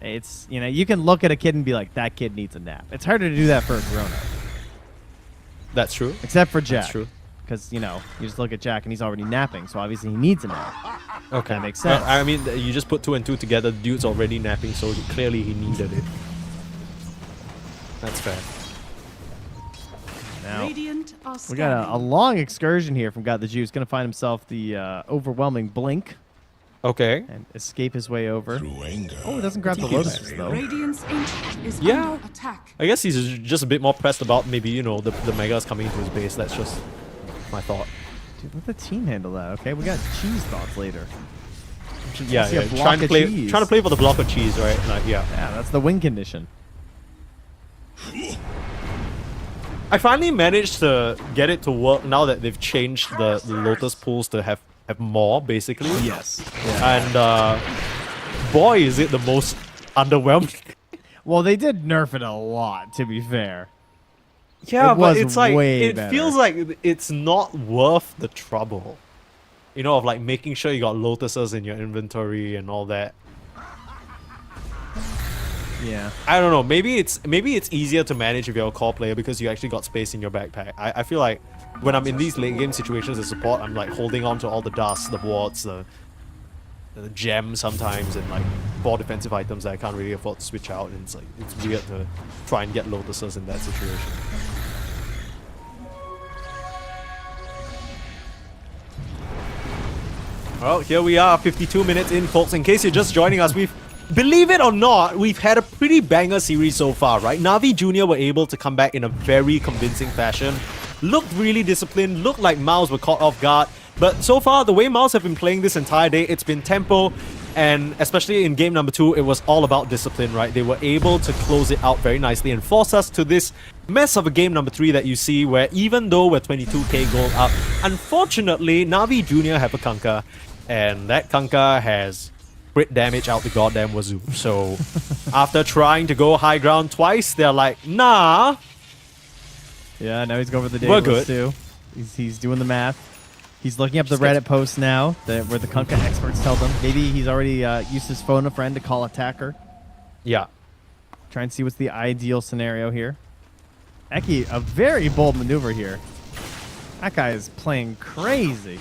It's, you know, you can look at a kid and be like, that kid needs a nap. It's harder to do that for a grown-up. That's true. Except for Jack. That's true. Because, you know, you just look at Jack and he's already napping, so obviously he needs a nap. Okay. That makes sense. I mean, you just put 2 and 2 together. The dude's already napping, so clearly he needed it. That's fair. Now, Radiant are we scanning. got a long excursion here from Got the Juice. Going to find himself the overwhelming Blink Okay. and escape his way over. Through anger. Oh, he doesn't grab the Lotuses, though. Radiant's ancient is Yeah. under attack. I guess he's just a bit more pressed about maybe, you know, the Megas coming into his base. That's just my thought. Dude, let the team handle that, okay? We got cheese thoughts later. Yeah, see a yeah. block Trying to of play, cheese. trying to play for the block of cheese, right? Like, yeah. Yeah, that's the win condition. I finally managed to get it to work now that they've changed the Lotus pools to have more, basically. Yes. And boy, is it the most underwhelming. Well, they did nerf it a lot, to be fair. Yeah, It but was it's like way it better. feels like it's not worth the trouble. You know, of like making sure you got Lotuses in your inventory and all that. Yeah. I don't know. Maybe it's easier to manage if you're a core player because you actually got space in your backpack. I feel like when I'm in these late game situations as support, I'm like holding on to all the dust, the wards, the gems sometimes, and like 4 defensive items that I can't really afford to switch out. And it's like it's weird to try and get Lotuses in that situation. Well, here we are, 52 minutes in, folks. In case you're just joining us, believe it or not, we've had a pretty banger series so far, right? Na'Vi Jr. were able to come back in a very convincing fashion. Looked really disciplined, looked like Mouse were caught off guard. But so far, the way Mouse have been playing this entire day, it's been tempo. And especially in game number 2, it was all about discipline, right? They were able to close it out very nicely and force us to this mess of a game number 3 that you see, where even though we're 22k gold up, unfortunately, Na'Vi Jr. have a Kunkka. And that Kunkka has crit damage out the goddamn wazoo. So after trying to go high ground twice, they're like, nah. Yeah, now he's going for the We're Daedalus good. too. He's doing the math. He's looking up the Reddit posts now where the Kunkka experts tell them. Maybe he's already used his phone a friend to call attacker. Yeah. Try and see what's the ideal scenario here. Eki, a very bold maneuver here. That guy is playing crazy.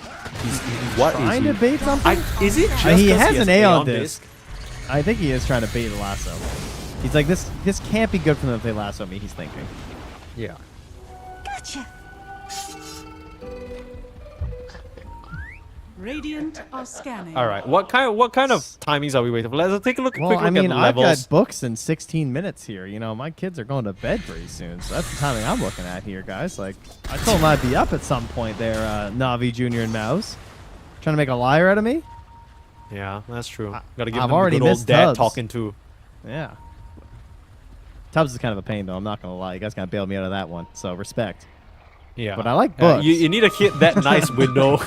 What Trying is to he? bait something? Is it just He 'cause has an Aeon disc? disc. I think he is trying to bait a lasso. He's like, this can't be good for them if they lasso me, he's thinking. Yeah. Gotcha. Radiant are scanning. All right. What kind of timings are we waiting for? Let's take a look. Well, quick look I mean, at the I've levels. got books in 16 minutes here. You know, my kids are going to bed pretty soon, so that's the timing I'm looking at here, guys. Like, I told them I'd be up at some point there, Na'Vi Jr. and Mouse. Trying to make a liar out of me? Yeah, that's true. Got to give I've them already the good old missed dad Tubbs. talking to. Yeah. Tubbs is kind of a pain, though. I'm not going to lie. You guys got to bail me out of that one, so respect. Yeah. But I like books. You need to hit that nice window.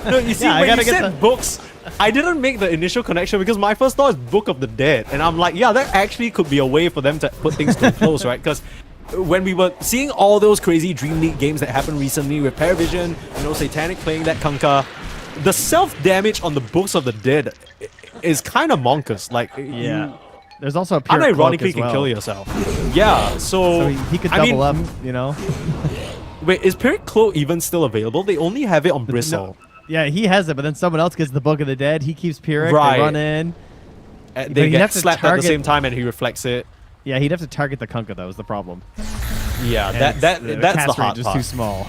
No, you see, Yeah, I when gotta you get said the- books, I didn't make the initial connection because my first thought is Book of the Dead. And I'm like, yeah, that actually could be a way for them to put things too close, right? Because when we were seeing all those crazy Dream League games that happened recently with Paravision, you know, Satanic playing that Kunkka, the self-damage on the Books of the Dead is kind of monkus. Like, Yeah. There's also a pure unironically cloak as can well. kill yourself. Yeah, So he could I double mean, up, you know? Wait, is Peric Cloak even still available? They only have it on Bristle. Yeah, he has it, but then someone else gets the Book of the Dead. He keeps Pyrrhic. Right. They run in. They he'd get have to slapped at the target- same time and he reflects it. Yeah, he'd have to target the Kunkka, though, is the problem. Yeah, And that's the the cast hard range is part. too small.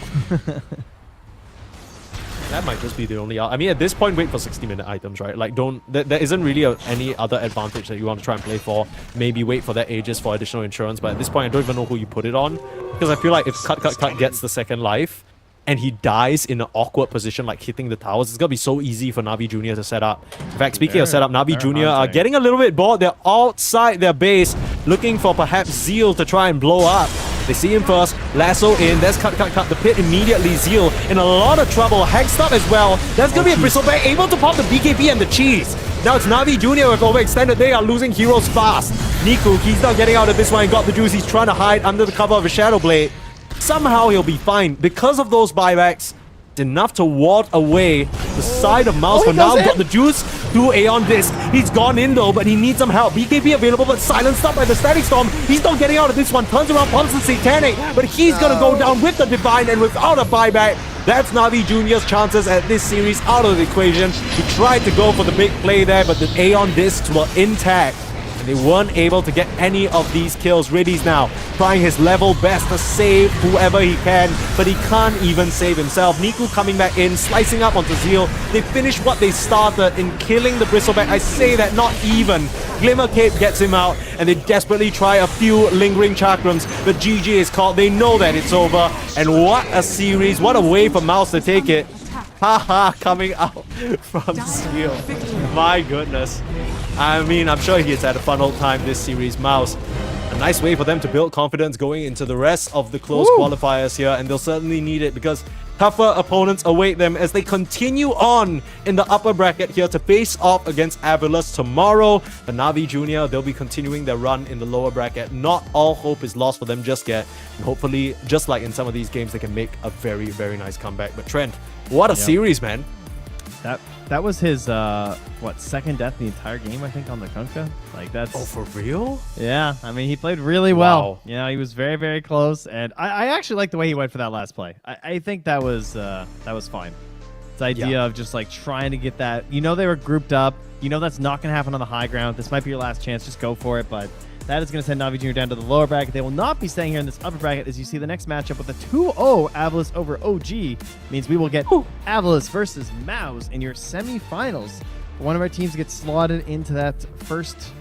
That might just be the only. I mean, at this point, wait for 60-minute items, right? Like, don't. There isn't really any other advantage that you want to try and play for. Maybe wait for that Aegis for additional insurance, but at this point, I don't even know who you put it on, because I feel like if Cut gets the second life, and he dies in an awkward position, like hitting the towers, it's gonna be so easy for Na'Vi Jr. to set up. In fact, speaking of setup, Na'Vi Jr. are getting a little bit bored. They're outside their base, looking for perhaps Zeal to try and blow up. They see him first, lasso in, there's cut, the pit immediately, Zeal in a lot of trouble, hexed up as well. There's gonna be a Bristleback able to pop the BKB and the cheese. Now it's Na'Vi Jr. with overextended, they are losing heroes fast. Niku, he's not getting out of this one, got the juice, he's trying to hide under the cover of a Shadow Blade. Somehow he'll be fine. Because of those buybacks, it's enough to ward away the side of Mouse for now. Got the juice, through Aeon Disc. He's gone in though, but he needs some help. BKB available, but silenced up by the Static Storm. He's not getting out of this one. Turns around, pumps the Satanic, but he's gonna go down with the Divine and without a buyback. That's Na'Vi Jr.'s chances at this series out of the equation. He tried to go for the big play there, but the Aeon Discs were intact. And they weren't able to get any of these kills. Riddy's now trying his level best to save whoever he can, but he can't even save himself. Niku coming back in, slicing up onto Zeal. They finish what they started in killing the Bristleback. I say that not even. Glimmer Cape gets him out, and they desperately try a few lingering chakrams, but GG is called. They know that it's over, and what a series. What a way for Mouse to take it. Haha, coming out from Zeal. My goodness. I mean, I'm sure he has had a fun old time this series. Mouse, a nice way for them to build confidence going into the rest of the close qualifiers here, and they'll certainly need it because tougher opponents await them as they continue on in the upper bracket here to face off against Avilus tomorrow. The Na'Vi Jr., they'll be continuing their run in the lower bracket. Not all hope is lost for them just yet. And hopefully, just like in some of these games, they can make a very, very nice comeback. But Trent, what a series, man. That was his second death in the entire game, I think, on the Kunkka. Like, that's... Oh, for real? Yeah, I mean, he played really well. Wow. You know, he was very, very close, and I actually like the way he went for that last play. I think that was fine. This idea of just like trying to get that. You know, they were grouped up. You know that's not going to happen on the high ground. This might be your last chance. Just go for it. But that is going to send Na'Vi Jr. down to the lower bracket. They will not be staying here in this upper bracket, as you see the next matchup with a 2-0 Avilus over OG. Means we will get Avilus versus Mouse in your semifinals. One of our teams gets slotted into that first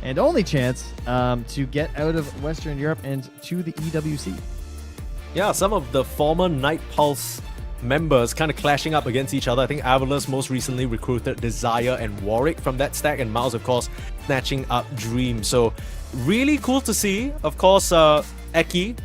and only chance to get out of Western Europe and to the EWC. Yeah, some of the former Night Pulse members kind of clashing up against each other. I think Avilus most recently recruited Desire and Warwick from that stack, and Mouse, of course, snatching up Dream. So really cool to see. Of course, Eki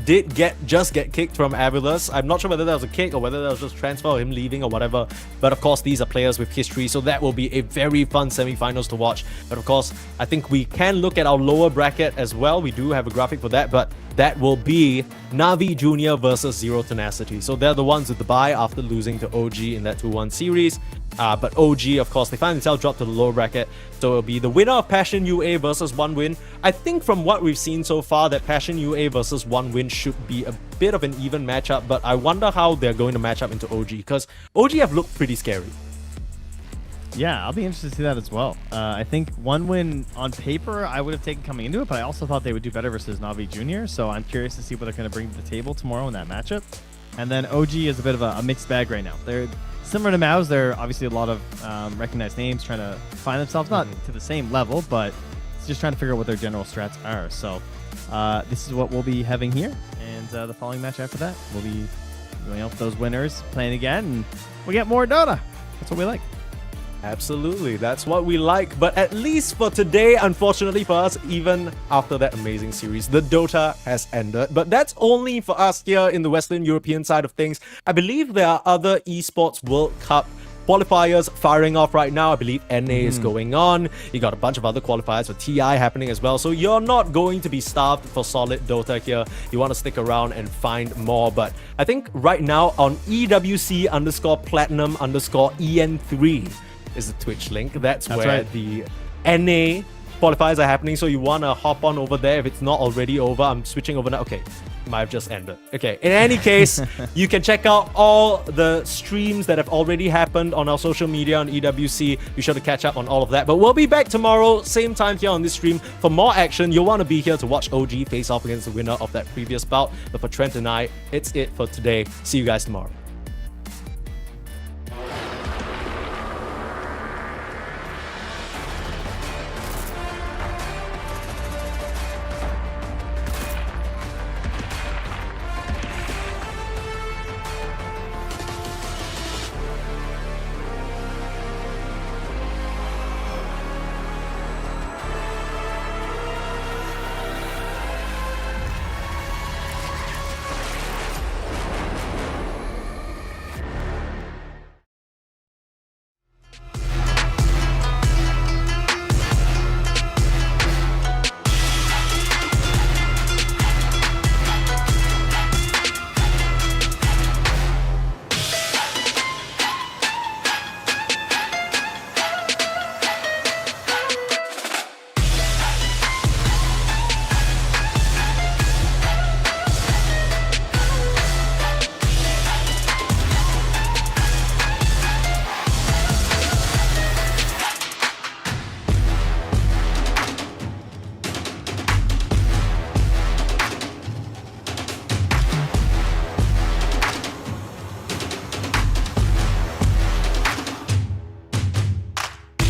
did just get kicked from Avilus. I'm not sure whether that was a kick or whether that was just transfer or him leaving or whatever. But of course, these are players with history, so that will be a very fun semi-finals to watch. But of course, I think we can look at our lower bracket as well. We do have a graphic for that, but that will be Na'Vi Jr. versus Zero Tenacity. So they're the ones with the bye after losing to OG in that 2-1 series. But OG, of course, they find themselves dropped to the lower bracket. So it'll be the winner of Passion UA versus One Win. I think from what we've seen so far, that Passion UA versus One Win should be a bit of an even matchup. But I wonder how they're going to match up into OG, because OG have looked pretty scary. Yeah, I'll be interested to see that as well. I think One Win on paper I would have taken coming into it, but I also thought they would do better versus Na'Vi Jr. So I'm curious to see what they're going to bring to the table tomorrow in that matchup. And then OG is a bit of a mixed bag right now. They're similar to Mao's. They're obviously a lot of recognized names trying to find themselves, not to the same level, but it's just trying to figure out what their general strats are. So this is what we'll be having here. And the following match after that, we'll be going out with those winners playing again, and we get more Dota. That's what we like. Absolutely, that's what we like. But at least for today, unfortunately for us, even after that amazing series, the Dota has ended. But that's only for us here in the Western European side of things. I believe there are other Esports World Cup qualifiers firing off right now. I believe NA is going on. You got a bunch of other qualifiers for TI happening as well. So you're not going to be starved for solid Dota here. You want to stick around and find more. But I think right now on EWC_platinum_EN3 is the Twitch link. That's where right. the NA qualifiers are happening. So you want to hop on over there if it's not already over. I'm switching over now. Okay, might have just ended. Okay, in any case, you can check out all the streams that have already happened on our social media on EWC. Be sure to catch up on all of that. But we'll be back tomorrow, same time here on this stream for more action. You'll want to be here to watch OG face off against the winner of that previous bout. But for Trent and I, it's it for today. See you guys tomorrow.